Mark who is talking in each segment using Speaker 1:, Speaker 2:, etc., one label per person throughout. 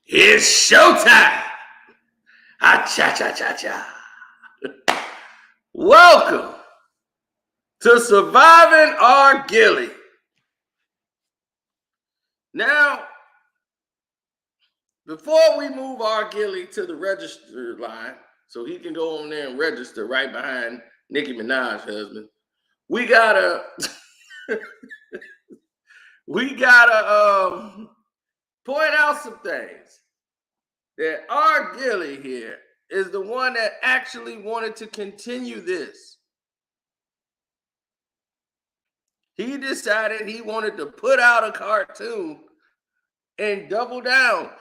Speaker 1: It's showtime. Ah, cha, cha, cha, cha. Welcome to Surviving Our Gilly. Now, before we move our Gilly to the register line, so he can go on there and register right behind Nicki Minaj's husband, we gotta point out some things. That our Gilly here is the one that actually wanted to continue this. He decided he wanted to put out a cartoon and double down.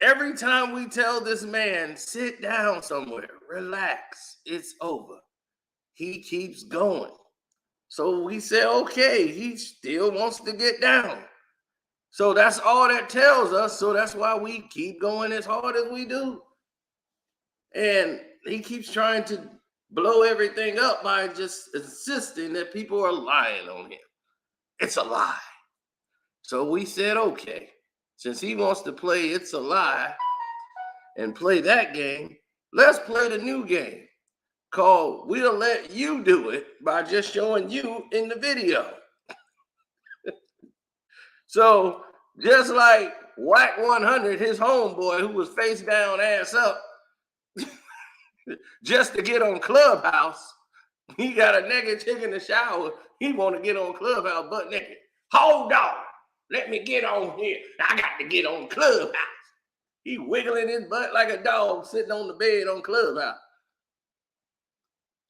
Speaker 1: Every time we tell this man, sit down somewhere, relax, it's over, he keeps going. So we said, okay, he still wants to get down. So that's all that tells us. So that's why we keep going as hard as we do. And he keeps trying to blow everything up by just insisting that people are lying on him. It's a lie. So we said, okay, since he wants to play It's a Lie and play that game, let's play the new game called We'll Let You Do It by just showing you in the video. So just like Whack 100, his homeboy who was face down, ass up, just to get on Clubhouse, he got a naked chick in the shower. He want to get on Clubhouse butt naked. Hold on. Let me get on here. I got to get on Clubhouse. He wiggling his butt like a dog sitting on the bed on Clubhouse.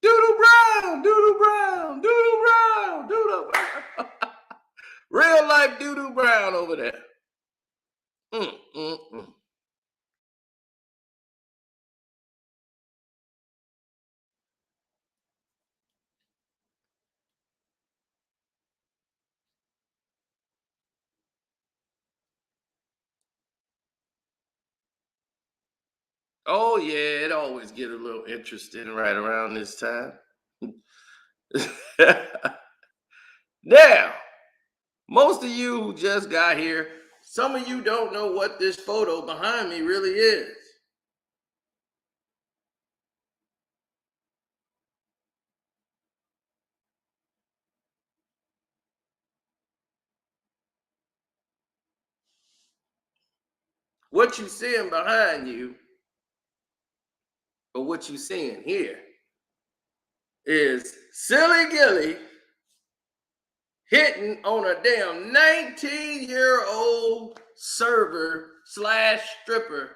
Speaker 1: Doodle Brown, Doodle Brown, Doodle Brown, Doodle Brown. Real life Doodle Brown over there. Mm, mm, mm. Oh yeah, it always get a little interesting right around this time. Now, most of you who just got here, some of you don't know what this photo behind me really is. What you seeing behind you, or what you seeing here, is Silly Gilly hitting on a damn 19-year-old server slash stripper.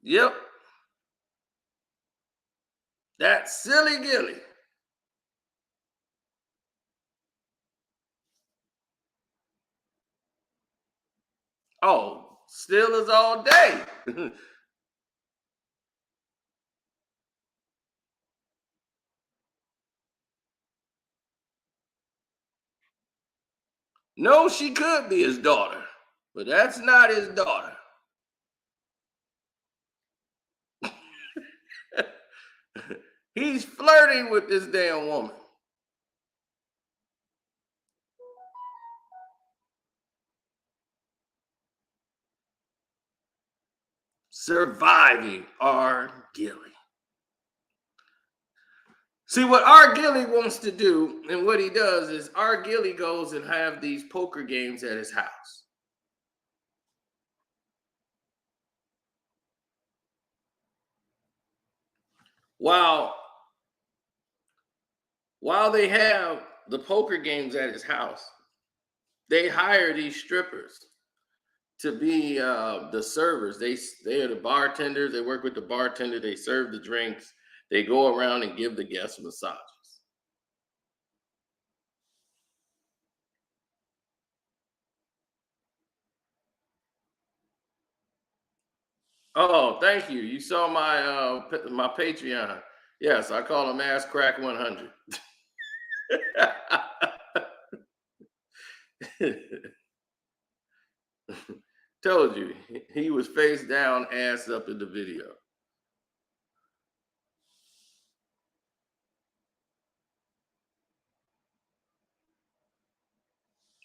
Speaker 1: Yep, that's Silly Gilly. Oh, still as all day. No, she could be his daughter, but that's not his daughter. He's flirting with this damn woman. Surviving our Gilly. See, what our Gilly wants to do, and what he does is our Gilly goes and have these poker games at his house. While they have the poker games at his house, they hire these strippers to be the servers. They are the bartenders. They work with the bartender. They serve the drinks. They go around and give the guests massages. Oh, thank you. You saw my Patreon. Yes, I call him Ass Crack 100. Told you, he was face down, ass up in the video.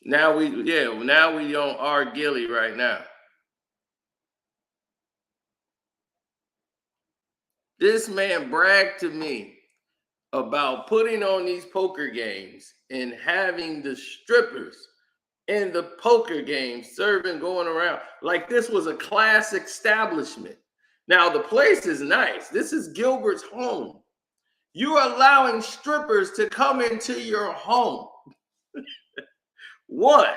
Speaker 1: Now we on R. Gilly right now. This man bragged to me about putting on these poker games and having the strippers in the poker games serving going around like this was a class establishment. Now the place is nice. This is Gilbert's home. You're allowing strippers to come into your home. What?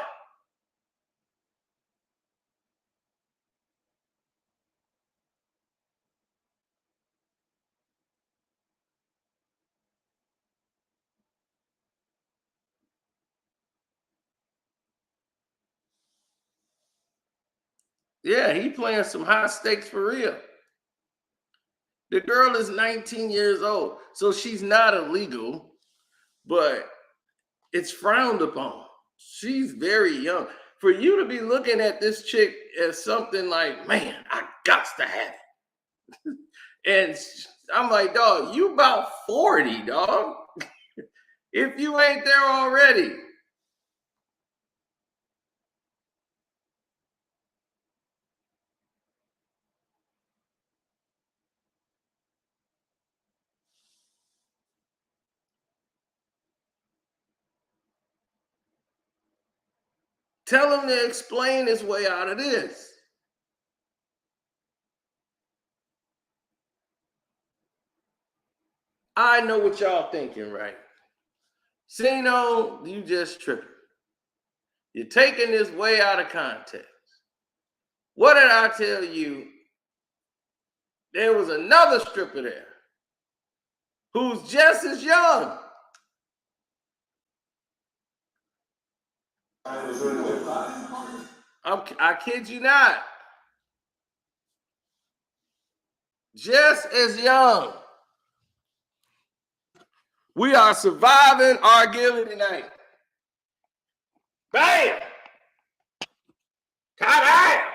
Speaker 1: Yeah, he playing some high stakes for real. The girl is 19 years old, so she's not illegal, but it's frowned upon. She's very young. For you to be looking at this chick as something like, man, I got to have it. And I'm like, dog, you about 40, dog. If you ain't there already. Tell him to explain his way out of this. I know what y'all thinking, right? Sino, you just tripping. You're taking this way out of context. What did I tell you? There was another stripper there who's just as young. I kid you not. Just as young. We are surviving our Gilly tonight. Bam! Ta-da!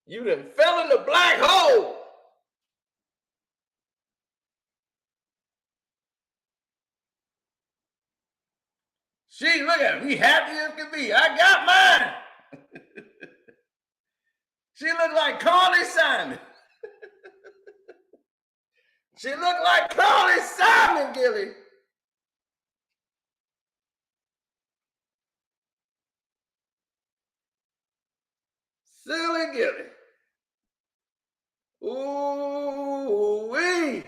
Speaker 1: You done fell in the black hole. She, look at him. He happy as can be. I got mine. She looked like Carly Simon. She looked like Carly Simon, Gilly. Silly Gilly. Ooh wee.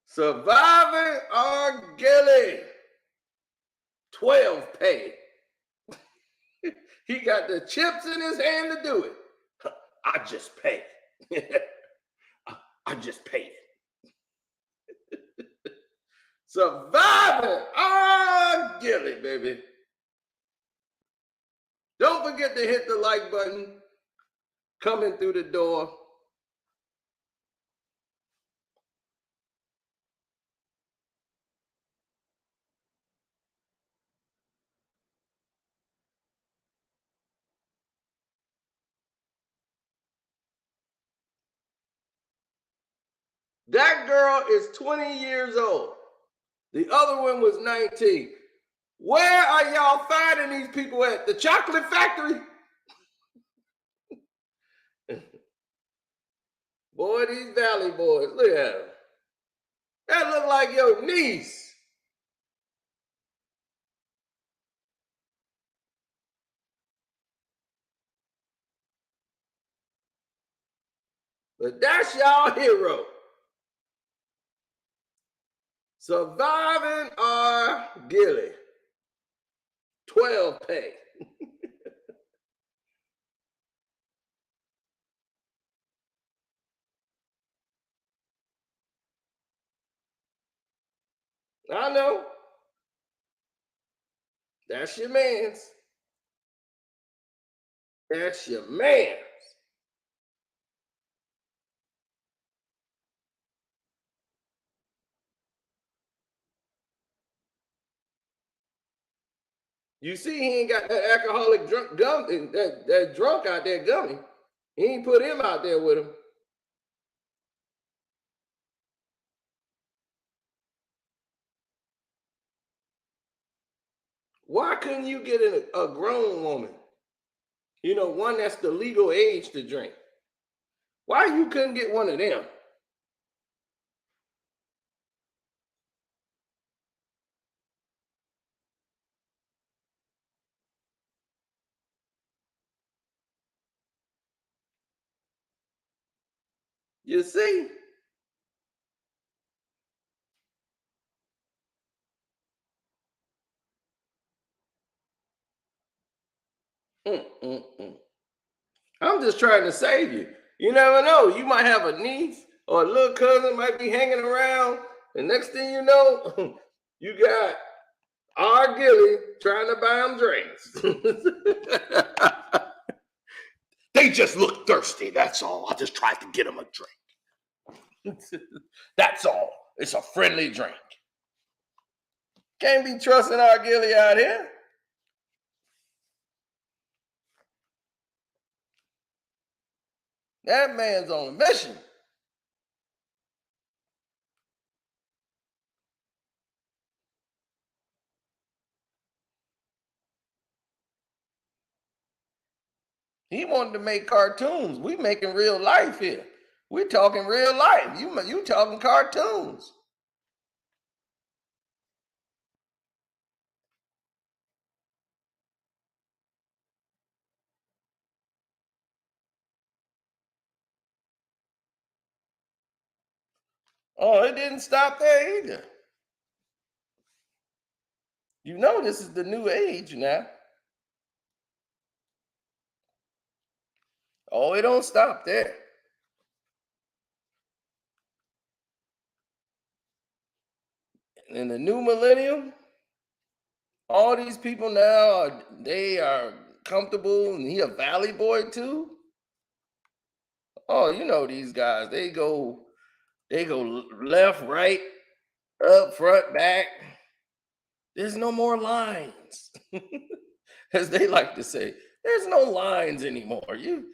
Speaker 1: Surviving our Gilly. 12 pay. He got the chips in his hand to do it. I just paid. I just paid. Surviving our Gilly, baby. Don't forget to hit the like button. Coming through the door. That girl is 20 years old. The other one was 19. Where are y'all finding these people at? The chocolate factory? Boy, these Valley boys, look at them. That look like your niece. But that's y'all hero. Surviving our Gilly. 12 pay. I know. That's your man's. That's your man. You see, he ain't got that alcoholic drunk gum, that drunk out there gummy. He ain't put him out there with him. Why couldn't you get a grown woman? You know, one that's the legal age to drink. Why you couldn't get one of them? You see? Mm-mm-mm. I'm just trying to save you. You never know. You might have a niece or a little cousin might be hanging around, and next thing you know, you got our Gilly trying to buy him drinks. They just look thirsty. That's all. I just tried to get them a drink. That's all. It's a friendly drink. Can't be trusting our Gilly out here. That man's on a mission. He wanted to make cartoons. We making real life here. We're talking real life. You talking cartoons. Oh, it didn't stop there either. You know this is the new age now. Oh, it don't stop there. In the new millennium, all these people now they are comfortable, and he a valley boy too. Oh, you know these guys. They go left, right, up, front, back. There's no more lines, as they like to say. There's no lines anymore. You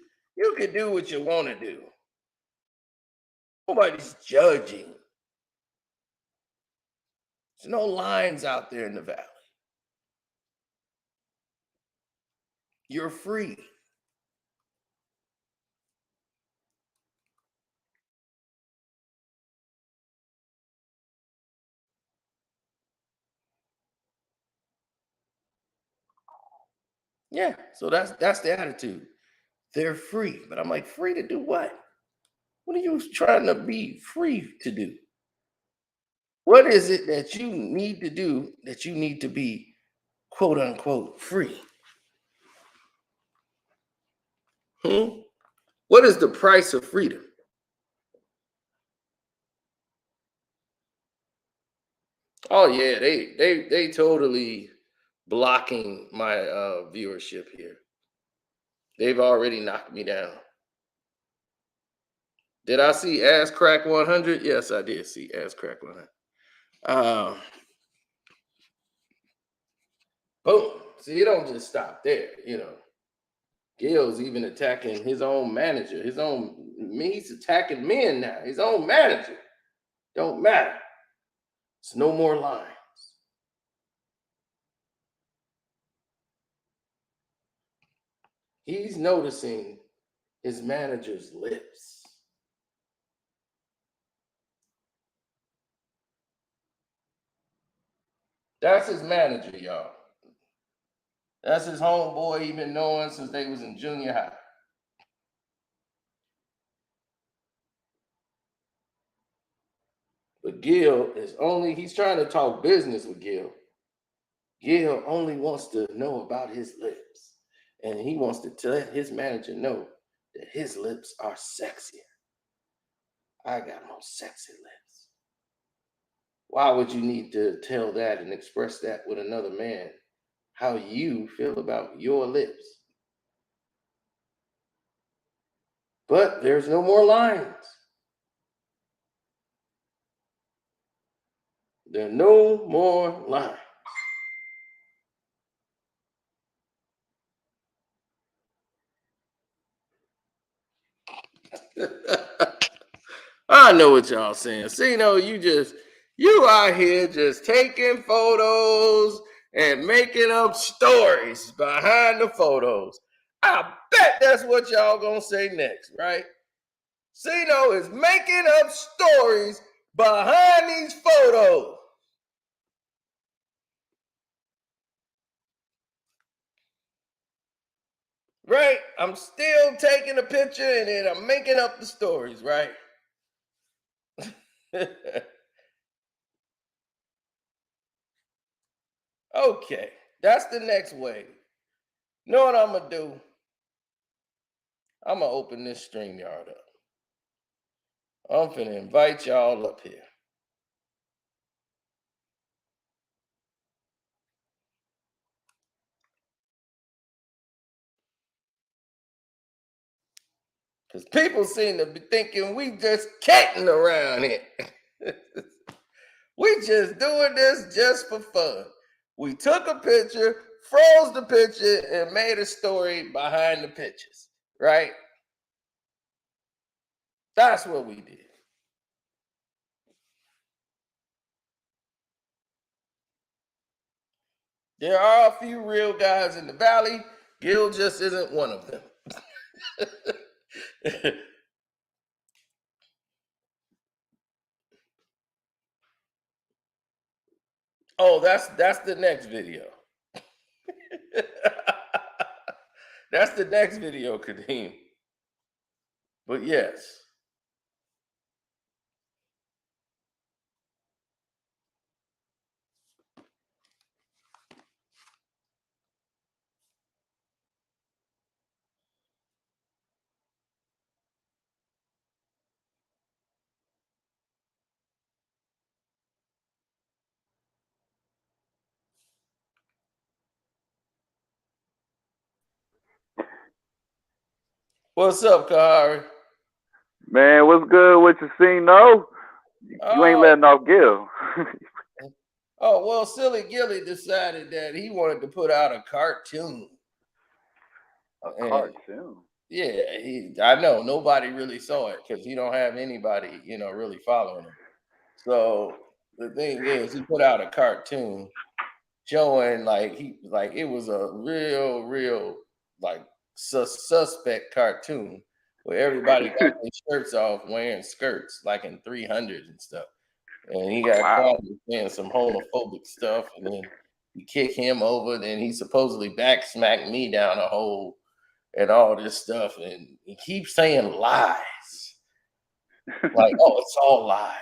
Speaker 1: can do what you want to do. Nobody's judging. There's no lines out there in the valley. You're free. Yeah. So that's the attitude. They're free. But I'm like, free to do what? What are you trying to be free to do? What is it that you need to do that you need to be quote unquote free? Hmm? What is the price of freedom? Oh yeah, they totally blocking my viewership here. They've already knocked me down. Did I see Ass Crack 100? Yes, I did see Ass Crack 100. Boom. See, it don't just stop there. Gill's even attacking his own manager. He's attacking men now. His own manager. Don't matter. It's no more lines. He's noticing his manager's lips. That's his manager, y'all. That's his homeboy he been knowing since they was in junior high. But he's trying to talk business with Gil. Gil only wants to know about his lips. And he wants to let his manager know that his lips are sexier. I got more sexy lips. Why would you need to tell that and express that with another man? how you feel about your lips. But there's no more lines. There are no more lines. I know what y'all saying. See, you out here just taking photos and making up stories behind the photos. I bet that's what y'all gonna say next, right? Cino is making up stories behind these photos. Right? I'm still taking a picture and then I'm making up the stories, right? Okay, that's the next wave. You know what I'm gonna do? I'm gonna open this StreamYard up. I'm finna invite y'all up here. Because people seem to be thinking we just catting around here. We just doing this just for fun. We took a picture, froze the picture, and made a story behind the pictures, right? That's what we did. There are a few real guys in the valley. Gil just isn't one of them. Oh, that's the next video. That's the next video, Kadeem. But yes. What's up, Kahari?
Speaker 2: Man, what's good? What you seen? No, you ain't
Speaker 1: Oh,
Speaker 2: letting off Gil.
Speaker 1: oh, well, Silly Gilly decided that he wanted to put out a cartoon.
Speaker 2: A
Speaker 1: And
Speaker 2: cartoon.
Speaker 1: yeah, I know nobody really saw it because he don't have anybody, really following him. So the thing is, he put out a cartoon showing like it was a real like suspect cartoon where everybody got their shirts off wearing skirts like in 300s and stuff. And he got
Speaker 2: Wow.
Speaker 1: caught saying some homophobic stuff, and then he kicked him over. Then he supposedly back smacked me down a hole and all this stuff. And he keeps saying lies, like, oh, it's all lies.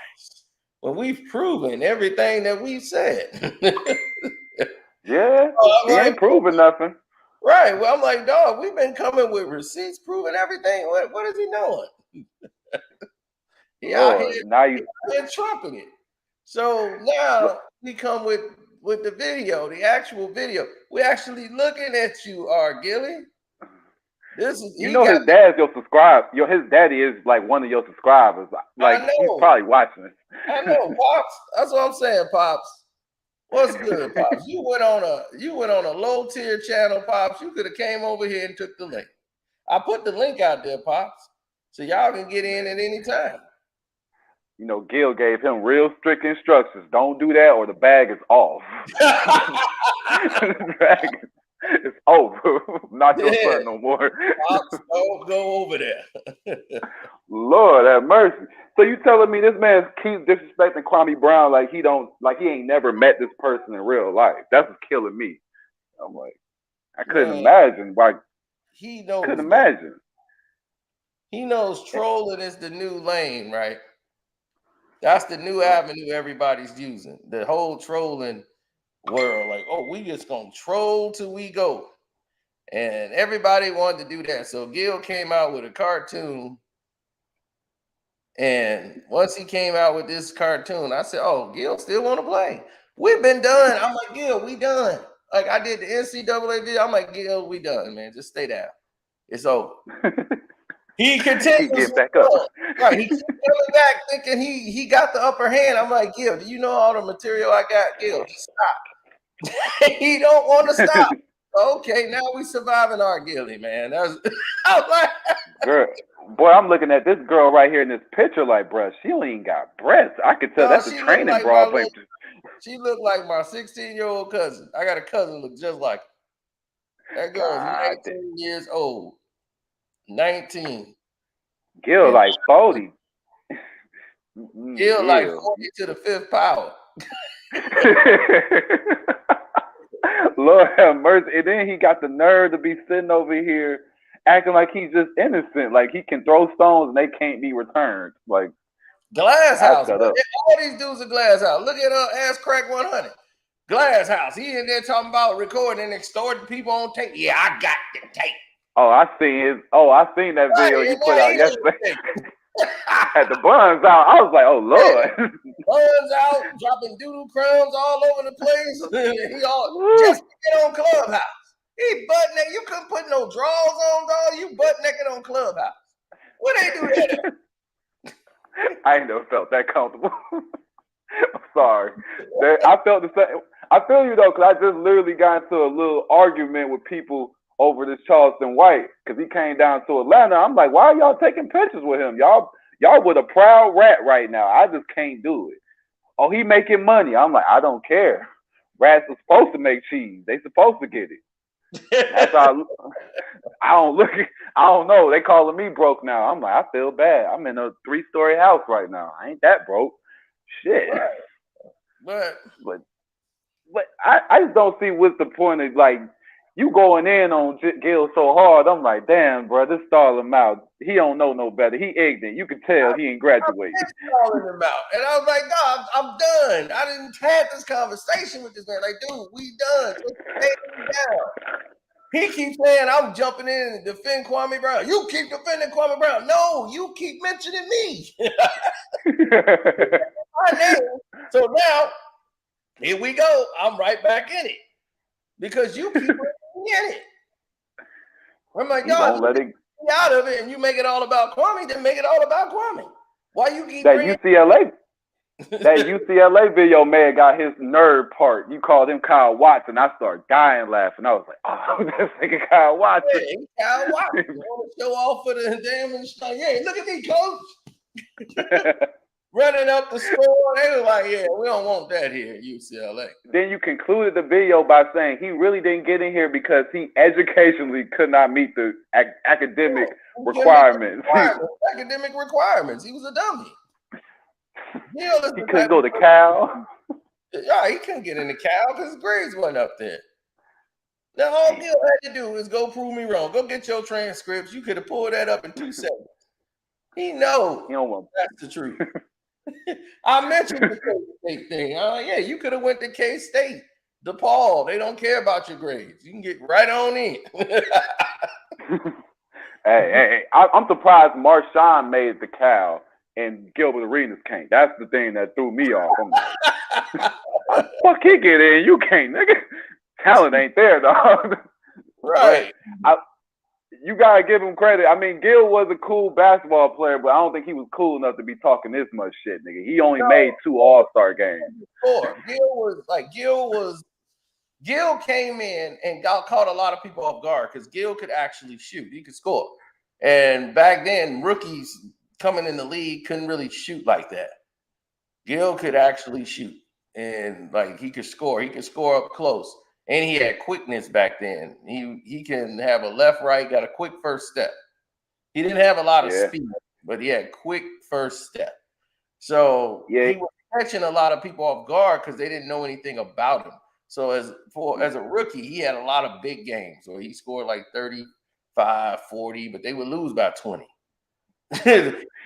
Speaker 1: Well, we've proven everything that we've said.
Speaker 2: Yeah,
Speaker 1: I'm
Speaker 2: he
Speaker 1: like,
Speaker 2: ain't proving nothing.
Speaker 1: right. Well, I'm like, dog, we've been coming with receipts proving everything. What is he doing? He out
Speaker 2: Lord, now you.
Speaker 1: here trumping it. So now we come with the video, the actual video. We're actually looking at you, R. Gilly. This is
Speaker 2: You
Speaker 1: he
Speaker 2: know
Speaker 1: got.
Speaker 2: his dad's your subscribe. His daddy is like one of your subscribers.
Speaker 1: I
Speaker 2: Like he's
Speaker 1: know,
Speaker 2: probably watching
Speaker 1: I
Speaker 2: it.
Speaker 1: know, pops. That's what I'm saying, pops. What's good, pops? You went on a low tier channel, pops. You could have came over here and took the link. I put the link out there, pops, so y'all can get in at any time.
Speaker 2: Gil gave him real strict instructions. Don't do that, or the bag is off. The bag is over. Not your
Speaker 1: Yeah,
Speaker 2: son no more.
Speaker 1: pops, don't go over there.
Speaker 2: Lord have mercy. So you telling me this man keeps disrespecting Kwame Brown like he ain't never met this person in real life? That's what's killing me. I'm like, I couldn't
Speaker 1: Man,
Speaker 2: imagine. Like,
Speaker 1: he
Speaker 2: couldn't
Speaker 1: knows better.
Speaker 2: imagine.
Speaker 1: He knows trolling is the new lane, right? That's the new
Speaker 2: Uh,
Speaker 1: avenue everybody's using. The whole trolling world, like, oh, we just gonna troll till we go. And everybody wanted to do that. So Gil came out with a cartoon. And once he came out with this cartoon, I said, oh, Gil still want to play. We've been done. I'm like, Gil, we done. Like I did the NCAA video. I'm like, Gil, we done, man. Just stay down. It's over. He continues.
Speaker 2: He get back up.
Speaker 1: Right. He keeps coming back thinking he got the upper hand. I'm like, Gil, do you know all the material I got? Gil, just stop. He don't want to stop. Okay, now we surviving our Gilly, man. That was I'm like,
Speaker 2: Girl, boy, I'm looking at this girl right here in this picture like, bruh, she don't even got breasts. I could tell
Speaker 1: no,
Speaker 2: that's a training bra.
Speaker 1: She looked like my 16-year-old cousin. I got a cousin look just like her. That girl is 19 years old. 19.
Speaker 2: Gil
Speaker 1: And
Speaker 2: like 40.
Speaker 1: Gil like 40 to the fifth power.
Speaker 2: Lord have mercy. And then he got the nerve to be sitting over here acting like he's just innocent. Like he can throw stones and they can't be returned. Like
Speaker 1: Glass House. All these dudes are Glass House. Look at Ass Crack 100. Glass House. He in there talking about recording and extorting people on tape. Yeah, I got the tape.
Speaker 2: Oh, I seen that video you put out yesterday. Had the buns out. I was like, oh Lord.
Speaker 1: Buns out, dropping doodle crumbs all over the place. He all just to get on Clubhouse. He butt naked. You couldn't put no drawers on, dog. You butt naked on Clubhouse. What they do that?
Speaker 2: I ain't never felt that comfortable. I'm sorry. I felt the same. I feel you though, because I just literally got into a little argument with people over this Charleston White, because he came down to Atlanta. I'm like, why are y'all taking pictures with him? Y'all with a proud rat right now. I just can't do it. Oh, he making money. I'm like, I don't care. Rats are supposed to make cheese. They supposed to get it. That's how I don't know. They calling me broke now. I'm like, I feel bad. I'm in a 3-story house right now. I ain't that broke. Shit. But I just don't see what's the point of, like, you going in on Gil so hard. I'm like, damn, bro, this stall him out. He don't know no better. He ignorant. You can tell he ain't graduated.
Speaker 1: Stalling him out. And I was like, no, I'm done. I didn't have this conversation with this man. Like, dude, we done. He keeps saying I'm jumping in and defend Kwame Brown. You keep defending Kwame Brown. No, you keep mentioning me. So now, here we go. I'm right back in it. Because you keep in it. I'm like, y'all let it out of it and you make it all about Kwame, then make it all about Kwame. Why you keep
Speaker 2: that UCLA video man got his nerd part. You called him Kyle Watson. I started dying laughing. I was like, oh, this nigga Kyle Watson.
Speaker 1: Yeah, Kyle Watson. You want to show off for the damn and stuff. Yeah, look at me, coach. Running up the score. They were like, yeah, we don't want that here at UCLA.
Speaker 2: Then you concluded the video by saying he really didn't get in here because he educationally could not meet the academic requirements.
Speaker 1: Academic requirements. He was a dummy.
Speaker 2: He couldn't go to Cal.
Speaker 1: Yeah, he couldn't get into Cal because his grades wasn't up there. Now, all Gil had to do is go prove me wrong. Go get your transcripts. You could have pulled that up in 2 seconds. He knows that's the truth. I mentioned the K-State thing. Yeah, you could have went to K-State, DePaul. They don't care about your grades. You can get right on in.
Speaker 2: Hey, I'm surprised Marshawn made the Cal and Gilbert Arenas can't. That's the thing that threw me off. I'm like, fuck he get in? You can't, nigga. Talent ain't there, dog.
Speaker 1: Right.
Speaker 2: You gotta give him credit. I mean, Gil was a cool basketball player, but I don't think he was cool enough to be talking this much shit, nigga. He only made 2 All-Star games.
Speaker 1: Gil came in and caught a lot of people off guard because Gil could actually shoot. He could score. And back then, rookies coming in the league couldn't really shoot like that. Gil could actually shoot. And like he could score. He could score up close. And he had quickness back then. He can have a left, right, got a quick first step. He didn't have a lot of speed, but he had quick first step. So he was catching a lot of people off guard because they didn't know anything about him. So as a rookie, he had a lot of big games. So he scored like 35, 40, but they would lose by 20.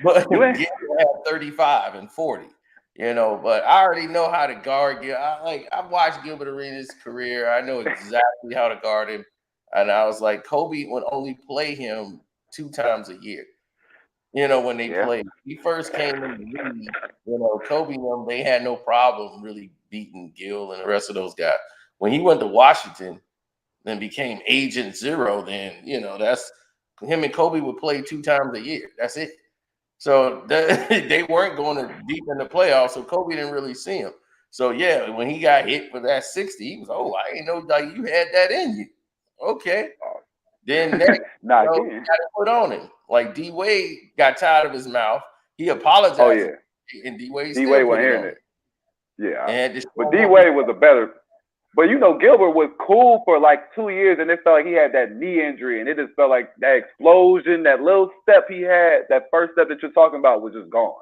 Speaker 1: But he had 35 and 40. You know, but I already know how to guard Gil. I've watched Gilbert Arenas' career. I know exactly how to guard him. And I was like, Kobe would only play him 2 times a year. You know, when they played. He first came in the league, you know, Kobe, they had no problem really beating Gil and the rest of those guys. When he went to Washington and became Agent Zero, then that's him and Kobe would play 2 times a year. That's it. So they weren't going to deep in the playoffs, so Kobe didn't really see him. So yeah, when he got hit with that 60, he was, I didn't know like you had that in you. Okay. Then next,
Speaker 2: Not
Speaker 1: got
Speaker 2: again.
Speaker 1: to put on him. Like D Wade got tired of his mouth. He apologized.
Speaker 2: Oh yeah.
Speaker 1: And D Wade
Speaker 2: D
Speaker 1: still
Speaker 2: Wade
Speaker 1: put
Speaker 2: wasn't
Speaker 1: it
Speaker 2: hearing
Speaker 1: on.
Speaker 2: it. Yeah.
Speaker 1: And
Speaker 2: but D Wade was a better. But Gilbert was cool for like 2 years, and it felt like he had that knee injury, and it just felt like that explosion, that little step he had, that first step that you're talking about was just gone.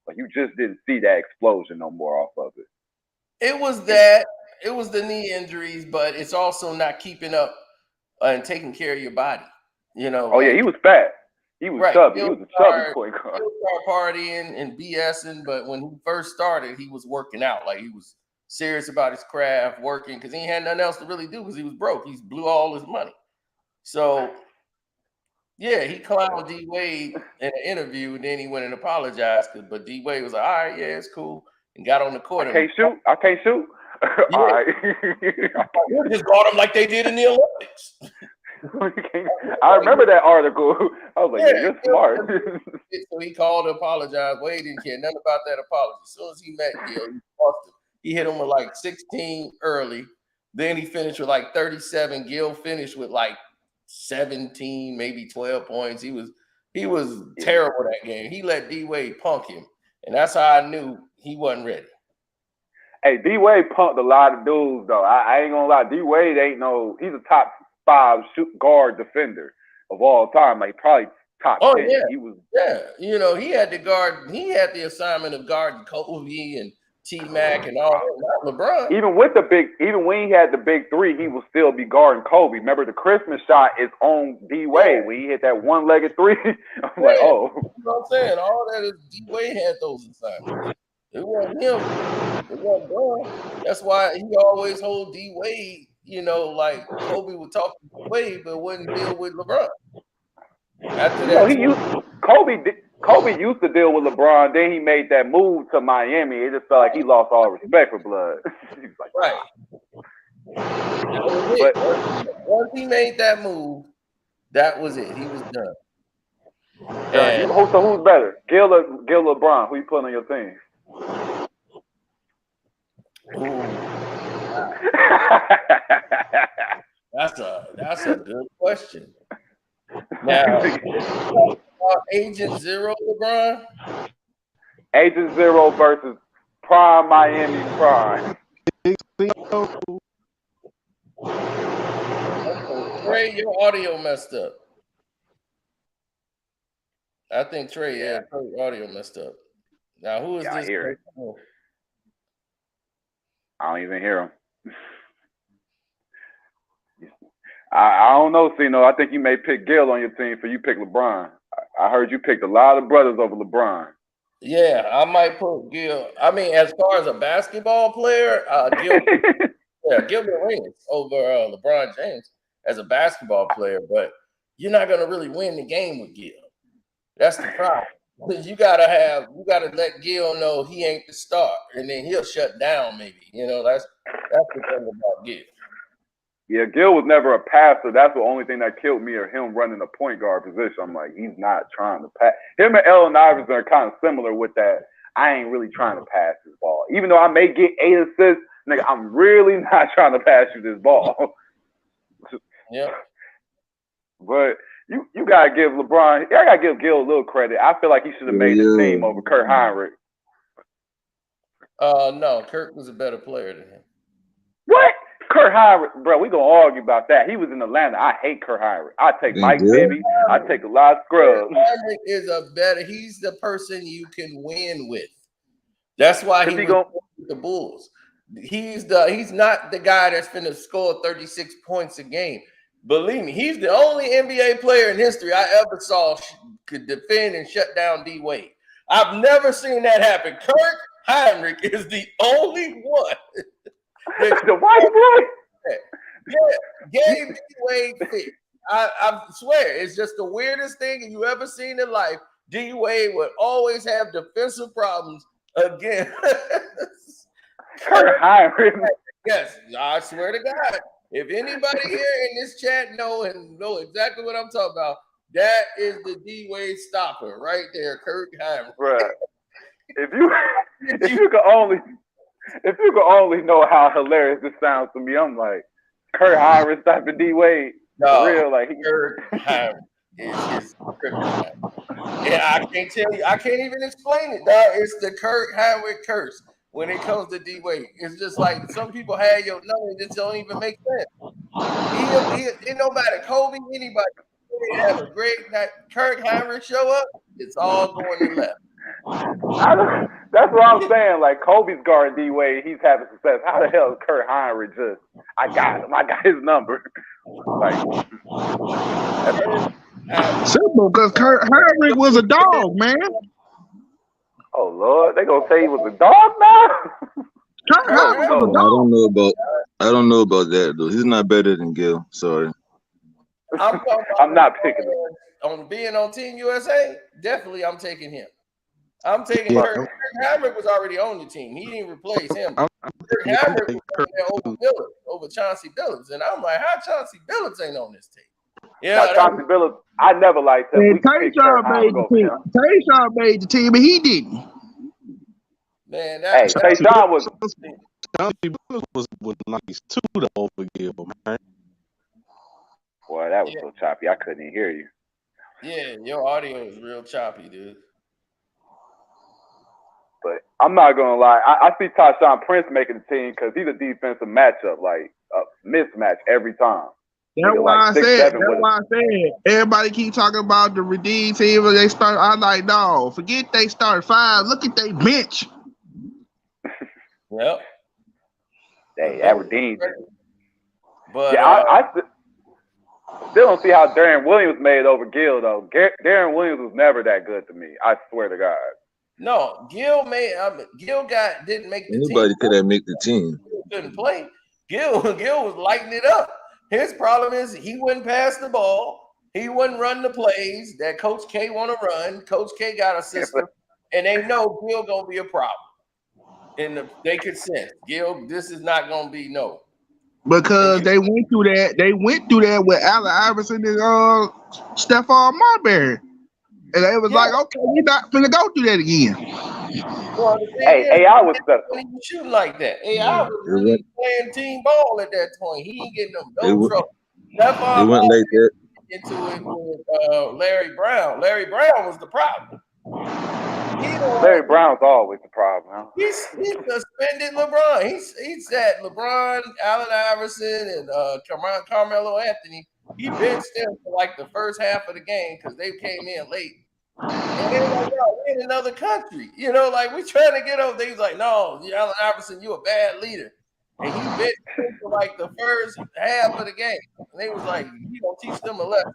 Speaker 2: Like you just didn't see that explosion no more off of it.
Speaker 1: It was that. It was the knee injuries, but it's also not keeping up and taking care of your body.
Speaker 2: Oh yeah, he was fat. He was chubby. He was a chubby point guard.
Speaker 1: He'll start partying and BSing, but when he first started, he was working out. Like he was serious about his craft, working because he had nothing else to really do because he was broke. He blew all his money. So yeah, he clowned D Wade in an interview, and then he went and apologized. But D Wade was like, "All right, yeah, it's cool," and got on the court.
Speaker 2: I can't shoot.
Speaker 1: Yeah.
Speaker 2: All right.
Speaker 1: You just caught him like they did in the Olympics.
Speaker 2: I remember that article. I was like, yeah, you're smart.
Speaker 1: So he called to apologize. Wade didn't care nothing about that apology. As soon as he met Gil, he hit him with like 16 early. Then he finished with like 37. Gil finished with like 17, maybe 12 points. He was terrible that game. He let D Wade punk him, and that's how I knew he wasn't ready.
Speaker 2: Hey, D Wade punked a lot of dudes though. I ain't gonna lie. D Wade he's a top 5 guard defender of all time. Like probably top 10.
Speaker 1: Yeah.
Speaker 2: He was.
Speaker 1: Yeah, he had the assignment of guarding Kobe and T-Mac and all that. LeBron.
Speaker 2: Even when he had the big 3, he would still be guarding Kobe. Remember the Christmas shot is on D Wade when he hit that one-legged 3. I'm like, oh.
Speaker 1: You know what I'm saying? All that is D Wade had those assignments. It wasn't him. It wasn't Bron. That's why he always hold D Wade. Like Kobe would talk to Wade, but wouldn't deal with LeBron. After that,
Speaker 2: Kobe used to deal with LeBron. Then he made that move to Miami. It just felt like he lost all respect for blood. He was like,
Speaker 1: right. But once he made that move, that was it. He was done.
Speaker 2: So who's better, Gil LeBron? Who you putting on your team?
Speaker 1: That's a good question. Now, Agent Zero LeBron?
Speaker 2: Agent Zero versus Prime Miami Prime.
Speaker 1: Trey, your audio messed up. I think Trey, your audio messed up. Now, who is this?
Speaker 2: I hear it. I don't even hear him. I don't know, Cino. I think you may pick Gil on your team, so you pick LeBron. I heard you picked a lot of brothers over LeBron.
Speaker 1: Yeah, I might put Gil. I mean, as far as a basketball player, Gilbert Arenas over LeBron James as a basketball player, but you're not gonna really win the game with Gil. That's the problem. You gotta let Gil know he ain't the star, and then he'll shut down. Maybe that's the thing about Gil.
Speaker 2: Yeah, Gil was never a passer. That's the only thing that killed me, or him running a point guard position. I'm like, he's not trying to pass. Him and Allen Iverson are kind of similar with that. I ain't really trying to pass this ball. Even though I may get 8 assists, nigga, I'm really not trying to pass you this ball.
Speaker 1: Yeah.
Speaker 2: But you gotta give LeBron, I gotta give Gil a little credit. I feel like he should have made the team over Kurt Heinrich.
Speaker 1: No, Kurt was a better player than him.
Speaker 2: What? Kurt Heinrich, bro, we gonna argue about that. He was in Atlanta. I hate Kurt Heinrich. I take Mike Bibby. I take a lot of scrubs.
Speaker 1: Kurt Heinrich he's the person you can win with. That's why he was with the Bulls. He's not the guy that's finna score 36 points a game. Believe me, he's the only NBA player in history I ever saw could defend and shut down D Wade. I've never seen that happen. Kurt Heinrich is the only one.
Speaker 2: The white boy?
Speaker 1: Yeah, gave D Wade fit. I swear, it's just the weirdest thing you ever seen in life. D Wade would always have defensive problems again.
Speaker 2: Kurt Heinrich.
Speaker 1: Yes, I swear to God. If anybody here in this chat know exactly what I'm talking about, that is the D Wade stopper right there, Kirk Heinrich.
Speaker 2: Bruh. If you could only know how hilarious this sounds to me, I'm like, Kurt Heinrich stopping D Wade. For real, like
Speaker 1: Kirk Heinrich is his kryptonite. And I can't tell you, I can't even explain it, dog. It's the Kirk Heinrich curse when it comes to D Wade. It's just like some people have your number, it just don't even make sense. It no matter Kobe, anybody, they have a great night. Kirk Heinrich show up, it's all going to left.
Speaker 2: That's what I'm saying. Like Kobe's guarding D Wade, he's having success. How the hell is Kurt Heinrich just? I got him. I got his number. Like
Speaker 3: simple, because Kurt Heinrich was a dog, man.
Speaker 2: Oh Lord, they gonna say he was a dog now?
Speaker 3: Kurt Heinrich was a dog.
Speaker 4: I don't know about that though. He's not better than Gil. Sorry.
Speaker 2: I'm not picking him.
Speaker 1: On being on Team USA, definitely I'm taking him. I'm taking Kirk Heinrich was already on the team. He didn't replace him. Kirk Heinrich was over Chauncey Billups. And I'm like, how Chauncey Billups ain't on this team?
Speaker 2: Yeah, Chauncey Billups, I never liked him.
Speaker 3: Tayshaun made the team, but he didn't.
Speaker 1: Man,
Speaker 2: Tayshaun was
Speaker 5: Chauncey Billups was nice too to over Gil, man.
Speaker 2: Boy, that was so choppy. I couldn't even hear you.
Speaker 1: Yeah, your audio is real choppy, dude.
Speaker 2: But I'm not gonna lie, I see Tayshaun Prince making the team because he's a defensive matchup, like a mismatch every time.
Speaker 3: That's why I said. Everybody keep talking about the redeem team. They start. I like, no, forget they start 5. Look at they bench.
Speaker 1: Yep.
Speaker 2: Hey, that redeemed.
Speaker 1: But
Speaker 2: yeah, I still don't see how Darren Williams made it over Gil though. Darren Williams was never that good to me. I swear to God.
Speaker 1: No, Gil didn't make the team.
Speaker 4: Anybody could have make the team.
Speaker 1: Couldn't play. Gil was lighting it up. His problem is he wouldn't pass the ball. He wouldn't run the plays that Coach K want to run. Coach K got a system, and they know Gil gonna be a problem. And they could sense Gil, this is not gonna be no.
Speaker 3: Because they went through that. They went through that with Allen Iverson and Stephon Marbury. And they was like, okay, we're not gonna go through that again.
Speaker 1: Well,
Speaker 2: AI was
Speaker 1: shooting like that. AI was really playing team ball at that point. He ain't getting no trouble.
Speaker 4: They went like that.
Speaker 1: Into it with Larry Brown. Larry Brown was the problem.
Speaker 2: Larry Brown's always the problem. Huh?
Speaker 1: He suspended LeBron. He sat LeBron, Allen Iverson, and Carmelo Anthony. He benched them for like the first half of the game because they came in late. And they were like, yo, we're in another country. You know, like we trying to get over. They was like, no, Allen Iverson, you a bad leader. And he benched them for like the first half of the game. And they was like, you don't teach them a lesson.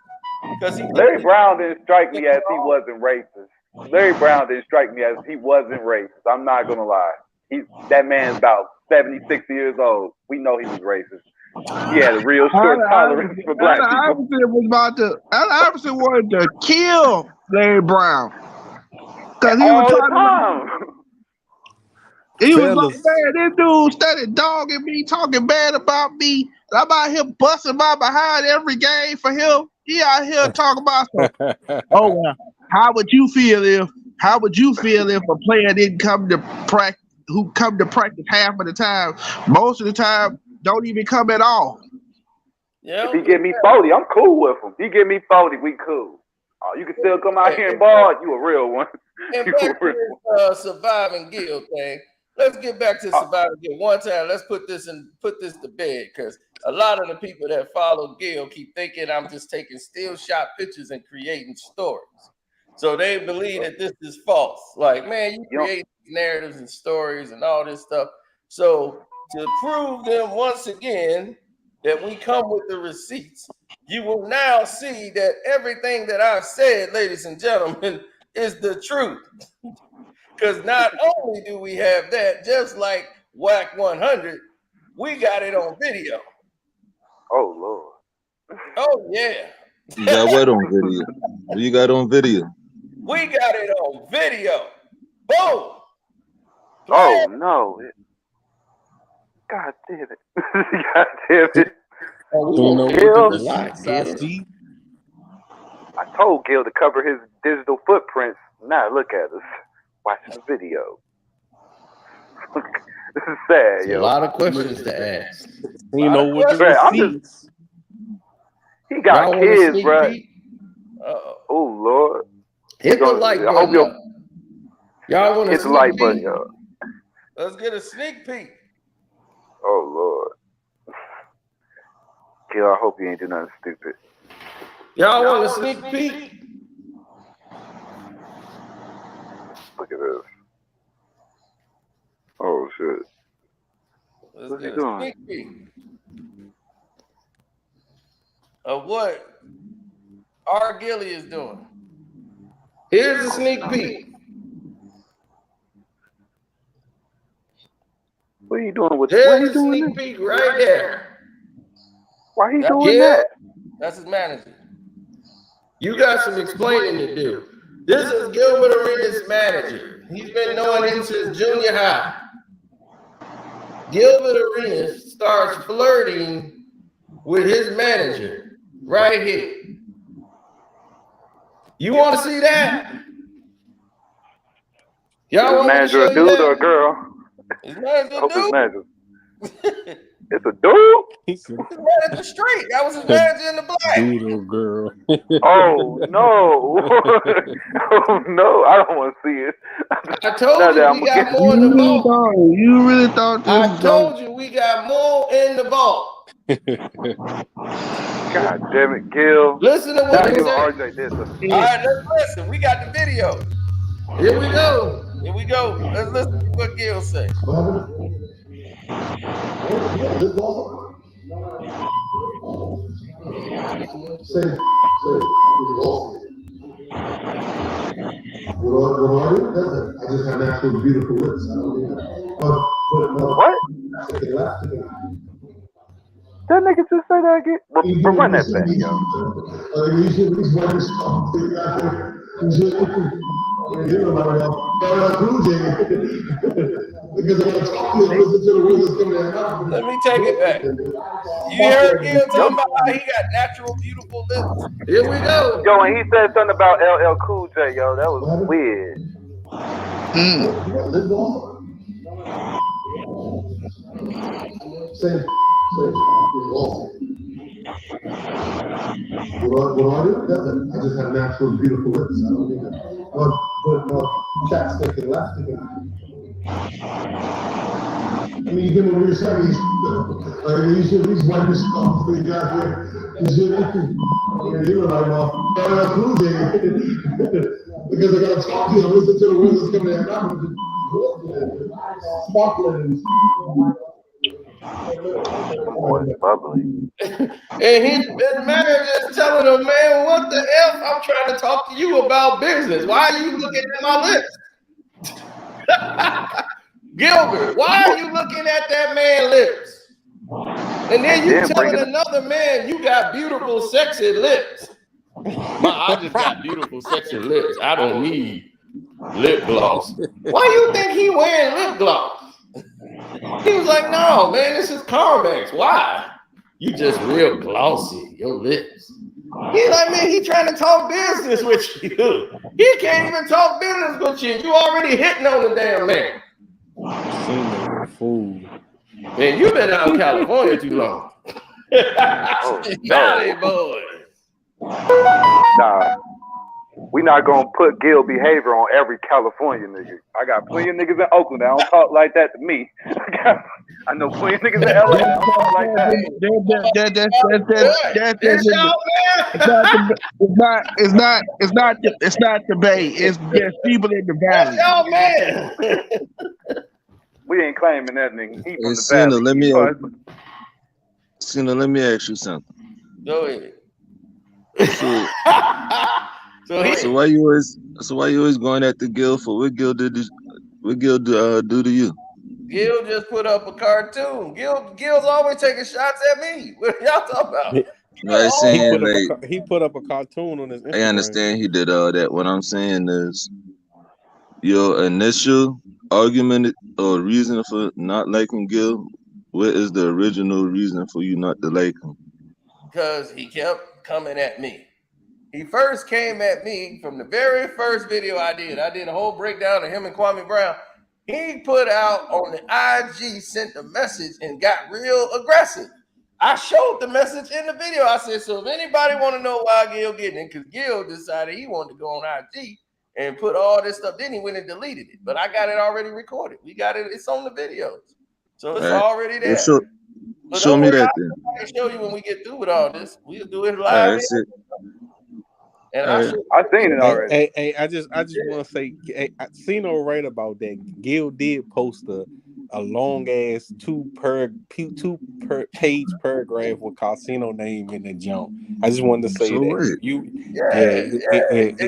Speaker 1: Because
Speaker 2: Larry Brown didn't strike me as he wasn't racist. Larry Brown didn't strike me as he wasn't racist. I'm not gonna lie. That man's about 76 years old. We know he was racist. He had a real short tolerance for black people.
Speaker 3: Allen Iverson wanted to kill Larry Brown because he was trying to. He was like, man, this dude started dogging me, talking bad about me. I'm out here busting my behind every game for him. He out here talking about some. Oh, well, how would you feel if a player didn't come to practice? Who come to practice half of the time? Most of the time, don't even come at all.
Speaker 2: If he give me 40, I'm cool with him. If he give me 40, we cool. Oh, you can still come out here and ball. You a real one.
Speaker 1: And back to this surviving Gil thing. Let's get back to surviving Gil one time. Let's put this to bed because a lot of the people that follow Gil keep thinking I'm just taking still shot pictures and creating stories. So they believe that this is false. Like, man, you create narratives and stories and all this stuff. So to prove them once again that we come with the receipts, you will now see that everything that I've said, ladies and gentlemen, is the truth. Because not only do we have that, just like WAC 100, we got it on video.
Speaker 2: Oh, Lord.
Speaker 1: Oh, yeah.
Speaker 4: You got what on video? What you got on video?
Speaker 1: We got it on video. Boom.
Speaker 2: Oh, no. God damn it. God damn it.
Speaker 5: Oh,
Speaker 6: You know
Speaker 2: Gil,
Speaker 6: what I see?
Speaker 2: I told Gil to cover his digital footprints. Now look at us. Watching the video. This is sad,
Speaker 1: It's a
Speaker 2: yo.
Speaker 1: lot of questions to ask.
Speaker 6: You know what do
Speaker 2: Bruh,
Speaker 6: you
Speaker 2: I'm
Speaker 6: see?
Speaker 2: just, he got
Speaker 1: Y'all want a
Speaker 2: kids,
Speaker 1: sneak
Speaker 2: bruh.
Speaker 1: peek?
Speaker 2: Oh, Lord.
Speaker 1: Hit the
Speaker 2: Gonna-
Speaker 1: like
Speaker 2: I hope
Speaker 1: button up. Y'all want a
Speaker 2: hit the like
Speaker 1: sneak
Speaker 2: button,
Speaker 1: peek?
Speaker 2: yo.
Speaker 1: Let's get a sneak peek.
Speaker 2: Oh, Lord. Gil, I hope you ain't do nothing stupid.
Speaker 1: Y'all want a sneak peek?
Speaker 2: Look at this. Oh, shit.
Speaker 1: Let's
Speaker 2: What's he
Speaker 1: get a
Speaker 2: doing?
Speaker 1: sneak peek of what R. Gilly is doing. Here's a sneak peek.
Speaker 2: What are you doing with
Speaker 1: There's
Speaker 2: why he
Speaker 1: a
Speaker 2: doing
Speaker 1: sneak
Speaker 2: this?
Speaker 1: peek right there.
Speaker 2: Why he
Speaker 1: That's
Speaker 2: doing
Speaker 1: Gil.
Speaker 2: that?
Speaker 1: That's his manager. You got some explaining to do. This is Gilbert Arenas' manager. He's been knowing him since junior high. Gilbert Arenas starts flirting with his manager right here. You want to see that? Y'all
Speaker 2: His
Speaker 1: want me to
Speaker 2: manager
Speaker 1: show
Speaker 2: a
Speaker 1: you
Speaker 2: dude or a
Speaker 1: that?
Speaker 2: girl?
Speaker 1: His
Speaker 2: I
Speaker 1: manager,
Speaker 2: hope his
Speaker 1: dude.
Speaker 2: manager. It's a dude?
Speaker 6: He said,
Speaker 1: His manager straight. That was his manager in the black.
Speaker 6: doodle girl.
Speaker 2: Oh, no. Oh, no. I don't want to see it.
Speaker 1: I told
Speaker 2: Now
Speaker 1: you
Speaker 2: that
Speaker 1: we
Speaker 2: I'm
Speaker 1: got
Speaker 2: getting,
Speaker 1: more in the vault.
Speaker 3: You really thought this
Speaker 1: I
Speaker 3: was going
Speaker 1: told you we got more in the vault.
Speaker 2: God damn it, Gil.
Speaker 1: Listen to
Speaker 2: Now
Speaker 1: what he
Speaker 2: you
Speaker 1: said.
Speaker 2: and RJ did this.
Speaker 1: All right, let's listen. We got the video. Here we go. Here we go. Let's listen to what Gil say.
Speaker 7: I just have natural beautiful lips.
Speaker 2: What? That nigga just say that again? But run that back, yo.
Speaker 1: Let me take it back. You heard Gil talking about how he got natural, beautiful lips. Here we go.
Speaker 2: Yo, and he said something about LL Cool J, yo. That was weird.
Speaker 7: I just have natural beautiful lips. I don't need to put chapstick and lipstick. I mean, you give him your seconds. You should at least wipe his stuff before you got here. You should, you know, like, well, cruising. Because I gotta talk to you, listen to the words that's coming out of my mouth. Sparkling.
Speaker 2: Bubbly.
Speaker 1: And his manager is telling him, man, what the F? I'm trying to talk to you about business. Why are you looking at my lips? Gilbert, why are you looking at that man's lips? And then you telling another man you got beautiful, sexy lips. I just got beautiful, sexy lips. I don't need lip gloss. Why you think he wearing lip gloss? He was like, no, man, this is Carmex. Why? You just real glossy, your lips. He's like, man, he trying to talk business with you. He can't even talk business with you. You already hitting on the damn man.
Speaker 6: Fool.
Speaker 1: Man, you been out in California too long. Valley boy.
Speaker 2: Nah. We not gonna put Gil behavior on every California nigga. I got plenty of niggas in Oakland that don't talk like that to me. I know plenty of niggas in LA that don't talk like that.
Speaker 3: It's not debate. It's just people in the valley.
Speaker 1: Y'all man.
Speaker 2: We ain't claiming that nigga. He from the
Speaker 4: Cena,
Speaker 2: valley.
Speaker 4: let me ask you something.
Speaker 1: Go ahead.
Speaker 4: So why you always going at the Gil for? What Gil did do to you?
Speaker 1: Gil just put up a cartoon. Gil's always taking shots at me. What are y'all talking about?
Speaker 4: Right, saying
Speaker 6: He put up a cartoon on his Instagram.
Speaker 4: I understand he did all that. What I'm saying is your initial argument or reason for not liking Gil what is the original reason for you not to like him?
Speaker 1: Because he kept coming at me. He first came at me from the very first video I did. I did a whole breakdown of him and Kwame Brown. He put out on the IG, sent a message and got real aggressive. I showed the message in the video. I said, so if anybody want to know why Gil getting it, because Gil decided he wanted to go on IG and put all this stuff. Then he went and deleted it. But I got it already recorded. We got it. It's on the videos. So it's already there.
Speaker 4: Show me that then.
Speaker 1: I can show you when we get through with all this. We'll do it
Speaker 4: All
Speaker 1: live.
Speaker 4: right, sit.
Speaker 1: And
Speaker 4: All right.
Speaker 2: I've seen it already.
Speaker 6: Hey, I just want to say, Cino right about that. Gil did post a long ass two page paragraph with Casino name in the jump. I just wanted to say
Speaker 4: So
Speaker 6: that
Speaker 4: what?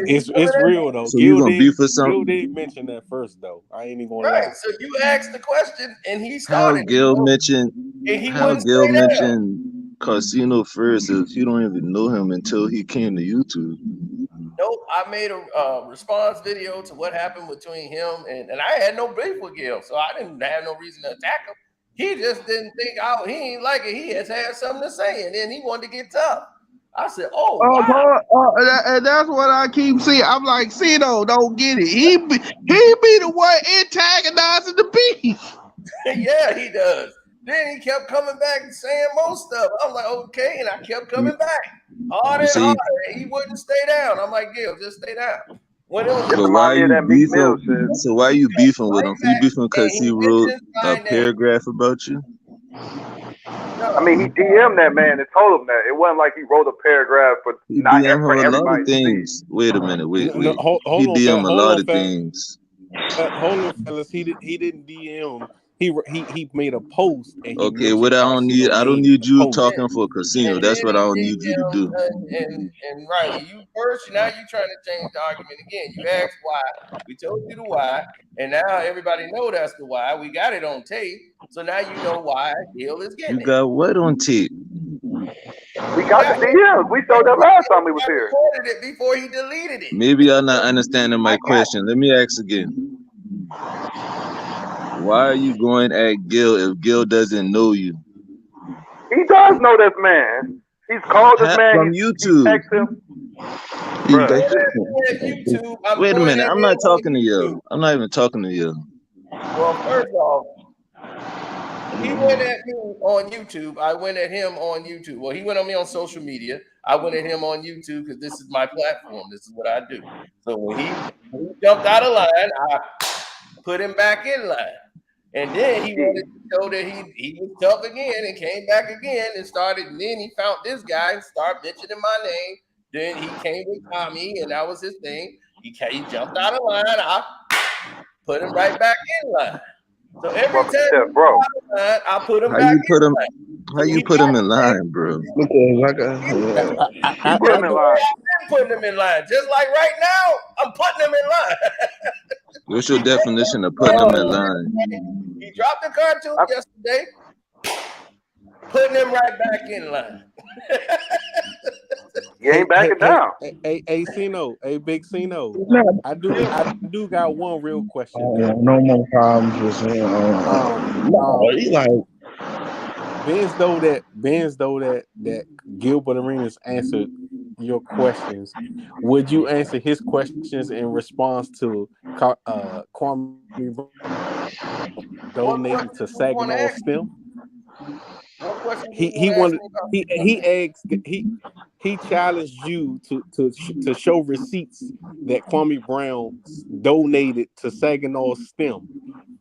Speaker 6: it's real though.
Speaker 4: So you gonna beef for something?
Speaker 6: Gil did mention that first though. I ain't even gonna
Speaker 1: Right.
Speaker 6: lie.
Speaker 1: So you asked the question and he
Speaker 4: How
Speaker 1: started.
Speaker 4: Gil mentioned
Speaker 1: mentioned
Speaker 4: Casino first if you don't even know him until he came to YouTube?
Speaker 1: Nope, I made a response video to what happened between him and I had no beef with Gil, so I didn't have no reason to attack him. He just didn't think he ain't like it. He has had something to say, and then he wanted to get tough. I said, wow.
Speaker 3: And that's what I keep seeing. I'm like, Cino, don't get it. He be the one antagonizing the beef.
Speaker 1: Yeah, he does. Then he kept coming back and saying more stuff. I'm like, okay, and I kept coming back harder and harder. He wouldn't stay down. I'm like, Gil, just stay down.
Speaker 4: So why are you beefing? So why are you beefing with him? You beefing because he wrote a paragraph about you?
Speaker 2: I mean, he DM'd that man and told him that. It wasn't like he wrote a paragraph for not for everybody to see.
Speaker 4: Wait a minute, wait.
Speaker 6: He
Speaker 4: DM'd a lot of things.
Speaker 6: Hold on, fellas. He didn't DM. He made a post. And
Speaker 4: okay, what I don't need you talking for Casino. That's what I don't need you to do.
Speaker 1: And right, you first. Now you trying to change the argument again. You asked why. We told you the why, and now everybody know that's the why. We got it on tape, so now you know why Gil is getting
Speaker 4: it. You got what on tape?
Speaker 2: We got the DMs. We showed that last time we was here.
Speaker 1: Recorded it before he deleted it.
Speaker 4: Maybe y'all not understanding my question. Let me ask again. Why are you going at Gil if Gil doesn't know you?
Speaker 2: He does know this man. He's called this man
Speaker 4: from YouTube. Wait a minute. I'm not talking to you. I'm not even talking to you.
Speaker 1: Well, first off, he went at me on YouTube. I went at him on YouTube. Well, he went on me on social media. I went at him on YouTube because this is my platform. This is what I do. So when he jumped out of line, I put him back in line. And then he wanted to show that he was tough again and came back again and started. And then he found this guy and started mentioning my name. Then he came with Tommy, and that was his thing. He jumped out of line. I put him right back in line. So every time I put him back in line.
Speaker 4: How you put him in line, bro?
Speaker 1: I put him in line. I'm putting him in line. Just like right now, I'm putting him in line.
Speaker 4: What's your definition of putting him in line?
Speaker 1: He dropped the cartoon yesterday, putting him right back in line.
Speaker 2: You ain't backing down.
Speaker 6: Hey, Cino, big Cino. I do got one real question.
Speaker 3: No more problems with him. He like
Speaker 6: Benz though that Gilbert Arenas answered your questions. Would you answer his questions in response to Kwame donating to Saginaw STEM? He challenged you to show receipts that Kwame Brown donated to Saginaw STEM.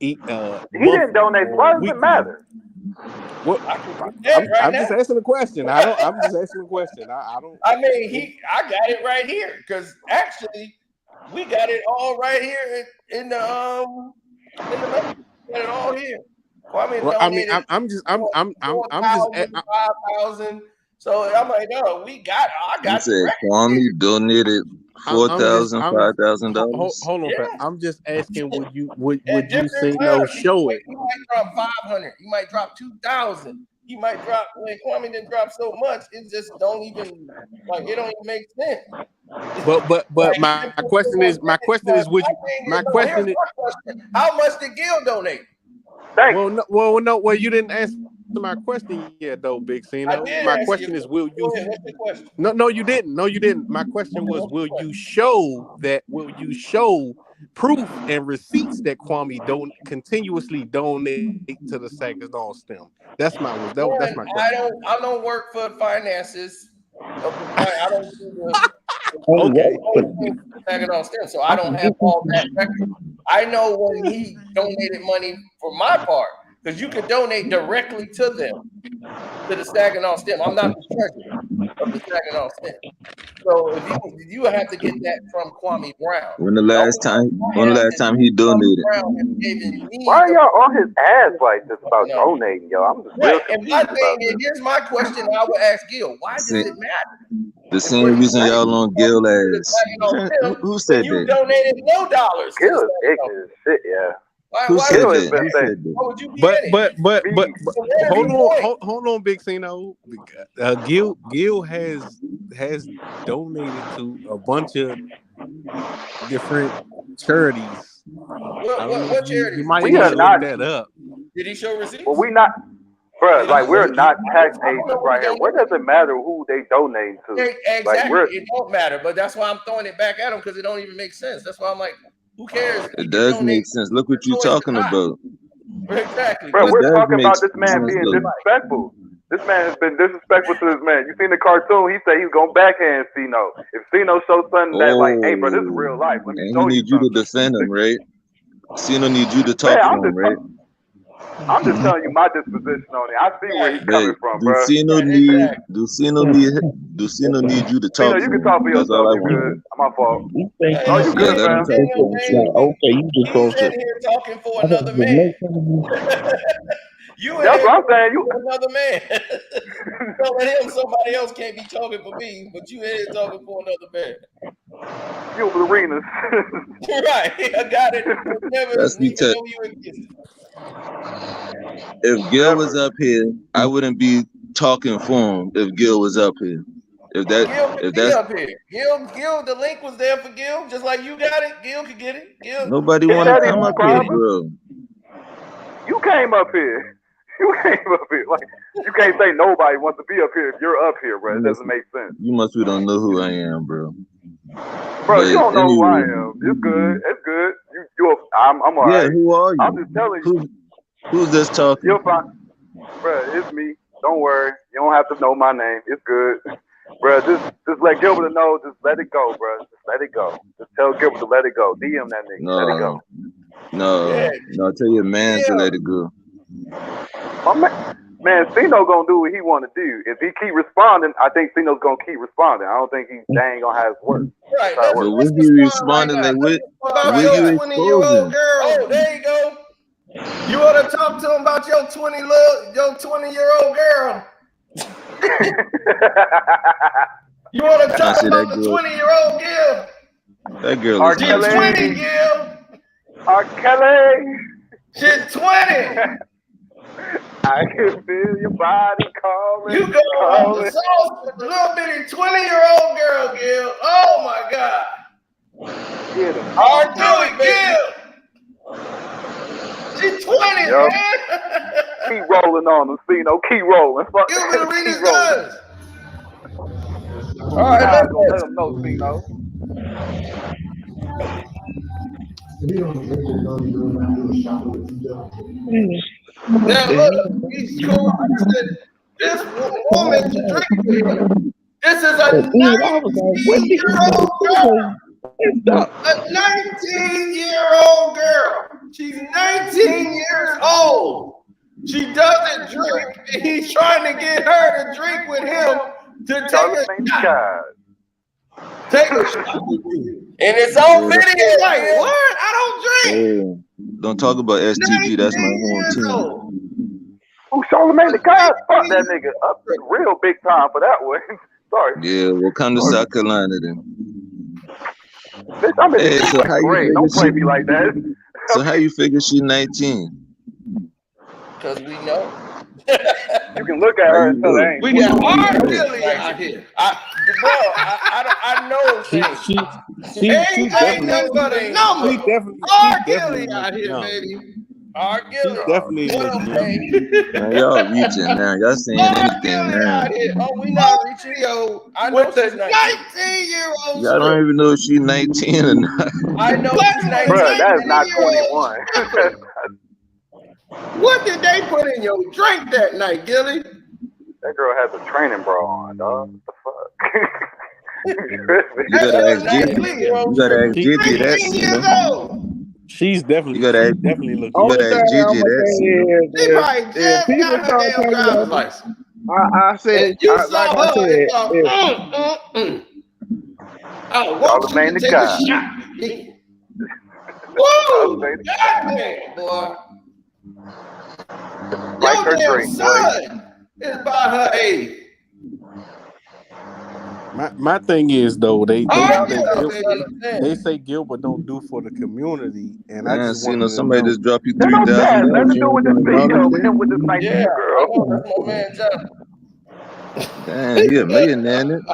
Speaker 2: He didn't donate. Why does it matter?
Speaker 6: Well, I'm just asking a question. I'm just asking a question. I don't.
Speaker 1: I mean, I got it right here because actually we got it all right here in the message. We got it all here. I'm just 5,000. So I'm like, no, I got.
Speaker 4: You said Kwame donated $4,000, $5,000.
Speaker 1: Hold
Speaker 6: on, I'm just asking. Would you say no? Show it.
Speaker 1: He might drop 500. He might drop 2,000. He might drop. When Kwame didn't drop so much, it just don't even it don't even make sense.
Speaker 6: But my question is would you? My question is
Speaker 1: how much did Gil donate?
Speaker 6: Well, you didn't answer my question yet, though, Big
Speaker 1: I
Speaker 6: Cino.
Speaker 1: did
Speaker 6: My
Speaker 1: answer
Speaker 6: question
Speaker 1: your
Speaker 6: is, will
Speaker 1: question.
Speaker 6: you?
Speaker 1: Go ahead. What's your question?
Speaker 6: No, you didn't. No, you didn't. My question was, will you show that? Will you show proof and receipts that Kwame continuously donate to the Saginaw STEM? That's my
Speaker 1: One,
Speaker 6: question.
Speaker 1: I don't work for the finances of the I don't do
Speaker 6: Okay.
Speaker 1: the Saginaw STEM, so I don't have all that record. I know when he donated money for my part, because you can donate directly to them, to the Saginaw STEM. I'm not the treasurer of the Saginaw STEM. So if you have to get that from Kwame Brown.
Speaker 4: When the last time he
Speaker 1: Kwame
Speaker 4: donated?
Speaker 1: Brown has given me
Speaker 2: Why are y'all on his ass like this about
Speaker 1: No.
Speaker 2: donating, yo? I'm just real
Speaker 1: right. And my
Speaker 2: confused
Speaker 1: thing
Speaker 2: about
Speaker 1: is,
Speaker 2: this.
Speaker 1: here's my question I would ask Gil. Why does it matter?
Speaker 4: The same reason y'all on Gil ass. Who
Speaker 1: When
Speaker 4: said
Speaker 1: you
Speaker 4: that?
Speaker 1: donated no dollars to
Speaker 2: Gil
Speaker 1: the
Speaker 2: is ignorant as shit, yeah.
Speaker 4: Who
Speaker 1: why
Speaker 4: said
Speaker 1: would
Speaker 2: Gil
Speaker 1: you
Speaker 2: has
Speaker 4: that?
Speaker 2: been
Speaker 4: Who
Speaker 2: saying,
Speaker 4: said that?
Speaker 1: why would you be
Speaker 6: But
Speaker 1: in it?
Speaker 6: hold on, Big Cino. Gil has donated to a bunch of different charities.
Speaker 1: What charity?
Speaker 6: You might
Speaker 2: we
Speaker 6: need
Speaker 2: are
Speaker 6: to
Speaker 2: not,
Speaker 6: look that up.
Speaker 1: Did he show receipts?
Speaker 2: well, we not, bruh,
Speaker 1: Did
Speaker 2: like,
Speaker 1: he-
Speaker 2: we're not tax
Speaker 1: I don't know
Speaker 2: agents
Speaker 1: what
Speaker 2: right
Speaker 1: he
Speaker 2: here. What does it matter who they donate to?
Speaker 1: Exactly.
Speaker 2: Like, we're,
Speaker 1: It don't matter, but that's why I'm throwing it back at him because it don't even make sense. That's why I'm like, who cares? He
Speaker 4: It
Speaker 1: can
Speaker 4: does
Speaker 1: donate
Speaker 4: make sense. Look what you're
Speaker 1: choice or
Speaker 4: talking
Speaker 1: not.
Speaker 4: about.
Speaker 1: Exactly.
Speaker 2: bruh,
Speaker 4: It
Speaker 2: we're
Speaker 4: does
Speaker 2: talking
Speaker 4: make
Speaker 2: about this man
Speaker 4: sense,
Speaker 2: being
Speaker 4: though.
Speaker 2: disrespectful. This man has been disrespectful to this man. You seen the cartoon? He said he's gonna backhand Cino. If Cino shows something that like, hey, bro, this is real life. Let me
Speaker 4: And he
Speaker 2: show you
Speaker 4: needs you to
Speaker 2: something.
Speaker 4: defend him, right? Cino needs you to
Speaker 2: Man,
Speaker 4: talk for him, right?
Speaker 2: I'm just telling you my disposition on it. I see where he's coming
Speaker 4: But
Speaker 2: from,
Speaker 4: do
Speaker 2: bro.
Speaker 4: Cino need you to talk
Speaker 2: Cino, you
Speaker 4: for
Speaker 2: can
Speaker 4: him?
Speaker 2: talk for
Speaker 4: That's all
Speaker 2: yourself.
Speaker 4: I
Speaker 2: You
Speaker 4: want.
Speaker 2: good? My fault.
Speaker 3: You think
Speaker 2: Oh, you
Speaker 4: Yeah,
Speaker 2: good,
Speaker 4: let him
Speaker 2: man?
Speaker 4: talk for himself.
Speaker 3: okay, you just
Speaker 1: He's
Speaker 3: gonna
Speaker 1: in here talking for another man. You in
Speaker 2: That's
Speaker 1: here
Speaker 2: what I'm saying.
Speaker 1: talking for another man. Telling him somebody else can't be talking for me, but you in here talking for another man.
Speaker 2: You over the arenas.
Speaker 1: Right. I got it. Never
Speaker 4: That's me
Speaker 1: even know you existed.
Speaker 4: If Gil was up here, I wouldn't be talking for him if Gil was up here. If
Speaker 1: Gil
Speaker 4: that's
Speaker 1: could be up here. Gil, the link was there for Gil, just like you got it. Gil could get it. Gil.
Speaker 4: nobody
Speaker 2: Is
Speaker 4: want to
Speaker 2: that
Speaker 4: come
Speaker 2: even
Speaker 4: up here,
Speaker 2: problem?
Speaker 4: bro.
Speaker 2: You came up here. You came up here. Like, you can't say nobody wants to be up here if you're up here, bro. It doesn't make sense.
Speaker 4: You must be don't know who I am, bro.
Speaker 2: Bro, you don't know who I
Speaker 4: anyway.
Speaker 2: am. It's good. It's good. I'm all
Speaker 4: Yeah,
Speaker 2: right.
Speaker 4: who are you?
Speaker 2: I'm just telling you.
Speaker 4: Who's this talking?
Speaker 2: You'll find, bro. It's me. Don't worry. You don't have to know my name. It's good, bro. Just let Gilbert know. Just let it go, bro. Just let it go. Just tell Gilbert to let it go. DM that nigga. Let it go.
Speaker 4: No. Tell your man to let it go.
Speaker 2: My man, Cino gonna do what he want to do. If he keep responding, I think Cino's gonna keep responding. I don't think he ain't gonna have his work.
Speaker 1: Right.
Speaker 4: But when he responding, like what you exposing?
Speaker 1: Girl. Oh, there you go. You want to talk to him about your 20-year-old girl? You want to talk about the 20-year-old Gil?
Speaker 4: That girl is
Speaker 1: She's 20, Gil.
Speaker 2: R. Kelly.
Speaker 1: She's 20.
Speaker 2: I can feel your body calling.
Speaker 1: You go on the sauce with the little bitty 20-year-old girl, Gil. Oh my God.
Speaker 2: Get him.
Speaker 1: Hard do it, Gil. She's 20, man.
Speaker 2: Keep rolling on them, Cino. Keep rolling.
Speaker 1: Gilbert Arenas
Speaker 2: Keep rolling.
Speaker 1: does. All right,
Speaker 2: Now
Speaker 1: let's
Speaker 2: gonna let them know, Cino.
Speaker 1: Now look, he's cool. This woman to drink with him. This is a 19-year-old girl. A 19-year-old girl. She's 19 years old. She doesn't drink, and he's trying to get her to drink with him to take a shot. Take a shot. And it's on video. Like, what? I don't drink.
Speaker 4: Oh, don't talk about STG. That's my home team.
Speaker 2: Who Charlamagne the God? Fuck that nigga up real big time for that one. Sorry.
Speaker 4: Yeah, we'll come to South Carolina then.
Speaker 2: Bitch, I'm in the
Speaker 4: so how you
Speaker 2: grade. Don't play me like that.
Speaker 4: So how you figure she's 19?
Speaker 1: Because we know.
Speaker 2: You can look at her and tell her ain't.
Speaker 1: We got R. Gilly out here. I know things.
Speaker 6: She
Speaker 1: ain't nothing but a number. R. Gilly out here, baby.
Speaker 6: She definitely
Speaker 1: What
Speaker 6: look
Speaker 1: up,
Speaker 6: young.
Speaker 1: hey?
Speaker 4: Man, y'all reaching now. Y'all saying anything now.
Speaker 1: We not reaching, yo. I know she's 19.
Speaker 7: 19-year-old
Speaker 4: Y'all don't even know if she's 19 or not.
Speaker 1: I know she's 19.
Speaker 2: Bro, that is not 21.
Speaker 1: What did they put in your drink that night, Gilly?
Speaker 2: That girl has a training bra on, dog. What the fuck?
Speaker 4: You gotta ask Gilly. You gotta ask Gilly that, you know.
Speaker 6: She's definitely look
Speaker 4: You
Speaker 6: young.
Speaker 3: Only
Speaker 4: gotta
Speaker 3: thing
Speaker 4: ask
Speaker 3: I'm
Speaker 4: Gigi
Speaker 3: gonna
Speaker 4: that,
Speaker 3: say
Speaker 4: you know.
Speaker 3: is
Speaker 1: She probably
Speaker 3: if
Speaker 1: just
Speaker 3: people
Speaker 1: got her
Speaker 3: start
Speaker 1: damn
Speaker 3: talking
Speaker 1: driver's
Speaker 3: about,
Speaker 1: license.
Speaker 3: I said,
Speaker 1: And you
Speaker 3: like
Speaker 1: saw
Speaker 3: I
Speaker 1: her
Speaker 3: said,
Speaker 1: and thought,
Speaker 3: if,
Speaker 1: I want you
Speaker 2: Charlemagne
Speaker 1: to
Speaker 2: the
Speaker 1: take
Speaker 2: God.
Speaker 1: a shot. Woo!
Speaker 2: Charlemagne the
Speaker 1: Goddamn, boy.
Speaker 2: Like
Speaker 1: Your
Speaker 2: her
Speaker 1: damn
Speaker 2: drink, boy.
Speaker 1: son is about her age.
Speaker 6: My thing is though, they
Speaker 1: They
Speaker 6: say Gilbert don't do for the community, and I
Speaker 4: Man,
Speaker 6: just
Speaker 4: see,
Speaker 6: wanted to
Speaker 4: somebody
Speaker 6: know.
Speaker 4: just dropped you
Speaker 2: That no bad.
Speaker 4: $3,000.
Speaker 2: Nothing to
Speaker 4: You
Speaker 2: do
Speaker 4: ain't
Speaker 2: with this
Speaker 4: gonna
Speaker 2: video
Speaker 4: acknowledge
Speaker 2: with him
Speaker 4: that?
Speaker 2: with this 19
Speaker 1: I
Speaker 2: girl.
Speaker 1: know that's my man John.
Speaker 4: Damn, he a millionaire, innit? See,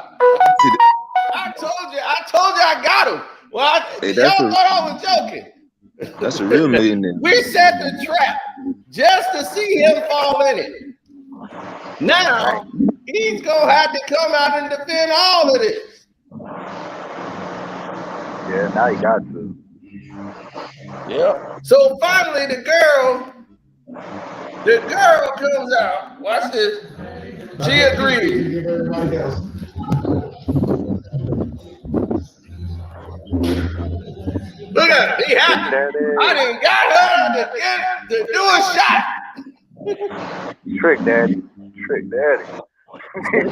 Speaker 1: I told you I got him. Well,
Speaker 4: hey,
Speaker 1: y'all thought I was joking.
Speaker 4: that's a real millionaire.
Speaker 1: We set the trap just to see him fall in it. Now he's gonna have to come out and defend all of this.
Speaker 2: Yeah, now you got to.
Speaker 1: Yeah. So finally, the girl comes out. Watch this. She agreed. Look at her. He happy. I didn't got her to do a shot.
Speaker 2: Trick daddy. Trick daddy.
Speaker 1: He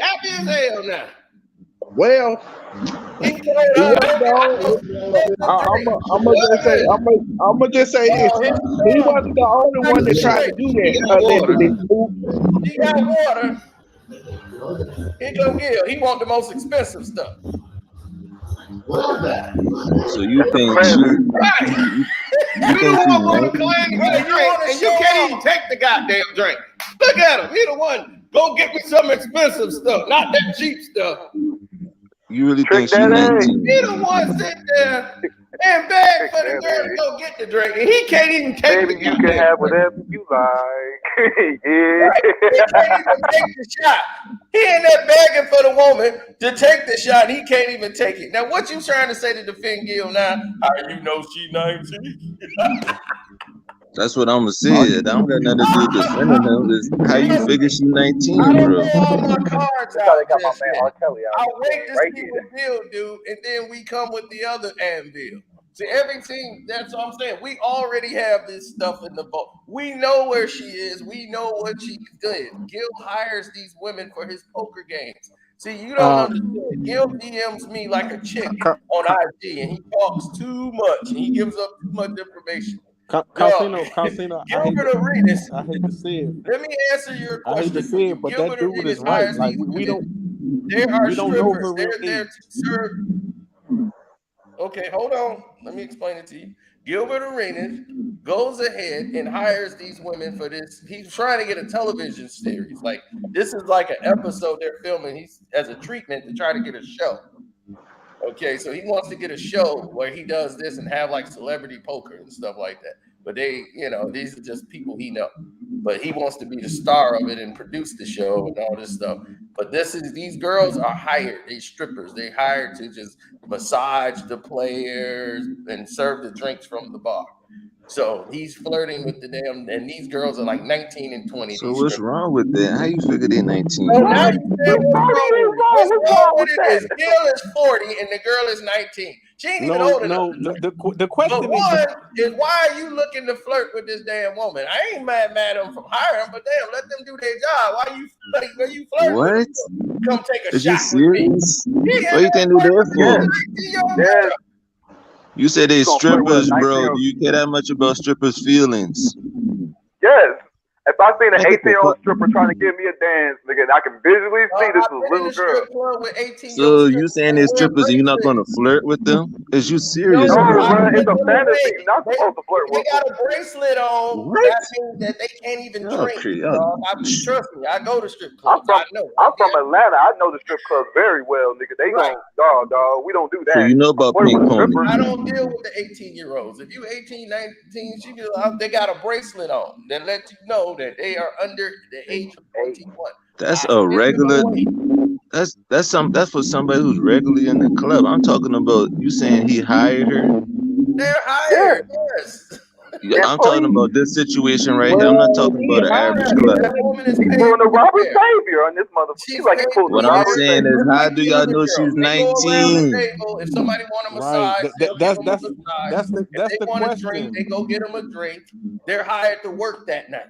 Speaker 1: happy as hell now.
Speaker 3: well,
Speaker 1: He told her,
Speaker 3: I'm gonna just say this. He wasn't the only one that tried to do that. Allegedly.
Speaker 1: He got water. He go Gil. He want the most expensive stuff.
Speaker 4: So you think she,
Speaker 1: Right.
Speaker 4: you think
Speaker 1: the
Speaker 4: she
Speaker 1: one want
Speaker 4: nice?
Speaker 1: to claim the drink, and you can't even take the goddamn drink. Look at him. He the one. Go get me some expensive stuff, not that cheap stuff.
Speaker 4: You really
Speaker 2: Trick
Speaker 4: think she
Speaker 2: daddy.
Speaker 4: 19?
Speaker 1: He the one sit there and beg for the girl to go get the drink, and he can't even take
Speaker 2: Baby,
Speaker 1: the
Speaker 2: you can have whatever you like. Yeah.
Speaker 1: He can't even take the shot. He in there begging for the woman to take the shot. And he can't even take it. Now, what you trying to say to defend Gil now? How you know she 19?
Speaker 4: That's what I'm gonna say. That don't got nothing to do with defending him. Is how you figure she 19,
Speaker 1: I don't
Speaker 4: bro?
Speaker 1: know all my cards
Speaker 2: That's how they
Speaker 1: out
Speaker 2: got my
Speaker 1: just
Speaker 2: man
Speaker 1: yet.
Speaker 2: R. Kelly out.
Speaker 1: I'll wait to
Speaker 2: Right
Speaker 1: see
Speaker 2: here.
Speaker 1: what Gil do, and then we come with the other anvil. See, everything, that's what I'm saying. We already have this stuff in the boat. We know where she is. We know what she did. Gil hires these women for his poker games. See, you don't understand. Gil DMs me like a chick on IG, and he talks too much, and he gives up too much information.
Speaker 6: Casino,
Speaker 1: Gilbert Arenas.
Speaker 6: I hate to say it.
Speaker 1: Let me answer your
Speaker 6: I hate
Speaker 1: question.
Speaker 6: to say it, but that dude is right. Like we don't know her real
Speaker 1: They're there
Speaker 6: age.
Speaker 1: to serve. Okay, hold on. Let me explain it to you. Gilbert Arenas goes ahead and hires these women for this. He's trying to get a television series. Like, this is like an episode they're filming. He's as a treatment to try to get a show. Okay, so he wants to get a show where he does this and have like celebrity poker and stuff like that. But they, these are just people he knows. But he wants to be the star of it and produce the show and all this stuff. But these girls are hired. They strippers. They hired to just massage the players and serve the drinks from the bar. So he's flirting with the damn, and these girls are like 19 and 20.
Speaker 4: So what's wrong with that? How you figure they 19?
Speaker 1: So now you say what's wrong with it is Gil is 40 and the girl is 19. She ain't even old enough.
Speaker 6: No, the question
Speaker 1: is why are you looking to flirt with this damn woman? I ain't mad at them from hiring, but damn, let them do their job. Why you flirting
Speaker 4: what?
Speaker 1: with them? Come take a
Speaker 4: Is
Speaker 1: shot
Speaker 4: you serious?
Speaker 1: with me.
Speaker 4: What you think they're there for? You said they strippers, bro. Do you care that much about strippers' feelings?
Speaker 2: Yes. If I seen an
Speaker 4: Man, get the
Speaker 2: 18-year-old
Speaker 4: fuck.
Speaker 2: stripper trying to give me a dance, nigga, I can visually see this
Speaker 1: I've
Speaker 2: is a
Speaker 1: been in
Speaker 2: little
Speaker 1: the
Speaker 2: girl.
Speaker 1: strip club with 18-year-old
Speaker 4: So you
Speaker 1: strippers
Speaker 4: saying
Speaker 1: that
Speaker 4: they're
Speaker 1: wear
Speaker 4: strippers and you're not gonna
Speaker 1: bracelets.
Speaker 4: flirt with them? Is you
Speaker 1: No,
Speaker 4: serious,
Speaker 2: No,
Speaker 4: bro?
Speaker 1: I
Speaker 2: bro, it's
Speaker 1: put
Speaker 2: a
Speaker 1: them
Speaker 2: fantasy.
Speaker 1: away.
Speaker 2: You're not supposed to flirt
Speaker 1: If they
Speaker 2: with
Speaker 1: got
Speaker 2: them.
Speaker 1: a bracelet on,
Speaker 4: What?
Speaker 1: that means that they can't even
Speaker 4: Y'all
Speaker 1: drink.
Speaker 4: crazy.
Speaker 1: Dog. Trust me, I go to strip
Speaker 2: I'm
Speaker 1: clubs.
Speaker 2: from
Speaker 1: I know.
Speaker 2: I'm from Atlanta. I know the strip clubs very well, nigga. They
Speaker 1: Right.
Speaker 2: gon' dog. We don't do
Speaker 4: So
Speaker 2: that.
Speaker 4: you know about
Speaker 2: Flirt
Speaker 4: Pink
Speaker 2: with
Speaker 4: Pony.
Speaker 2: strippers.
Speaker 1: I don't deal with the 18-year-olds. If you 18, 19, they got a bracelet on that lets you know that they are under the age of 21.
Speaker 4: That's
Speaker 1: I
Speaker 4: a
Speaker 1: send them
Speaker 4: regular.
Speaker 1: away.
Speaker 4: That's for somebody who's regularly in the club. I'm talking about you saying he hired her.
Speaker 1: They're hired, yes.
Speaker 4: Yeah, I'm talking about this situation right here. I'm not talking
Speaker 2: He
Speaker 4: about an
Speaker 2: hired.
Speaker 4: average
Speaker 1: Yes,
Speaker 4: club.
Speaker 1: that woman is
Speaker 2: He
Speaker 1: paid
Speaker 2: pulling
Speaker 1: to
Speaker 2: the
Speaker 1: be
Speaker 2: Robert
Speaker 1: there.
Speaker 2: Savior on this motherfucker.
Speaker 1: She's
Speaker 2: He's like he
Speaker 1: paid
Speaker 2: pulls
Speaker 1: to
Speaker 4: What
Speaker 2: the
Speaker 1: be
Speaker 4: I'm
Speaker 2: Robert
Speaker 1: there.
Speaker 4: saying
Speaker 2: Savior.
Speaker 4: is,
Speaker 1: Just
Speaker 4: how
Speaker 1: like
Speaker 4: do
Speaker 1: the
Speaker 4: y'all
Speaker 1: other
Speaker 4: know
Speaker 1: girl.
Speaker 4: she's
Speaker 1: They go around the
Speaker 4: 19?
Speaker 1: table. If somebody want a
Speaker 6: Right.
Speaker 1: massage, they'll give them a massage.
Speaker 6: That's
Speaker 1: If they
Speaker 6: the
Speaker 1: want a drink, they
Speaker 6: question.
Speaker 1: go get them a drink. They're hired to work that night.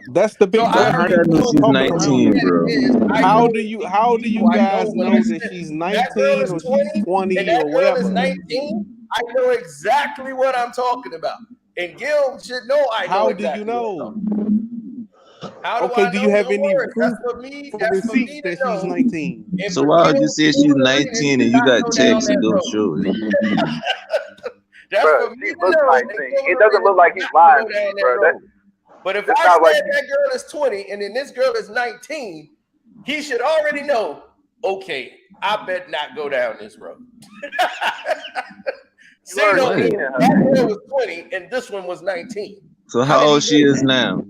Speaker 6: That's the big
Speaker 1: So I
Speaker 4: But how
Speaker 6: question
Speaker 1: already
Speaker 4: y'all
Speaker 6: we
Speaker 4: know
Speaker 1: know
Speaker 6: was
Speaker 4: she's
Speaker 1: what
Speaker 6: talking
Speaker 1: the
Speaker 6: about.
Speaker 4: 19,
Speaker 1: dynamic
Speaker 4: bro?
Speaker 1: is. I
Speaker 6: How
Speaker 1: know
Speaker 6: do
Speaker 1: what
Speaker 6: you
Speaker 1: these
Speaker 6: how do
Speaker 1: people.
Speaker 6: you
Speaker 1: I know
Speaker 6: guys
Speaker 1: when I
Speaker 6: know that
Speaker 1: sit.
Speaker 6: she's
Speaker 1: That girl
Speaker 6: 19
Speaker 1: is
Speaker 6: or she's
Speaker 1: 20
Speaker 6: 20
Speaker 1: and that
Speaker 6: or
Speaker 1: girl is
Speaker 6: whatever?
Speaker 1: 19. I know exactly what I'm talking about. And Gil should know I know
Speaker 6: How do you
Speaker 1: exactly what I'm
Speaker 6: know?
Speaker 1: talking about. How do
Speaker 6: Okay,
Speaker 1: I
Speaker 6: do
Speaker 1: know?
Speaker 6: you have
Speaker 1: Don't
Speaker 6: any
Speaker 1: worry.
Speaker 6: proof for
Speaker 1: That's for
Speaker 6: receipts
Speaker 1: me to
Speaker 6: that she's
Speaker 1: know.
Speaker 6: 19?
Speaker 1: And
Speaker 4: So
Speaker 1: for
Speaker 4: why would
Speaker 1: Gil
Speaker 4: you say she's
Speaker 1: Gilbert Arenas
Speaker 4: 19
Speaker 1: to
Speaker 4: and you
Speaker 1: not
Speaker 4: got
Speaker 1: go down
Speaker 4: texts and
Speaker 1: that
Speaker 4: don't
Speaker 1: road.
Speaker 4: show it?
Speaker 1: That's
Speaker 2: Bro,
Speaker 1: for me
Speaker 2: she
Speaker 1: to
Speaker 2: looks
Speaker 1: know.
Speaker 2: 19.
Speaker 1: And
Speaker 2: It
Speaker 1: Gilbert
Speaker 2: doesn't
Speaker 1: Arenas
Speaker 2: look like
Speaker 1: not
Speaker 2: he's
Speaker 1: to
Speaker 2: lying
Speaker 1: go
Speaker 2: to
Speaker 1: down
Speaker 2: you,
Speaker 1: that
Speaker 2: bro.
Speaker 1: road. But if
Speaker 2: It's
Speaker 1: I
Speaker 2: not
Speaker 1: said
Speaker 2: like
Speaker 1: that girl is 20 and then this girl is 19, he should already know, okay, I bet not go down this road. Say no
Speaker 4: What?
Speaker 1: more. That girl was 20 and this one was 19.
Speaker 4: So how old she is now?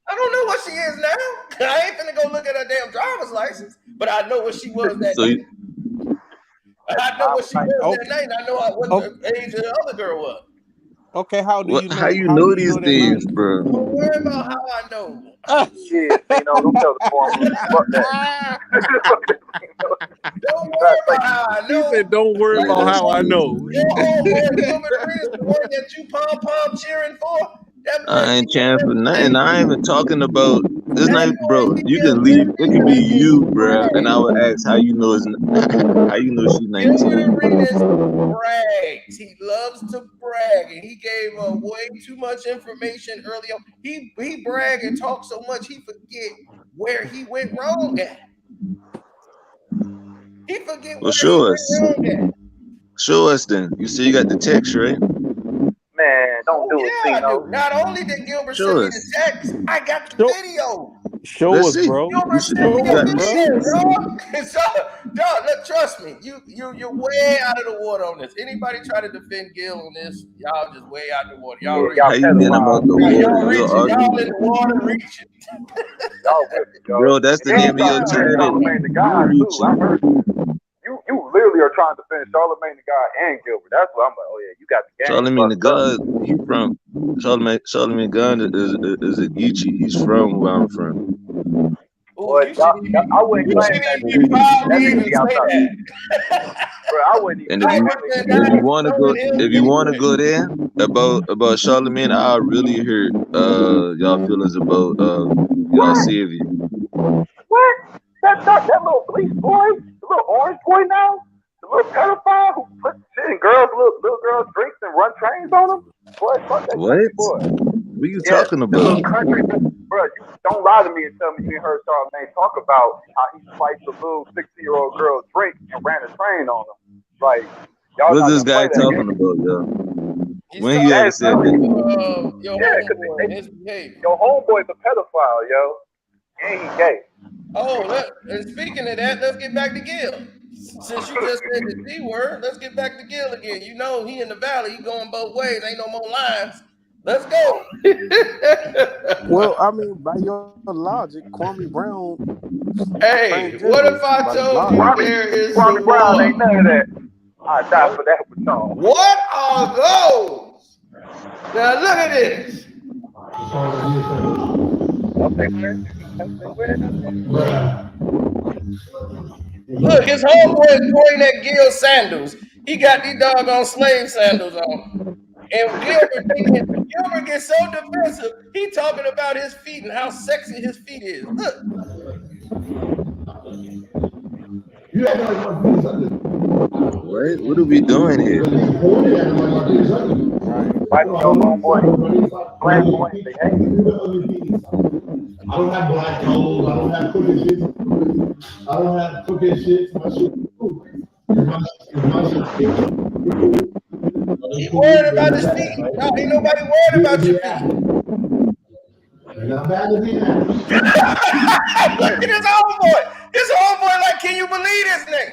Speaker 1: I don't know what she is now. I ain't finna go look at her damn driver's license, but I know what she was that
Speaker 4: So
Speaker 1: night.
Speaker 4: you,
Speaker 1: I know what she was
Speaker 6: Okay.
Speaker 1: that night. I know what the age of the other girl was.
Speaker 6: Okay, how do
Speaker 4: what?
Speaker 6: you
Speaker 4: How
Speaker 6: know?
Speaker 4: you
Speaker 6: How do
Speaker 4: know
Speaker 6: you
Speaker 4: these
Speaker 6: know that
Speaker 4: things,
Speaker 6: night?
Speaker 4: bro?
Speaker 1: Don't worry about how I know.
Speaker 2: yeah, you know, don't tell the formula. Fuck that.
Speaker 1: Don't worry about how I
Speaker 6: He
Speaker 1: know.
Speaker 6: said, "Don't worry
Speaker 1: Like
Speaker 6: about
Speaker 1: your
Speaker 6: how I know."
Speaker 1: homeboy Gilbert Arenas, the one that you pom cheering for. That boy
Speaker 4: I ain't
Speaker 1: Gil
Speaker 4: cheering for nothing. I ain't even talking about. It's
Speaker 1: That
Speaker 4: not,
Speaker 1: boy
Speaker 4: bro. You
Speaker 1: Gil
Speaker 4: can leave. It could be you, bro. And I
Speaker 1: brags.
Speaker 4: would ask how you know how you know she's
Speaker 1: Gilbert
Speaker 4: 19.
Speaker 1: Arenas brags. He loves to brag, and he gave way too much information early on. He brag and talk so much he forget where he went wrong at. He forget
Speaker 4: Well,
Speaker 1: where he
Speaker 4: show
Speaker 1: went
Speaker 4: us.
Speaker 1: wrong at.
Speaker 4: Show us then. You see, you got the text, right?
Speaker 2: Man, don't
Speaker 1: Oh
Speaker 2: do it,
Speaker 1: yeah, I
Speaker 2: Tino.
Speaker 1: do. Not only did Gilbert
Speaker 4: Show
Speaker 1: send me
Speaker 4: us.
Speaker 1: the text, I got the
Speaker 6: Show,
Speaker 1: video.
Speaker 6: show
Speaker 4: Let's
Speaker 6: us,
Speaker 4: see.
Speaker 6: bro.
Speaker 4: You
Speaker 1: Gilbert
Speaker 4: should.
Speaker 1: sent me
Speaker 4: You
Speaker 6: Show
Speaker 1: a
Speaker 6: us,
Speaker 4: got
Speaker 6: bro.
Speaker 1: video, dog. So, dog, look, trust me, you're way out of the water on this. Anybody try to defend Gil on this, y'all just way out the water. Y'all
Speaker 2: Yeah,
Speaker 1: reaching.
Speaker 4: how you getting them out
Speaker 2: pedophiles.
Speaker 4: the
Speaker 1: Y'all
Speaker 4: water? You're
Speaker 1: reaching. Y'all in
Speaker 4: arguing,
Speaker 1: the water reaching.
Speaker 2: Y'all with me, yo.
Speaker 4: bro. That's the
Speaker 2: And
Speaker 4: name of your
Speaker 2: trying to defend
Speaker 4: title.
Speaker 2: Charlamagne the
Speaker 4: You
Speaker 2: God too. I
Speaker 4: reaching.
Speaker 2: heard you literally are trying to defend Charlamagne the God and Gilbert. That's what I'm like. Oh yeah, you got the game
Speaker 4: Charlamagne the
Speaker 2: fucked up.
Speaker 4: God. He from Charlamagne God is a Geechee. He's from where I'm from.
Speaker 1: Oh,
Speaker 2: But I wouldn't
Speaker 1: you
Speaker 2: claim
Speaker 1: shouldn't
Speaker 2: that
Speaker 1: even be
Speaker 2: nigga.
Speaker 1: proud to
Speaker 2: That nigga
Speaker 1: even
Speaker 2: be
Speaker 1: say
Speaker 2: outside.
Speaker 1: that.
Speaker 2: Bro, I wouldn't even
Speaker 4: And
Speaker 1: I
Speaker 2: claim
Speaker 1: was
Speaker 2: that nigga.
Speaker 1: not
Speaker 4: if you
Speaker 1: even
Speaker 4: want to go,
Speaker 1: throwing him
Speaker 4: if you want to
Speaker 1: anywhere.
Speaker 4: go there about Charlamagne, I really hurt y'all feelings about y'all savior.
Speaker 2: What? That little bleach boy, the little orange boy now, the little pedophile who puts shit in little girls' drinks and run trains on them. Boy, fuck that
Speaker 4: What?
Speaker 2: country boy.
Speaker 4: What you
Speaker 2: Yeah,
Speaker 4: talking
Speaker 2: the
Speaker 4: about?
Speaker 2: little country, bro. You don't lie to me and tell me you ain't heard Charlamagne talk about how he spiked the little 16-year-old girl's drink and ran a train on them. Like y'all
Speaker 4: What's
Speaker 2: not
Speaker 4: this
Speaker 2: gonna
Speaker 4: guy
Speaker 2: play that
Speaker 4: talking
Speaker 2: game.
Speaker 4: about, yo?
Speaker 1: He's
Speaker 4: When he
Speaker 1: talking
Speaker 4: ever
Speaker 2: That's
Speaker 4: said
Speaker 1: about
Speaker 4: that?
Speaker 1: your
Speaker 2: yeah, because
Speaker 1: homeboy and his behavior.
Speaker 2: your homeboy's a pedophile, yo, and he gay.
Speaker 1: Oh, and speaking of that, let's get back to Gil. Since you just said the D word, let's get back to Gil again. You know he in the valley, he going both ways. Ain't no more lines. Let's go.
Speaker 6: Well, I mean, by your logic, Kwame Brown
Speaker 1: Hey, what
Speaker 6: transgender.
Speaker 1: if I
Speaker 6: By
Speaker 1: told you
Speaker 6: logic.
Speaker 1: there is
Speaker 2: Kwame
Speaker 1: some
Speaker 2: Brown ain't
Speaker 1: more?
Speaker 2: none of that. I die for that baton.
Speaker 1: What are those? Now look at this. Look, his homeboy is pointing at Gil sandals. He got these doggone slave sandals on. And Gilbert gets so defensive, he talking about his feet and how sexy his feet is. Look.
Speaker 7: You act like my feet is ugly.
Speaker 4: What? What are we doing here?
Speaker 7: But you pointed at him like my feet is ugly.
Speaker 6: Right.
Speaker 2: Like your homeboy, black boy, they hate
Speaker 7: I don't have black clothes. I don't have cooking shit. I don't have cooking shit. My shit. My shit.
Speaker 1: He worried about his feet. No, ain't nobody worried about your feet.
Speaker 7: Not bad to be happy.
Speaker 1: Look at his homeboy. His homeboy, like, can you believe this nigga?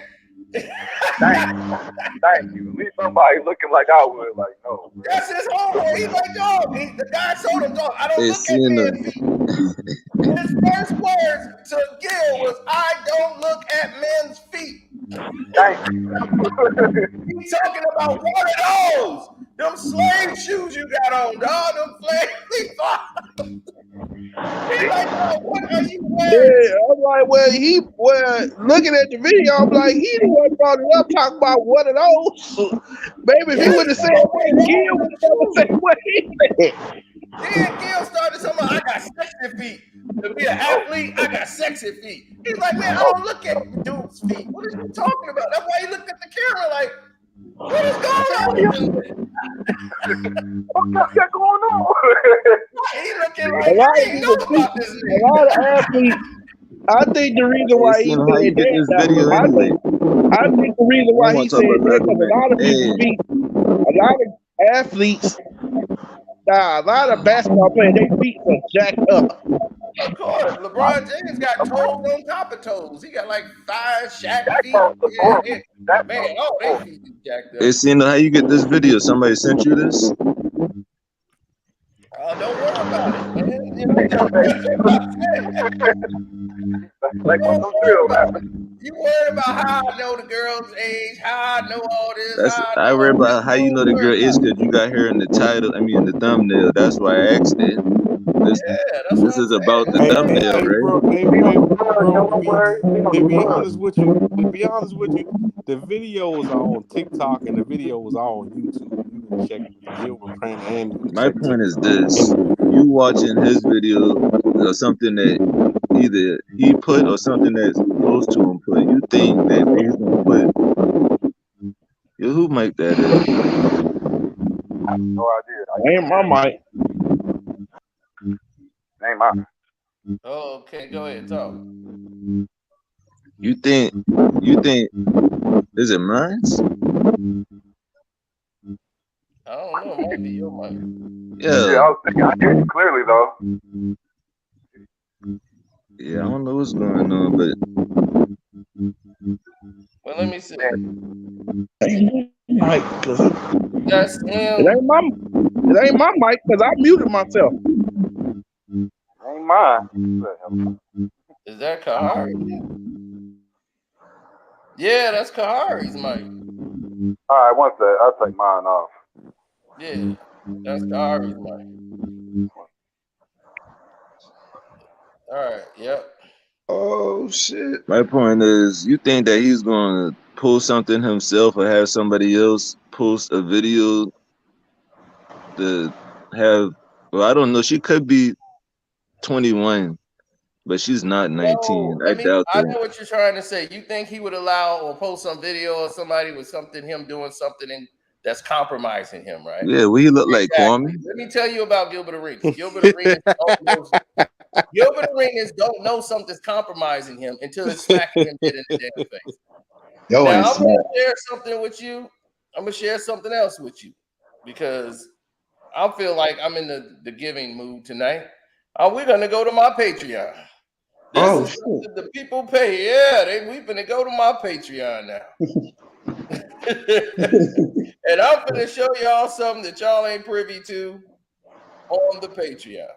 Speaker 2: Thank you. At least somebody looking like I would. Like, no.
Speaker 1: That's his homeboy. He's like, dog. The guy told him, dog, I don't
Speaker 4: They
Speaker 1: look at
Speaker 4: seen
Speaker 1: men's feet. His first words to Gil was, I don't look at men's feet.
Speaker 2: Thank you.
Speaker 1: He's talking about one of those. Them slave shoes you got on, dog. Them slave feet. He's like, dog, what are you wearing?
Speaker 3: Yeah, I'm like, well, looking at the video, I'm like, he the one brought it up, talking about one of those. Maybe if he would have said what Gil would have said what he said.
Speaker 1: Then Gil started talking about, I got sexy feet. To be an athlete, I got sexy feet. He's like, man, I don't look at dude's feet. What are you talking about? That's why he looked at the camera like, what is going on?
Speaker 2: What's that going on?
Speaker 1: He looking like, I ain't know about this
Speaker 3: A
Speaker 1: nigga.
Speaker 3: lot of athletes, I think the reason why he
Speaker 4: seen how you
Speaker 3: said
Speaker 4: get this
Speaker 3: that,
Speaker 4: video anyway.
Speaker 3: I think the reason why
Speaker 4: I
Speaker 3: he
Speaker 4: want to
Speaker 3: said
Speaker 4: talk about
Speaker 3: that,
Speaker 4: the
Speaker 3: because a lot of people's
Speaker 4: Hey,
Speaker 3: feet, a lot of athletes, a lot of basketball players, their feet are jacked up.
Speaker 1: Of course, LeBron James got toes on top of toes. He got like 5 Shaq
Speaker 2: That
Speaker 1: feet.
Speaker 2: part's the
Speaker 1: Yeah,
Speaker 2: horrible. That
Speaker 1: man,
Speaker 2: part's
Speaker 1: all
Speaker 2: the
Speaker 1: they
Speaker 2: horrible.
Speaker 1: feet is jacked
Speaker 4: They
Speaker 1: up.
Speaker 4: seen how you get this video. Somebody sent you this?
Speaker 1: Don't worry about it, man. You know, that's what I said.
Speaker 2: Like
Speaker 1: Don't
Speaker 2: some
Speaker 1: worry
Speaker 2: real
Speaker 1: about
Speaker 2: man.
Speaker 1: it. You worry about how I know the girl's age, how I know all this,
Speaker 4: That's
Speaker 1: how I
Speaker 4: I
Speaker 1: know
Speaker 4: read
Speaker 1: all
Speaker 4: about how you know the girl is because you got her in the title. I mean, in the thumbnail. That's why I asked it. This
Speaker 1: Yeah, that's what
Speaker 4: this
Speaker 1: I'm
Speaker 4: is
Speaker 1: saying.
Speaker 4: about the
Speaker 1: Don't worry
Speaker 4: thumbnail,
Speaker 1: about it.
Speaker 4: right?
Speaker 5: To be honest with you, the video was on TikTok and the video was on YouTube. You can check Gilbert Print and you can
Speaker 4: My
Speaker 5: check
Speaker 4: point is
Speaker 5: TikTok.
Speaker 4: this: you watching his video or something that either he put or something that's close to him put. You think that he's gonna put? Yo, who mic that is?
Speaker 2: No idea.
Speaker 3: Ain't my mic.
Speaker 2: Ain't mine.
Speaker 1: Oh, okay, go ahead, talk.
Speaker 4: You think? Is it mine?
Speaker 1: I don't know, it might be your mic.
Speaker 2: Yeah, I
Speaker 4: Yeah.
Speaker 2: was thinking I hear you clearly though.
Speaker 4: Yeah, I don't know what's going on, but
Speaker 1: Well, let me see.
Speaker 3: Mic, 'cause
Speaker 1: That's
Speaker 3: it
Speaker 1: him.
Speaker 3: ain't my mic because I muted myself.
Speaker 2: Ain't mine.
Speaker 1: Is that Kahari? Yeah, that's Kahari's mic.
Speaker 2: All right, one sec. I'll take mine off.
Speaker 1: Yeah, that's Kahari's mic. All right, yep.
Speaker 3: Oh shit!
Speaker 4: my point is, you think that he's gonna post something himself or have somebody else post a video to have? Well, I don't know. She could be 21, but she's not 19.
Speaker 1: No,
Speaker 4: I doubt
Speaker 1: I
Speaker 4: that.
Speaker 1: know what you're trying to say. You think he would allow or post some video of somebody with something, him doing something that's compromising him, right?
Speaker 4: Yeah, well, he look like
Speaker 1: Exactly.
Speaker 4: Kwame.
Speaker 1: Let me tell you about Gilbert Arenas. Gilbert Arenas don't know something's compromising him until it's smacking him dead in the damn face.
Speaker 8: Yo,
Speaker 1: Now
Speaker 8: ain't
Speaker 1: I'm
Speaker 8: smart.
Speaker 1: gonna share something with you. I'm gonna share something else with you because I feel like I'm in the giving mood tonight. We're gonna go to my Patreon. This
Speaker 8: Oh,
Speaker 1: is something the people pay. Yeah, we finna go to my Patreon now. And I'm gonna show y'all something that y'all ain't privy to on the Patreon.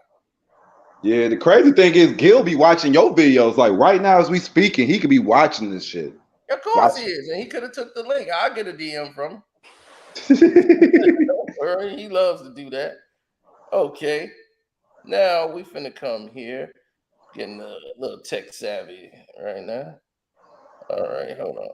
Speaker 8: Yeah, the crazy thing is Gil be watching your videos. Like right now as we speaking, he could be watching this shit.
Speaker 1: Of course he is, and he could have took the link. I'll get a DM from him. Don't worry, he loves to do that. Okay, now we finna come here, getting a little tech savvy right now. All right, hold on.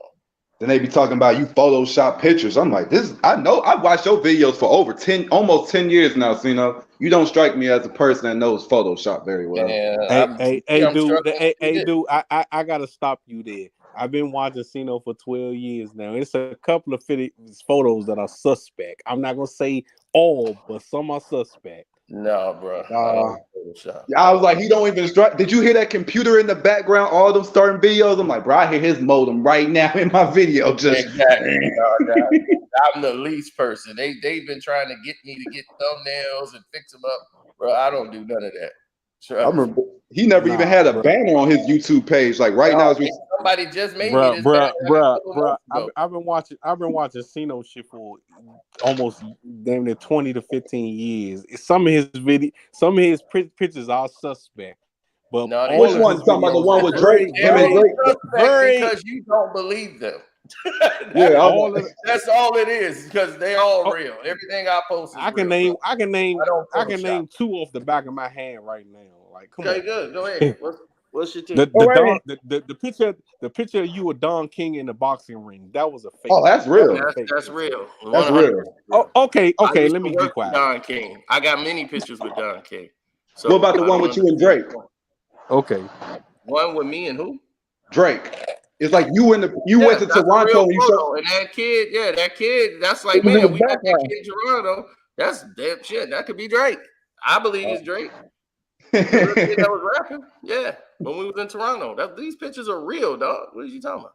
Speaker 8: Then they be talking about you Photoshop pictures. I'm like, I know I've watched your videos for over almost 10 years now, Cino. You don't strike me as a person that knows Photoshop very well.
Speaker 1: Man,
Speaker 5: Hey,
Speaker 1: I'm
Speaker 5: dude.
Speaker 1: struggling with this.
Speaker 5: Dude. I gotta stop you there.
Speaker 6: I've been watching Cino for 12 years now. It's a couple of photos that are suspect. I'm not gonna say all, but some are suspect.
Speaker 1: No, bro. I don't Photoshop.
Speaker 8: I was like, he don't even strike. Did you hear that computer in the background? All them starting videos. I'm like, bro, I hear his modem right now in my video. Just
Speaker 1: exactly. I'm the least person. They've been trying to get me to get thumbnails and fix them up, bro. I don't do none of that.
Speaker 8: I remember he never even had a banner on his YouTube page. Like right now,
Speaker 1: somebody just made me this
Speaker 6: bro. I've been watching Cino shit for almost damn near 20 to 15 years. Some of his pictures are suspect. But
Speaker 8: which one? Talking about the one with Drake?
Speaker 1: Because you don't believe them. That's all it is. Because they all real. Everything I post is
Speaker 6: I can
Speaker 1: real,
Speaker 6: name two off the back of my hand right now. Like, come on.
Speaker 1: Good. Go ahead. What's your team?
Speaker 6: The picture of you with Don King in the boxing ring. That was a fake.
Speaker 8: Oh, that's real.
Speaker 1: That's real.
Speaker 8: That's real.
Speaker 6: Oh, okay. Let me be quiet.
Speaker 1: Don King. I got many pictures with Don King. So
Speaker 8: what about the one with you and Drake?
Speaker 6: Okay.
Speaker 1: One with me and who?
Speaker 8: Drake. It's like you went to Toronto and you saw
Speaker 1: that kid. That's like, man, we got that kid in Toronto. That's damn shit. That could be Drake. I believe it's Drake. That was rapping. Yeah, when we was in Toronto. These pictures are real, dog. What are you talking about?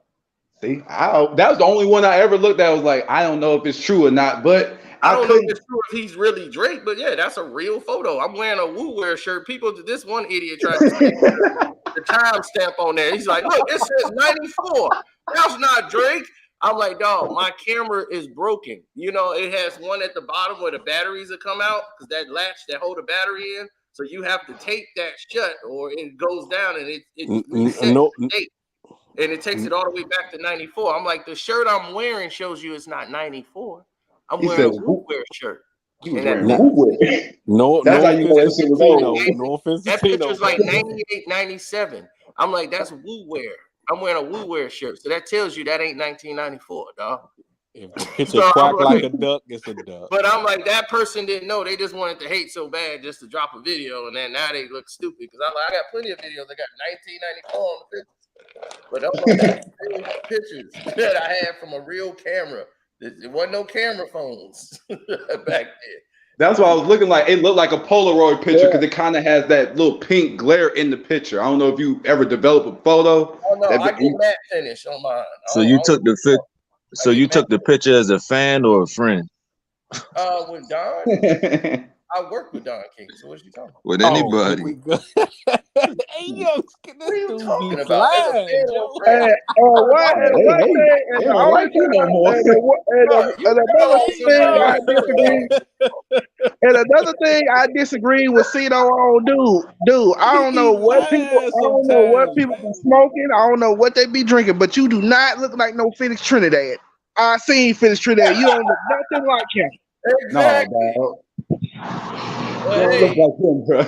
Speaker 8: See, that was the only one I ever looked at. I was like, I don't know if it's true or not, but
Speaker 1: I don't know if it's true if he's really Drake, but yeah, that's a real photo. I'm wearing a Woo Wear shirt. This one idiot tried to stick the timestamp on there. He's like, look, it says 94. That's not Drake. I'm like, dog, my camera is broken. You know, it has one at the bottom where the batteries will come out because that latch that hold the battery in. So you have to tape that shut or it goes down and it resets the tape. And it takes it all the way back to 94. I'm like, the shirt I'm wearing shows you it's not 94. I'm wearing a Woo Wear shirt.
Speaker 8: No
Speaker 1: offense. That picture's like 98, 97. I'm like, that's Woo Wear. I'm wearing a Woo Wear shirt. So that tells you that ain't 1994, dog.
Speaker 6: If the picture quack like a duck, it's a duck.
Speaker 1: But I'm like, that person didn't know. They just wanted to hate so bad just to drop a video. And then now they look stupid. Because I'm like, I got plenty of videos. I got 1994 on the pictures. But I'm like, pictures that I had from a real camera. There wasn't no camera phones back then.
Speaker 8: That's why I was looking like it looked like a Polaroid picture because it kind of has that little pink glare in the picture. I don't know if you ever developed a photo.
Speaker 1: Oh no, I get matte finish on mine.
Speaker 4: So you took the picture as a fan or a friend?
Speaker 1: With Don. I work with Don King. So what you talking about?
Speaker 4: With anybody.
Speaker 6: Hey, yo,
Speaker 1: what are you talking about?
Speaker 3: And another thing I disagree with Cino on, dude. I don't know what people be smoking. I don't know what they be drinking, but you do not look like no Phoenix Trinidad. I seen Phoenix Trinidad. You don't look nothing like him.
Speaker 1: Exactly.
Speaker 8: No,
Speaker 1: hey, look like him, bro.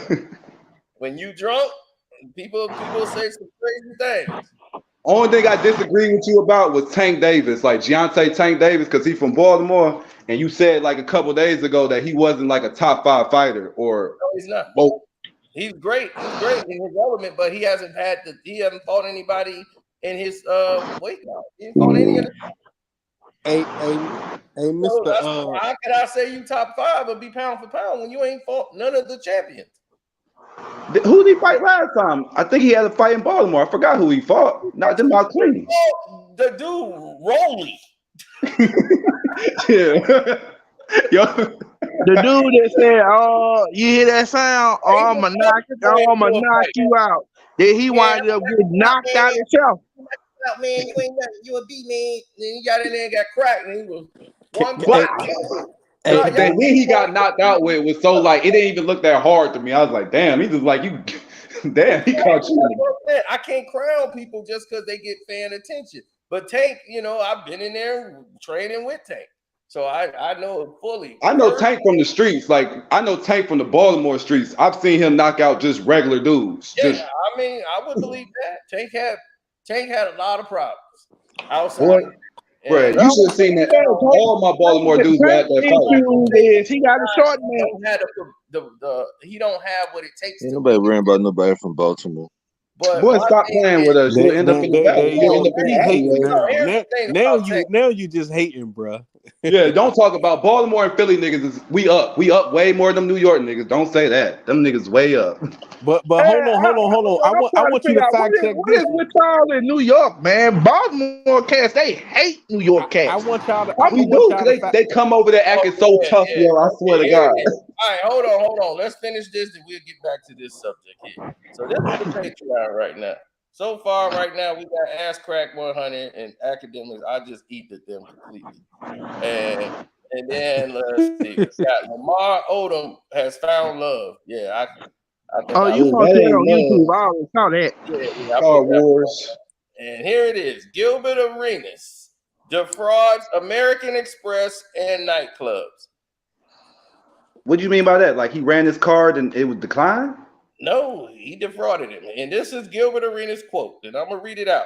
Speaker 1: When you drunk, people say some crazy things.
Speaker 8: Only thing I disagree with you about was Tank Davis, like Giantae Tank Davis, because he's from Baltimore, and you said like a couple days ago that he wasn't like a top 5 fighter, or
Speaker 1: no, he's not.
Speaker 8: Well,
Speaker 1: he's great. He's great in his element, but he hasn't fought anybody in his weight class. He didn't fought any of them.
Speaker 6: Hey, Mr.
Speaker 1: How can I say you top 5 or be pound for pound when you ain't fought none of the champions?
Speaker 8: Who did he fight last time? I think he had a fight in Baltimore. I forgot who he fought. Not them out clean.
Speaker 1: The dude, Rolly.
Speaker 8: Yeah.
Speaker 3: The dude that said, "Oh, you hear that sound? Oh, I'm gonna knock you out." Then he wound up getting knocked out himself.
Speaker 1: Man, you ain't nothing. You a B man. Then he got in there and got cracked, and he was one.
Speaker 8: Then he got knocked out with was so like it didn't even look that hard to me. I was like, damn, he just like you. Damn, he caught you.
Speaker 1: I can't crown people just because they get fan attention. But Tank, I've been in there training with Tank, so I know it fully.
Speaker 8: I know Tank from the streets. Like I know Tank from the Baltimore streets. I've seen him knock out just regular dudes.
Speaker 1: Yeah, I would believe that. Tank had a lot of problems outside.
Speaker 8: Right, you should have seen that. All my Baltimore dudes were at that fight.
Speaker 3: He got a short man.
Speaker 1: He don't have what it takes.
Speaker 4: Ain't nobody worrying about nobody from Baltimore.
Speaker 1: But
Speaker 8: Boy,
Speaker 1: my
Speaker 8: stop
Speaker 1: thing
Speaker 8: playing
Speaker 1: is,
Speaker 8: with us. You'll end up in the back.
Speaker 6: There you
Speaker 8: You'll
Speaker 6: go.
Speaker 8: end up in
Speaker 6: He
Speaker 8: the
Speaker 6: hating
Speaker 8: alleyway.
Speaker 1: so
Speaker 6: now.
Speaker 1: here's
Speaker 6: Now,
Speaker 1: the thing about Texas.
Speaker 6: now you just hating, bro.
Speaker 8: Yeah, don't talk about Baltimore and Philly niggas. We up. We up way more than New York niggas. Don't say that. Them niggas way up.
Speaker 6: But
Speaker 3: Hey,
Speaker 6: hold on.
Speaker 3: I'm
Speaker 6: I
Speaker 3: trying to
Speaker 6: want you
Speaker 3: figure
Speaker 6: to
Speaker 3: out
Speaker 6: fact check
Speaker 3: what
Speaker 6: this
Speaker 3: is
Speaker 6: one.
Speaker 3: with y'all in New York, man. Baltimore cats, they hate New York
Speaker 6: I
Speaker 3: cats.
Speaker 6: want y'all to.
Speaker 3: I'm
Speaker 8: We
Speaker 6: I want
Speaker 8: do,
Speaker 6: y'all
Speaker 8: cause
Speaker 6: to fact.
Speaker 8: they come over there acting so
Speaker 1: Yeah,
Speaker 8: tough,
Speaker 1: yeah.
Speaker 8: yo. I swear to
Speaker 1: Here
Speaker 8: God.
Speaker 1: it is. All right, hold on. Let's finish this, and we'll get back to this subject here. So this is the Patreon right now. So far, right now, we got Ass Crack 100 and Academics. I just eat them completely. And then let's see. We got Lamar Odom has found love. Yeah, I think
Speaker 3: Oh,
Speaker 1: I
Speaker 3: you
Speaker 8: Ooh,
Speaker 3: post
Speaker 8: that
Speaker 3: that
Speaker 8: ain't
Speaker 3: on YouTube.
Speaker 8: love.
Speaker 3: I already saw that.
Speaker 1: I
Speaker 8: Star
Speaker 1: put that.
Speaker 8: Wars.
Speaker 1: And here it is. Gilbert Arenas defrauds American Express and nightclubs.
Speaker 8: What do you mean by that? Like he ran his card and it was declined?
Speaker 1: No, he defrauded him. And this is Gilbert Arenas' quote, and I'm going to read it out.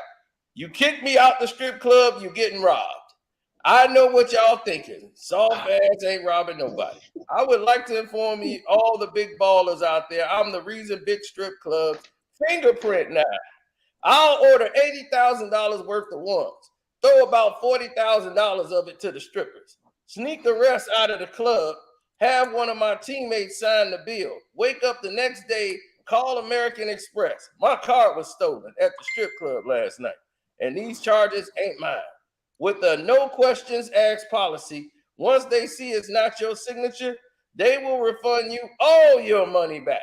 Speaker 1: You kick me out the strip club, you're getting robbed. I know what y'all thinking. Soft ass ain't robbing nobody. I would like to inform you, all the big ballers out there, I'm the reason big strip clubs fingerprint now. I'll order $80,000 worth of ones. Throw about $40,000 of it to the strippers. Sneak the rest out of the club. Have one of my teammates sign the bill. Wake up the next day, call American Express. My card was stolen at the strip club last night, and these charges ain't mine. With a no questions asked policy, once they see it's not your signature, they will refund you all your money back.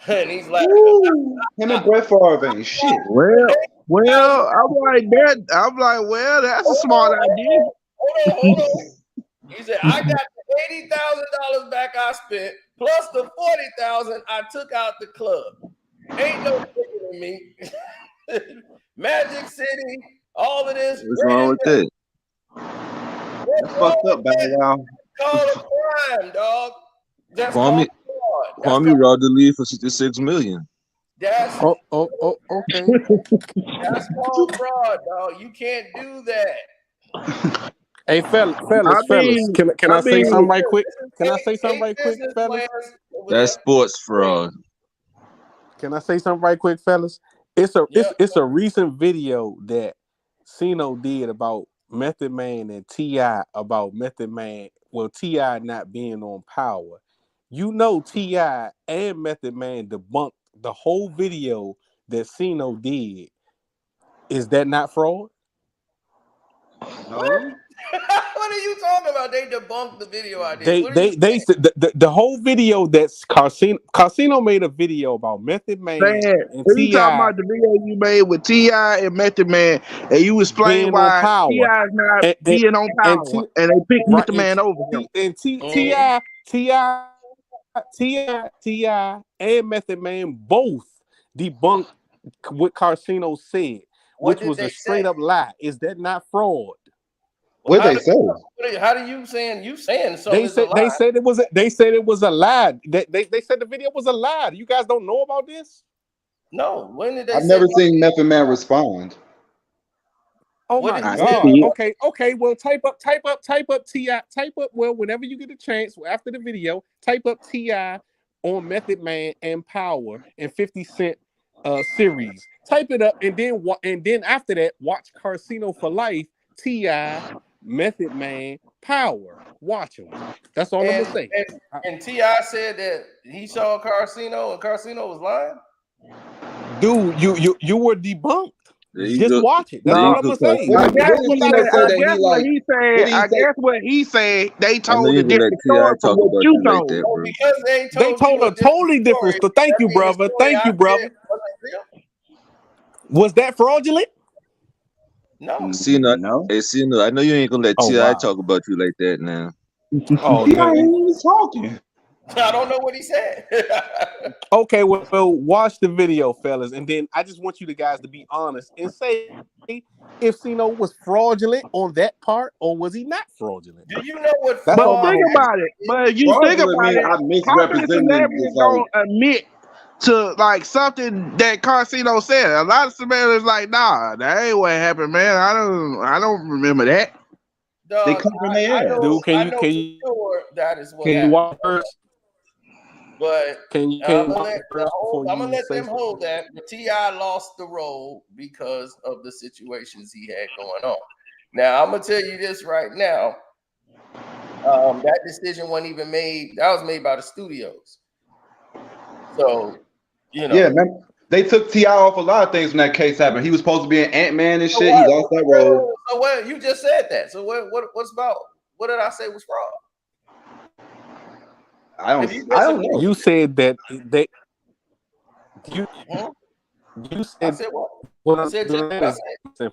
Speaker 1: And he's like,
Speaker 8: Woo. Him and Brett Favre ain't shit.
Speaker 3: Well, I'm like that. I'm like, well, that's a smart idea.
Speaker 1: Hold on. He said, I got the $80,000 back I spent, plus the $40,000 I took out the club. Ain't no tricking in me. Magic City, all of this.
Speaker 4: What's wrong with that?
Speaker 8: That's fucked up, Bow Wow.
Speaker 1: Call a crime, dog. That's
Speaker 4: Kwame
Speaker 1: called fraud. That's
Speaker 4: Kwame robbed the league for $66 million.
Speaker 6: Okay.
Speaker 1: That's called fraud, dog. You can't do that.
Speaker 6: Hey, fellas. Can I say something right quick? Can I say something right quick, fellas?
Speaker 4: That's sports fraud.
Speaker 6: Can I say something right quick, fellas? It's a recent video that Cino did about Method Man and T.I. about Method Man. Well, T.I. not being on Power. You know, T.I. and Method Man debunked the whole video that Cino did. Is that not fraud?
Speaker 8: No.
Speaker 1: What are you talking about? They debunked the video I did.
Speaker 6: They said the whole video that's Casino made a video about Method Man
Speaker 3: Man,
Speaker 6: and
Speaker 3: if you talking
Speaker 6: T.I.
Speaker 3: about the video you made with T.I. and Method Man, and you explain
Speaker 6: being on
Speaker 3: why
Speaker 6: Power
Speaker 3: T.I. is not
Speaker 6: and
Speaker 3: being on
Speaker 6: and
Speaker 3: Power, and they picked
Speaker 6: right
Speaker 3: Method Man over him.
Speaker 6: T.I. and Method Man both debunked what Casino said, which was a straight up lie. Is that not fraud?
Speaker 8: What they say?
Speaker 1: How do you saying something is a lie?
Speaker 6: They said it was a lie. They said the video was a lie. You guys don't know about this?
Speaker 1: No. When did they
Speaker 8: I've
Speaker 1: say
Speaker 8: never seen Method Man respond.
Speaker 6: Oh
Speaker 1: What
Speaker 6: my
Speaker 1: did he
Speaker 3: I
Speaker 1: say?
Speaker 6: God. Okay. Well, type up T.I. Type up, well, whenever you get a chance after the video, type up T.I. on Method Man and Power and 50 Cent series. Type it up and then after that, watch Casino for Life, T.I., Method Man, Power. Watch them. That's all I'm gonna say.
Speaker 1: And T.I. said that he saw Casino and Casino was lying.
Speaker 6: Dude, you were debunked.
Speaker 4: There you
Speaker 6: Just
Speaker 4: go.
Speaker 6: watch it. That's
Speaker 4: There
Speaker 6: all
Speaker 4: you
Speaker 6: I'm
Speaker 4: go,
Speaker 6: gonna say.
Speaker 3: I
Speaker 4: Casino.
Speaker 3: guess
Speaker 8: What
Speaker 3: what he said. They
Speaker 4: I know
Speaker 3: told
Speaker 4: you
Speaker 3: a
Speaker 4: ain't gonna let
Speaker 3: different
Speaker 4: T.I.
Speaker 3: story from
Speaker 4: talk
Speaker 3: what
Speaker 4: about
Speaker 3: you
Speaker 4: you like
Speaker 3: told.
Speaker 4: that, bro.
Speaker 1: Because they
Speaker 6: They told a totally different story. Thank you, brother. Thank you, brother. Was that fraudulent?
Speaker 1: No.
Speaker 4: Casino,
Speaker 8: No.
Speaker 4: hey, Casino, I know you ain't gonna let
Speaker 6: Oh
Speaker 4: T.I.
Speaker 6: wow.
Speaker 4: talk about you like that now.
Speaker 6: Oh,
Speaker 8: He ain't even talking.
Speaker 1: I don't know what he said.
Speaker 6: okay. Well, watch the video, fellas, and then I just want you guys to be honest and say if Cino was fraudulent on that part, or was he not fraudulent?
Speaker 1: Do you know what
Speaker 6: That's
Speaker 3: But
Speaker 6: all
Speaker 1: fraud
Speaker 6: I'm
Speaker 3: think
Speaker 6: gonna say.
Speaker 3: about it. But if you think
Speaker 8: Fraudulent
Speaker 3: about
Speaker 8: mean
Speaker 3: it,
Speaker 8: I
Speaker 3: how can a
Speaker 8: misrepresented
Speaker 3: celebrity
Speaker 8: it's like
Speaker 3: gonna admit to like something that Casino said? A lot of celebrities like, nah, that ain't what happened, man. I don't remember that.
Speaker 8: they
Speaker 1: Dog,
Speaker 8: covering
Speaker 1: I
Speaker 8: their ass.
Speaker 1: know
Speaker 6: Dude, can
Speaker 1: I
Speaker 6: you
Speaker 1: know
Speaker 6: can
Speaker 1: for
Speaker 6: you
Speaker 1: sure that is what
Speaker 6: can you
Speaker 1: happened.
Speaker 6: watch first?
Speaker 1: But
Speaker 6: Can you
Speaker 1: I'm
Speaker 6: watch it first before
Speaker 1: gonna
Speaker 6: you
Speaker 1: let
Speaker 6: say
Speaker 1: them hold that. But T.I. lost the role because of the situations he had going on. Now I'm gonna tell you this right now. That decision wasn't even made. That was made by the studios. So, you know.
Speaker 8: Yeah, man. They took T.I. off a lot of things when that case happened. He was supposed to be an Ant-Man and
Speaker 1: So
Speaker 8: shit.
Speaker 1: what?
Speaker 8: He lost that role.
Speaker 1: So what? You just said that. So what's about? What did I say was fraud?
Speaker 8: I don't know.
Speaker 6: You said that they you said
Speaker 1: I said what?
Speaker 6: well,
Speaker 1: I said just what I said.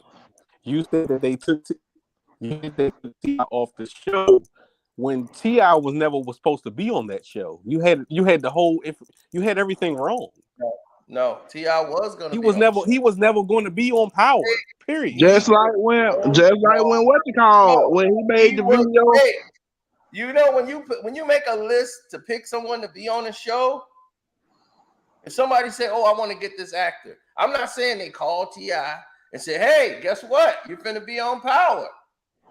Speaker 6: You said that they took T.I. off the show when T.I. was supposed to be on that show. You had the whole you had everything wrong.
Speaker 1: No, T.I. was gonna.
Speaker 6: He was never going to be on Power. Period.
Speaker 3: Just like when what you call when he made the video.
Speaker 1: Hey, you know when you make a list to pick someone to be on a show, if somebody say, "Oh, I want to get this actor," I'm not saying they called T.I. and said, "Hey, guess what? You're finna be on Power."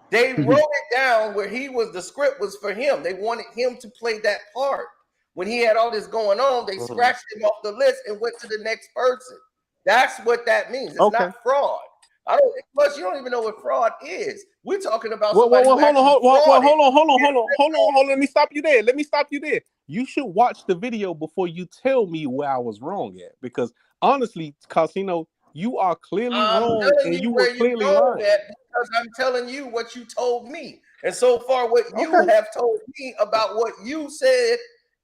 Speaker 1: They wrote it down where the script was for him. They wanted him to play that part. When he had all this going on, they scratched him off the list and went to the next person. That's what that means. It's not fraud. Plus, you don't even know what fraud is. We're talking about somebody.
Speaker 6: Hold on. Let me stop you there. You should watch the video before you tell me where I was wrong at. Because honestly, Casino, you are clearly wrong, and you were clearly lying.
Speaker 1: Because I'm telling you what you told me, and so far, what you have told me about what you said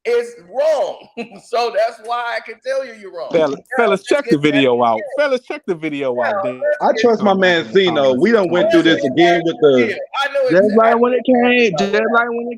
Speaker 1: is wrong. So that's why I can tell you're wrong.
Speaker 6: Fellas, check the video out. Fellas, check the video out.
Speaker 8: I trust my man Cino. We done went through this again with the.
Speaker 3: Just like when it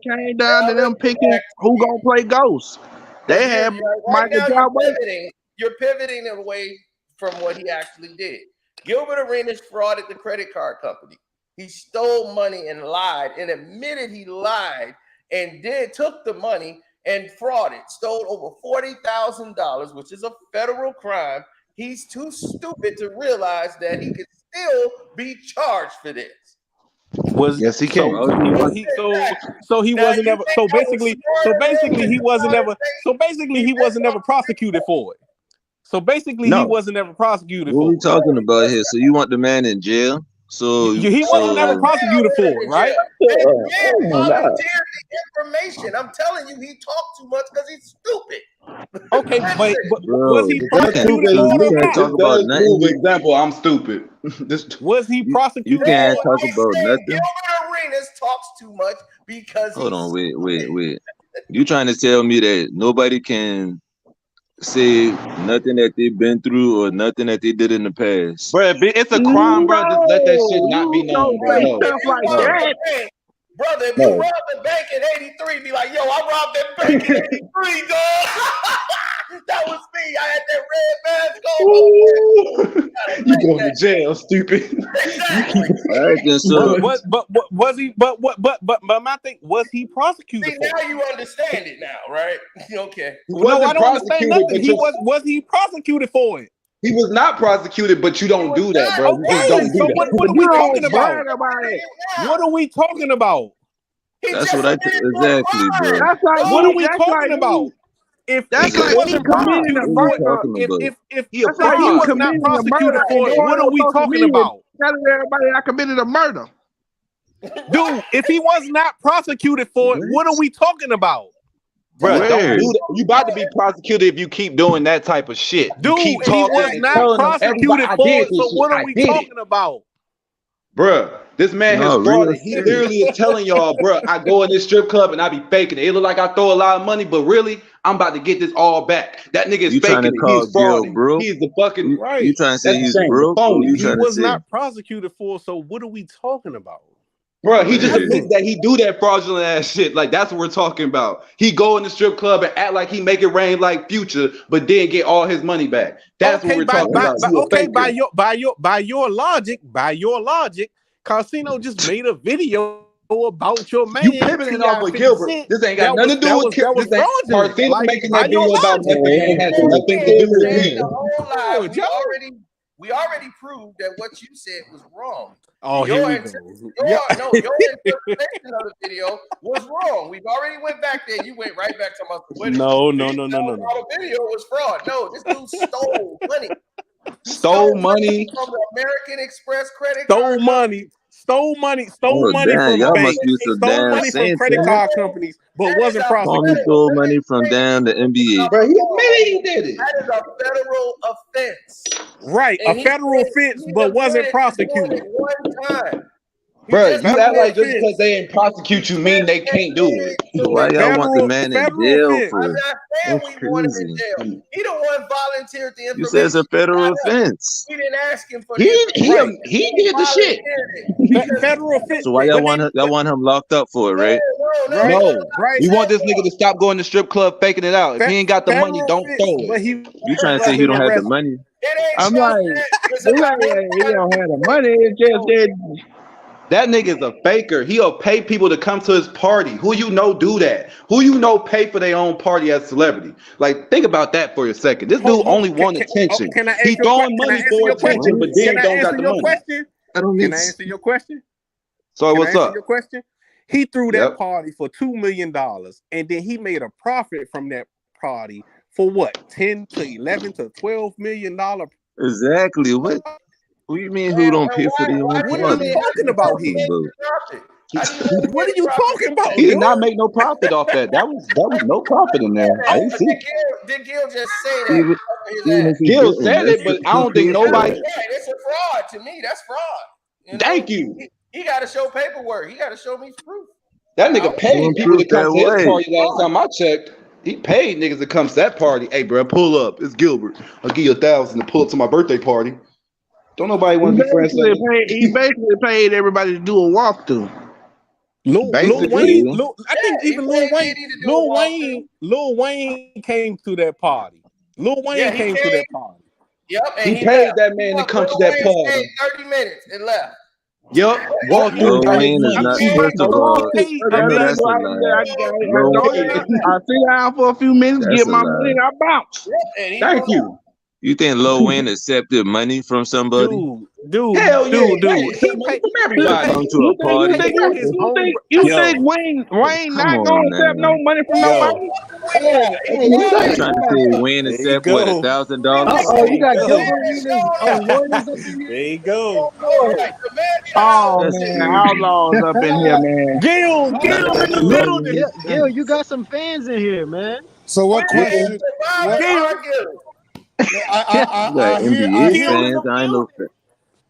Speaker 3: came down to them picking who gonna play Ghost. They had Michael
Speaker 1: Jordan. You're pivoting away from what he actually did. Gilbert Arenas frauded the credit card company. He stole money and lied and admitted he lied and took the money and frauded, stole over $40,000, which is a federal crime. He's too stupid to realize that he could still be charged for this.
Speaker 8: Yes, he can.
Speaker 6: Basically he wasn't ever prosecuted for it. So basically, he wasn't ever prosecuted.
Speaker 4: What are we talking about here? So you want the man in jail? So
Speaker 6: he wasn't ever prosecuted for it, right?
Speaker 1: He volunteered the information. I'm telling you, he talked too much because he's stupid.
Speaker 6: Okay, but
Speaker 4: bro,
Speaker 6: was he prosecuted for
Speaker 4: you
Speaker 6: it?
Speaker 4: can't talk about nothing.
Speaker 8: Example, I'm stupid.
Speaker 6: Was he prosecuted?
Speaker 4: You can't talk about nothing.
Speaker 1: Gilbert Arenas talks too much because.
Speaker 4: Hold on, wait. You trying to tell me that nobody can say nothing that they've been through or nothing that they did in the past?
Speaker 8: Bro, it's a crime, bro. Just let that shit not be known, bro.
Speaker 1: Brother, if you robbed the bank in 83, be like, yo, I robbed that bank in 83, dog. That was me. I had that red mask on.
Speaker 8: You going to jail, stupid.
Speaker 1: Exactly.
Speaker 6: But was he? But my thing, was he prosecuted?
Speaker 1: See, now you understand it now, right? Okay.
Speaker 6: No, I don't understand nothing. Was he prosecuted for it?
Speaker 8: He was not prosecuted, but you don't do that, bro. You just don't do
Speaker 6: so
Speaker 8: that.
Speaker 6: what are we talking about? What are we talking about?
Speaker 4: That's what exactly, bro.
Speaker 6: What are we talking about? If
Speaker 3: that's
Speaker 6: he wasn't prosecuted for it, if he was not prosecuted for it, what are we talking about?
Speaker 3: Telling everybody I committed a murder.
Speaker 6: Dude, if he was not prosecuted for it, what are we talking about?
Speaker 8: Bro, don't do that. You about to be prosecuted if you keep doing that type of shit.
Speaker 6: Dude, he was not prosecuted for it, so what are we talking about?
Speaker 8: Bruh, this man has frauded. He literally is telling y'all, bruh, I go in this strip club and I be faking it. It look like I throw a lot of money, but really, I'm about to get this all back. That nigga is faking it. He's frauding. He's the fucking
Speaker 6: right.
Speaker 4: You trying to say he's broke?
Speaker 6: He was not prosecuted for, so what are we talking about?
Speaker 8: Bro, he just admits that he do that fraudulent ass shit. Like, that's what we're talking about. He go in the strip club and act like he make it rain like Future, but then get all his money back. That's what we're talking about.
Speaker 6: By your logic, Casino just made a video about your man.
Speaker 8: You pivoting off of Gilbert. This ain't got nothing to do with Gilbert. Casino making that video about nothing. It has nothing to do with him.
Speaker 1: We We already proved that what you said was wrong.
Speaker 6: Oh, here we go.
Speaker 1: Your interpretation of the video was wrong. We've already went back there. You went right back to my
Speaker 6: No.
Speaker 1: The video was fraud. No, this dude stole money.
Speaker 8: Stole money
Speaker 1: from the American Express credit
Speaker 6: Stole
Speaker 1: card.
Speaker 6: money. Stole money
Speaker 4: Oh,
Speaker 6: from
Speaker 4: damn, y'all
Speaker 6: banks.
Speaker 4: must be some
Speaker 6: Stole
Speaker 4: damn
Speaker 6: money from
Speaker 4: saints,
Speaker 6: credit
Speaker 4: ain't
Speaker 6: card companies, but wasn't
Speaker 4: Homie
Speaker 6: prosecuted.
Speaker 4: stole money from down the NBA.
Speaker 8: bro. He admitted he did it.
Speaker 1: That is a federal offense.
Speaker 6: Right,
Speaker 1: And
Speaker 6: a federal offense, but wasn't prosecuted.
Speaker 1: One time.
Speaker 8: Bro, you
Speaker 6: Federal
Speaker 8: act like just
Speaker 6: offense.
Speaker 8: because they didn't prosecute you mean they can't do it.
Speaker 4: So why y'all want the man in jail
Speaker 6: offense.
Speaker 1: I'm
Speaker 4: for?
Speaker 1: not saying
Speaker 4: That's
Speaker 1: we want him in
Speaker 4: crazy.
Speaker 1: jail. He the one volunteered the information.
Speaker 4: You said it's a federal offense.
Speaker 1: We didn't ask him for
Speaker 8: He
Speaker 1: the information.
Speaker 8: did the shit.
Speaker 6: Federal offense.
Speaker 4: So why y'all want him locked up for it, right?
Speaker 8: No, we want this nigga to stop going to strip club faking it out. If he ain't got the money, don't throw it.
Speaker 6: But
Speaker 4: You trying to say he don't have the money?
Speaker 3: I'm like, he don't have the money. It's just that.
Speaker 8: That nigga's a faker. He'll pay people to come to his party. Who you know do that? Who you know pay for their own party as a celebrity? Like, think about that for a second. This dude only want attention. He throwing money for attention, but then don't got the money.
Speaker 6: Can I answer your question?
Speaker 8: So what's up?
Speaker 6: Your question? He threw that party for $2 million, and then he made a profit from that party for what? 10 to 11 to 12 million dollar.
Speaker 4: Exactly. What do you mean? Who don't pay for their own party?
Speaker 6: What are you talking about here? What are you talking about?
Speaker 8: He did not make no profit off that. That was no profit in there. I didn't see.
Speaker 1: Did Gil just say that?
Speaker 8: Gil said it, but I don't think nobody.
Speaker 1: It's a fraud to me. That's fraud.
Speaker 8: You know? Thank you.
Speaker 1: He got to show paperwork. He got to show me proof.
Speaker 8: That nigga paid people to come to his party last time I checked. He paid niggas to come to that party. Hey, bro, pull up. It's Gilbert. I'll give you $1,000 to pull up to my birthday party. Don't nobody want to be friends.
Speaker 3: He basically paid everybody to do a walkthrough.
Speaker 6: Lil Wayne, I think even Lil Wayne came to that party. Lil Wayne came to that party.
Speaker 1: Yep, and
Speaker 8: he paid that man to come to that party.
Speaker 1: 30 minutes and left.
Speaker 8: Yep, walk through.
Speaker 4: Lil Wayne is not. First of all, I know that's a lie.
Speaker 3: I sit down for a few minutes, get my money, and I bounce.
Speaker 8: Thank you.
Speaker 4: You think Lil Wayne accepted money from somebody?
Speaker 6: Dude,
Speaker 8: hell yeah,
Speaker 6: dude. He paid
Speaker 8: from everybody.
Speaker 4: Come to a party.
Speaker 3: You think Wayne not gonna accept no money from nobody?
Speaker 4: You trying to say Wayne accept what, $1,000?
Speaker 9: Oh, you got Gilbert.
Speaker 6: There you go.
Speaker 3: Oh man, outlaws up in here, man.
Speaker 9: Gil, you got some fans in here, man.
Speaker 7: So what question?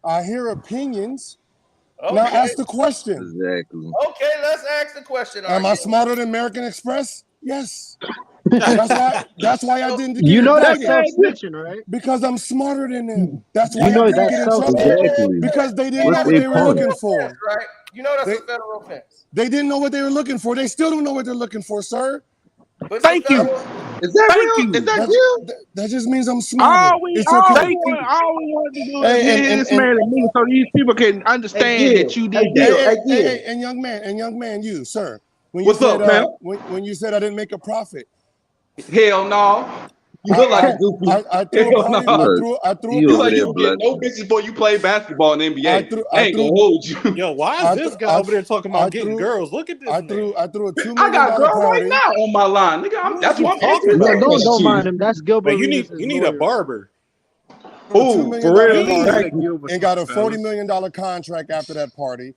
Speaker 7: I hear opinions. Okay. Now ask the question.
Speaker 4: Exactly.
Speaker 1: Okay, let's ask the question.
Speaker 7: Am I smarter than American Express? Yes. That's why I didn't get
Speaker 9: You know that's self-snitching, right?
Speaker 7: Because I'm smarter than them. That's why
Speaker 9: you know
Speaker 7: I didn't get in trouble.
Speaker 4: Exactly.
Speaker 7: Because they didn't know what they were looking for.
Speaker 1: Right? You know that's a federal offense.
Speaker 7: They didn't know what they were looking for. They still don't know what they're looking for, sir.
Speaker 1: But
Speaker 6: thank you.
Speaker 8: Is that real? Is that real?
Speaker 7: That just means I'm smarter.
Speaker 3: All we want to do is get this man and me so these people can understand that you did that.
Speaker 7: And young man, you, sir.
Speaker 8: What's up, man?
Speaker 7: When you said I didn't make a profit.
Speaker 8: Hell no. You look like a goofy.
Speaker 7: I threw a party.
Speaker 8: You like you don't get no bitches before you play basketball in the NBA. I ain't gonna hold you.
Speaker 6: Yo, why is this guy over there talking about getting girls? Look at this.
Speaker 7: I threw a $2 million
Speaker 8: I got girl
Speaker 7: party.
Speaker 8: right now on my line, nigga. That's what I'm talking about.
Speaker 9: Don't mind him. That's Gilbert.
Speaker 6: You need a barber.
Speaker 7: Ooh, for real. And got a $40 million contract after that party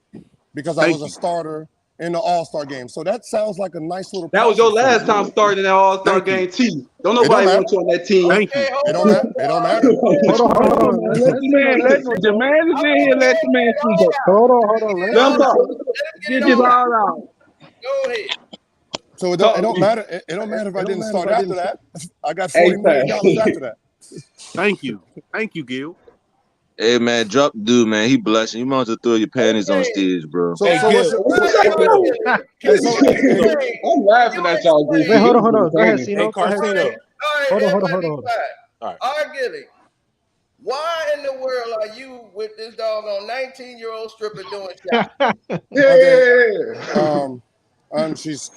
Speaker 7: because I was a starter in the All-Star game. So that sounds like a nice little.
Speaker 8: That was your last time starting in that All-Star game team. Don't nobody want you on that team.
Speaker 6: Thank you.
Speaker 7: It don't matter.
Speaker 3: Hold on. Let the man is in here. Let the man speak up.
Speaker 9: Hold on.
Speaker 3: Get this all out.
Speaker 1: Go ahead.
Speaker 7: So it don't matter. It don't matter if I didn't start after that. I got $40 million after that.
Speaker 6: Thank you, Gil.
Speaker 4: Hey man, drop the dude, man. He blushing. You might as well throw your panties on stage, bro.
Speaker 7: So what's
Speaker 8: I'm laughing at y'all.
Speaker 9: Wait, hold on. Go ahead, Cino.
Speaker 1: Hold on. All right, Gilly. Why in the world are you with this doggone 19-year-old stripper doing shopping?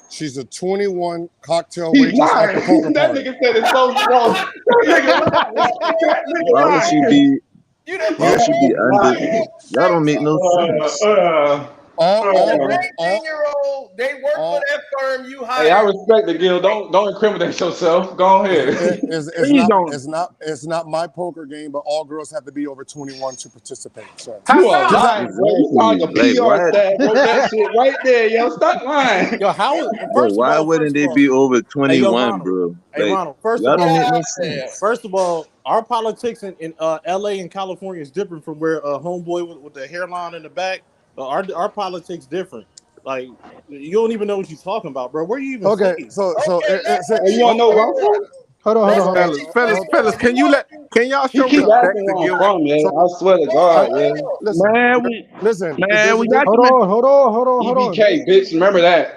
Speaker 7: She's a 21 cocktail waitress at the poker
Speaker 8: That
Speaker 7: party.
Speaker 8: nigga said it's so strong.
Speaker 4: Why would she be?
Speaker 1: You done
Speaker 4: Y'all
Speaker 1: put
Speaker 4: should be under. Y'all don't make no sense.
Speaker 3: All
Speaker 1: 18-year-old, they work for that firm you hired.
Speaker 8: Hey, I respect the Gil. Don't incriminate yourself. Go ahead.
Speaker 7: It's not my poker game, but all girls have to be over 21 to participate. So
Speaker 8: You a liar, bro. You sound like a
Speaker 4: Like,
Speaker 8: PR
Speaker 4: why?
Speaker 8: staff wrote that shit right there, yo. Stop lying.
Speaker 6: Yo, how?
Speaker 4: Yo,
Speaker 6: First of
Speaker 4: why
Speaker 6: all,
Speaker 4: wouldn't they be over 21, bro?
Speaker 6: Hey,
Speaker 4: Like,
Speaker 6: Ronald. First
Speaker 4: y'all
Speaker 6: of
Speaker 4: don't
Speaker 6: all,
Speaker 4: make no sense.
Speaker 6: First of all, our politics in LA and California is different from where homeboy with the hairline in the back. Our politics different. Like you don't even know what you're talking about, bro. Where you even
Speaker 7: okay,
Speaker 6: from?
Speaker 8: You don't know where I'm from?
Speaker 9: Hold on.
Speaker 5: Fellas, can y'all
Speaker 8: He
Speaker 5: show
Speaker 8: keep
Speaker 5: respect
Speaker 8: asking
Speaker 5: to
Speaker 8: where I'm
Speaker 5: Gil?
Speaker 8: from, yeah. I swear to God, yeah.
Speaker 3: man, we got
Speaker 9: Hold on.
Speaker 8: EBK, bitch. Remember that.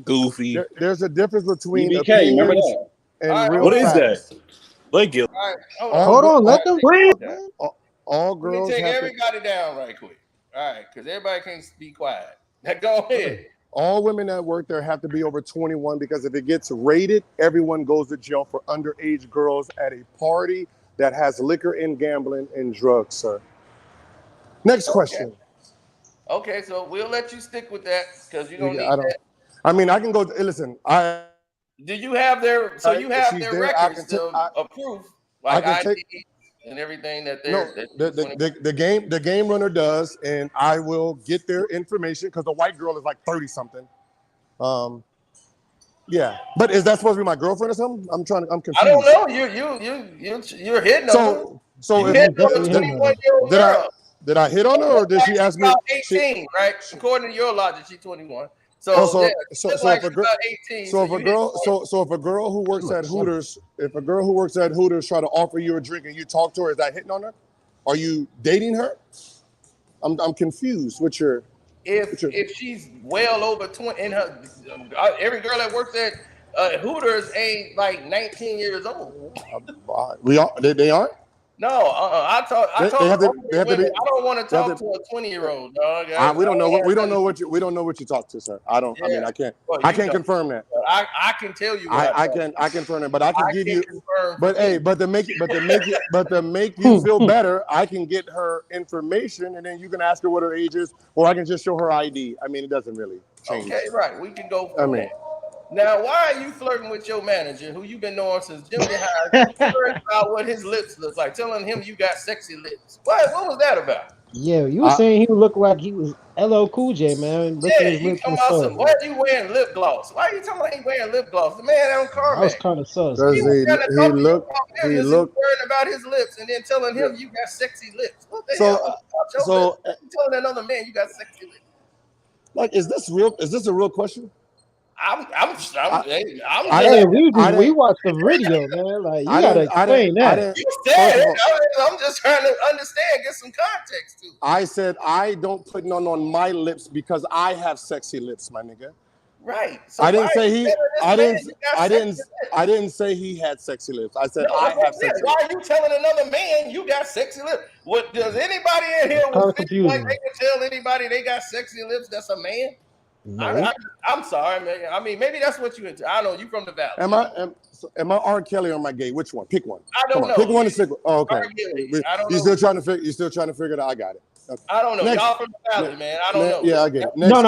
Speaker 6: Goofy.
Speaker 7: There's a difference between
Speaker 8: EBK, remember
Speaker 7: opinions
Speaker 8: that.
Speaker 7: and real
Speaker 6: What is
Speaker 7: facts.
Speaker 6: that? Like Gil.
Speaker 1: All right,
Speaker 9: Hold on. Let them talk, man.
Speaker 7: All
Speaker 1: Let me
Speaker 7: girls
Speaker 1: take
Speaker 7: have to.
Speaker 1: everybody down right quick. All right, because everybody can't be quiet. Now go ahead.
Speaker 7: All women that work there have to be over 21 because if it gets rated, everyone goes to jail for underage girls at a party that has liquor and gambling and drugs, sir. Next question.
Speaker 1: Okay, so we'll let you stick with that because you're gonna need
Speaker 7: I don't.
Speaker 1: that.
Speaker 7: I mean, I can go. Listen,
Speaker 1: Do you have their? So you have
Speaker 7: she's
Speaker 1: their
Speaker 7: there,
Speaker 1: records of proof, like
Speaker 7: I can
Speaker 1: ID and everything that
Speaker 7: No,
Speaker 1: they're.
Speaker 7: the game runner does, and I will get their information because the white girl is like 30 something. Yeah, but is that supposed to be my girlfriend or something? I'm confused.
Speaker 1: I don't know. You're hitting on her.
Speaker 7: So
Speaker 1: You hit on a 21-year-old girl.
Speaker 7: Did I hit on her or did she ask me?
Speaker 1: About 18, right? According to your logic, she's 21. So if a girl who works at Hooters, try to offer you a drink and you talk to her, is that hitting on her? Are you dating her? I'm confused. If she's well over 20, and her every girl that works at Hooters ain't like 19 years old.
Speaker 7: They aren't.
Speaker 1: No, I don't want to talk to a 20-year-old dog.
Speaker 7: We don't know what you talk to, sir. I don't. Yeah. I mean, I can't. Well, I can't confirm that.
Speaker 1: I can tell you.
Speaker 7: I can confirm it, but I can give you. But hey, but to make you feel better, I can get her information, and then you can ask her what her age is, or I can just show her ID. I mean, it doesn't really change.
Speaker 1: Okay, right. We can go from there. Now, why are you flirting with your manager, who you've been knowing since junior high, about what his lips look like, telling him you got sexy lips? What was that about?
Speaker 9: Yeah, you were saying he looked like he was LL Cool J, man.
Speaker 1: Yeah, you talking about some. Why are you wearing lip gloss? Why are you talking about he wearing lip gloss? The man on Carmack.
Speaker 9: I was kind of sus.
Speaker 7: Because he looked
Speaker 1: worrying about his lips and then telling him you got sexy lips. What the hell? You telling another man you got sexy lips.
Speaker 7: Like, is this real? Is this a real question?
Speaker 9: We watched the video, man. Like, you gotta explain that.
Speaker 1: You said it. I'm just trying to understand, get some context too.
Speaker 7: I said I don't put none on my lips because I have sexy lips, my nigga.
Speaker 1: Right. So
Speaker 7: I didn't say he had sexy lips. I said I have sexy lips.
Speaker 1: Why are you telling another man you got sexy lips? What does anybody in here with like they can tell anybody they got sexy lips? That's a man. No. I'm sorry, man. I mean, maybe that's what you into. I know you from the valley. Am I R. Kelly or am I gay? Which one? Pick one. I don't know.
Speaker 7: Pick one and stick with. Oh, okay.
Speaker 1: I don't know.
Speaker 7: You still trying to figure it out? I got it. Okay.
Speaker 1: I don't know.
Speaker 7: Next.
Speaker 1: Y'all from the valley, man. I don't know.
Speaker 7: Yeah, I get it.
Speaker 9: Hold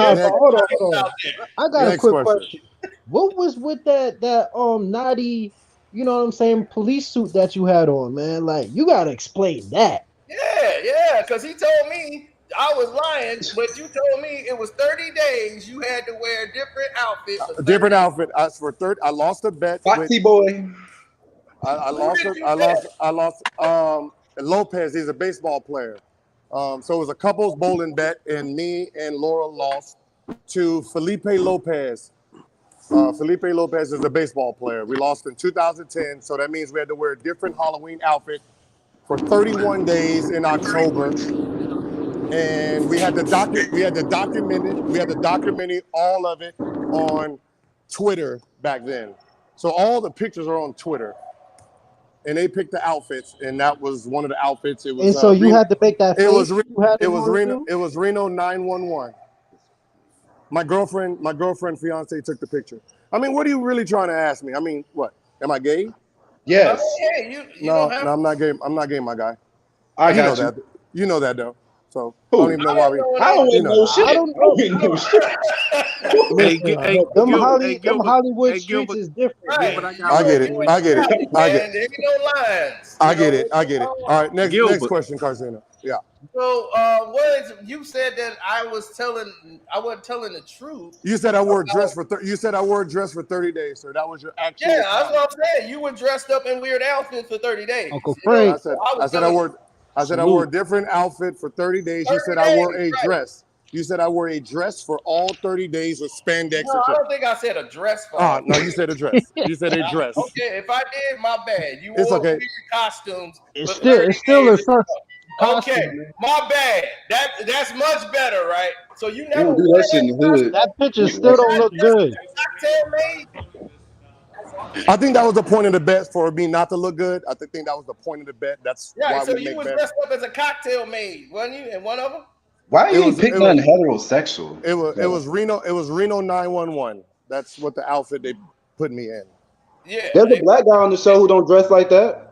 Speaker 9: on. I got a quick question. What was with that naughty, you know what I'm saying, police suit that you had on, man? Like, you gotta explain that.
Speaker 1: Yeah, because he told me I was lying, but you told me it was 30 days. You had to wear a different outfit.
Speaker 7: Different outfit. I lost a bet.
Speaker 8: Foxy boy.
Speaker 7: I lost Lopez. He's a baseball player. So it was a couples bowling bet, and me and Laura lost to Felipe Lopez. Felipe Lopez is a baseball player. We lost in 2010, so that means we had to wear a different Halloween outfit for 31 days in October. And we had to document all of it on Twitter back then. So all the pictures are on Twitter. And they picked the outfits, and that was one of the outfits. It was.
Speaker 9: And so you had to make that.
Speaker 7: It was Reno 911. My girlfriend fiance took the picture. I mean, what are you really trying to ask me? I mean, what? Am I gay?
Speaker 8: Yes.
Speaker 1: No,
Speaker 7: I'm not game. I'm not game, my guy.
Speaker 8: I
Speaker 7: You know
Speaker 8: got you.
Speaker 7: that. You know that though. So
Speaker 8: Who?
Speaker 7: I don't even know why we.
Speaker 8: I don't
Speaker 7: You
Speaker 8: even
Speaker 7: know
Speaker 8: know
Speaker 7: that.
Speaker 8: shit.
Speaker 9: I don't
Speaker 8: I don't
Speaker 9: know.
Speaker 8: even know shit.
Speaker 9: Listen, them
Speaker 5: Gilbert,
Speaker 9: Hollywood
Speaker 5: hey,
Speaker 9: streets
Speaker 5: Gilbert,
Speaker 9: is different.
Speaker 1: Right.
Speaker 5: Gilbert, I got
Speaker 7: I
Speaker 5: one
Speaker 7: get
Speaker 5: for
Speaker 7: it.
Speaker 5: you.
Speaker 7: I get it. I get.
Speaker 1: Man, there ain't no lines.
Speaker 7: I get it. I get it. All right. Next
Speaker 5: Gilbert.
Speaker 7: question, Carsino. Yeah.
Speaker 1: So, you said that I wasn't telling the truth.
Speaker 7: You said I wore a dress for. You said I wore a dress for 30 days, sir. That was your actual.
Speaker 1: Yeah, that's what I'm saying. You were dressed up in weird outfits for 30 days.
Speaker 9: Uncle
Speaker 1: You know,
Speaker 9: Frank.
Speaker 7: I said I wore a different outfit for 30 days. You said I wore a dress. You said I wore a dress for all 30 days with spandex.
Speaker 1: No, I don't think I said a dress for.
Speaker 7: No, you said a dress. You said a dress.
Speaker 1: Okay, if I did, my bad. You
Speaker 7: It's
Speaker 1: wore
Speaker 7: okay.
Speaker 1: weird costumes.
Speaker 9: It's still a costume.
Speaker 1: Okay, my bad. That's much better, right? So you never
Speaker 8: don't do that shit in the hood.
Speaker 9: That picture still don't look good.
Speaker 1: Cocktail made.
Speaker 7: I think that was the point of the bet for me not to look good. I think that was the point of the bet. That's
Speaker 1: Yeah,
Speaker 7: why
Speaker 1: so
Speaker 7: we
Speaker 1: you
Speaker 7: make
Speaker 1: was
Speaker 7: bets.
Speaker 1: dressed up as a cocktail maid, wasn't you? In one of them?
Speaker 8: Why you ain't pick nothing heterosexual?
Speaker 7: It was Reno 911. That's what the outfit they put me in.
Speaker 1: Yeah.
Speaker 8: There's a black guy on the show who don't dress like that.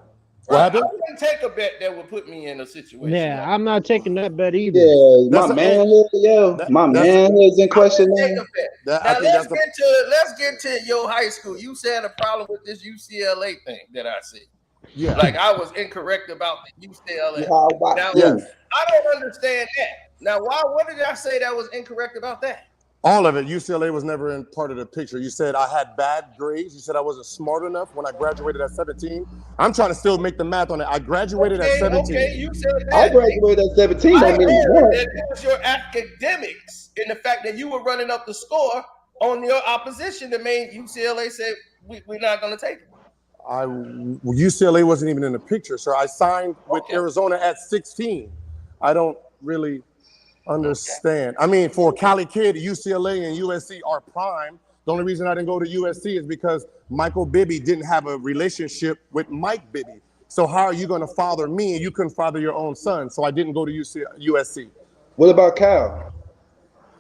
Speaker 7: What happened?
Speaker 1: I wouldn't take a bet that would put me in a situation.
Speaker 9: Yeah, I'm not taking that bet either.
Speaker 8: Yeah, my manhood, my manhood's in question now.
Speaker 1: Now let's get to your high school. You said a problem with this UCLA thing that I said.
Speaker 7: Yeah.
Speaker 1: Like I was incorrect about the UCLA. Now,
Speaker 7: yes.
Speaker 1: I don't understand that. Now, what did I say that was incorrect about that?
Speaker 7: All of it. UCLA was never in part of the picture. You said I had bad grades. You said I wasn't smart enough when I graduated at 17. I'm trying to still make the math on it. I graduated at 17.
Speaker 1: Okay, you said that.
Speaker 8: I graduated at 17.
Speaker 1: I heard that it was your academics and the fact that you were running up the score on your opposition that made UCLA say we're not going to take it.
Speaker 7: UCLA wasn't even in the picture, sir. I signed with Arizona at 16. I don't really understand. I mean, for a Cali kid, UCLA and USC are prime. The only reason I didn't go to USC is because Michael Bibby didn't have a relationship with Mike Bibby. So how are you going to father me and you couldn't father your own son? So I didn't go to USC.
Speaker 8: What about Cal?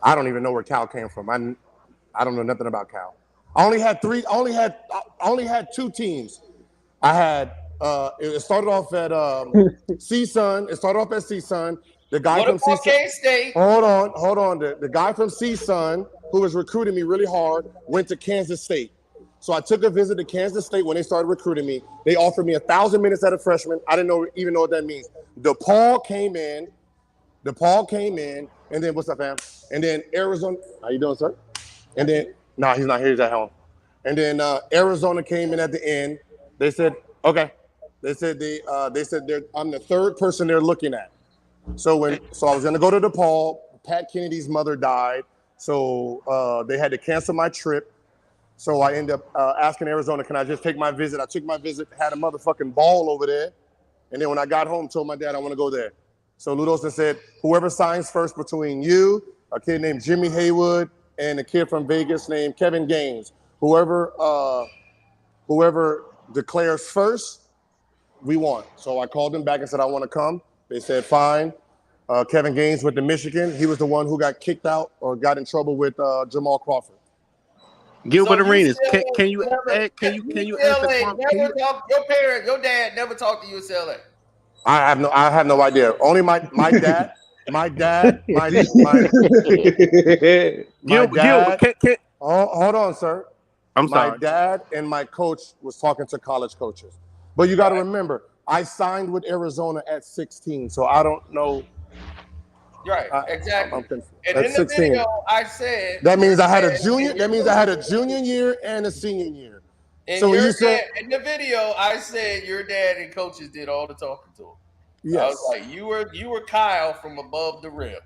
Speaker 7: I don't even know where Cal came from. I don't know nothing about Cal. I only had two teams. I had it started off at CSUN. It started off at CSUN. The guy from CSUN.
Speaker 1: K-State.
Speaker 7: Hold on. The guy from CSUN who was recruiting me really hard went to Kansas State. So I took a visit to Kansas State when they started recruiting me. They offered me 1,000 minutes as a freshman. I didn't even know what that means. DePaul came in, and then what's up, fam? And then Arizona. How you doing, sir? And then he's not here. He's at home. And then Arizona came in at the end. They said, okay. They said I'm the third person they're looking at. So I was gonna go to DePaul. Pat Kennedy's mother died, so they had to cancel my trip. So I ended up asking Arizona, can I just take my visit? I took my visit, had a motherfucking ball over there, and then when I got home, told my dad I want to go there. So Ludolson said, whoever signs first between you, a kid named Jimmy Haywood, and a kid from Vegas named Kevin Gaines, whoever declares first, we won. So I called them back and said I want to come. They said fine. Kevin Gaines went to Michigan. He was the one who got kicked out or got in trouble with Jamal Crawford.
Speaker 5: Gilbert Arenas, can you answer?
Speaker 1: Your dad never talked to UCLA.
Speaker 7: I have no idea. Only my dad.
Speaker 5: Gilbert,
Speaker 7: hold on, sir.
Speaker 5: I'm sorry.
Speaker 7: My dad and my coach was talking to college coaches. But you got to remember, I signed with Arizona at 16, so I don't know.
Speaker 1: Right, exactly. And
Speaker 7: at
Speaker 1: in
Speaker 7: 16.
Speaker 1: the video, I said
Speaker 7: that means I had a junior. That means I had a junior year and a senior year. So when you said
Speaker 1: in the video, I said your dad and coaches did all the talking to him.
Speaker 7: Yes.
Speaker 1: I was like, you were Kyle from above the rim.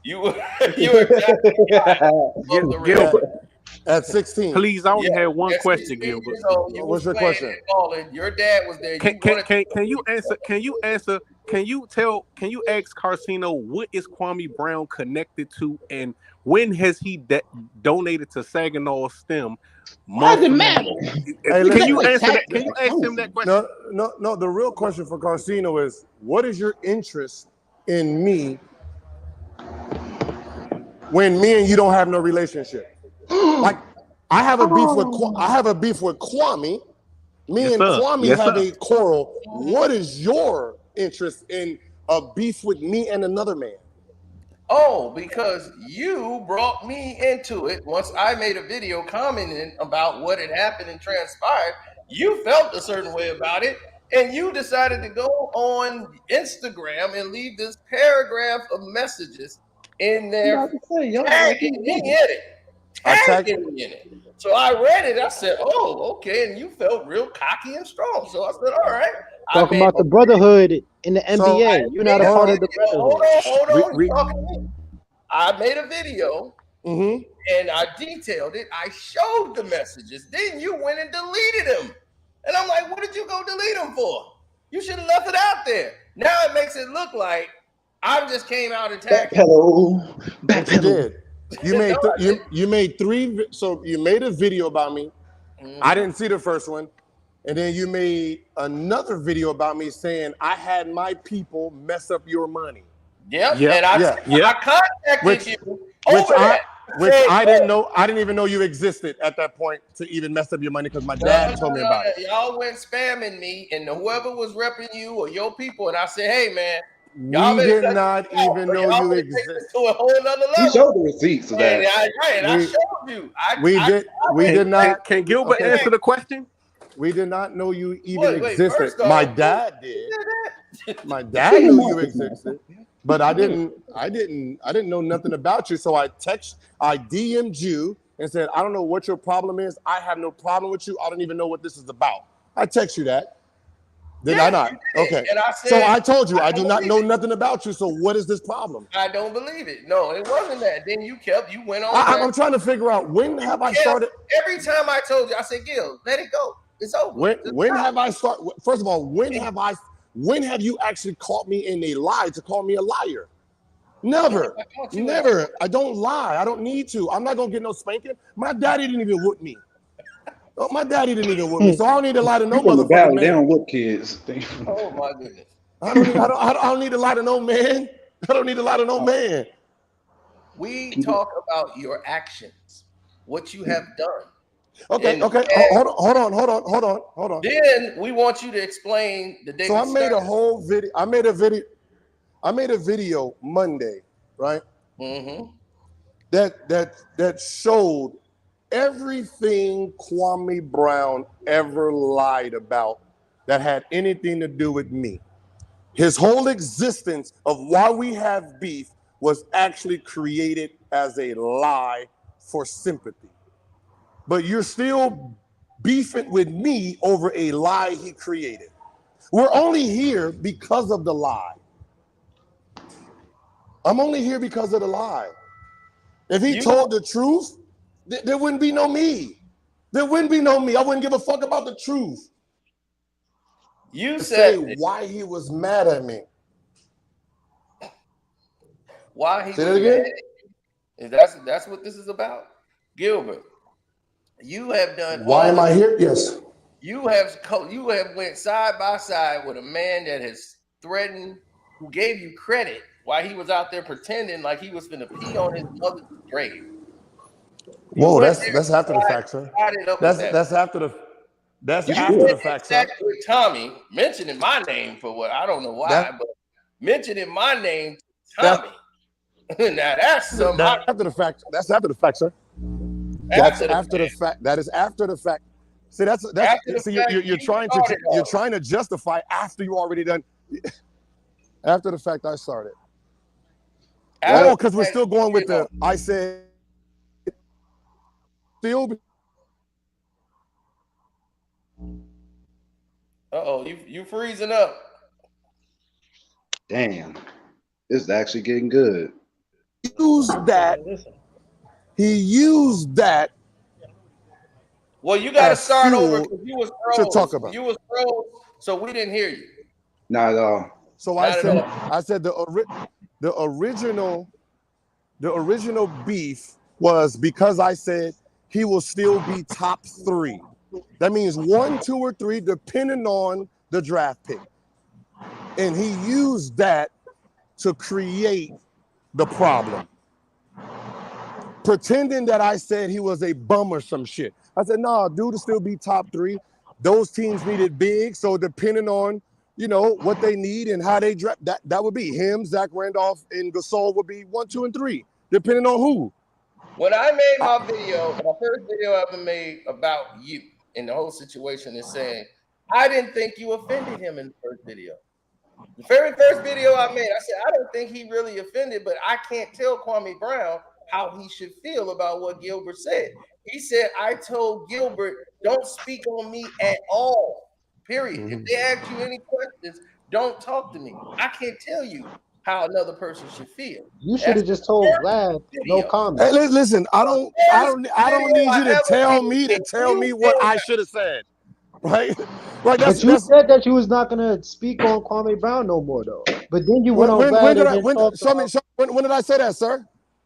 Speaker 1: You were exactly Kyle above the rim.
Speaker 7: At 16.
Speaker 5: Please, I only had one question, Gilbert.
Speaker 7: What's your question?
Speaker 1: Your dad was there.
Speaker 5: Can you answer? Can you ask Carsino what is Kwame Brown connected to, and when has he donated to Saginaw STEM?
Speaker 9: Why does it matter?
Speaker 5: Can you answer that? Can you ask him that question?
Speaker 7: No. The real question for Carsino is, what is your interest in me when me and you don't have no relationship? Like, I have a beef with Kwame.
Speaker 10: Me and Kwame have a quarrel. What is your interest in a beef with me and another man?
Speaker 1: Oh, because you brought me into it. Once I made a video commenting about what had happened and transpired, you felt a certain way about it, and you decided to go on Instagram and leave this paragraph of messages in there, tagging me in it. Tagging me in it. So I read it. I said, "Oh, okay." And you felt real cocky and strong. So I said, "All right."
Speaker 9: Talking about the brotherhood in the NBA. You're not a part of the brotherhood.
Speaker 1: Hold on. You're talking to me. I made a video and I detailed it. I showed the messages. Then you went and deleted them. And I'm like, what did you go delete them for? You should have left it out there. Now it makes it look like I just came out attacking.
Speaker 10: But you did. You made you made three. So you made a video about me. I didn't see the first one. And then you made another video about me saying I had my people mess up your money.
Speaker 1: Yep. And I contacted you over that.
Speaker 10: Which I didn't know. I didn't even know you existed at that point to even mess up your money because my dad told me about it.
Speaker 1: Y'all went spamming me and whoever was repping you or your people, and I said, "Hey, man,
Speaker 10: we did not even know you existed."
Speaker 1: To a whole other level.
Speaker 8: You showed the receipts of that.
Speaker 1: And I showed you.
Speaker 10: We did not.
Speaker 5: Can Gilbert answer the question?
Speaker 10: We did not know you even existed. My dad did. My dad knew you existed. But I didn't know nothing about you. So I DM'd you and said, I don't know what your problem is. I have no problem with you. I don't even know what this is about. I text you that. Did I not? Okay.
Speaker 1: And I said,
Speaker 10: so I told you I do not know nothing about you. So what is this problem?
Speaker 1: I don't believe it. No, it wasn't that. Then you went on.
Speaker 10: I'm trying to figure out when have I started.
Speaker 1: Every time I told you, I said, Gil, let it go. It's over.
Speaker 10: When have I started? First of all, when have you actually caught me in a lie to call me a liar? Never. Never. I don't lie. I don't need to. I'm not going to get no spanking. My daddy didn't even whoop me. My daddy didn't even whoop me. So I don't need to lie to no motherfucker.
Speaker 8: They don't whoop kids.
Speaker 1: Oh, my goodness.
Speaker 10: I don't need to lie to no man. I don't need to lie to no man.
Speaker 1: We talk about your actions, what you have done.
Speaker 10: Okay. Hold on.
Speaker 1: Then we want you to explain the day.
Speaker 10: So I made a whole video. I made a video Monday, right?
Speaker 1: Mm-hmm.
Speaker 10: That showed everything Kwame Brown ever lied about that had anything to do with me. His whole existence of why we have beef was actually created as a lie for sympathy. But you're still beefing with me over a lie he created. We're only here because of the lie. I'm only here because of the lie. If he told the truth, there wouldn't be no me. There wouldn't be no me. I wouldn't give a fuck about the truth.
Speaker 1: You said
Speaker 10: why he was mad at me.
Speaker 1: Why he
Speaker 10: Say that again?
Speaker 1: That's what this is about. Gilbert, you have done.
Speaker 10: Why am I here? Yes.
Speaker 1: You have went side by side with a man that has threatened, who gave you credit while he was out there pretending like he was going to pee on his mother's grave.
Speaker 10: Whoa, that's after the fact, sir. That's after the fact, sir.
Speaker 1: With Tommy mentioning my name for what I don't know why, but mentioning my name to Tommy. Now that's
Speaker 10: after the fact. That's after the fact, sir. That's after the fact. That is after the fact. See, you're trying to justify after you already done. After the fact, I started. Oh, because we're still going with the. I said. Still.
Speaker 1: You freezing up.
Speaker 8: Damn, this is actually getting good.
Speaker 10: He used that.
Speaker 1: Well, you got to start over because you was froze.
Speaker 10: To talk about.
Speaker 1: You was froze, so we didn't hear you.
Speaker 8: Not at all.
Speaker 10: So I said the original beef was because I said he will still be top 3. That means 1, 2, or 3, depending on the draft pick. And he used that to create the problem. Pretending that I said he was a bum or some shit. I said, no, dude will still be top 3. those teams needed big. So depending on, you know, what they need and how they draft, that would be him, Zach Randolph, and Gasol would be 1, 2, and 3, depending on who.
Speaker 1: When I made my video, my first video I ever made about you and the whole situation is saying, I didn't think you offended him in the first video. The very first video I made, I said, I don't think he really offended, but I can't tell Kwame Brown how he should feel about what Gilbert said. He said, I told Gilbert, don't speak on me at all, period. If they ask you any questions, don't talk to me. I can't tell you how another person should feel.
Speaker 9: You should have just told Vlad no comment.
Speaker 10: Hey, listen, I don't need you to tell me what I should have said. Right? Like
Speaker 9: but you said that you was not gonna speak on Kwame Brown no more though. But then you went on Vlad
Speaker 10: when did I say that, sir?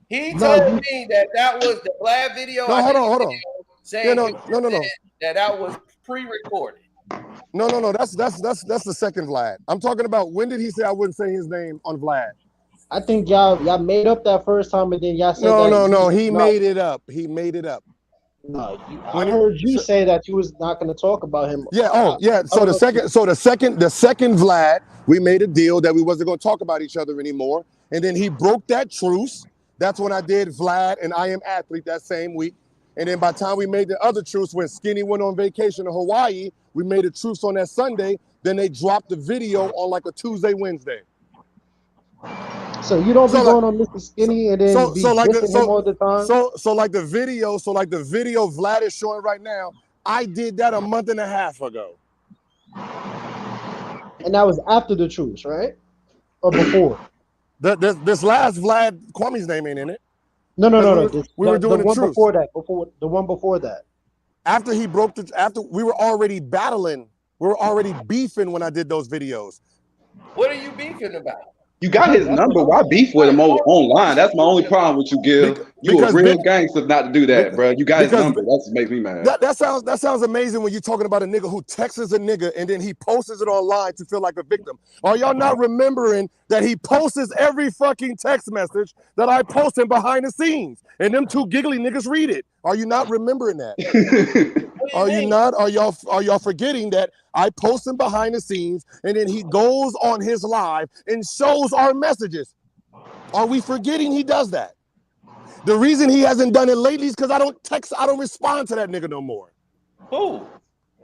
Speaker 1: He told me that was the Vlad video.
Speaker 10: No, hold on.
Speaker 1: Saying that was pre-recorded.
Speaker 10: No. That's the second Vlad. I'm talking about when did he say I wouldn't say his name on Vlad?
Speaker 9: I think y'all made up that first time, and then y'all said
Speaker 10: no. He made it up. He made it up.
Speaker 9: No, I heard you say that you was not going to talk about him.
Speaker 10: Yeah. Yeah. So the second Vlad, we made a deal that we wasn't going to talk about each other anymore, and then he broke that truce. That's when I did Vlad and I Am Athlete that same week. And then by the time we made the other truce, when Skinny went on vacation to Hawaii, we made a truce on that Sunday. Then they dropped the video on like a Tuesday, Wednesday.
Speaker 9: So you don't be going on Mr. Skinny and then be dissing him all the time?
Speaker 10: So like the video Vlad is showing right now, I did that a month and a half ago.
Speaker 9: And that was after the truce, right? Or before?
Speaker 10: This last Vlad, Kwame's name ain't in it.
Speaker 9: No.
Speaker 10: We were doing
Speaker 9: the one before that. The one before that.
Speaker 10: After he broke after we were already battling, we were already beefing when I did those videos.
Speaker 1: What are you beefing about?
Speaker 8: You got his number. Why beef with him online? That's my only problem with you, Gil. You a real gangster not to do that, bro. You got his number. That's what makes me mad.
Speaker 10: That sounds amazing when you're talking about a nigga who texts a nigga and then he posts it online to feel like a victim. Are y'all not remembering that he posts every fucking text message that I post him behind the scenes? And them two giggly niggas read it. Are you not remembering that? Are you not? Are y'all forgetting that I post him behind the scenes and then he goes on his live and shows our messages? Are we forgetting he does that? The reason he hasn't done it lately is because I don't respond to that nigga no more.
Speaker 1: Who?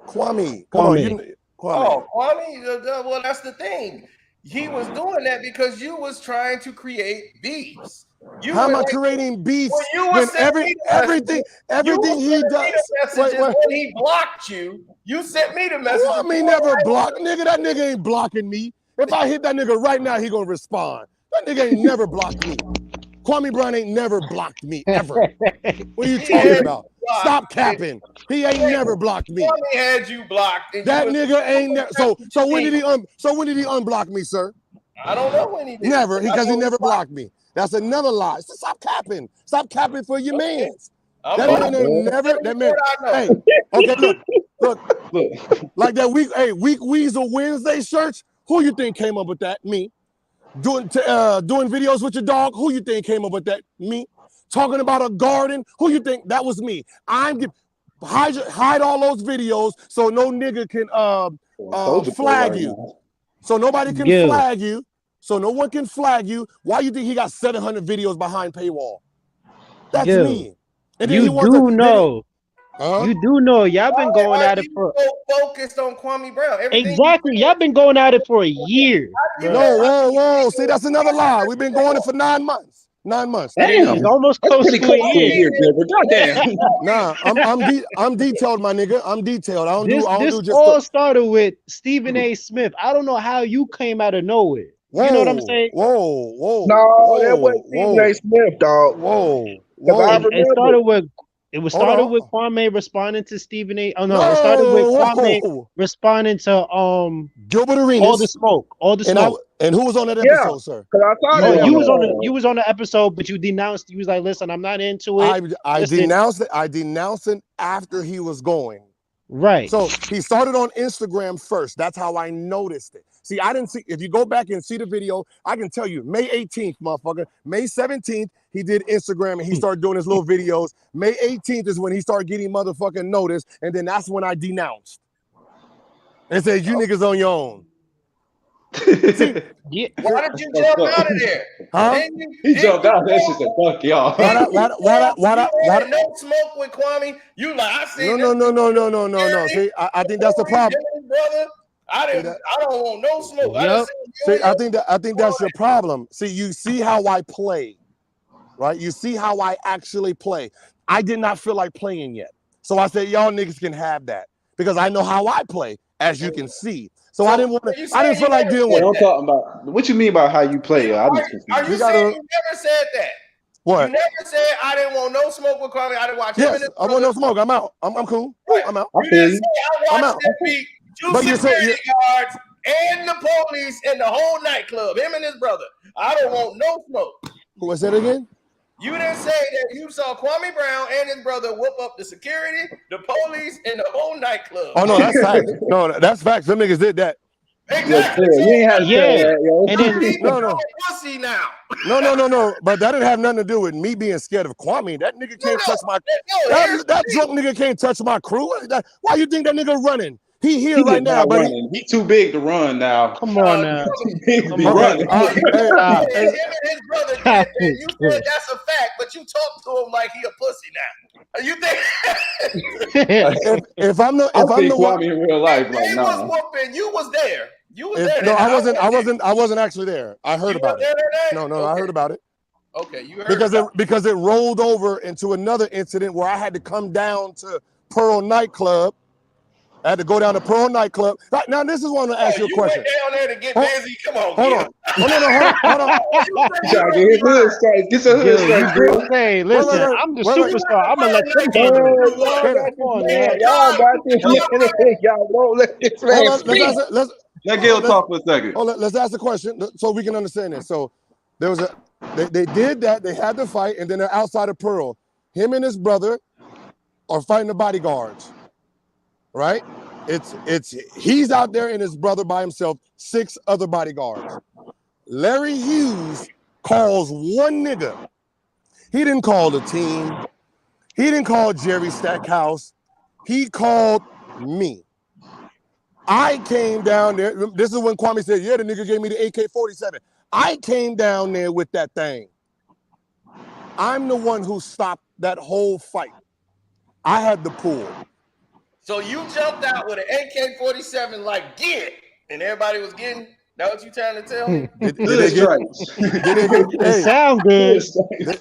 Speaker 10: Kwame.
Speaker 1: Kwame. Oh, Kwame. Well, that's the thing. He was doing that because you was trying to create beefs.
Speaker 10: How am I creating beef when everything he does?
Speaker 1: When he blocked you, you sent me the message.
Speaker 10: Kwame never blocked. Nigga, that nigga ain't blocking me. If I hit that nigga right now, he gonna respond. That nigga ain't never blocked me. Kwame Brown ain't never blocked me, ever. What are you talking about? Stop capping. He ain't never blocked me.
Speaker 1: Kwame had you blocked.
Speaker 10: That nigga ain't never. So when did he unblock me, sir?
Speaker 1: I don't know when he did.
Speaker 10: Never, because he never blocked me. That's another lie. So stop capping. Stop capping for your mans. That man ain't never. That man. Hey, okay, look. Like that Week Weasel Wednesday shirts. Who you think came up with that? Me. Doing videos with your dog. Who you think came up with that? Me. Talking about a garden. Who you think that was me? Hide all those videos so no nigga can flag you. So nobody can flag you. So no one can flag you. Why you think he got 700 videos behind paywall? That's me. And then
Speaker 9: you do know. You do know. Y'all been going at it for.
Speaker 1: Focused on Kwame Brown.
Speaker 9: Exactly. Y'all been going at it for a year.
Speaker 10: No, whoa. See, that's another lie. We've been going it for 9 months. 9 months.
Speaker 9: Damn, it's almost close to a year.
Speaker 8: Goddamn.
Speaker 10: Nah, I'm detailed, my nigga. I'm detailed. I don't do just.
Speaker 9: This all started with Stephen A. Smith. I don't know how you came out of nowhere.
Speaker 10: Whoa,
Speaker 9: you know what I'm saying?
Speaker 10: Whoa.
Speaker 3: No, that wasn't Stephen A. Smith, dog.
Speaker 10: Whoa.
Speaker 9: It started with Kwame responding to Stephen A. Oh no, it started with Kwame responding to
Speaker 10: Gilbert Arenas.
Speaker 9: All the smoke.
Speaker 10: And who was on that episode, sir?
Speaker 3: I thought
Speaker 9: you was on the episode, but you denounced. You was like, "Listen, I'm not into it."
Speaker 10: I denounced it. I denounced it after he was going.
Speaker 9: Right.
Speaker 10: So he started on Instagram first. That's how I noticed it. See, I didn't see. If you go back and see the video, I can tell you, May 18th, motherfucker. May 17th, he did Instagram and he started doing his little videos. May 18th is when he started getting motherfucking notice, and then that's when I denounced. and said, "You niggas on your own."
Speaker 9: Yeah.
Speaker 1: Why did you jump out of there?
Speaker 10: Huh?
Speaker 8: He jumped out. That shit said, "Fuck y'all."
Speaker 1: Why no smoke with Kwame? You like I see.
Speaker 10: No. See, I think that's the problem.
Speaker 1: Brother, I don't want no smoke.
Speaker 9: Yep.
Speaker 10: See, I think that's your problem. See, you see how I play, right? You see how I actually play. I did not feel like playing yet, so I said, "Y'all niggas can have that," because I know how I play, as you can see. So I didn't want to. I didn't feel like dealing with it.
Speaker 8: I'm talking about what you mean by how you play.
Speaker 1: Are you saying you never said that?
Speaker 10: What?
Speaker 1: You never said I didn't want no smoke with Kwame. I didn't watch him.
Speaker 10: Yes, I want no smoke. I'm out. I'm cool.
Speaker 1: Right.
Speaker 10: I'm out.
Speaker 1: You didn't say I
Speaker 10: I'm out.
Speaker 1: watched him beat two
Speaker 10: But you said
Speaker 1: security guards and the police and the whole nightclub. Him and his brother. I don't want no smoke.
Speaker 10: Who was that again?
Speaker 1: You didn't say that you saw Kwame Brown and his brother whoop up the security, the police, and the whole nightclub.
Speaker 10: Oh no, that's facts. No, that's facts. Them niggas did that.
Speaker 1: Exactly.
Speaker 8: You ain't have to say that, yo.
Speaker 9: And then
Speaker 10: No.
Speaker 1: Pussy now.
Speaker 10: No. But that didn't have nothing to do with me being scared of Kwame. That nigga can't touch my. That drunk nigga can't touch my crew. Why you think that nigga running? He here right now, but
Speaker 8: he too big to run now.
Speaker 9: come on now.
Speaker 8: Too big to be
Speaker 10: Okay.
Speaker 8: running.
Speaker 1: Him and his brother did, and you said that's a fact, but you talk to him like he a pussy now. You think?
Speaker 10: if I'm the one
Speaker 8: Kwame in real life, like
Speaker 1: He
Speaker 8: nah.
Speaker 1: was whooping. You was there. You was there.
Speaker 10: No, I wasn't actually there. I heard about it. No,
Speaker 1: Okay.
Speaker 10: I heard about it.
Speaker 1: Okay, you heard
Speaker 10: Because it rolled over into another incident where I had to come down to Pearl nightclub. I had to go down to Pearl nightclub. Right, now, this is what I want to ask you a question.
Speaker 1: You went down there to get busy. Come on,
Speaker 10: Hold on. Hold on.
Speaker 8: Trying to get his hood straight. Get your hood straight, girl.
Speaker 9: Hey, listen, I'm the superstar. I'm gonna let them
Speaker 8: Y'all got this man. Y'all won't let this man speak. Let Gil talk for a second.
Speaker 10: Let's ask the question so we can understand this. So there was they did that. They had the fight, and then they're outside of Pearl. Him and his brother are fighting the bodyguards. Right? He's out there and his brother by himself, 6 other bodyguards. Larry Hughes calls one nigga. He didn't call the team. He didn't call Jerry Stackhouse. He called me. I came down there. This is when Kwame said, yeah, the nigga gave me the AK-47. I came down there with that thing. I'm the one who stopped that whole fight. I had the pull.
Speaker 1: So you jumped out with an AK-47 like get, and everybody was getting. That what you trying to tell me?
Speaker 10: Did they get
Speaker 9: It sound good.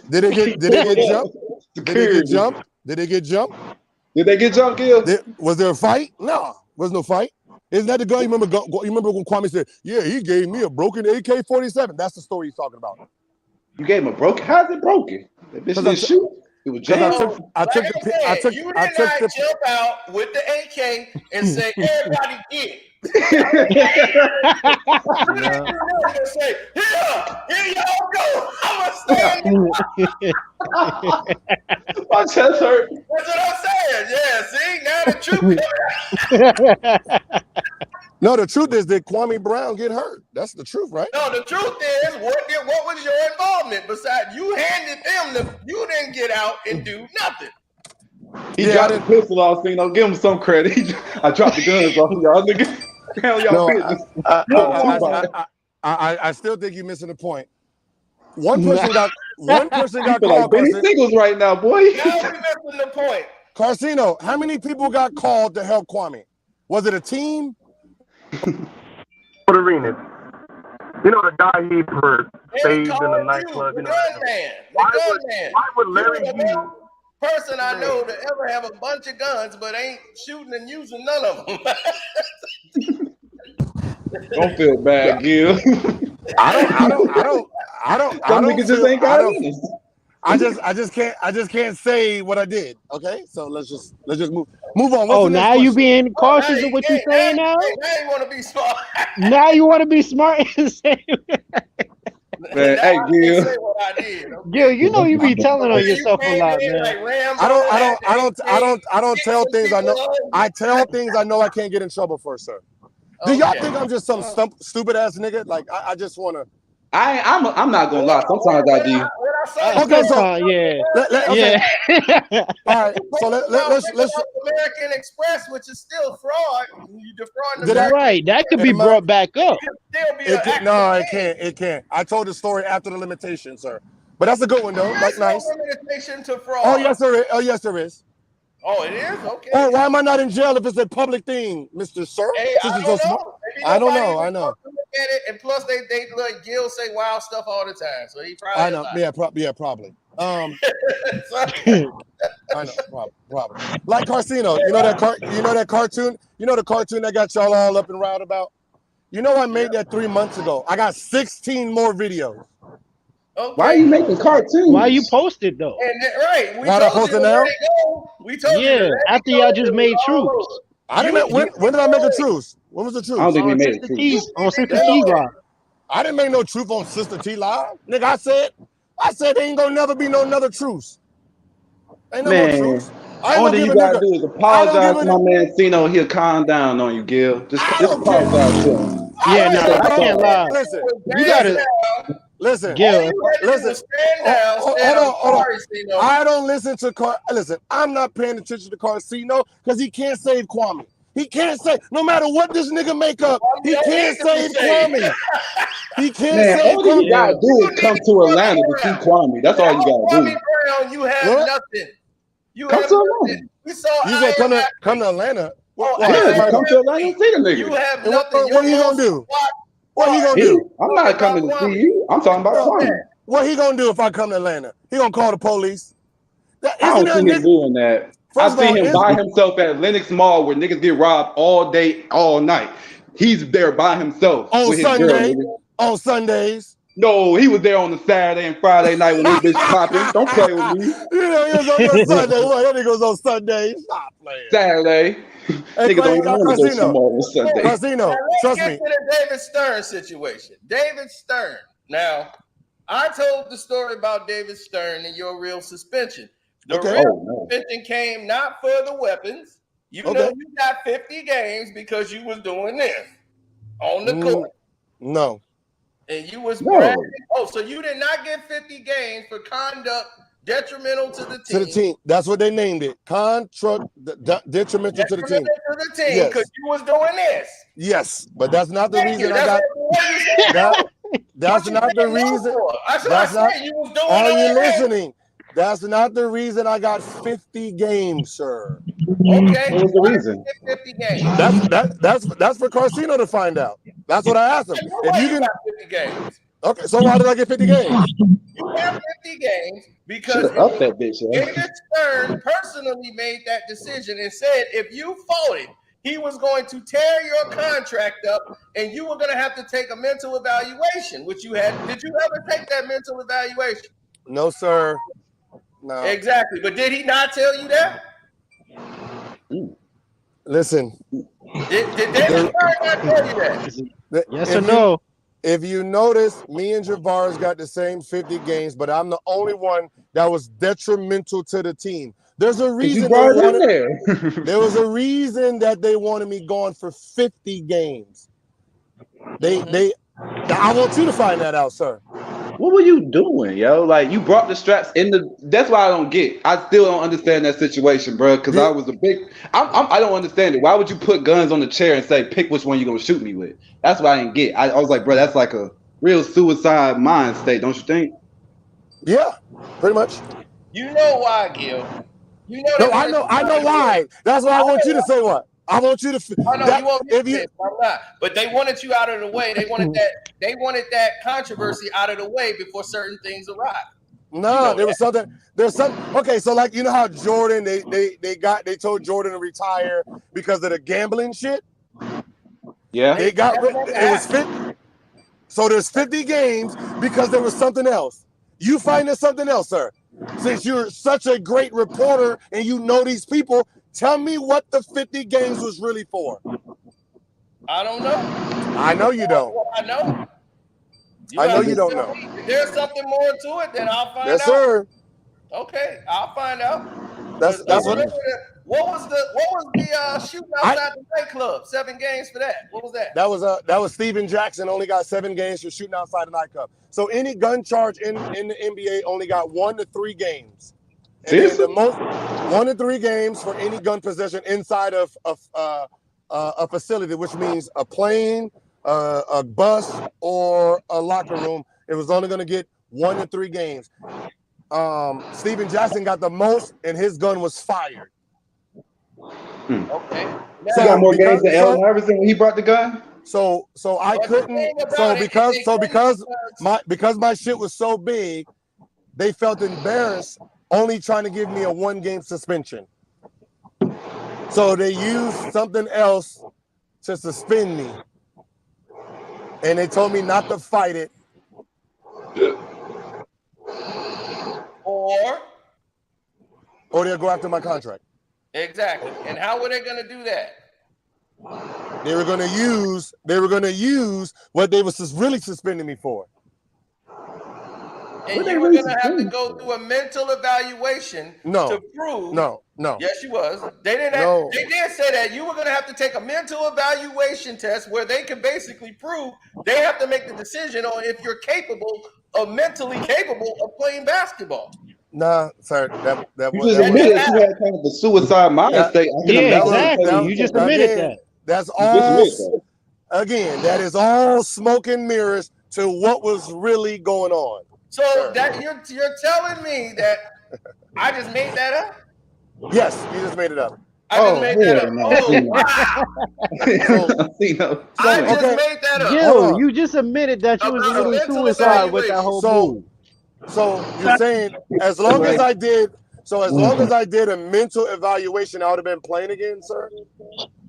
Speaker 10: Did they get jumped? Did they get jumped? Did they get jumped?
Speaker 8: Did they get jumped, Gil?
Speaker 10: Was there a fight? No, was no fight. Isn't that the guy? You remember when Kwame said, "Yeah, he gave me a broken AK-47." That's the story he's talking about.
Speaker 8: You gave him a broken? How's it broken? That bitch didn't shoot. It was jammed.
Speaker 1: I took you did not jump out with the AK and say, everybody get. Say, here y'all go. I'm gonna stand.
Speaker 8: My chest hurt.
Speaker 1: That's what I'm saying. Yeah, see, now the truth.
Speaker 10: No, the truth is that Kwame Brown get hurt. That's the truth, right?
Speaker 1: No, the truth is, what was your involvement? Besides, you handed them you didn't get out and do nothing.
Speaker 8: He dropped the pistol off, so give him some credit. I dropped the guns off y'all niggas. Hell y'all
Speaker 10: I still think you're missing the point. One person got called.
Speaker 8: Like Benny Singles right now, boy.
Speaker 1: Now we missing the point.
Speaker 10: Carcino, how many people got called to help Kwame? Was it a team?
Speaker 11: Arenas. You know the guy he staged in the nightclub.
Speaker 1: The gunman. Why would Larry Hughes? Person I know to ever have a bunch of guns, but ain't shooting and using none of them.
Speaker 8: Don't feel bad, Gil. Some niggas just ain't got it.
Speaker 10: I just can't say what I did. Okay, so let's just move on.
Speaker 9: What's now you being cautious of what you're saying now?
Speaker 1: Now you want to be smart.
Speaker 9: Now you want to be smart and say.
Speaker 8: Man, hey Gil.
Speaker 9: Gil, you know you be telling on yourself a lot, man.
Speaker 10: I don't tell things I know. I tell things I know I can't get in trouble for, sir. Do y'all think I'm just some stupid ass nigga? Like I just wanna.
Speaker 8: I'm not gonna lie. Sometimes I do.
Speaker 1: What
Speaker 10: Okay, so
Speaker 9: yeah.
Speaker 10: Okay. All right. So let's
Speaker 1: American Express, which is still fraud. You defrauding the
Speaker 10: Did
Speaker 9: right. That could be brought back up.
Speaker 10: No, it can't. It can't. I told the story after the limitation, sir. But that's a good one though. That's nice.
Speaker 1: No limitation to fraud.
Speaker 10: Oh yes, there is. Oh yes, there is.
Speaker 1: Oh, it is? Okay.
Speaker 10: Oh, why am I not in jail if it's a public thing, Mr. Sir?
Speaker 1: Hey, I don't know.
Speaker 10: I don't know. I know.
Speaker 1: Look at it, and plus they let Gil say wild stuff all the time, so he probably.
Speaker 10: I know. Yeah, probably. I know, probably. Like Carcino, you know that cartoon. You know the cartoon that got y'all all up and round about. You know I made that 3 months ago. I got 16 more videos.
Speaker 1: Okay.
Speaker 8: Why are you making cartoons?
Speaker 9: Why you posted though?
Speaker 1: Right.
Speaker 10: Why I posted now?
Speaker 1: We told you.
Speaker 9: After y'all just made truce.
Speaker 10: I didn't. When did I make a truce? When was the truce?
Speaker 8: I don't think we made a truce.
Speaker 9: On Sister T Live.
Speaker 10: I didn't make no truce on Sister T Live. Nigga, I said there ain't gonna never be no another truce. Ain't no more truce.
Speaker 8: All that you gotta do is apologize to my man Cino. He'll calm down on you, Gil. Just apologize to him.
Speaker 9: Yeah, no, I can't lie.
Speaker 10: Listen,
Speaker 9: you gotta
Speaker 10: listen.
Speaker 9: Gil.
Speaker 10: Listen. Hold on. I don't listen to Listen, I'm not paying attention to Carcino because he can't save Kwame. He can't say, no matter what this nigga make up, he can't save Kwame. He can't save
Speaker 8: all
Speaker 10: Kwame.
Speaker 8: you gotta do is come to Atlanta to see Kwame. That's all you gotta do.
Speaker 1: Kwame Brown, you have nothing. You
Speaker 8: come
Speaker 1: have
Speaker 8: to
Speaker 1: nothing.
Speaker 8: Atlanta.
Speaker 1: We saw.
Speaker 10: You said come to Atlanta.
Speaker 8: Yeah, come to Atlanta and see the nigga.
Speaker 1: You have nothing.
Speaker 10: What are you gonna do? What he gonna do?
Speaker 8: I'm not coming to see you. I'm talking about Kwame.
Speaker 10: What he gonna do if I come to Atlanta? He gonna call the police.
Speaker 8: I don't see him doing that. I see him by himself at Lenox Mall where niggas get robbed all day, all night. He's there by himself
Speaker 10: on Sunday. On Sundays.
Speaker 8: No, he was there on the Saturday and Friday night when this bitch popping. Don't play with me.
Speaker 10: You know, he was on Sunday. What? That nigga was on Sundays. Stop playing.
Speaker 8: Saturday.
Speaker 10: Hey,
Speaker 8: niggas don't even want to go tomorrow on Sunday.
Speaker 10: Casino, trust me.
Speaker 1: Let's get to the David Stern situation. David Stern. Now, I told the story about David Stern and your real suspension. The real suspension came not for the weapons. You know you got 50 games because you was doing this on the court.
Speaker 10: No.
Speaker 1: And you was bragging. Oh, so you did not get 50 games for conduct detrimental to the team.
Speaker 10: To the team. That's what they named it. Detrimental to the team.
Speaker 1: To the team because you was doing this.
Speaker 10: Yes, but that's not the reason I got. That's not the reason.
Speaker 1: That's not. You was doing.
Speaker 10: Are you listening? That's not the reason I got 50 games, sir.
Speaker 1: Okay.
Speaker 8: What was the reason?
Speaker 1: 50 games.
Speaker 10: That's for Carcino to find out. That's what I asked him. If you can.
Speaker 1: 50 games.
Speaker 10: Okay, so why did I get 50 games?
Speaker 1: You have 50 games because David Stern personally made that decision and said if you voted, he was going to tear your contract up and you were going to have to take a mental evaluation, which you had. Did you ever take that mental evaluation?
Speaker 10: No, sir. No.
Speaker 1: Exactly. But did he not tell you that?
Speaker 10: Listen.
Speaker 1: Did David Stern not tell you that?
Speaker 9: Yes or no?
Speaker 10: If you notice, me and Javaris got the same 50 games, but I'm the only one that was detrimental to the team. There's a reason there was a reason that they wanted me gone for 50 games. I want you to find that out, sir.
Speaker 8: What were you doing, yo? Like you brought the straps in the. That's why I don't get. I still don't understand that situation, bro. Because I was a big. I don't understand it. Why would you put guns on the chair and say pick which one you're gonna shoot me with? That's what I didn't get. I was like, bro, that's like a real suicide mind state, don't you think?
Speaker 10: Yeah, pretty much.
Speaker 1: You know why, Gil? You know.
Speaker 10: No, I know why. That's why I want you to say what. I want you to.
Speaker 1: I know you won't. I'm not. But they wanted you out of the way. They wanted that. They wanted that controversy out of the way before certain things arrived.
Speaker 10: No, there was something. There's some. Okay, so like you know how Jordan they told Jordan to retire because of the gambling shit.
Speaker 8: Yeah.
Speaker 10: It was 50. So there's 50 games because there was something else. You find there's something else, sir. Since you're such a great reporter and you know these people, tell me what the 50 games was really for.
Speaker 1: I don't know.
Speaker 10: I know you don't.
Speaker 1: I know.
Speaker 10: I know you don't know.
Speaker 1: If there's something more to it, then I'll find out.
Speaker 10: Yes, sir.
Speaker 1: Okay, I'll find out.
Speaker 10: That's what.
Speaker 1: What was the shooting outside the nightclub? 7 games for that. What was that?
Speaker 10: That was Steven Jackson. Only got 7 games for shooting outside the nightclub. So any gun charge in the NBA only got 1 to 3 games. And then the most 1 to 3 games for any gun possession inside of a facility, which means a plane, a bus, or a locker room. It was only going to get 1 to 3 games. Steven Jackson got the most, and his gun was fired.
Speaker 1: Okay.
Speaker 2: He got more games than Allen Iverson when he brought the gun.
Speaker 10: So I couldn't. So because my shit was so big, they felt embarrassed, only trying to give me a 1-game suspension. So they used something else to suspend me, and they told me not to fight it. Or they'll go after my contract.
Speaker 1: Exactly. And how were they going to do that?
Speaker 10: They were going to use what they were really suspending me for.
Speaker 1: And you were going to have to go through a mental evaluation to prove.
Speaker 10: No.
Speaker 1: Yes, you was. They did say that you were going to have to take a mental evaluation test where they can basically prove they have to make the decision on if you're mentally capable of playing basketball.
Speaker 10: Nah, sir. That
Speaker 2: you just admitted you had kind of a suicide mind state.
Speaker 9: Exactly. You just admitted that.
Speaker 10: That's all. Again, that is all smoke and mirrors to what was really going on.
Speaker 1: So that you're telling me that I just made that up?
Speaker 10: Yes, you just made it up.
Speaker 1: I just made that up. I just made that up.
Speaker 9: Yo, you just admitted that you was a little suicide with that whole move.
Speaker 10: So you're saying as long as I did a mental evaluation, I would have been playing again, sir?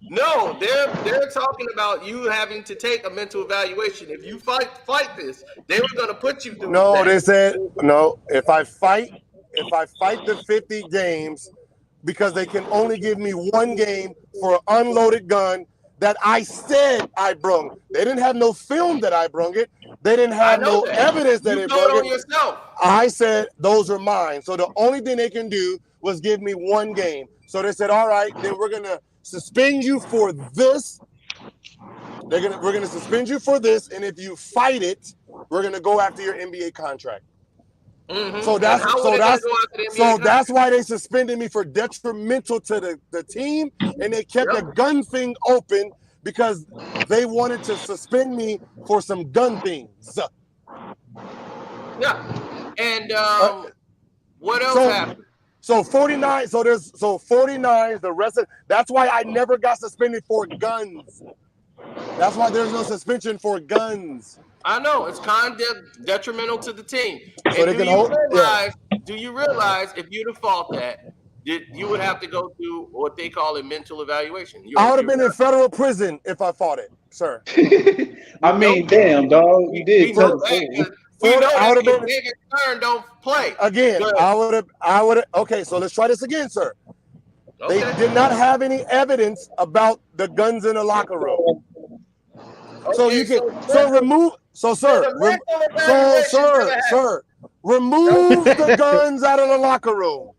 Speaker 1: No, they're talking about you having to take a mental evaluation. If you fight this, they were going to put you through.
Speaker 10: No, they said no. If I fight the 50 games, because they can only give me 1 game for an unloaded gun that I said I brung. They didn't have no film that I brung it. They didn't have no evidence that they brung it.
Speaker 1: Yourself.
Speaker 10: I said those are mine. So the only thing they can do was give me 1 game. So they said, all right, then we're gonna suspend you for this. We're gonna suspend you for this, and if you fight it, we're gonna go after your NBA contract.
Speaker 1: Mm-hmm.
Speaker 10: So that's why they suspended me for detrimental to the team, and they kept the gun thing open because they wanted to suspend me for some gun things.
Speaker 1: Yeah, and what else happened?
Speaker 10: So 49. So there's 49. The rest of that's why I never got suspended for guns. That's why there's no suspension for guns.
Speaker 1: I know it's kind of detrimental to the team.
Speaker 10: So
Speaker 1: and do you realize if you default that, you would have to go through what they call a mental evaluation?
Speaker 10: I would have been in federal prison if I fought it, sir.
Speaker 2: I mean, damn, dog, you did.
Speaker 1: We know that if they get turned, don't play.
Speaker 10: Again, I would have. Okay, so let's try this again, sir. Okay. They did not have any evidence about the guns in the locker room. Okay, so you can remove. So sir, remove the guns out of the locker room.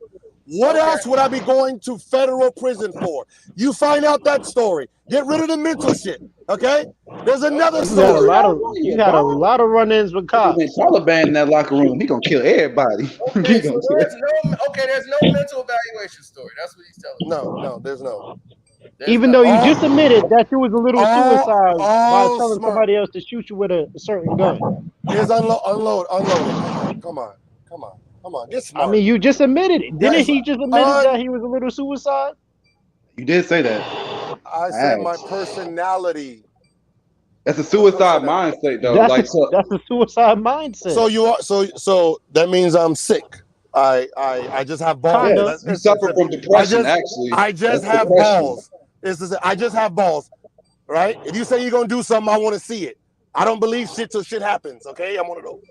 Speaker 10: What else would I be going to federal prison for? You find out that story. Get rid of the mental shit. Okay? There's another story.
Speaker 9: You got a lot of run-ins with cops.
Speaker 2: Taliban in that locker room. He gonna kill everybody.
Speaker 1: Okay, there's no mental evaluation story. That's what he's telling me.
Speaker 10: No, there's no.
Speaker 9: Even though you just admitted that you was a little suicide by telling somebody else to shoot you with a certain gun.
Speaker 10: Here's unload. Come on. Get smart.
Speaker 9: I mean, you just admitted it. Didn't he just admit that he was a little suicide?
Speaker 2: You did say that.
Speaker 10: I said my personality.
Speaker 2: That's a suicide mindset, though.
Speaker 9: That's a suicide mindset.
Speaker 10: So you are so that means I'm sick. I just have balls.
Speaker 2: Yes, you suffer from depression.
Speaker 10: I just have balls. I just have balls, right? If you say you're gonna do something, I want to see it. I don't believe shit till shit happens. Okay, I'm one of those.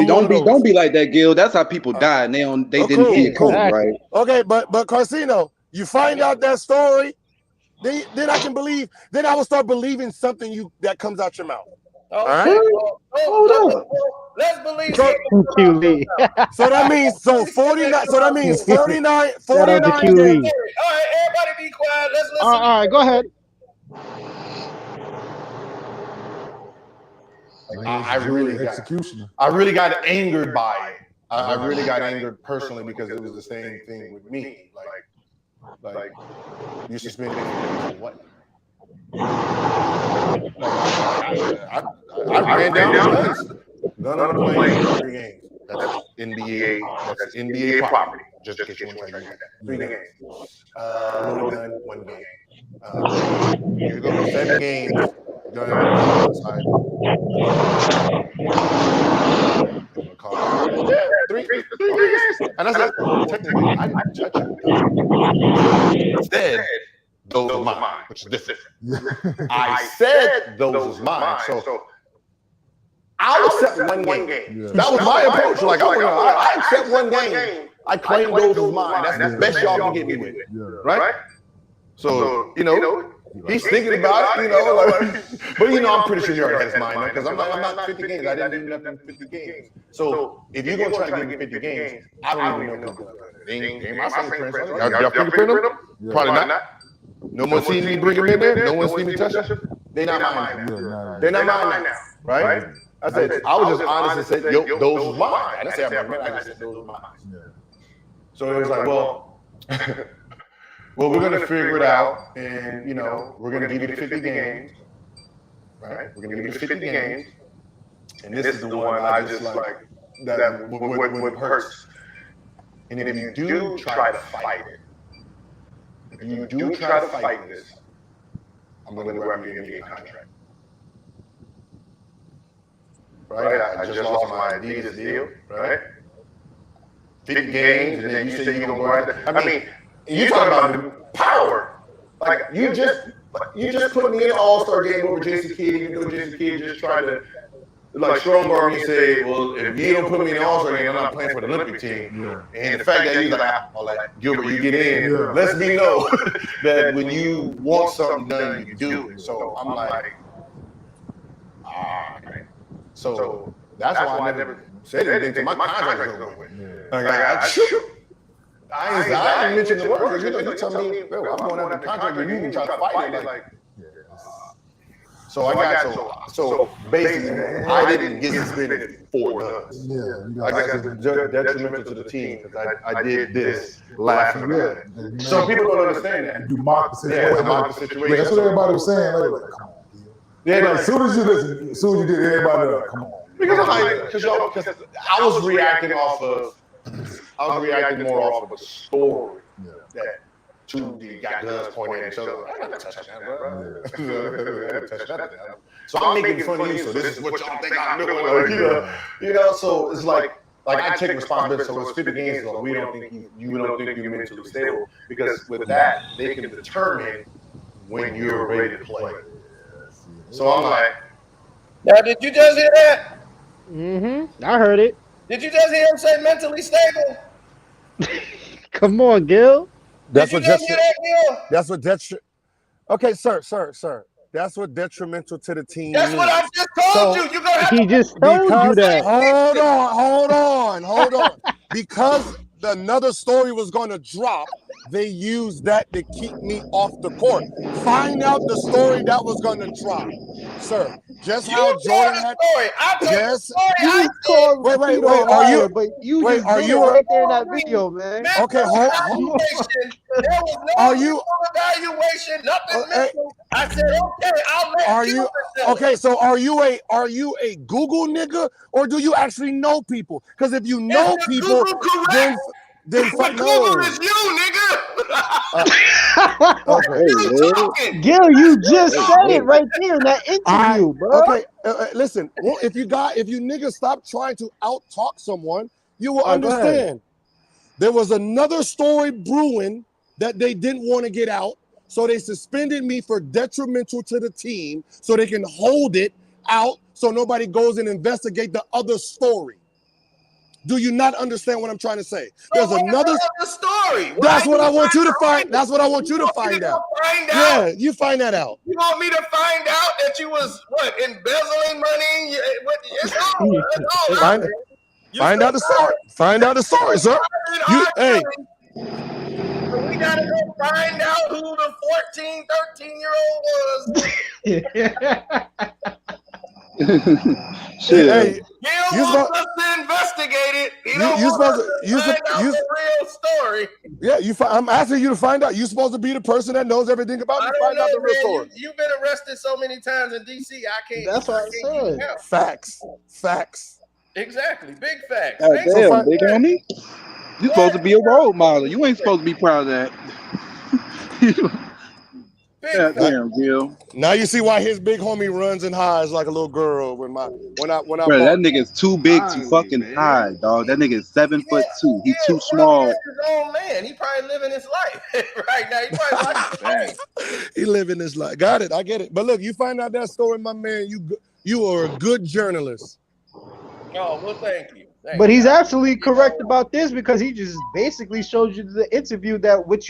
Speaker 2: Don't be like that, Gil. That's how people die, and they didn't see it coming, right?
Speaker 10: Okay, but Carcino, you find out that story, then I can believe. Then I will start believing something that comes out your mouth.
Speaker 1: All right. Let's believe
Speaker 9: QLE.
Speaker 10: So that means 49. So that means 49.
Speaker 9: Shout out to
Speaker 10: 49
Speaker 9: QLE.
Speaker 10: games.
Speaker 1: All right, everybody be quiet. Let's listen.
Speaker 9: All right, go ahead.
Speaker 10: I really got angered by it. I really got angered personally because it was the same thing with me. Like you suspended me for what? I ran down the list. None of them playing 3 games. That's NBA. That's NBA property. Just in case you want to try to use that. 3 games. Loaded gun, 1 game. Here you go. 7 games. Gun outside. 3 games. And I said, technically, I didn't touch it. Instead, those are mine, which is different. I said those are mine. So I'll accept 1 game. Yeah. That was my approach. Like, I accept 1 game. I claim those as mine. That's the best y'all can get me with. Right? So, he's thinking about it, but I'm pretty sure he already had his mind on, because I'm not 50 games. I didn't do nothing 50 games. So if you're gonna try to give me 50 games, I don't even know. Ain't my fingerprints on it. Y'all fingerprint them? Probably not. No one seen me bring them in there. No one seen me touch them. They're not mine now. They're not mine now, right? I said I was just honest and said, yo, those are mine. I didn't say I'm I just said those are mine. So it was like, well, we're going to figure it out, and, we're going to give you the 50 games, right? We're going to give you the 50 games, and this is the one I just like, that what hurts. And if you do try to fight it, this, I'm going to grab your NBA contract. Right? I just lost my Adidas deal, right? 50 games, and then you say you're going to go out there. I mean, you talking about power. Like, you just put me in an all-star game over Jason Kidd. Jason Kidd just tried to, strong arm me and say, well, if you don't put me in the all-star game, I'm not playing for the Olympic team. Yeah. And the fact that he's like, Gilbert, you get in, lets me know that when you want something done, you do it. So I'm like, okay. So that's why I never said anything to my contract was over with. I didn't mention the word. You tell me, I'm going out the contract, and you can try to fight it. So basically, I didn't get suspended for guns. I got detrimental to the team because I did this last minute. So people don't understand that.
Speaker 7: You mock the situation.
Speaker 10: Mock the situation.
Speaker 7: That's what everybody was saying. Like, come on. As soon as you did, everybody like, come on.
Speaker 10: Because I was reacting more off of a story that 2 got guns pointed at each other. I got to touch that, bro. So I'm making fun of you. So this is what y'all think I'm doing. So it's like I take responsibility. So it's 50 games ago. We don't think you mentally stable, because with that they can determine when you're ready to play. So I'm like,
Speaker 1: now did you just hear that?
Speaker 9: Mm-hmm. I heard it.
Speaker 1: Did you just hear him say mentally stable?
Speaker 9: Come on, Gil.
Speaker 10: That's what okay, sir. That's what detrimental to the team.
Speaker 1: That's what I just told you. You're gonna have
Speaker 9: he just told you that.
Speaker 10: Hold on. Because another story was going to drop, they used that to keep me off the court. Find out the story that was going to drop, sir. Just how Jordan had. Yes.
Speaker 9: You called wait. Are you? But you just did it right there in that video, man.
Speaker 10: Okay.
Speaker 1: There was no evaluation. Nothing mental. I said, okay, I'll let you.
Speaker 10: Okay? So are you a Google nigga, or do you actually know people? Because if you know people, then
Speaker 1: Google is you, nigga.
Speaker 9: Gil, you just said it right there in that interview, bro.
Speaker 10: Okay, listen. Well, if you niggas stop trying to out-talk someone, you will understand. There was another story brewing that they didn't want to get out, so they suspended me for detrimental to the team, so they can hold it out, so nobody goes and investigate the other story. Do you not understand what I'm trying to say? There's another story. That's what I want you to find. That's what I want you to find out. Yeah, you find that out.
Speaker 1: You want me to find out that you was embezzling money?
Speaker 10: Find out the story. Find out the story, sir. Hey.
Speaker 1: So we gotta go find out who the 14, 13-year-old was.
Speaker 4: Shit.
Speaker 10: Hey,
Speaker 1: Gil wants us to investigate it. He don't want us to find out the real story.
Speaker 10: Yeah, I'm asking you to find out. You're supposed to be the person that knows everything about it. Find out the real story.
Speaker 1: You've been arrested so many times in DC. I can't.
Speaker 9: That's what I said.
Speaker 10: Facts.
Speaker 1: Exactly. Big facts.
Speaker 8: God damn, big homie. You're supposed to be a role model. You ain't supposed to be proud of that. God damn, Gil.
Speaker 10: Now you see why his big homie runs and hides like a little girl when I
Speaker 8: Bro, that nigga's too big to fucking hide, dog. That nigga is 7'2". He's too small.
Speaker 1: He's his own man. He probably living his life right now. He probably like
Speaker 10: he living his life. Got it. I get it. But look, you find out that story, my man. You are a good journalist.
Speaker 1: Oh well, thank you.
Speaker 9: But he's absolutely correct about this because he just basically showed you the interview that what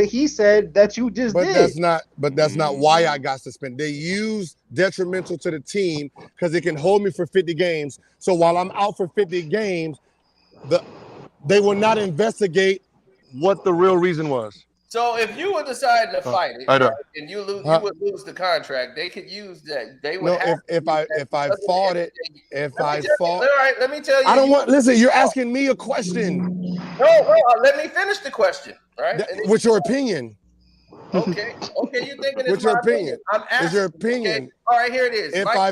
Speaker 9: he said that you just did.
Speaker 10: That's not why I got suspended. They use detrimental to the team because it can hold me for 50 games. So while I'm out for 50 games, they will not investigate what the real reason was.
Speaker 1: So if you would decide to fight it, right, and you would lose the contract, they could use that. They would.
Speaker 10: No, if I fought it.
Speaker 1: All right, let me tell you.
Speaker 10: I don't want. Listen, you're asking me a question.
Speaker 1: No, let me finish the question. Right.
Speaker 10: What's your opinion?
Speaker 1: Okay, you're thinking it's
Speaker 10: what's your opinion?
Speaker 1: I'm asking.
Speaker 10: Is your opinion?
Speaker 1: Okay. All right, here it is.
Speaker 10: If I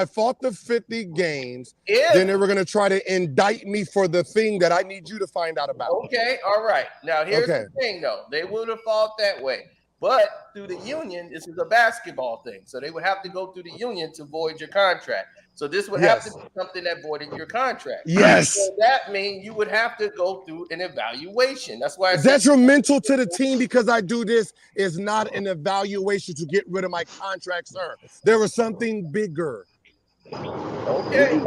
Speaker 10: fought the 50 games, then they were gonna try to indict me for the thing that I need you to find out about.
Speaker 1: Okay, all right. Now here's the thing, though. They would have fought that way, but through the union, this is a basketball thing, so they would have to go through the union to void your contract. So this would have to be something that voided your contract.
Speaker 10: Yes.
Speaker 1: So that means you would have to go through an evaluation. That's why it's
Speaker 10: detrimental to the team because I do this is not an evaluation to get rid of my contract, sir. There was something bigger.
Speaker 1: Okay.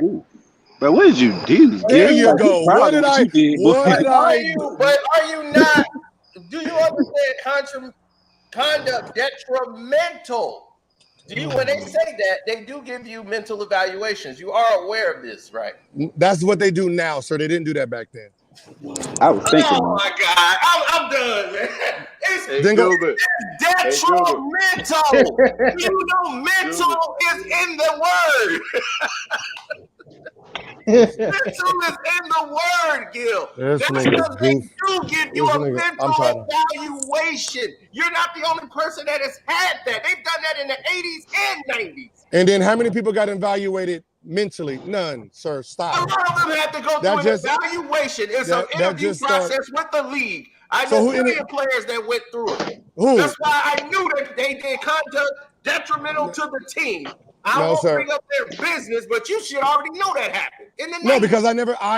Speaker 4: But what did you do?
Speaker 10: There you go. What did I?
Speaker 1: But are you not? Do you understand conduct detrimental? When they say that, they do give you mental evaluations. You are aware of this, right?
Speaker 10: That's what they do now, sir. They didn't do that back then.
Speaker 4: I was thinking.
Speaker 1: Oh my God, I'm done, man. It's detrimental. You know, mental is in the word. Mental is in the word, Gil. That's because they do give you a mental evaluation. You're not the only person that has had that. They've done that in the 80s and 90s.
Speaker 10: And then how many people got evaluated mentally? None, sir. Stop.
Speaker 1: A lot of them had to go through an evaluation. It's an interview process with the league. I know plenty of players that went through it.
Speaker 10: Who?
Speaker 1: That's why I knew that they did conduct detrimental to the team. I won't bring up their business, but you should already know that happened.
Speaker 10: No, because I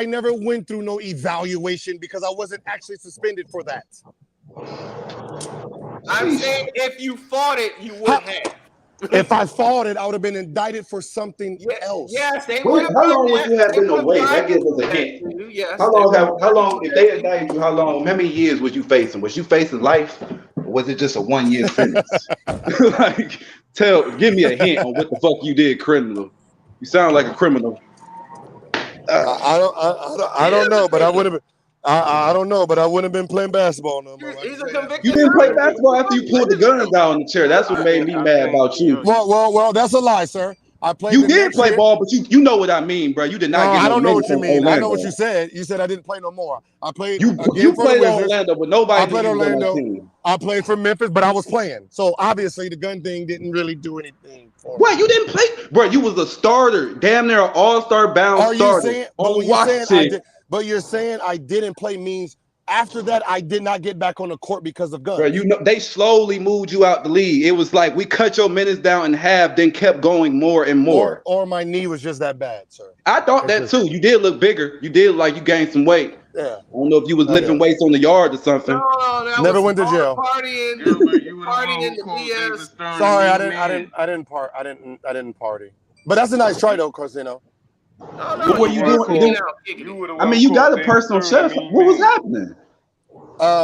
Speaker 10: never went through no evaluation because I wasn't actually suspended for that.
Speaker 1: I'm saying if you fought it, you would have.
Speaker 10: If I fought it, I would have been indicted for something else.
Speaker 1: Yes, they would have.
Speaker 8: How long would you have been away? That gives us a hint. Yes, how long, if they indicted you, how many years was you facing? Was you facing life? Or was it just a 1 year sentence? Like, give me a hint on what the fuck you did criminal. You sound like a criminal.
Speaker 10: I don't know, but I would have. I don't know, but I wouldn't have been playing basketball no more.
Speaker 1: He's a convicted.
Speaker 8: You didn't play basketball after you pulled the guns out on the chair. That's what made me mad about you.
Speaker 10: Well, that's a lie, sir. I played.
Speaker 8: You did play ball, but you know what I mean, bro. You did not get.
Speaker 10: I don't know what you mean. I know what you said. You said I didn't play no more. I played.
Speaker 8: You played Orlando, but nobody.
Speaker 10: I played Orlando. I played for Memphis, but I was playing. So obviously the gun thing didn't really do anything for me.
Speaker 8: What? You didn't play, bro? You was a starter, damn near an all-star bound starter.
Speaker 10: But you're saying I didn't play means. After that, I did not get back on the court because of guns.
Speaker 8: Bro, you know, they slowly moved you out the league. It was like we cut your minutes down in half, then kept going more and more.
Speaker 10: Or my knee was just that bad, sir.
Speaker 8: I thought that too. You did look bigger. You did like you gained some weight.
Speaker 10: Yeah.
Speaker 8: I don't know if you was lifting weights on the yard or something.
Speaker 1: No,
Speaker 10: never went to jail.
Speaker 1: Partying the BS.
Speaker 10: Sorry, I didn't party. But that's a nice try though, cause you know.
Speaker 8: What were you doing? I mean, you got a personal chef. What was happening?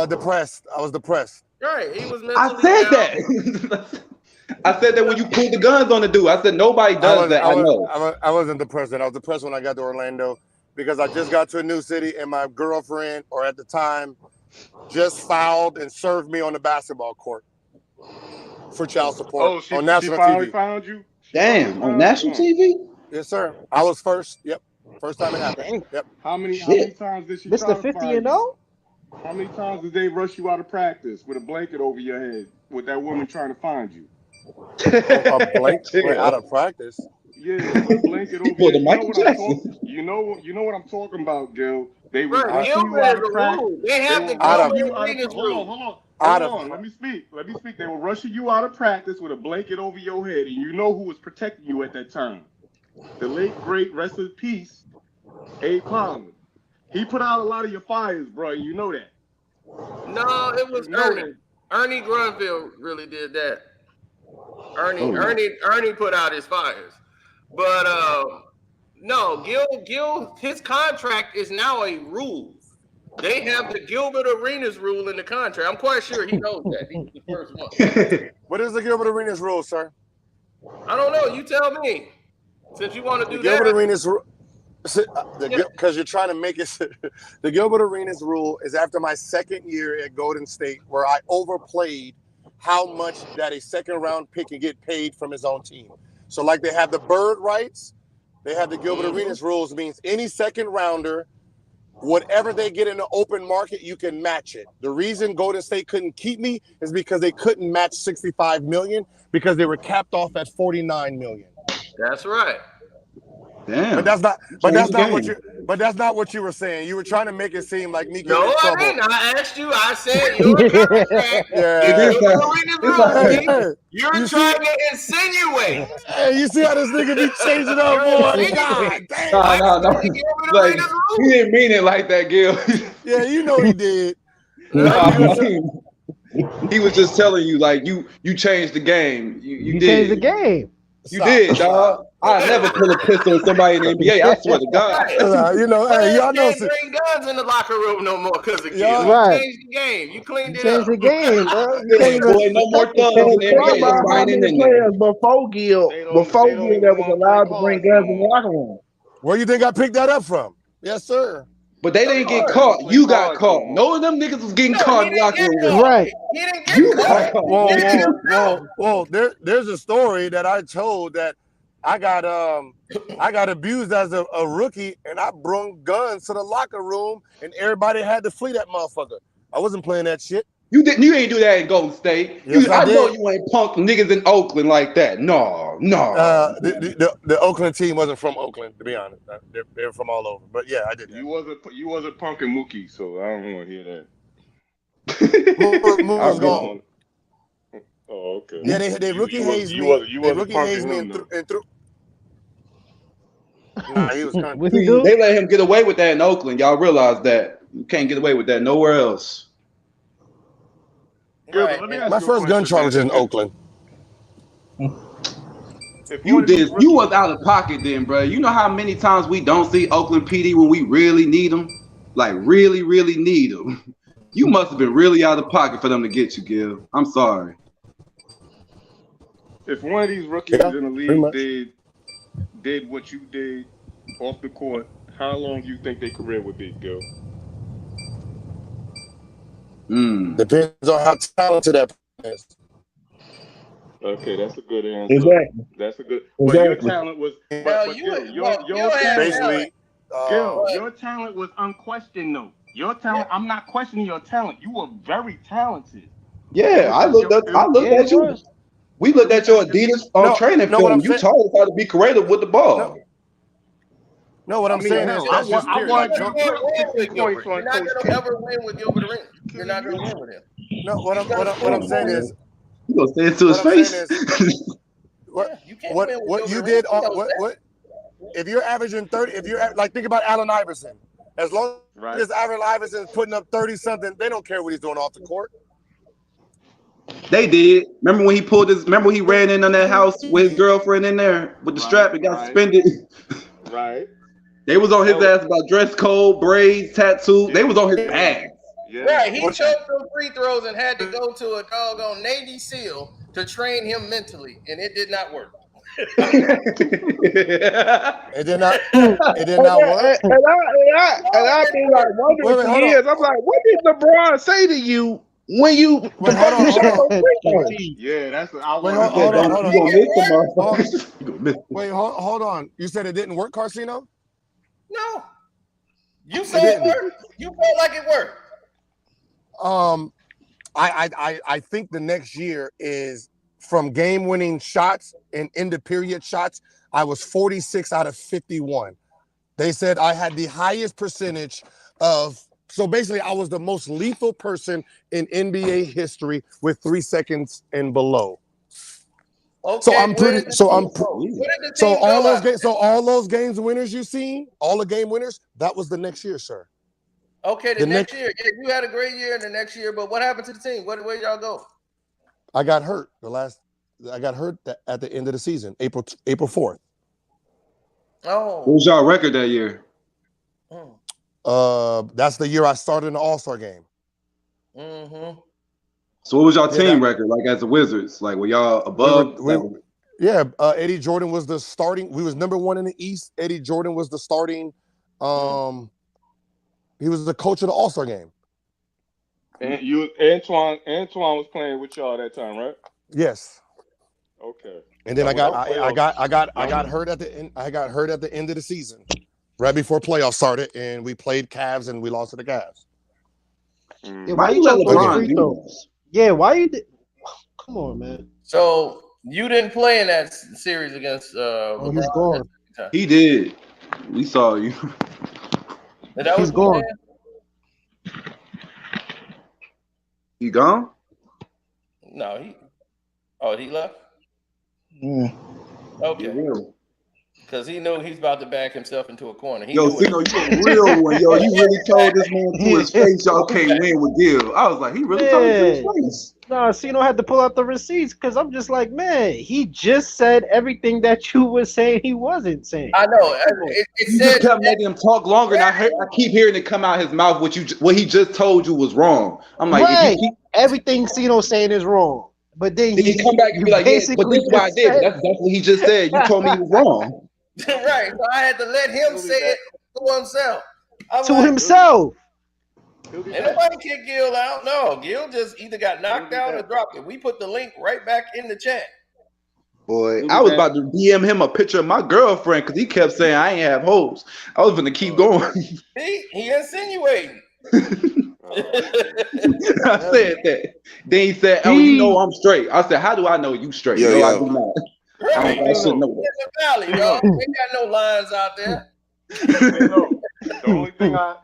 Speaker 10: Depressed. I was depressed.
Speaker 1: Right. He was mentally
Speaker 8: I said that. I said that when you pulled the guns on the dude. I said nobody does that. I know.
Speaker 10: I wasn't depressed. I was depressed when I got to Orlando because I just got to a new city and my girlfriend, or at the time, just fouled and served me on the basketball court for child support on national
Speaker 12: finally
Speaker 10: TV.
Speaker 12: Found you?
Speaker 8: Damn, on national TV?
Speaker 10: Yes, sir. I was first. Yep. First time it happened. Yep.
Speaker 12: How many times did she try
Speaker 9: Mr.
Speaker 12: to
Speaker 9: 50
Speaker 12: find
Speaker 9: and
Speaker 12: you?
Speaker 9: 0?
Speaker 12: How many times did they rush you out of practice with a blanket over your head with that woman trying to find you?
Speaker 10: A blanket out of practice?
Speaker 12: Yeah, with a blanket over your head. You know what I'm talking about, Gil. They were rushing you out of practice.
Speaker 1: They have the Gilbert Arenas rule.
Speaker 12: Hold on. Let me speak. They were rushing you out of practice with a blanket over your head, and you know who was protecting you at that time. The late, great, rest in peace, Abe Clowney. He put out a lot of your fires, bro. You know that.
Speaker 1: No, it was Ernie. Ernie Grunfeld really did that. Ernie put out his fires. But no, Gil, his contract is now a rule. They have the Gilbert Arenas rule in the contract. I'm quite sure he knows that. He's the first one.
Speaker 10: What is the Gilbert Arenas rule, sir?
Speaker 1: I don't know. You tell me. Since you want to do
Speaker 10: the Gilbert
Speaker 1: that.
Speaker 10: Arenas rule. Because you're trying to make it. The Gilbert Arenas rule is after my second year at Golden State, where I overplayed how much that a second round pick can get paid from his own team. So like they have the bird rights, they have the Gilbert Arenas rules, means any second rounder, whatever they get in the open market, you can match it. The reason Golden State couldn't keep me is because they couldn't match $65 million because they were capped off at $49 million.
Speaker 1: That's right.
Speaker 8: Damn.
Speaker 10: But that's not what you were saying. You were trying to make it seem like me getting in trouble.
Speaker 1: No, I didn't. I asked you. I said your contract. You're trying to insinuate.
Speaker 10: Hey, you see how this nigga be changing up, boy? God damn.
Speaker 8: No. Like, he didn't mean it like that, Gil.
Speaker 10: Yeah, you know he did.
Speaker 8: He was just telling you, like, you changed the game. You did.
Speaker 9: Changed the game.
Speaker 8: You did, dog. I never pull a pistol on somebody in the NBA. I swear to God.
Speaker 10: You know, hey, y'all know.
Speaker 1: You can't bring guns in the locker room no more because of kids.
Speaker 9: Right.
Speaker 1: You changed the game. You cleaned it
Speaker 9: Changed
Speaker 1: up.
Speaker 9: the game, bro.
Speaker 8: Boy, no more thugs in the NBA. That's why I ain't in there.
Speaker 3: Before Gil that was allowed to bring guns in the locker room.
Speaker 10: Where you think I picked that up from? Yes, sir.
Speaker 8: But they didn't get caught. You got caught. No of them niggas was getting caught in the locker room.
Speaker 9: Right.
Speaker 1: He didn't get caught.
Speaker 10: Whoa. There's a story that I told that I got abused as a rookie, and I brought guns to the locker room, and everybody had to flee that motherfucker. I wasn't playing that shit.
Speaker 8: You didn't. You ain't do that in Golden State.
Speaker 10: Yes,
Speaker 8: I know you ain't punked niggas in Oakland like that. No.
Speaker 10: The Oakland team wasn't from Oakland, to be honest. They're from all over. But yeah, I did that.
Speaker 12: You wasn't punking Mookie, so I don't want to hear
Speaker 10: that. Mookie's gone.
Speaker 12: Oh, okay.
Speaker 10: Yeah, they rookie hazed me. They rookie hazed me and threw. Nah, he was kind of.
Speaker 8: They let him get away with that in Oakland. Y'all realize that you can't get away with that nowhere else.
Speaker 12: Right.
Speaker 10: My first gun charge was in Oakland.
Speaker 8: You was out of pocket then, bro. You know how many times we don't see Oakland PD when we really need them? Like really, really need them. You must have been really out of pocket for them to get you, Gil. I'm sorry.
Speaker 12: If one of these rookies in the league did what you did off the court, how long do you think their career would be, Gil?
Speaker 10: Depends on how talented that person is.
Speaker 12: Okay, that's a good answer.
Speaker 3: Exactly.
Speaker 12: That's a good.
Speaker 3: Exactly.
Speaker 12: But your talent was.
Speaker 1: Gil,
Speaker 12: your talent was unquestioned, though. Your talent. I'm not questioning your talent. You were very talented.
Speaker 8: Yeah, I looked at you. We looked at your Adidas training film. You taught us how to be creative with the ball.
Speaker 10: No, what I'm saying is that's just
Speaker 1: You're not going to ever win with Gilbert Arenas. You're not going to win with him.
Speaker 10: No, what I'm saying is.
Speaker 8: You gonna say it to his face?
Speaker 10: What you did? What? If you're averaging 30, if you're like, think about Allen Iverson. As long as Allen Iverson is putting up 30 something, they don't care what he's doing off the court.
Speaker 8: They did. Remember when he pulled his? Remember when he ran in on that house with his girlfriend in there with the strap and got suspended?
Speaker 12: Right.
Speaker 8: They was on his ass about dress code, braids, tattoo. They was on his ass.
Speaker 1: Yeah. Right, he choked some free throws and had to go to a doggone Navy SEAL to train him mentally, and it did not work.
Speaker 10: It did not. It did not work.
Speaker 3: And I be like wondering for years. I'm like, what did LeBron say to you when you the fuck you shot those free throws?
Speaker 12: Yeah, that's what I
Speaker 10: Wait,
Speaker 12: want.
Speaker 10: hold on.
Speaker 8: You gonna miss the motherfuckers. You gonna miss.
Speaker 10: Wait, hold on. You said it didn't work, Carcino?
Speaker 1: No. You saw it work. You felt like it worked.
Speaker 10: I think the next year is from game-winning shots and end-of-period shots. I was 46 out of 51. They said I had the highest percentage of. So basically, I was the most lethal person in NBA history with 3 seconds and below.
Speaker 1: Okay,
Speaker 10: So I'm pretty. So all those games. So all those games winners you seen, all the game winners, that was the next year, sir.
Speaker 1: Okay, the next year. Yeah, you had a great year in the next year, but what happened to the team? Where y'all go?
Speaker 10: I got hurt I got hurt at the end of the season, April 4th.
Speaker 1: Oh.
Speaker 8: What was y'all record that year?
Speaker 10: That's the year I started in the All-Star game.
Speaker 1: Mm-hmm.
Speaker 8: So what was y'all team record like as the Wizards? Like were y'all above?
Speaker 10: Eddie Jordan was the starting. We was number 1 in the East. Eddie Jordan was the starting. He was the coach of the All-Star game.
Speaker 12: And Antoine was playing with y'all that time, right?
Speaker 10: Yes.
Speaker 12: Okay.
Speaker 10: And then I got hurt at the end. I got hurt at the end of the season, right before playoffs started, and we played Cavs and we lost to the Cavs.
Speaker 9: Yeah, why you let LeBron do those? Yeah, why you did? Come on, man.
Speaker 1: So you didn't play in that series against LeBron?
Speaker 9: He's gone.
Speaker 8: He did. We saw you.
Speaker 9: He's gone.
Speaker 8: He gone?
Speaker 1: No, he left? Okay. Because he knew he's about to back himself into a corner.
Speaker 8: Yo, Cino, you a real one. Yo, you really told this man to his face, y'all can't win with Gil. I was like, he really told him to his face.
Speaker 9: No, Cino had to pull out the receipts because I'm just like, man, he just said everything that you were saying he wasn't saying.
Speaker 1: I know.
Speaker 8: You just kept making him talk longer, and I keep hearing it come out his mouth. What he just told you was wrong. I'm like,
Speaker 9: right. Everything Cino's saying is wrong. But then
Speaker 8: he come back and be like, yeah, but this is what I did. That's what he just said. You told me he was wrong.
Speaker 1: Right. So I had to let him say it to himself.
Speaker 9: Himself.
Speaker 1: And nobody kicked Gil out. No, Gil just either got knocked out or dropped it. We put the link right back in the chat.
Speaker 8: Boy, I was about to DM him a picture of my girlfriend because he kept saying I ain't have hoes. I was going to keep going.
Speaker 1: He insinuating.
Speaker 8: I said that. Then he said, "Oh, you know I'm straight." I said, "How do I know you straight?" No, I do not.
Speaker 1: Right.
Speaker 8: I should know
Speaker 1: that. In the valley, bro. We got no lines out there.
Speaker 12: The only thing I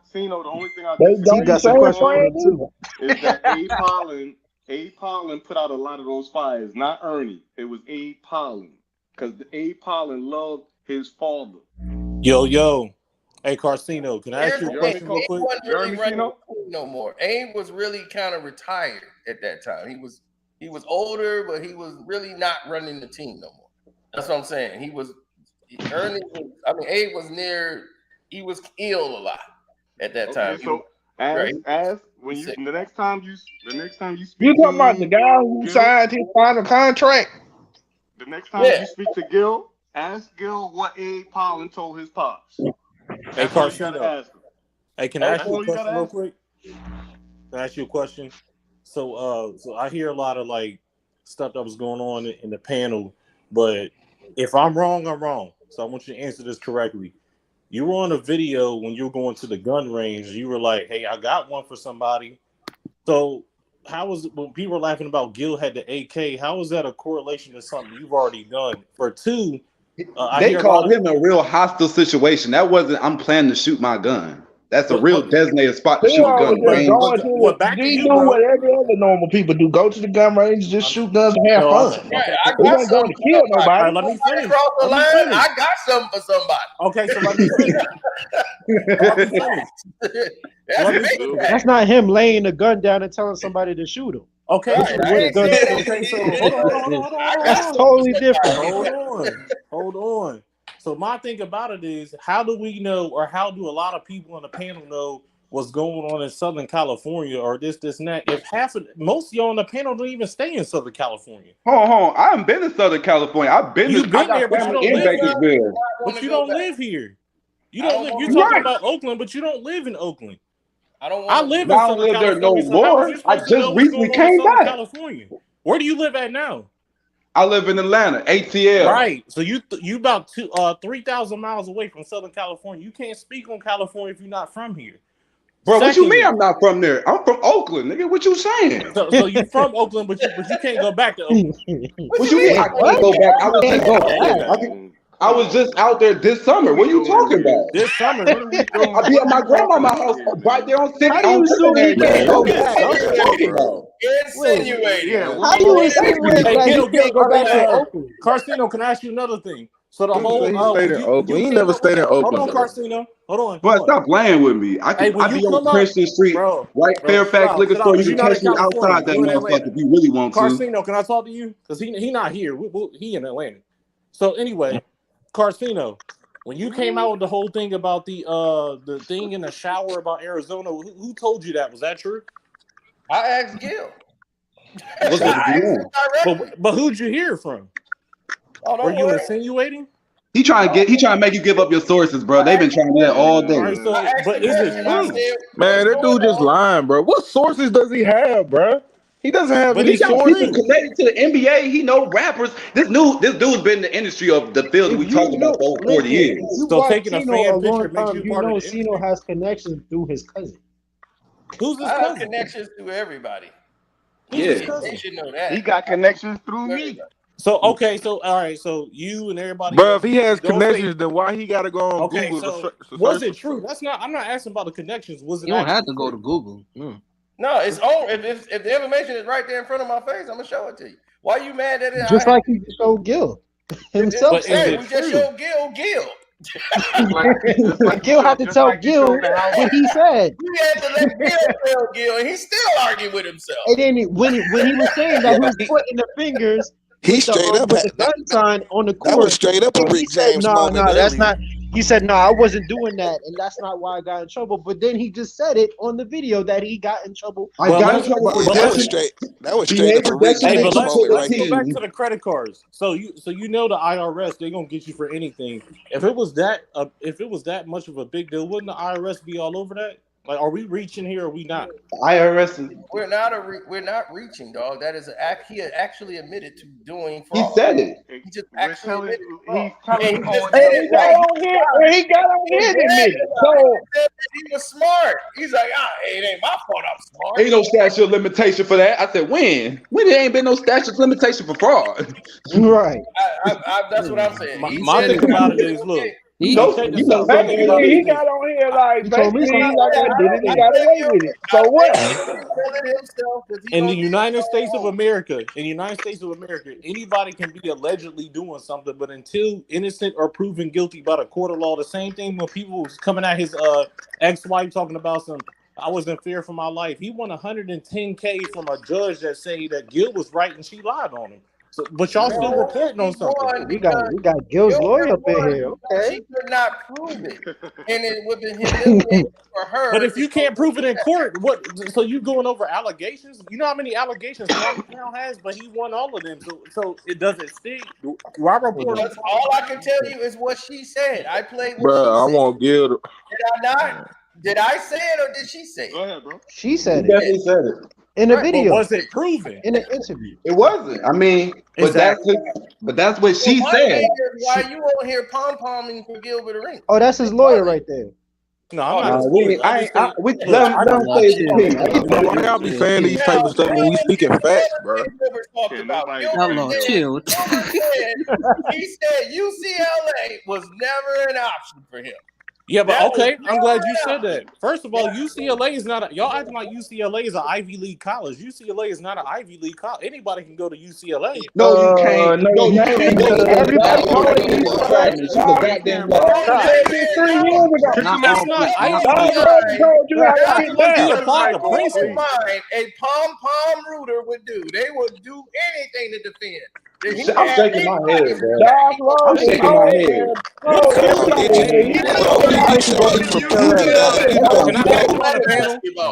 Speaker 9: got some questions too.
Speaker 12: Is that Abe Pollen put out a lot of those fires, not Ernie. It was Abe Pollen because Abe Pollen loved his father.
Speaker 5: Yo. Hey, Carcino, can I ask you a question real quick?
Speaker 1: Abe wasn't really running the team no more. Abe was really kind of retired at that time. He was older, but he was really not running the team no more. That's what I'm saying. Abe was he was ill a lot at that time.
Speaker 12: So ask when you the next time you speak.
Speaker 3: You talking about the guy who signed his final contract?
Speaker 12: The next time you speak to Gil, ask Gil what Abe Pollen told his pops.
Speaker 5: Hey, Carcino. Hey, can I ask you a question real quick? Can I ask you a question? So I hear a lot of like stuff that was going on in the panel, but if I'm wrong, I'm wrong. So I want you to answer this correctly. You were on a video when you were going to the gun range. You were like, "Hey, I got one for somebody." So how was it when people were laughing about Gil had the AK? How is that a correlation to something you've already done? For two.
Speaker 8: They called him a real hostile situation. That wasn't, I'm planning to shoot my gun. That's a real designated spot to shoot a gun range.
Speaker 3: You do what every other normal people do. Go to the gun range, just shoot guns and have fun. We ain't going to kill nobody.
Speaker 5: Right, let me finish.
Speaker 1: Across the line, I got something for somebody.
Speaker 5: Okay, so let me finish.
Speaker 9: That's not him laying the gun down and telling somebody to shoot him.
Speaker 5: Okay, so hold on.
Speaker 9: That's totally different.
Speaker 5: Hold on. So my thing about it is, how do we know, or how do a lot of people on the panel know what's going on in Southern California or this and that, if most of y'all on the panel don't even stay in Southern California.
Speaker 8: Hold on. I haven't been to Southern California. I've been
Speaker 5: there, but you don't live
Speaker 8: Bakersfield.
Speaker 5: But you don't live here. You don't live. You're talking about Oakland, but you don't live in Oakland. I live in Southern California.
Speaker 8: There no more. I just recently came back.
Speaker 5: California. Where do you live at now?
Speaker 8: I live in Atlanta, ATL.
Speaker 5: Right. So you about 3,000 miles away from Southern California. You can't speak on California if you're not from here.
Speaker 8: Bro, what you mean I'm not from there? I'm from Oakland, nigga. What you saying?
Speaker 5: So you're from Oakland, but you can't go back to Oakland.
Speaker 8: What you mean? I can't go back. I was just out there this summer. What are you talking about?
Speaker 5: This summer?
Speaker 8: I be at my grandmama's house right there on 6th.
Speaker 9: How do you assume he can't go back?
Speaker 1: Insinuating.
Speaker 9: How do you insinuate that he can't go back to Oakland?
Speaker 5: Carcino, can I ask you another thing? So the whole
Speaker 6: he never stayed in Oakland.
Speaker 5: Hold on, Carcino. Hold on.
Speaker 8: But stop playing with me. I be on Princeton Street, right? Fairfax liquor store. You can catch me outside that motherfucker if you really want to.
Speaker 5: Carcino, can I talk to you? Because he not here. He in Atlanta. So anyway, Carcino, when you came out with the whole thing about the thing in the shower about Arizona, who told you that? Was that true?
Speaker 1: I asked Gil.
Speaker 5: But who'd you hear from? Were you insinuating?
Speaker 8: He trying to make you give up your sources, bro. They've been trying to do that all day.
Speaker 5: Right, but is it true?
Speaker 6: Man, that dude just lying, bro. What sources does he have, bro? He doesn't have any sources.
Speaker 8: He's connected to the NBA. He know rappers. This dude's been in the industry of the field we talked about for over 40 years.
Speaker 9: So taking a fan picture makes you part of the Cino has connections through his cousin.
Speaker 5: Who's his
Speaker 1: cousin?
Speaker 5: cousin?
Speaker 1: Connections through everybody.
Speaker 8: Yeah.
Speaker 1: They should know that.
Speaker 12: He got connections through me.
Speaker 5: So all right, so you and everybody.
Speaker 6: Bro, if he has connections, then why he gotta go on Google?
Speaker 5: So was it true? I'm not asking about the connections. Was it?
Speaker 9: You don't have to go to Google.
Speaker 1: No, it's on. If the information is right there in front of my face, I'm gonna show it to you. Why are you mad at it?
Speaker 9: Just like you showed Gil himself.
Speaker 1: We just showed Gil.
Speaker 9: Gil had to tell Gil what he said.
Speaker 1: We had to let Gil tell Gil, and he still arguing with himself.
Speaker 9: And then when he was saying that he was putting the fingers,
Speaker 13: he straight up
Speaker 9: with the gun sign on the court.
Speaker 13: That was straight up a Rick James moment.
Speaker 9: No, that's not. He said, "No, I wasn't doing that, and that's not why I got in trouble." But then he just said it on the video that he got in trouble.
Speaker 13: That was straight up a Rick James moment right there.
Speaker 5: Go back to the credit cards. So you know the IRS, they're gonna get you for anything. If it was that much of a big deal, wouldn't the IRS be all over that? Like, are we reaching here or are we not?
Speaker 8: IRS is...
Speaker 1: We're not reaching, dog. That is he had actually admitted to doing fraud.
Speaker 8: He said it.
Speaker 1: He just actually admitted to fraud.
Speaker 12: He
Speaker 1: got on here and admitted. So he was smart. He's like, it ain't my fault I'm smart.
Speaker 8: Ain't no statute of limitation for that. I said, when there ain't been no statute of limitation for fraud.
Speaker 9: Right.
Speaker 1: That's what I'm saying.
Speaker 5: My thing about it is, look.
Speaker 10: He got on here like, basically, like I did it, he got away with it. So what?
Speaker 5: In the United States of America, anybody can be allegedly doing something, but until innocent or proven guilty by the court of law, the same thing when people was coming at his ex-wife talking about I was in fear for my life. He won $110K from a judge that say that Gil was right and she lied on him. So, but y'all still reporting on something.
Speaker 9: We got Gil's lawyer up in here. Okay.
Speaker 1: She could not prove it, and it would have been humiliating for her.
Speaker 5: But if you can't prove it in court, what? So you going over allegations? You know how many allegations Bobby Brown has, but he won all of them. So it doesn't stick. Robert Porter.
Speaker 1: All I can tell you is what she said. I played.
Speaker 6: Bro, I want Gil.
Speaker 1: Did I not? Did I say it or did she say it?
Speaker 12: Go ahead, bro.
Speaker 9: She said it.
Speaker 8: Definitely said it.
Speaker 9: In a video.
Speaker 5: But was it proven?
Speaker 9: In an interview.
Speaker 8: It wasn't. I mean,
Speaker 5: exactly.
Speaker 8: but that's what she said.
Speaker 1: Why you won't hear pom-pomming for Gilbert Arenas?
Speaker 9: Oh, that's his lawyer right there.
Speaker 5: No, I'm not.
Speaker 6: Why y'all be saying these type of stuff when we speaking facts, bro?
Speaker 9: Hello, chill.
Speaker 1: He said UCLA was never an option for him.
Speaker 5: Yeah, but okay, I'm glad you said that. First of all, UCLA is not y'all acting like UCLA is an Ivy League college. UCLA is not an Ivy League college. Anybody can go to UCLA.
Speaker 8: No, you can't. No, you can't.
Speaker 9: Everybody
Speaker 5: That's not Ivy League.
Speaker 1: A pom-pom rooter would do. They would do anything to defend.
Speaker 8: I'm shaking my head, bro.
Speaker 3: I'm
Speaker 8: shaking my head.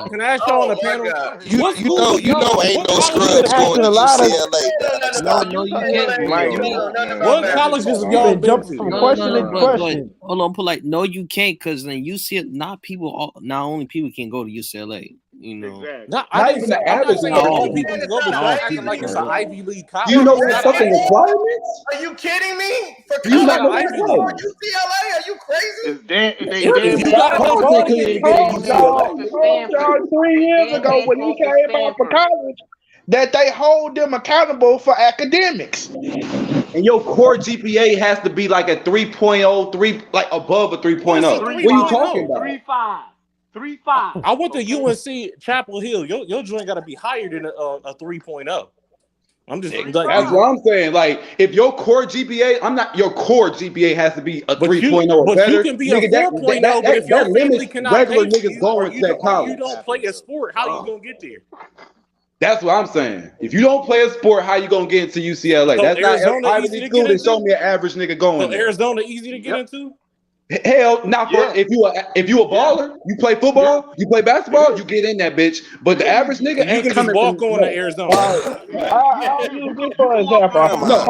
Speaker 5: Can I ask y'all on the panel?
Speaker 13: You know ain't no scrubs going to UCLA.
Speaker 14: No, you can't.
Speaker 5: What colleges have y'all been to?
Speaker 9: From question to question.
Speaker 14: Hold on, polite. No, you can't, because then UCLA. Not only people can go to UCLA. You know,
Speaker 5: Not even the average. I'm not saying all people can go, but y'all acting like it's an Ivy League college.
Speaker 8: You know what fucking requirements?
Speaker 1: Are you kidding me? For
Speaker 8: You not
Speaker 1: college,
Speaker 8: gonna
Speaker 1: you go to UCLA? Are you crazy?
Speaker 5: If you gotta go to
Speaker 3: y'all 3 years ago when he came out for college that they hold them accountable for academics.
Speaker 8: And your core GPA has to be like a 3.0, like above a 3.0. What are you talking about?
Speaker 12: 3.5.
Speaker 5: I went to UNC Chapel Hill. Your joint got to be higher than a 3.0. I'm just like,
Speaker 8: that's what I'm saying. Like, if your core GPA, your core GPA has to be a 3.0 or
Speaker 5: but
Speaker 8: better.
Speaker 5: you can be a 4.0, but if your family cannot
Speaker 8: regular
Speaker 5: pay
Speaker 8: niggas going to that college.
Speaker 5: You don't play a sport, how you gonna get there?
Speaker 8: That's what I'm saying. If you don't play a sport, how you gonna get into UCLA?
Speaker 5: So
Speaker 8: That's
Speaker 5: Arizona
Speaker 8: not
Speaker 5: easy to
Speaker 8: school.
Speaker 5: get
Speaker 8: They
Speaker 5: into?
Speaker 8: show me an average nigga going.
Speaker 5: So Arizona easy to get into?
Speaker 8: Hell, not for if you a baller, you play football, you play basketball, you get in that bitch. But the average nigga
Speaker 5: you
Speaker 8: ain't
Speaker 5: can
Speaker 8: coming
Speaker 5: just walk
Speaker 8: from
Speaker 5: on to Arizona.
Speaker 3: I'll use this for example.
Speaker 8: No.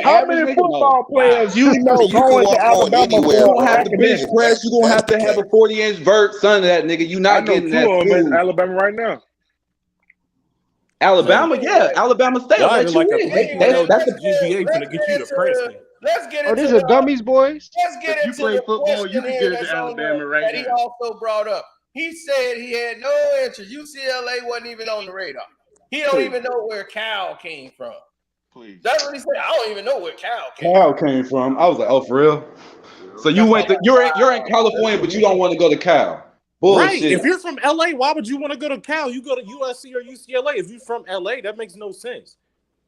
Speaker 3: How many football players you know
Speaker 13: You can
Speaker 3: going to
Speaker 13: walk on
Speaker 3: Alabama
Speaker 13: anywhere,
Speaker 8: You
Speaker 3: for
Speaker 8: don't have to bench
Speaker 3: academics?
Speaker 8: press. You gonna have to have a 40-inch vert, son of that nigga. You not getting that food.
Speaker 10: Alabama right now.
Speaker 8: Alabama, yeah, Alabama State.
Speaker 5: Y'all
Speaker 8: Let
Speaker 5: having
Speaker 8: you
Speaker 5: like a
Speaker 8: in.
Speaker 5: 3.0
Speaker 8: That's the
Speaker 5: GPA finna get you to Princeton.
Speaker 1: Let's get
Speaker 9: Oh,
Speaker 1: into
Speaker 9: these are gummies, boys.
Speaker 1: Let's get
Speaker 12: If you
Speaker 1: into
Speaker 12: play
Speaker 1: the
Speaker 12: football, you
Speaker 1: question
Speaker 12: can
Speaker 1: here
Speaker 12: get
Speaker 1: that's
Speaker 12: into
Speaker 1: on
Speaker 12: Alabama right
Speaker 1: that he
Speaker 12: now.
Speaker 1: also brought up. He said he had no interest. UCLA wasn't even on the radar. He don't even know where Cal came from.
Speaker 12: Please.
Speaker 1: That's what he said. I don't even know where Cal came
Speaker 8: Cal came from. I was like, oh, for real? So you went to you're in California, but you don't want to go to Cal. Bullshit.
Speaker 5: Right. If you're from LA, why would you want to go to Cal? You go to USC or UCLA. If you're from LA, that makes no sense.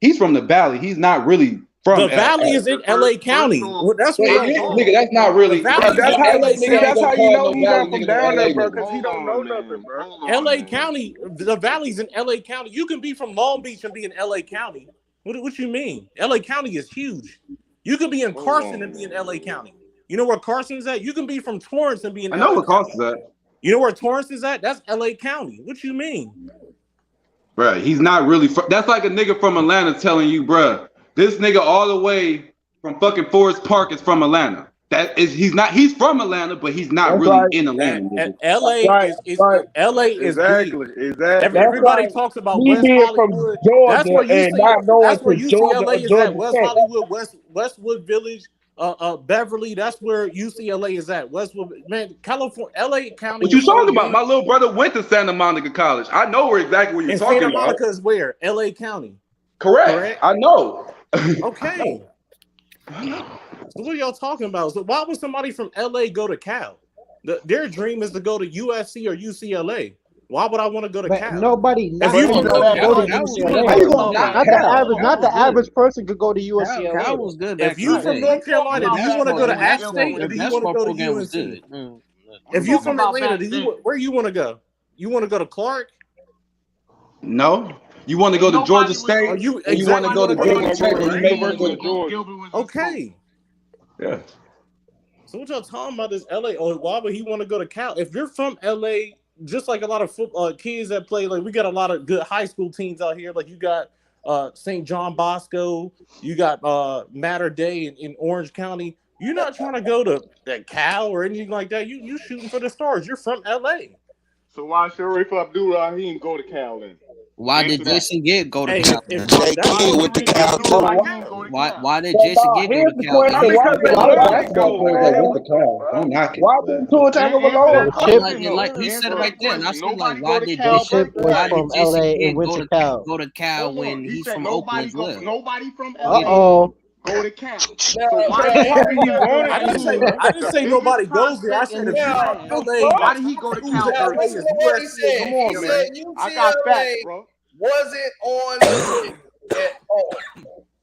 Speaker 8: He's from the Valley. He's not really from
Speaker 5: the Valley is in LA County. That's what
Speaker 8: nigga. That's not really.
Speaker 3: That's how you know he's not from down there, bro, because he don't know nothing, bro.
Speaker 5: LA County, the Valley's in LA County. You can be from Long Beach and be in LA County. What you mean? LA County is huge. You could be in Carson and be in LA County. You know where Carson's at? You can be from Torrance and be in LA
Speaker 8: I know where
Speaker 5: County.
Speaker 8: Carson's at.
Speaker 5: You know where Torrance is at? That's LA County. What you mean?
Speaker 8: Bruh, he's not really that's like a nigga from Atlanta telling you, bruh, this nigga all the way from fucking Forest Park is from Atlanta. He's from Atlanta, but he's not really in Atlanta.
Speaker 5: LA is
Speaker 3: exactly.
Speaker 5: Big. Everybody talks about
Speaker 3: me
Speaker 5: West
Speaker 3: being from
Speaker 5: Hollywood.
Speaker 3: Georgia
Speaker 5: That's where
Speaker 3: and not going
Speaker 5: that's where
Speaker 3: to Georgia
Speaker 5: UCLA
Speaker 3: or
Speaker 5: is
Speaker 3: Georgia
Speaker 5: at. West
Speaker 3: Tech.
Speaker 5: Hollywood, Westwood Village, Beverly. That's where UCLA is at. Westwood, man, California, LA County.
Speaker 8: What you talking about? My little brother went to Santa Monica College. I know exactly what you're talking
Speaker 5: Santa
Speaker 8: about.
Speaker 5: Monica is where? LA County.
Speaker 8: Correct. I know.
Speaker 5: Okay. So what are y'all talking about? So why would somebody from LA go to Cal? Their dream is to go to USC or UCLA. Why would I want to go to Cal?
Speaker 9: Nobody
Speaker 5: if you
Speaker 9: go to UCLA. Not the average person could go to UCLA.
Speaker 14: Cal was good.
Speaker 5: If you from North Carolina, do you want to go to App State or do you want to go to UNC? If you from Atlanta, where you want to go? You want to go to Clark?
Speaker 8: No. You want to go to Georgia State? Or you want to go to Georgia Tech? Or you may want to go to Georgia?
Speaker 5: Okay.
Speaker 8: Yeah.
Speaker 5: So what y'all talking about is LA? Or why would he want to go to Cal? If you're from LA, just like a lot of football kids that play, like we got a lot of good high school teams out here. Like you got St. John Bosco, you got Mater Day in Orange County. You're not trying to go to Cal or anything like that. You shooting for the stars. You're from LA.
Speaker 12: So why should Sharif Abdul-Rahim go to Cal then?
Speaker 14: Why did Jason Kidd go to Cal?
Speaker 13: Jay Kidd went to Cal too.
Speaker 14: Why did Jason Kidd go to Cal?
Speaker 3: Why didn't Tua Tagovailoa?
Speaker 14: Like he said it right there, and I said like, why did
Speaker 9: Jason
Speaker 14: Kidd
Speaker 9: went to Cal?
Speaker 14: go to Cal when he's from Oakland as well?
Speaker 12: Nobody from LA go to Cal.
Speaker 5: I didn't say nobody goes there. I said if you're from LA,
Speaker 12: why did he go to Cal first?
Speaker 1: Come on, man. I got facts, bro. Wasn't on the list at all.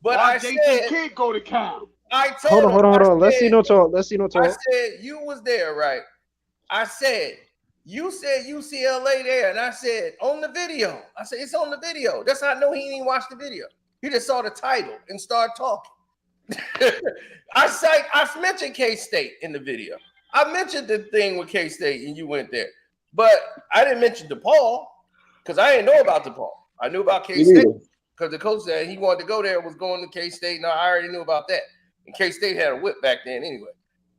Speaker 1: But
Speaker 12: why
Speaker 1: I
Speaker 12: Jason
Speaker 1: said
Speaker 12: Kidd go to Cal?
Speaker 1: I told
Speaker 9: hold on. Let's see no talk.
Speaker 1: I said you was there, right? I said you said UCLA there, and I said on the video. I said it's on the video. That's how I know he didn't watch the video. He just saw the title and started talking. I mentioned K-State in the video. I mentioned the thing with K-State and you went there. But I didn't mention DePaul because I didn't know about DePaul. I knew about K-State because the coach said he wanted to go there, was going to K-State, and I already knew about that. And K-State had a whip back then anyway.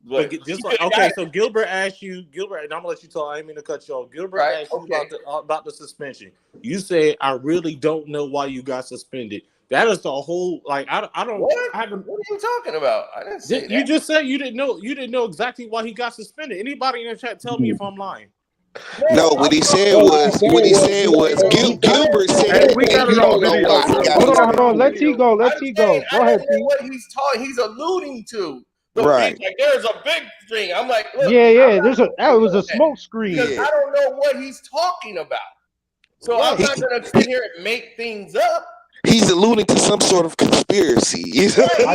Speaker 5: But just like, okay, so Gilbert asked you, and I'm gonna let you talk. I didn't mean to cut you off. Gilbert asked you about the suspension. You said, "I really don't know why you got suspended." That is the whole I don't.
Speaker 1: What are you talking about? I didn't say that.
Speaker 5: You just said you didn't know. You didn't know exactly why he got suspended. Anybody in the chat, tell me if I'm lying.
Speaker 13: No, what he said was Gilbert said
Speaker 11: we got
Speaker 13: he
Speaker 11: it
Speaker 13: don't
Speaker 11: on
Speaker 13: know
Speaker 11: video.
Speaker 13: why he got
Speaker 9: Hold on. Let T go. Let T go. Go ahead, T.
Speaker 1: What he's alluding to.
Speaker 13: Right.
Speaker 1: Like there's a big thing. I'm like, look,
Speaker 9: Yeah. That was a smoke screen.
Speaker 1: Because I don't know what he's talking about. So I'm not gonna sit here and make things up.
Speaker 13: He's alluding to some sort of conspiracy.
Speaker 8: He basically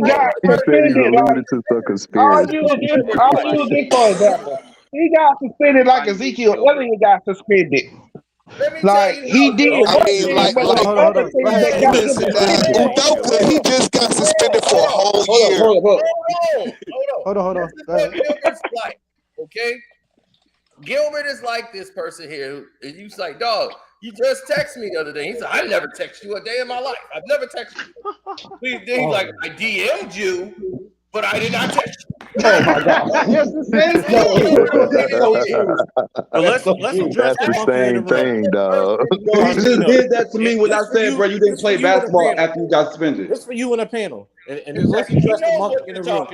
Speaker 8: got suspended.
Speaker 4: Alluded to some conspiracy.
Speaker 3: I'll use this for example. He got suspended like Ezekiel Elliott got suspended. Like he did.
Speaker 13: I mean, like Udoka, he just got suspended for a whole year.
Speaker 9: Hold on.
Speaker 1: Gilbert's like, okay? Gilbert is like this person here. And you like, dog, you just texted me the other day. He said, I never texted you a day in my life. I've never texted you. Then he's like, I DM'd you, but I did not text you.
Speaker 3: Oh my God.
Speaker 9: Yes, the same thing.
Speaker 5: Let's address
Speaker 4: That's the same thing, dog.
Speaker 8: You just did that to me when I said, bro, you didn't play basketball after you got suspended.
Speaker 5: This for you in a panel. And let's address the monkey in the room.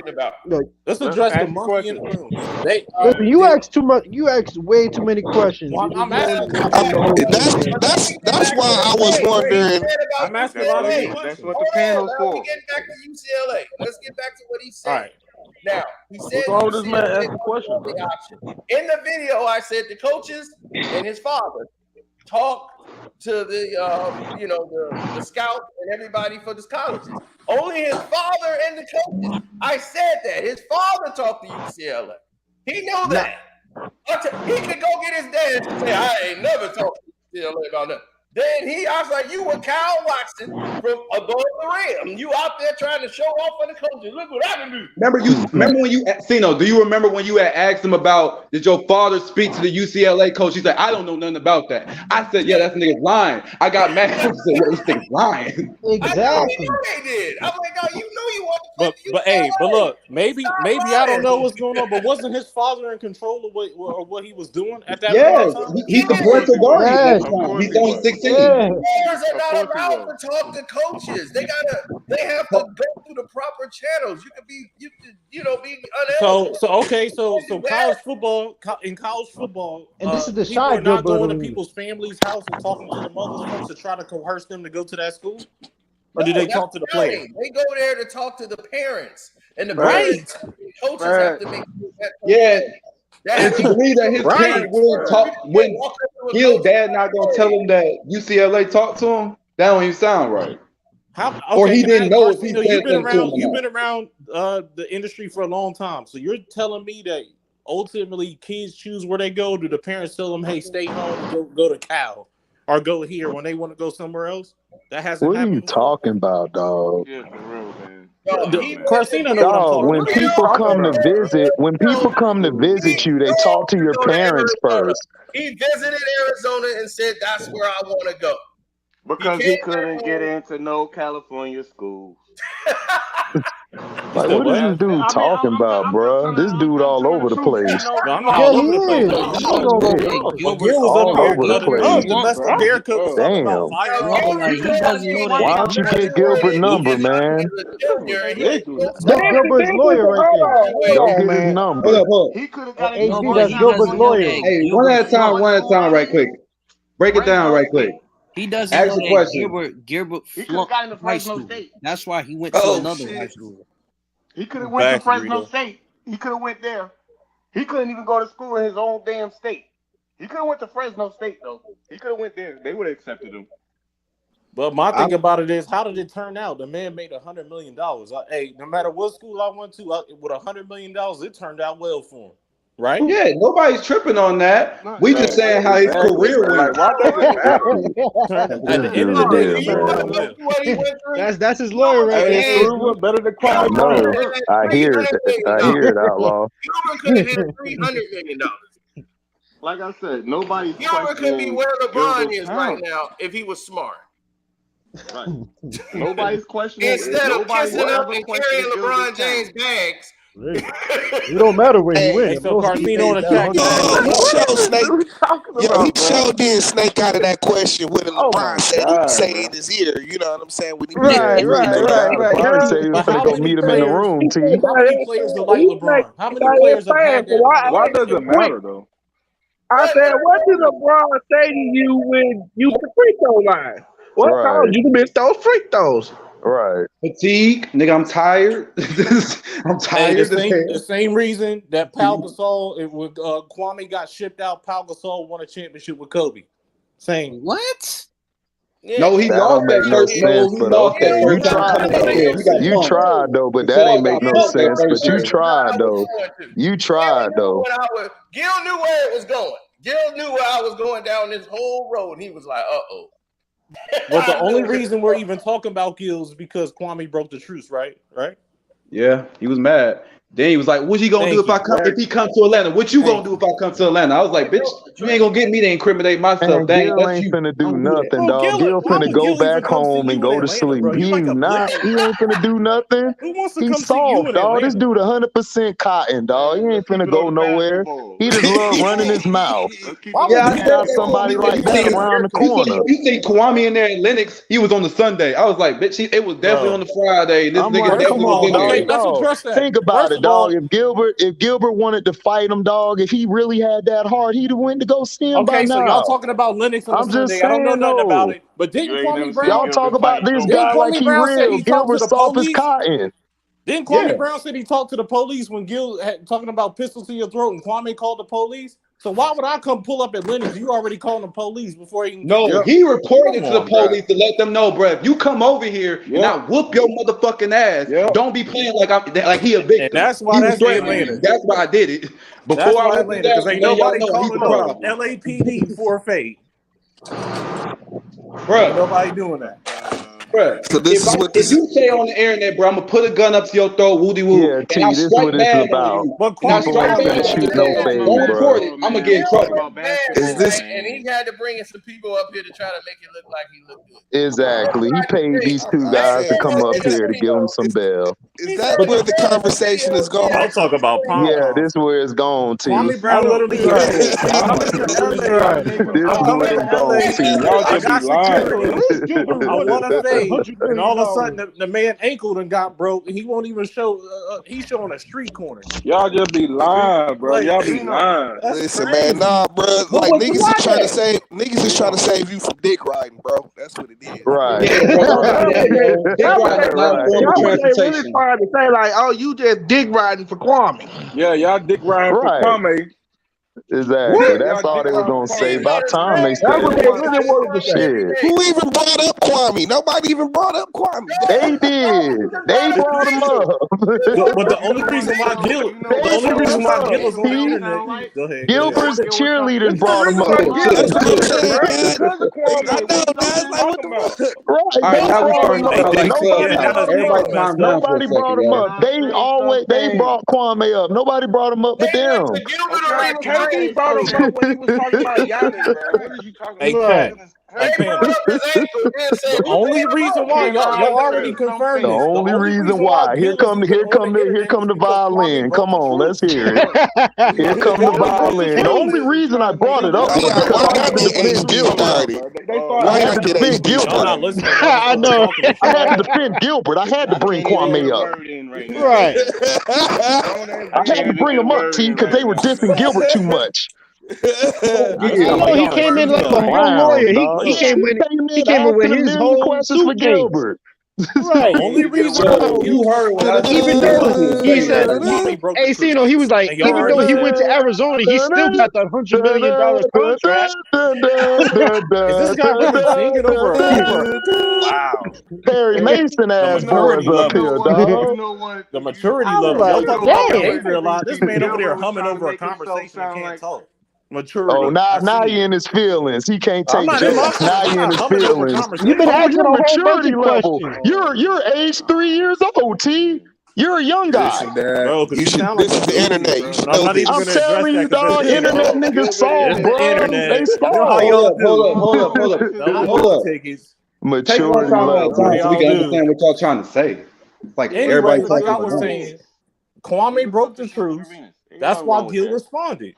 Speaker 5: Let's address the monkey in the room.
Speaker 9: Listen, you asked too much. You asked way too many questions.
Speaker 5: I'm asking.
Speaker 13: That's why I was wondering.
Speaker 5: I'm asking a lot of questions.
Speaker 12: That's what the panel's for.
Speaker 1: Let's get back to UCLA. Let's get back to what he said.
Speaker 5: All right.
Speaker 1: Now, he said
Speaker 11: What's wrong with this man asking questions?
Speaker 1: the option. In the video, I said the coaches and his father talked to the scout and everybody for the colleges. Only his father and the coaches. I said that his father talked to UCLA. He knew that. He could go get his dad and say, "I ain't never talked to UCLA about that." Then I was like, "You were Kyle Watson from above the rim. You out there trying to show off for the coaches. Look what I can do."
Speaker 8: Remember when you, Sino, do you remember when you had asked him about, did your father speak to the UCLA coach? He's like, I don't know nothing about that. I said, yeah, that nigga's lying. I got mad. I said, yeah, this nigga's lying.
Speaker 9: Exactly.
Speaker 1: They did. I'm like, oh, you know you want to
Speaker 5: but look, maybe I don't know what's going on, but wasn't his father in control of what he was doing at that point?
Speaker 8: He's the parental guardian at that time. He's only 16.
Speaker 1: Players are not allowed to talk to coaches. They have to go through the proper channels. You could be unable.
Speaker 5: So college football,
Speaker 9: and this is the
Speaker 5: people
Speaker 9: shy
Speaker 5: are not
Speaker 9: Gilbert
Speaker 5: going to
Speaker 9: arena.
Speaker 5: people's families' house and talking to the mothers folks to try to coerce them to go to that school, or do they talk to the players?
Speaker 1: They go there to talk to the parents, and the
Speaker 5: Right.
Speaker 1: coaches have to make that.
Speaker 8: Yeah. And to believe that his parents wouldn't talk, when Gil's dad not gonna tell him that UCLA talked to him, that don't even sound right. Or he didn't know if he said
Speaker 5: you've been
Speaker 8: something to him.
Speaker 5: around. You've been around the industry for a long time, so you're telling me that ultimately kids choose where they go. Do the parents tell them, "Hey, stay home, go to Cal, or go here" when they want to go somewhere else? That hasn't
Speaker 4: What are
Speaker 5: happened.
Speaker 4: you talking about, dog?
Speaker 12: Yeah, for real, man.
Speaker 5: Carsino know what I'm talking
Speaker 4: when
Speaker 5: about.
Speaker 4: people come to visit you, they talk to your parents first.
Speaker 1: He visited Arizona and said, "That's where I want to go."
Speaker 12: Because he couldn't get into no California schools.
Speaker 4: Like, what is this dude talking about, bro? This dude all over the place.
Speaker 5: I'm not all over the place. Gil was up here
Speaker 4: over the place. Damn. Why don't you get Gilbert number, man?
Speaker 9: That's Gilbert's lawyer right there.
Speaker 4: Don't get his number.
Speaker 8: Hold up.
Speaker 12: He could have got
Speaker 9: Hey, that's Gilbert's lawyer.
Speaker 8: Hey, one at a time, right quick. Break it down right quick.
Speaker 14: He doesn't
Speaker 8: Ask
Speaker 14: know
Speaker 8: the
Speaker 14: that
Speaker 8: question.
Speaker 14: Gilbert
Speaker 12: He could have
Speaker 14: flunked
Speaker 12: gotten to
Speaker 14: high
Speaker 12: Fresno
Speaker 14: school.
Speaker 12: State.
Speaker 14: That's why he went to another high school.
Speaker 12: He could have went to Fresno State. He could have went there. He couldn't even go to school in his own damn state. He could have went to Fresno State though. He could have went there. They would have accepted him.
Speaker 5: But my thing about it is, how did it turn out? The man made $100 million. Hey, no matter what school I went to, with $100 million, it turned out well for him. right?
Speaker 8: Yeah, nobody's tripping on that. We just saying how his career went.
Speaker 2: Like, why does it matter?
Speaker 5: At the end of the day,
Speaker 1: He
Speaker 5: he
Speaker 1: want
Speaker 5: won.
Speaker 1: to what he went through.
Speaker 9: That's his lawyer right
Speaker 10: Hey,
Speaker 9: there.
Speaker 10: his career better than
Speaker 7: I
Speaker 10: Kwame
Speaker 7: know.
Speaker 10: Brown.
Speaker 7: I hear it. I hear it, Outlaw.
Speaker 1: Gilbert could have hit $300 million.
Speaker 12: Like I said, nobody's
Speaker 1: Gilbert could be
Speaker 12: questioning
Speaker 1: where LeBron
Speaker 12: Gilbert's
Speaker 1: is right
Speaker 12: talent.
Speaker 1: now if he was smart.
Speaker 12: Right. Nobody's questioning.
Speaker 1: Instead of
Speaker 12: Nobody
Speaker 1: kissing
Speaker 12: will
Speaker 1: up
Speaker 12: ever
Speaker 1: and
Speaker 12: question
Speaker 1: carrying LeBron
Speaker 12: Gilbert's
Speaker 1: James
Speaker 12: talent.
Speaker 1: bags.
Speaker 9: It don't matter when you win.
Speaker 5: Hey, so Carcino in the chat.
Speaker 13: He showed Snake.
Speaker 2: Talking
Speaker 13: Yo, he
Speaker 2: about, bro.
Speaker 13: showed then Snake out of that question with
Speaker 2: Oh my
Speaker 13: LeBron said
Speaker 2: God,
Speaker 13: say
Speaker 2: bro.
Speaker 13: in his ear. You know what I'm saying? When he
Speaker 7: Yeah,
Speaker 13: beat
Speaker 7: no doubt. Probably say he was
Speaker 5: But
Speaker 7: finna
Speaker 5: how
Speaker 7: go
Speaker 5: many
Speaker 7: meet him in the
Speaker 5: players?
Speaker 7: room, T.
Speaker 5: How many players are like LeBron? How many players have had that run of
Speaker 2: Why
Speaker 5: fame?
Speaker 2: does it matter though?
Speaker 3: I said, what did LeBron say to you when you the free throw line? What caused you to miss those free throws?
Speaker 7: Right.
Speaker 8: Fatigue, nigga. I'm tired. I'm
Speaker 5: Hey,
Speaker 8: tired.
Speaker 5: the same reason that Pau Gasol, when Kwame got shipped out, Pau Gasol won a championship with Kobe. Same.
Speaker 14: What?
Speaker 8: No, he
Speaker 7: That
Speaker 8: lost
Speaker 7: don't make
Speaker 8: that
Speaker 7: no
Speaker 8: first. No,
Speaker 7: sense,
Speaker 8: he
Speaker 7: but
Speaker 8: lost that
Speaker 7: okay.
Speaker 8: first time coming out there. He got
Speaker 7: You
Speaker 8: punked.
Speaker 7: tried though, but that
Speaker 8: Gasol
Speaker 7: ain't make
Speaker 8: got
Speaker 7: no
Speaker 8: punked that
Speaker 7: sense.
Speaker 8: first
Speaker 7: But you
Speaker 8: year.
Speaker 7: tried though. You tried though.
Speaker 1: Gil knew where it was going. Gil knew where I was going down this whole road, and he was like, "Uh-oh."
Speaker 5: But the only reason we're even talking about Gills is because Kwame broke the truce, right? Right?
Speaker 8: Yeah, he was mad. Then he was like, "What you gonna do if I come? If he comes to Atlanta, what you gonna do if I come to Atlanta?" I was like, "Bitch, you ain't gonna get me to incriminate myself.
Speaker 7: Man,
Speaker 8: Dang,
Speaker 7: Gil
Speaker 8: that's
Speaker 7: ain't
Speaker 8: you.
Speaker 7: finna
Speaker 8: I
Speaker 7: do
Speaker 8: don't do that."
Speaker 7: nothing, dog. Gil
Speaker 5: why
Speaker 7: finna
Speaker 5: would
Speaker 7: go
Speaker 5: Gil even
Speaker 7: back
Speaker 5: come see
Speaker 7: home
Speaker 5: you
Speaker 7: and
Speaker 5: in
Speaker 7: go to
Speaker 5: Atlanta,
Speaker 7: sleep.
Speaker 5: bro? You
Speaker 7: He
Speaker 5: like a
Speaker 7: not.
Speaker 5: bitch.
Speaker 7: He ain't finna do nothing.
Speaker 5: Who wants to
Speaker 7: He's
Speaker 5: come see you
Speaker 7: soft,
Speaker 5: in
Speaker 7: dog. This
Speaker 5: Atlanta?
Speaker 7: dude 100% cotton, dog. He ain't finna go nowhere. He just love running his mouth.
Speaker 5: Why
Speaker 8: Yeah,
Speaker 5: would
Speaker 8: I
Speaker 7: He
Speaker 8: said
Speaker 7: got
Speaker 8: that too.
Speaker 7: somebody
Speaker 8: You
Speaker 7: like that
Speaker 8: seen
Speaker 7: around the corner.
Speaker 8: you seen Kwame in there at Lennox. He was on the Sunday. I was like, bitch, it was definitely on the Friday. This
Speaker 7: I'm
Speaker 8: nigga
Speaker 7: like, come
Speaker 8: definitely was
Speaker 7: on,
Speaker 8: in
Speaker 7: dog.
Speaker 8: there.
Speaker 5: let's
Speaker 7: Dog.
Speaker 5: address that.
Speaker 7: Think about
Speaker 5: First
Speaker 7: it,
Speaker 5: of all,
Speaker 7: dog. If Gilbert wanted to fight him, dog, if he really had that heart, he'd have went to go see him by
Speaker 5: okay, so y'all
Speaker 7: now.
Speaker 5: talking about Lennox on a
Speaker 7: I'm just
Speaker 5: Sunday. I don't know
Speaker 7: saying,
Speaker 5: nothing about
Speaker 7: though.
Speaker 5: it. But didn't Kwame
Speaker 7: Y'all
Speaker 5: Brown
Speaker 7: talk about this
Speaker 5: didn't
Speaker 7: guy like
Speaker 5: Kwame
Speaker 7: he
Speaker 5: Brown say
Speaker 7: real.
Speaker 5: he talked to
Speaker 7: Gilbert
Speaker 5: the
Speaker 7: soft as
Speaker 5: police?
Speaker 7: cotton.
Speaker 5: Didn't Kwame
Speaker 8: Yeah.
Speaker 5: Brown said he talked to the police when Gil had talking about pistols to your throat and Kwame called the police? So why would I come pull up at Lennox? You already called the police before he can get
Speaker 8: No,
Speaker 5: there.
Speaker 8: he reported
Speaker 5: Come
Speaker 8: to the
Speaker 5: on, bro.
Speaker 8: police to let them know, bro. If you come over here and I whoop your motherfucking ass, don't be playing like he a victim.
Speaker 5: And that's why
Speaker 8: He was
Speaker 5: that's
Speaker 8: threatening
Speaker 5: Atlanta.
Speaker 8: me. That's why I did it. Before
Speaker 5: That's
Speaker 8: I
Speaker 5: why
Speaker 8: went to
Speaker 5: Atlanta,
Speaker 8: that,
Speaker 5: because
Speaker 8: I'm
Speaker 5: ain't
Speaker 8: letting y'all
Speaker 5: nobody
Speaker 8: know he's
Speaker 5: calling
Speaker 8: the
Speaker 5: up
Speaker 8: problem.
Speaker 5: LAPD for a fade.
Speaker 8: Bro.
Speaker 5: Ain't nobody doing that.
Speaker 8: Bro,
Speaker 13: So this is what this
Speaker 8: if you say on the internet, bro, I'm gonna put a gun up to your throat, woody woo,
Speaker 7: Yeah,
Speaker 8: and
Speaker 7: T,
Speaker 8: I
Speaker 7: this is
Speaker 8: strike
Speaker 7: what it's
Speaker 8: mad on
Speaker 7: about.
Speaker 8: you,
Speaker 5: But
Speaker 8: and I
Speaker 7: People
Speaker 8: strike
Speaker 7: ain't
Speaker 8: mad
Speaker 7: finna
Speaker 8: on
Speaker 7: shoot
Speaker 8: you,
Speaker 7: no
Speaker 8: and
Speaker 7: fade,
Speaker 8: don't
Speaker 7: bro.
Speaker 8: report it, I'm gonna get in trouble.
Speaker 13: Is this
Speaker 1: and he had to bring in some people up here to try to make it look like he looked good.
Speaker 7: Exactly. He paid these two
Speaker 13: I
Speaker 7: guys to
Speaker 13: said
Speaker 7: come up here to give him some bail.
Speaker 13: is that where the conversation is going?
Speaker 5: Y'all talk about pom
Speaker 7: Yeah,
Speaker 5: poms.
Speaker 7: this where it's gone, T.
Speaker 5: Kwame Brown literally said, I'm coming to LA.
Speaker 7: This
Speaker 5: I'm
Speaker 7: is
Speaker 5: coming
Speaker 7: where
Speaker 5: to
Speaker 7: it's gone,
Speaker 5: LA.
Speaker 7: T.
Speaker 10: Y'all
Speaker 5: I
Speaker 10: just be
Speaker 5: got
Speaker 10: lying,
Speaker 5: security.
Speaker 10: bro.
Speaker 5: I want to fade.
Speaker 10: $100
Speaker 5: And all of a
Speaker 10: million.
Speaker 5: sudden, the man ankle done got broke, and he won't even show. He's showing a street corner.
Speaker 10: Y'all just be lying, bro.
Speaker 5: Like,
Speaker 10: Y'all be lying.
Speaker 5: that's
Speaker 13: Listen,
Speaker 5: crazy.
Speaker 13: man, nah, bro.
Speaker 8: What
Speaker 13: Like
Speaker 8: was the
Speaker 13: niggas is trying to save you from dick riding, bro. That's what it is.
Speaker 7: Right.
Speaker 8: Yeah, bro, don't do
Speaker 7: Right.
Speaker 8: that, bro. Dick
Speaker 3: That's what
Speaker 8: riding is not a
Speaker 7: Right.
Speaker 8: form of
Speaker 3: they really
Speaker 8: transportation.
Speaker 3: trying to say, like, oh, you just dick riding for Kwame.
Speaker 10: Yeah, y'all dick riding for
Speaker 7: Right.
Speaker 10: Kwame.
Speaker 7: Exactly.
Speaker 10: Yeah,
Speaker 7: That's
Speaker 10: y'all
Speaker 7: all
Speaker 10: dick
Speaker 7: they were
Speaker 10: riding
Speaker 7: gonna
Speaker 10: for
Speaker 7: say.
Speaker 10: Kwame.
Speaker 7: About time they
Speaker 3: That's
Speaker 7: said
Speaker 3: what
Speaker 7: it.
Speaker 3: they really wanted to say.
Speaker 7: Shit.
Speaker 13: Who even brought up Kwame? Nobody even brought up Kwame.
Speaker 7: They did. They brought him up.
Speaker 5: But the only reason why
Speaker 7: They
Speaker 5: Gil
Speaker 7: brought him
Speaker 5: is
Speaker 7: up,
Speaker 5: on the
Speaker 7: T.
Speaker 5: internet. Go ahead.
Speaker 7: Gilbert's cheerleaders
Speaker 10: It's the
Speaker 7: brought him
Speaker 10: reason
Speaker 7: up.
Speaker 10: why Gil is
Speaker 13: That's what I'm
Speaker 10: good,
Speaker 13: saying,
Speaker 10: bro.
Speaker 13: man.
Speaker 10: Because of
Speaker 13: I
Speaker 10: Kwame.
Speaker 13: know,
Speaker 10: What
Speaker 13: that's
Speaker 10: you
Speaker 13: like what
Speaker 10: talking
Speaker 13: the
Speaker 10: about?
Speaker 7: Right.
Speaker 8: All right,
Speaker 7: They
Speaker 8: now we
Speaker 7: brought
Speaker 8: starting
Speaker 7: him
Speaker 8: to
Speaker 5: Hey,
Speaker 7: up.
Speaker 8: sound like
Speaker 5: Dick,
Speaker 7: Nobody
Speaker 5: now
Speaker 8: Clubhouse.
Speaker 5: the
Speaker 7: brought him
Speaker 5: Dick
Speaker 8: Everybody
Speaker 7: up.
Speaker 5: is messed
Speaker 8: calm
Speaker 5: up.
Speaker 8: down for a
Speaker 7: Nobody brought
Speaker 8: second,
Speaker 7: him
Speaker 8: y'all.
Speaker 7: up. They brought Kwame up. Nobody brought him up but
Speaker 1: They went
Speaker 7: them.
Speaker 1: to Gilbert
Speaker 10: Okay,
Speaker 1: already.
Speaker 10: KD brought him up when he was talking about Giannis, bro. What is you talking
Speaker 5: Hey,
Speaker 10: about?
Speaker 5: Ken.
Speaker 1: They
Speaker 5: Hey,
Speaker 1: brought
Speaker 5: Ken.
Speaker 1: up his ankle and said,
Speaker 5: The
Speaker 1: "Who
Speaker 5: only
Speaker 1: brought him
Speaker 5: reason
Speaker 1: up?"
Speaker 5: why
Speaker 10: Can't
Speaker 5: y'all
Speaker 10: hide
Speaker 5: already
Speaker 10: nothing. No
Speaker 5: confirmed
Speaker 7: The
Speaker 5: this.
Speaker 10: fade.
Speaker 5: The
Speaker 7: only
Speaker 5: only
Speaker 7: reason
Speaker 5: reason why
Speaker 7: why. Here
Speaker 5: Gil is
Speaker 7: come
Speaker 5: even on the internet is
Speaker 7: the
Speaker 5: because Kwame
Speaker 7: violin.
Speaker 5: broke
Speaker 7: Come
Speaker 5: the
Speaker 7: on, let's
Speaker 5: truth.
Speaker 7: hear it. Here come the
Speaker 5: Kwame broke the
Speaker 7: violin. The
Speaker 5: truth.
Speaker 7: only reason I brought it up
Speaker 13: Why
Speaker 7: was because
Speaker 13: why
Speaker 7: I
Speaker 13: y'all
Speaker 7: had to
Speaker 13: get
Speaker 7: defend
Speaker 13: HD
Speaker 7: Gilbert.
Speaker 13: started?
Speaker 7: I
Speaker 13: Why
Speaker 7: had
Speaker 13: y'all
Speaker 7: to
Speaker 13: get
Speaker 7: defend
Speaker 13: HD
Speaker 5: Y'all
Speaker 7: Gilbert.
Speaker 5: not
Speaker 13: started?
Speaker 5: listening while this
Speaker 9: I
Speaker 5: brother
Speaker 9: know.
Speaker 5: talking this
Speaker 7: I
Speaker 5: shit.
Speaker 7: had to defend Gilbert. I had to
Speaker 10: I
Speaker 7: bring
Speaker 10: can't even get
Speaker 7: Kwame
Speaker 10: a
Speaker 7: up.
Speaker 10: word in right now.
Speaker 9: Right.
Speaker 10: Don't ask
Speaker 7: I
Speaker 10: me
Speaker 7: had to
Speaker 10: to
Speaker 7: bring
Speaker 10: get a
Speaker 7: him up,
Speaker 10: word
Speaker 7: T,
Speaker 10: in
Speaker 7: because they
Speaker 10: right
Speaker 7: were
Speaker 10: now,
Speaker 7: dissing
Speaker 10: man.
Speaker 7: Gilbert too much.
Speaker 9: I
Speaker 5: Sound
Speaker 9: know
Speaker 5: like
Speaker 9: he
Speaker 5: y'all
Speaker 9: came in
Speaker 5: friends
Speaker 9: like a
Speaker 5: though.
Speaker 9: whole lawyer.
Speaker 7: Clowns,
Speaker 9: He
Speaker 7: dog.
Speaker 9: he
Speaker 7: Yeah,
Speaker 9: came with
Speaker 7: he came
Speaker 9: he
Speaker 7: in
Speaker 9: came in with
Speaker 7: asking a
Speaker 9: his
Speaker 7: million
Speaker 9: whole
Speaker 7: questions for
Speaker 9: suitcase.
Speaker 7: Gilbert.
Speaker 9: Right.
Speaker 5: The only reason
Speaker 8: Bro, you heard what I
Speaker 9: Even
Speaker 8: said.
Speaker 9: though he said,
Speaker 5: Kwame broke
Speaker 9: hey,
Speaker 5: the truth.
Speaker 9: Cino, he was like,
Speaker 5: And y'all
Speaker 9: even
Speaker 5: already
Speaker 9: though he
Speaker 5: said
Speaker 9: went to
Speaker 5: that.
Speaker 9: Arizona, he still got that $100 million contract.
Speaker 5: Is this guy really singing over? Wow.
Speaker 3: Perry Mason
Speaker 5: The
Speaker 3: ass boys
Speaker 5: maturity
Speaker 3: up
Speaker 5: level.
Speaker 3: here, dog.
Speaker 12: You know what?
Speaker 5: The maturity
Speaker 9: I'm
Speaker 5: level. Y'all
Speaker 9: like,
Speaker 5: talk about
Speaker 9: damn.
Speaker 5: behavior a lot. This man over there
Speaker 12: Gilbert was
Speaker 5: humming
Speaker 12: trying to
Speaker 5: over a
Speaker 12: make himself
Speaker 5: conversation and
Speaker 12: sound
Speaker 5: can't
Speaker 12: like
Speaker 5: talk.
Speaker 3: Oh,
Speaker 5: Maturity.
Speaker 3: now
Speaker 5: I see
Speaker 3: he
Speaker 5: it.
Speaker 3: in his feelings. He can't
Speaker 5: I'm
Speaker 3: take
Speaker 5: not in my
Speaker 3: jokes. Now
Speaker 5: feelings. I'm
Speaker 3: he in
Speaker 5: not
Speaker 3: his
Speaker 5: humming over
Speaker 3: feelings.
Speaker 9: You've been
Speaker 5: conversation.
Speaker 3: Oh,
Speaker 9: asking
Speaker 3: your
Speaker 9: a whole bunch
Speaker 3: maturity
Speaker 9: of
Speaker 3: level.
Speaker 9: questions.
Speaker 3: You're age 3 years old, T. You're a young guy.
Speaker 6: Listen, Dad.
Speaker 5: Bro, because
Speaker 13: You
Speaker 5: he
Speaker 13: should.
Speaker 5: sound like
Speaker 13: This
Speaker 5: a
Speaker 13: is the
Speaker 5: goofy.
Speaker 13: internet. You should
Speaker 5: And I'm
Speaker 13: know
Speaker 5: not even
Speaker 3: I'm
Speaker 5: going
Speaker 13: this.
Speaker 5: to address
Speaker 3: telling
Speaker 5: that
Speaker 3: you,
Speaker 5: because that's
Speaker 3: dog.
Speaker 5: the
Speaker 3: Internet
Speaker 5: internet.
Speaker 3: niggas
Speaker 12: Gilbert
Speaker 3: soft,
Speaker 5: It's
Speaker 12: is
Speaker 5: the
Speaker 3: bro. They
Speaker 5: internet. You know how
Speaker 3: soft.
Speaker 5: y'all
Speaker 8: Hold up.
Speaker 5: do. Download the tickets.
Speaker 8: Take one
Speaker 3: Maturity
Speaker 8: time at a
Speaker 5: You know how
Speaker 8: time
Speaker 3: level.
Speaker 8: so we
Speaker 5: y'all
Speaker 8: can
Speaker 5: do.
Speaker 8: understand what y'all trying to say. It's like everybody
Speaker 5: Anyway, like
Speaker 8: talking
Speaker 5: I
Speaker 8: at
Speaker 5: was
Speaker 8: once.
Speaker 5: saying, Kwame broke the truth. That's why Gil responded.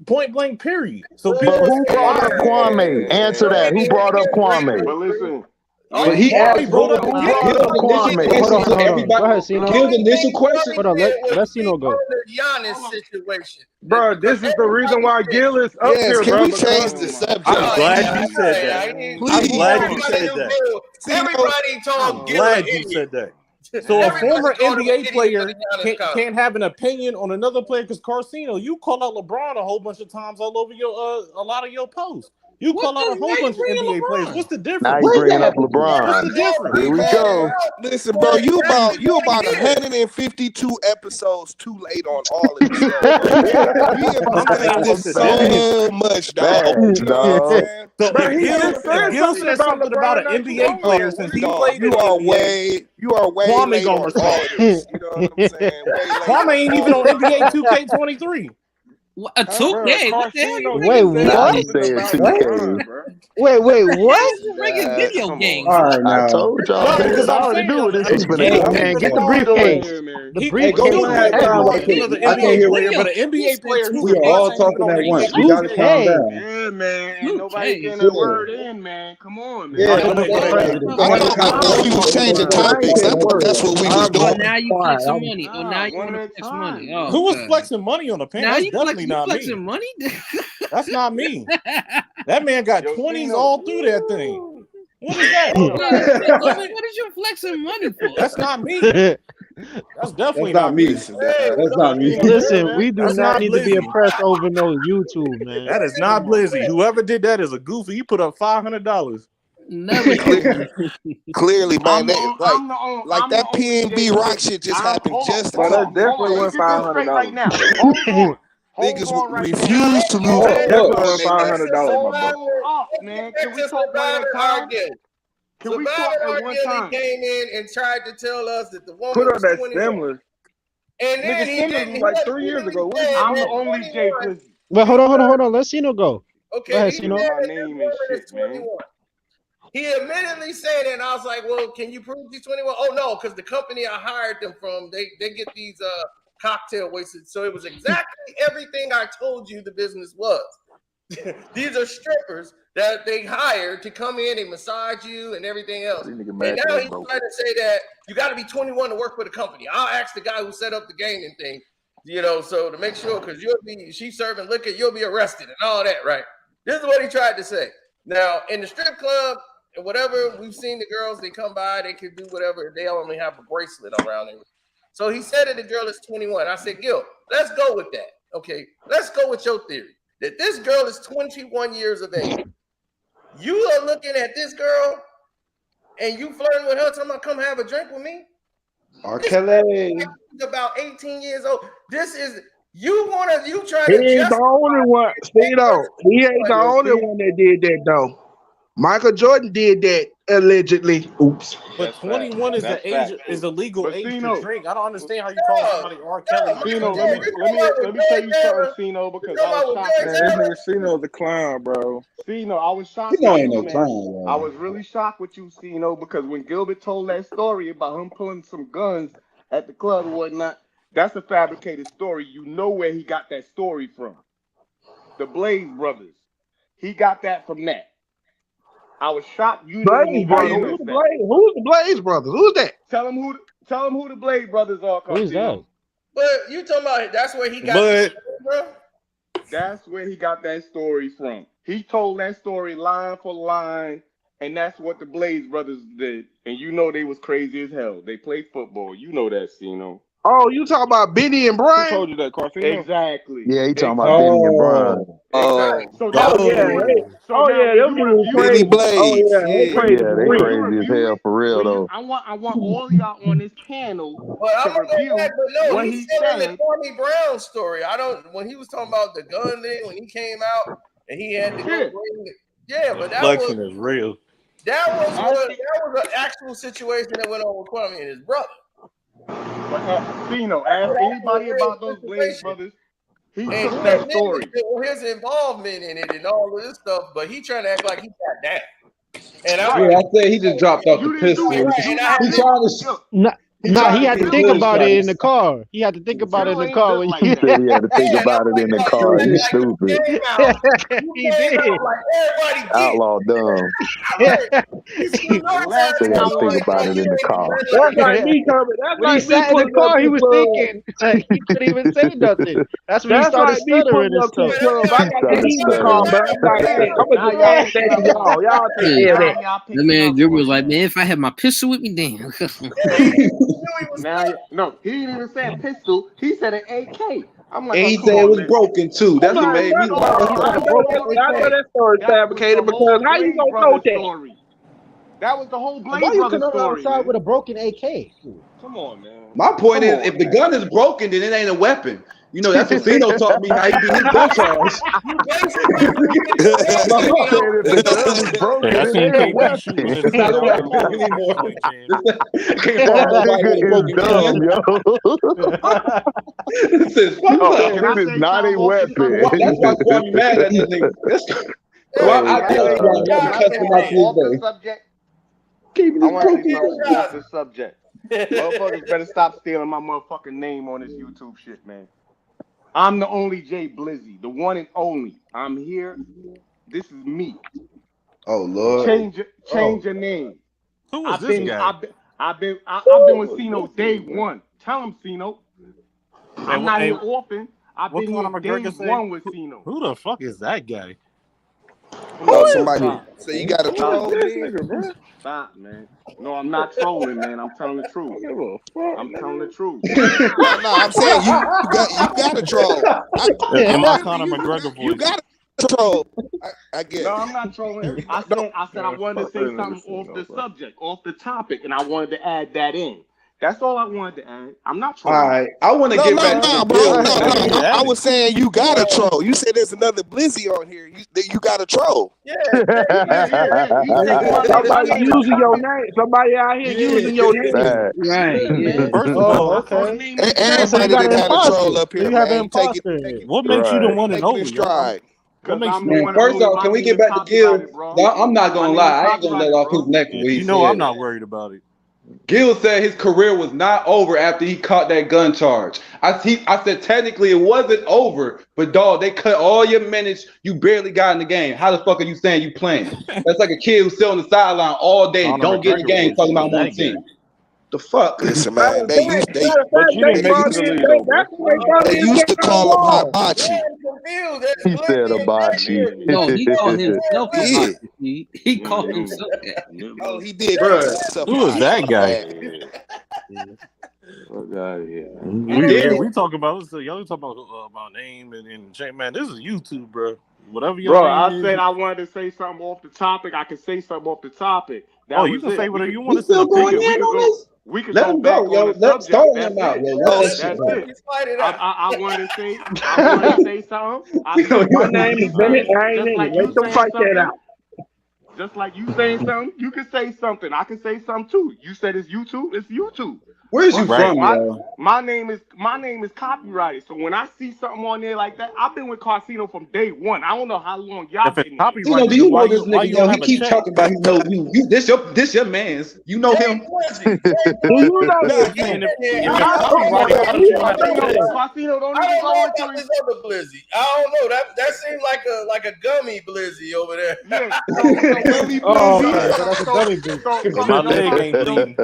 Speaker 5: Point blank, period. So
Speaker 3: But
Speaker 5: people
Speaker 3: who
Speaker 5: say,
Speaker 3: brought
Speaker 5: why?
Speaker 3: up Kwame? Answer that. Who brought up Kwame?
Speaker 12: But listen,
Speaker 8: But he
Speaker 5: Kwame
Speaker 8: asked
Speaker 5: brought
Speaker 8: who
Speaker 5: up the
Speaker 3: Who
Speaker 5: kid.
Speaker 3: brought up
Speaker 8: Gil's initial
Speaker 3: Kwame?
Speaker 9: Hold
Speaker 8: question
Speaker 9: on,
Speaker 8: to
Speaker 9: hold on.
Speaker 8: everybody.
Speaker 9: Go ahead, Cino.
Speaker 8: Gil's initial question.
Speaker 9: Hold on, let Cino go.
Speaker 1: The Giannis situation.
Speaker 10: Bro,
Speaker 1: Because
Speaker 10: this is the reason why Gil is up
Speaker 13: Yes.
Speaker 10: here,
Speaker 13: Can
Speaker 10: bro.
Speaker 13: we change
Speaker 10: Because
Speaker 13: the
Speaker 5: I'm
Speaker 13: subject,
Speaker 5: glad
Speaker 13: please?
Speaker 5: you said that. I'm
Speaker 13: Please.
Speaker 5: glad you said that.
Speaker 1: everybody
Speaker 5: I'm
Speaker 1: told Gil an
Speaker 5: glad you
Speaker 1: idiot.
Speaker 5: said that. So a
Speaker 1: Everybody
Speaker 5: former
Speaker 1: called him an
Speaker 5: NBA
Speaker 1: idiot for
Speaker 5: player
Speaker 1: the Giannis comment.
Speaker 5: can't have an opinion on another player because Carcino, you call out LeBron a whole bunch of times all over your a lot of your posts. You call out a whole bunch of NBA players. What's the
Speaker 3: Now
Speaker 5: difference?
Speaker 3: you
Speaker 8: Where's
Speaker 3: bringing up
Speaker 8: that?
Speaker 5: What's
Speaker 3: LeBron.
Speaker 5: the difference?
Speaker 3: Here we
Speaker 13: Man,
Speaker 3: go.
Speaker 13: listen, bro. You about 152 episodes too late on all of this stuff, bro. We have
Speaker 5: I'm saying
Speaker 13: discussed
Speaker 5: what's
Speaker 13: this
Speaker 5: the difference.
Speaker 13: so much, dog.
Speaker 3: Facts,
Speaker 13: You know what I'm
Speaker 3: dog.
Speaker 13: saying?
Speaker 5: So
Speaker 10: Bro, he just
Speaker 5: if
Speaker 10: said
Speaker 5: Gil
Speaker 10: something
Speaker 5: says
Speaker 10: about
Speaker 5: something about
Speaker 10: LeBron
Speaker 5: an
Speaker 10: not too
Speaker 5: NBA
Speaker 10: long
Speaker 5: player
Speaker 10: ago.
Speaker 5: since
Speaker 10: What are
Speaker 5: he
Speaker 10: you
Speaker 13: Dog,
Speaker 5: played in
Speaker 13: you
Speaker 5: the
Speaker 13: are
Speaker 5: NBA,
Speaker 13: way
Speaker 5: Kwame
Speaker 13: late
Speaker 5: gonna
Speaker 13: on all
Speaker 5: respond.
Speaker 13: of this. You know what I'm saying? Way late
Speaker 5: Kwame
Speaker 13: on
Speaker 5: ain't even
Speaker 13: all
Speaker 5: on
Speaker 13: of
Speaker 5: NBA
Speaker 13: this.
Speaker 5: 2K23.
Speaker 14: A
Speaker 10: Bro,
Speaker 14: 2K? What the hell you
Speaker 10: Carcino
Speaker 9: Wait,
Speaker 10: just
Speaker 14: bringing?
Speaker 10: said
Speaker 3: Now
Speaker 9: what?
Speaker 3: he
Speaker 10: something
Speaker 3: said
Speaker 10: about
Speaker 3: 2K.
Speaker 10: LeBron, bro.
Speaker 9: Wait, what?
Speaker 14: This is regular video
Speaker 13: Come
Speaker 14: games.
Speaker 13: on.
Speaker 8: All right,
Speaker 3: I
Speaker 8: now.
Speaker 3: told y'all,
Speaker 5: No,
Speaker 3: man.
Speaker 5: because
Speaker 3: I
Speaker 5: I'm
Speaker 3: already
Speaker 5: saying
Speaker 3: knew where this was
Speaker 5: Gil
Speaker 3: finna
Speaker 9: Hey,
Speaker 3: go.
Speaker 5: can't
Speaker 9: man, get the
Speaker 5: respond.
Speaker 9: briefcase. The
Speaker 5: He
Speaker 8: Hey, go
Speaker 9: briefcase
Speaker 5: Gil
Speaker 8: one
Speaker 9: is
Speaker 8: at
Speaker 5: can't
Speaker 8: a time
Speaker 9: heavy.
Speaker 8: right
Speaker 5: respond to
Speaker 8: quick.
Speaker 5: another
Speaker 8: I can't
Speaker 5: NBA
Speaker 8: hear
Speaker 5: player,
Speaker 8: what
Speaker 5: but an NBA player who's
Speaker 8: we are all
Speaker 5: advancing even
Speaker 8: talking
Speaker 5: on
Speaker 8: at
Speaker 5: an
Speaker 8: once.
Speaker 5: NBA
Speaker 8: We got to calm
Speaker 9: 2K.
Speaker 8: down.
Speaker 12: Yeah, man. Ain't nobody
Speaker 14: 2K.
Speaker 12: getting a
Speaker 8: Yeah.
Speaker 12: word in, man. Come on, man.
Speaker 8: Yeah,
Speaker 5: All right,
Speaker 8: go
Speaker 5: go ahead, go
Speaker 8: ahead,
Speaker 5: ahead,
Speaker 8: go
Speaker 5: Gil.
Speaker 8: ahead.
Speaker 13: I
Speaker 8: One at a
Speaker 13: thought
Speaker 8: time.
Speaker 13: we was changing
Speaker 3: But I ain't
Speaker 13: topics.
Speaker 3: say a word.
Speaker 13: That's what we was
Speaker 3: I'm
Speaker 14: Oh,
Speaker 13: doing.
Speaker 3: just
Speaker 14: now you
Speaker 3: quiet.
Speaker 14: flexing money. Oh, now you
Speaker 12: One
Speaker 14: want to
Speaker 12: at a
Speaker 14: flex
Speaker 12: time,
Speaker 14: money.
Speaker 12: man.
Speaker 14: Oh,
Speaker 5: Who was
Speaker 14: God.
Speaker 5: flexing money on the panel?
Speaker 14: Now
Speaker 5: That's
Speaker 14: you
Speaker 5: definitely not
Speaker 14: flexing
Speaker 5: me.
Speaker 14: money?
Speaker 5: That's not me. That man got
Speaker 12: Yo,
Speaker 5: 20s
Speaker 12: Cino.
Speaker 5: all through that thing. What is that?
Speaker 12: Cino.
Speaker 14: Yeah, what is you flexing money for?
Speaker 5: That's not me. That's definitely
Speaker 8: That's not
Speaker 5: not me.
Speaker 8: me.
Speaker 13: Listen, Dad.
Speaker 8: That's not me.
Speaker 12: Cino,
Speaker 9: Listen, we do
Speaker 5: That's
Speaker 9: not
Speaker 5: not
Speaker 9: need to be
Speaker 5: Blizzy.
Speaker 9: impressed over no YouTube, man.
Speaker 5: That is not Blizzy. Whoever did that is a goofy. He put up $500.
Speaker 14: Never
Speaker 13: Clear, clearly, man.
Speaker 12: I'm the
Speaker 13: They,
Speaker 12: I'm the
Speaker 13: that
Speaker 12: only
Speaker 13: PNB
Speaker 12: J.
Speaker 13: rock shit just happened
Speaker 12: Hold on,
Speaker 13: just a
Speaker 10: But
Speaker 12: hold
Speaker 10: that
Speaker 12: on,
Speaker 13: couple of
Speaker 12: hold on.
Speaker 10: definitely
Speaker 12: Let me
Speaker 10: went
Speaker 13: days
Speaker 12: get
Speaker 13: ago.
Speaker 12: this straight right
Speaker 10: $500.
Speaker 12: now. Hold on.
Speaker 13: Niggas
Speaker 12: Hold on right now.
Speaker 13: refuse to lose
Speaker 8: Hold
Speaker 10: That
Speaker 8: up,
Speaker 13: their
Speaker 8: look.
Speaker 10: definitely went
Speaker 13: man.
Speaker 10: $500, my brother.
Speaker 12: Hold up, man. Can we
Speaker 1: Texas
Speaker 12: talk one at a
Speaker 1: Survivor
Speaker 12: time?
Speaker 1: argument.
Speaker 12: Can we
Speaker 1: Survivor
Speaker 12: talk at
Speaker 1: R.
Speaker 12: one
Speaker 1: Gilly
Speaker 12: time?
Speaker 1: came in and tried to tell us that the woman
Speaker 10: Put up
Speaker 1: was
Speaker 10: that
Speaker 1: 21.
Speaker 10: stimulus.
Speaker 1: And
Speaker 10: Nigga,
Speaker 1: then he
Speaker 10: stimulus
Speaker 1: didn't.
Speaker 10: was
Speaker 1: He
Speaker 10: like 3 years
Speaker 1: immediately
Speaker 10: ago. What is you
Speaker 1: said
Speaker 12: I'm
Speaker 10: talking
Speaker 12: the
Speaker 1: at
Speaker 10: about?
Speaker 12: only J
Speaker 1: 21.
Speaker 12: Pussy.
Speaker 9: But hold on. Let Cino go. Go
Speaker 1: Okay,
Speaker 9: ahead,
Speaker 1: he
Speaker 9: Cino.
Speaker 1: said
Speaker 12: My
Speaker 1: that this
Speaker 12: name and
Speaker 1: woman is
Speaker 12: shit, man.
Speaker 1: 21. He immediately said it, and I was like, well, can you prove she's 21? Oh, no, because the company I hired them from, they get these cocktail wasted. So it was exactly everything I told you the business was. These are strippers that they hired to come in and massage you and everything else. And now he's trying to say that you got to be 21 to work for the company. I'll ask the guy who set up the gaming thing, so to make sure, because she's serving liquor, you'll be arrested and all that, right? This is what he tried to say. Now, in the strip club and whatever, we've seen the girls, they come by, they can do whatever. They only have a bracelet around them. So he said that the girl is 21. I said, Gil, let's go with that. Okay, let's go with your theory that this girl is 21 years of age. You are looking at this girl and you flirting with her, talking about come have a drink with me.
Speaker 8: R. Kelly.
Speaker 1: About 18 years old. This is you try
Speaker 3: He
Speaker 1: to
Speaker 3: ain't the only one. See though, he ain't the only one that did that though. Michael Jordan did that allegedly. Oops.
Speaker 5: But 21 is the age, is a legal age to drink. I don't understand how you call somebody R. Kelly.
Speaker 12: Cino, let me tell you something, Cino, because I was shocked.
Speaker 10: Man, this nigga Cino's a clown, bro.
Speaker 12: Cino, I was shocked.
Speaker 8: Cino
Speaker 12: with
Speaker 8: ain't
Speaker 12: you,
Speaker 8: no
Speaker 12: man.
Speaker 8: clown,
Speaker 12: I was really shocked with you, Cino, because when Gilbert told that story about him pulling some guns at the club and whatnot, that's a fabricated story. You know where he got that story from. The Blaze brothers. He got that from that. I was shocked you didn't
Speaker 3: Blaze
Speaker 12: even
Speaker 3: brothers.
Speaker 12: notice that.
Speaker 3: Who's the Blaze brothers? Who's that?
Speaker 12: Tell him who the Blaze brothers are,
Speaker 9: Who's that?
Speaker 1: But you talking about that's where he got
Speaker 5: But
Speaker 1: bro?
Speaker 12: That's where he got that story from. He told that story line for line, and that's what the Blaze brothers did. and you know they was crazy as hell. They played football. You know that, Cino.
Speaker 3: Oh, you talking about Benny and
Speaker 10: Who
Speaker 3: Brian?
Speaker 10: told you that, Carcino?
Speaker 12: Exactly.
Speaker 15: Yeah, he talking about Benny and Brian.
Speaker 12: Exactly. So
Speaker 3: Oh yeah, them dudes
Speaker 13: Billy
Speaker 3: crazy. Oh
Speaker 13: Blaze.
Speaker 3: yeah, they
Speaker 13: Yeah.
Speaker 3: crazy
Speaker 15: Yeah,
Speaker 3: for
Speaker 15: they
Speaker 3: real.
Speaker 15: crazy as hell for real though.
Speaker 12: I want all y'all on this panel
Speaker 1: But I'm
Speaker 12: to
Speaker 1: gonna go
Speaker 12: review
Speaker 1: back, but no,
Speaker 12: what
Speaker 1: he's
Speaker 12: he
Speaker 1: telling the
Speaker 12: said.
Speaker 1: Kwame Brown story. I don't. When he was talking about the gun thing, when he came out and he had to go bring the, but that was
Speaker 5: Inflection is real.
Speaker 1: that was an actual situation that went on with Kwame and his brother.
Speaker 12: But Cino, ask anybody about those Blaze brothers. He took that story.
Speaker 1: His involvement in it and all of this stuff, but he trying to act like he got down. And
Speaker 8: I said he just dropped off the pistol. He trying to.
Speaker 9: He had to think about it in the car. He had to think about it in the car when
Speaker 15: He said he had to think about it in the car. You stupid.
Speaker 9: he did.
Speaker 1: Like everybody
Speaker 15: Outlaw dumb. They had to think about it in the car.
Speaker 3: That's like me coming. That's
Speaker 9: When he
Speaker 3: like
Speaker 9: sat
Speaker 3: me
Speaker 9: in the car, he was
Speaker 3: thinking.
Speaker 9: he couldn't even say nothing. That's when he
Speaker 3: That's
Speaker 9: started
Speaker 3: like me
Speaker 9: stuttering
Speaker 3: pulling
Speaker 9: and
Speaker 3: up to the
Speaker 9: stuff.
Speaker 3: club. I got the heat in the car, but I'm like, hey, I'm gonna just ask that to y'all. Y'all take care of that.
Speaker 14: The man Gilly was like, man, if I had my pistol with me, damn.
Speaker 12: No, he didn't even say a pistol. He said an AK. I'm like,
Speaker 8: And he said it was broken too. That's what made me.
Speaker 3: I know that story fabricated because how you gonna know that?
Speaker 12: That was the whole Blaze
Speaker 9: Why you
Speaker 12: Brothers
Speaker 9: come
Speaker 12: story.
Speaker 9: outside with a broken AK?
Speaker 12: Come on, man.
Speaker 8: My point is, if the gun is broken, then it ain't a weapon. You know, that's what Cino taught me how he do his gun charge.
Speaker 15: If the gun is broken,
Speaker 5: I
Speaker 15: it
Speaker 5: seen
Speaker 15: ain't a
Speaker 5: KP shooting
Speaker 15: weapon.
Speaker 5: his
Speaker 8: It's not a weapon anymore. Can't find nobody with a broken gun. This is fucked up.
Speaker 15: It is not a weapon.
Speaker 8: That's why Kwame mad at that nigga. Well, I tell you why y'all be cussing out this way. Keeping
Speaker 12: I
Speaker 8: this
Speaker 12: want to say
Speaker 8: broken
Speaker 12: something off the subject. Motherfuckers better stop stealing my motherfucking name on this YouTube shit, man. I'm the only Jay Blizzy, the one and only. I'm here. This is me.
Speaker 8: Oh Lord.
Speaker 12: Change your name.
Speaker 5: Who was this guy?
Speaker 12: I've been with Cino day one. Tell him, Cino. I'm not here often. I've been here day one with Cino.
Speaker 5: Who the fuck is that guy?
Speaker 13: Oh, somebody. So you got a troll,
Speaker 12: nigga, Stop, man. No, I'm not trolling, man. I'm telling the truth. I'm telling the truth.
Speaker 13: No, I'm saying you got a troll.
Speaker 5: In my Conor McGregor voice.
Speaker 13: You got a troll. I get.
Speaker 12: No, I'm not trolling. I said I wanted to say something off the subject, off the topic, and I wanted to add that in. That's all I wanted to add. I'm not trolling.
Speaker 8: All right, I want to get back to the bill.
Speaker 13: No. I was saying you got a troll. You said there's another Blizzy on here. You got a troll.
Speaker 12: Yeah.
Speaker 3: Somebody using your name. Somebody out here using your name.
Speaker 9: Right. Yeah.
Speaker 5: First of all,
Speaker 9: okay.
Speaker 13: Everybody that had a troll up here,
Speaker 9: You have an
Speaker 13: man.
Speaker 9: imposter.
Speaker 5: What makes you the one and only?
Speaker 13: Stride.
Speaker 5: What makes
Speaker 8: Man, first off, can we get back to Gil? I'm not gonna lie, I ain't gonna let off his neck.
Speaker 5: You know I'm not worried about it.
Speaker 8: Gil said his career was not over after he caught that gun charge. I said technically it wasn't over, but dog, they cut all your minutes. You barely got in the game. How the fuck are you saying you playing? That's like a kid who's still on the sideline all day, don't get in the game, talking about one team. The fuck?
Speaker 13: Listen, man, they used to call him hibachi.
Speaker 15: He said hibachi.
Speaker 14: No, he called himself hibachi. He called himself that.
Speaker 13: Oh, he did.
Speaker 5: Who is that guy? We talking about y'all talking about name and change. Man, this is YouTube, bro. Whatever your name
Speaker 12: said I wanted to say something off the topic. I can say something off the topic.
Speaker 5: You can say whatever you want to say.
Speaker 8: Still going in on this?
Speaker 12: We can
Speaker 8: let him go, yo. Let's start him out, yo.
Speaker 12: That's it. I wanted to say something.
Speaker 3: My name is Bennett. I ain't in it. Let them fight that out.
Speaker 12: Just like you saying something, you can say something. I can say something too. You said it's YouTube. It's YouTube.
Speaker 8: Where's you from, yo?
Speaker 12: My name is copyrighted. So when I see something on there like that, I've been with Carcino from day one. I don't know how long y'all been.
Speaker 8: Do you know this nigga? Yo, he keeps talking about he know you. This your man's. You know him.
Speaker 3: Do you know this?
Speaker 12: Carcino don't
Speaker 1: I
Speaker 12: even
Speaker 1: don't know
Speaker 12: go
Speaker 1: about this other Blizzy. I don't know. That seems like a gummy Blizzy over there.
Speaker 12: Yeah.
Speaker 9: That's a gummy Blizzy.
Speaker 5: My leg ain't bleeding.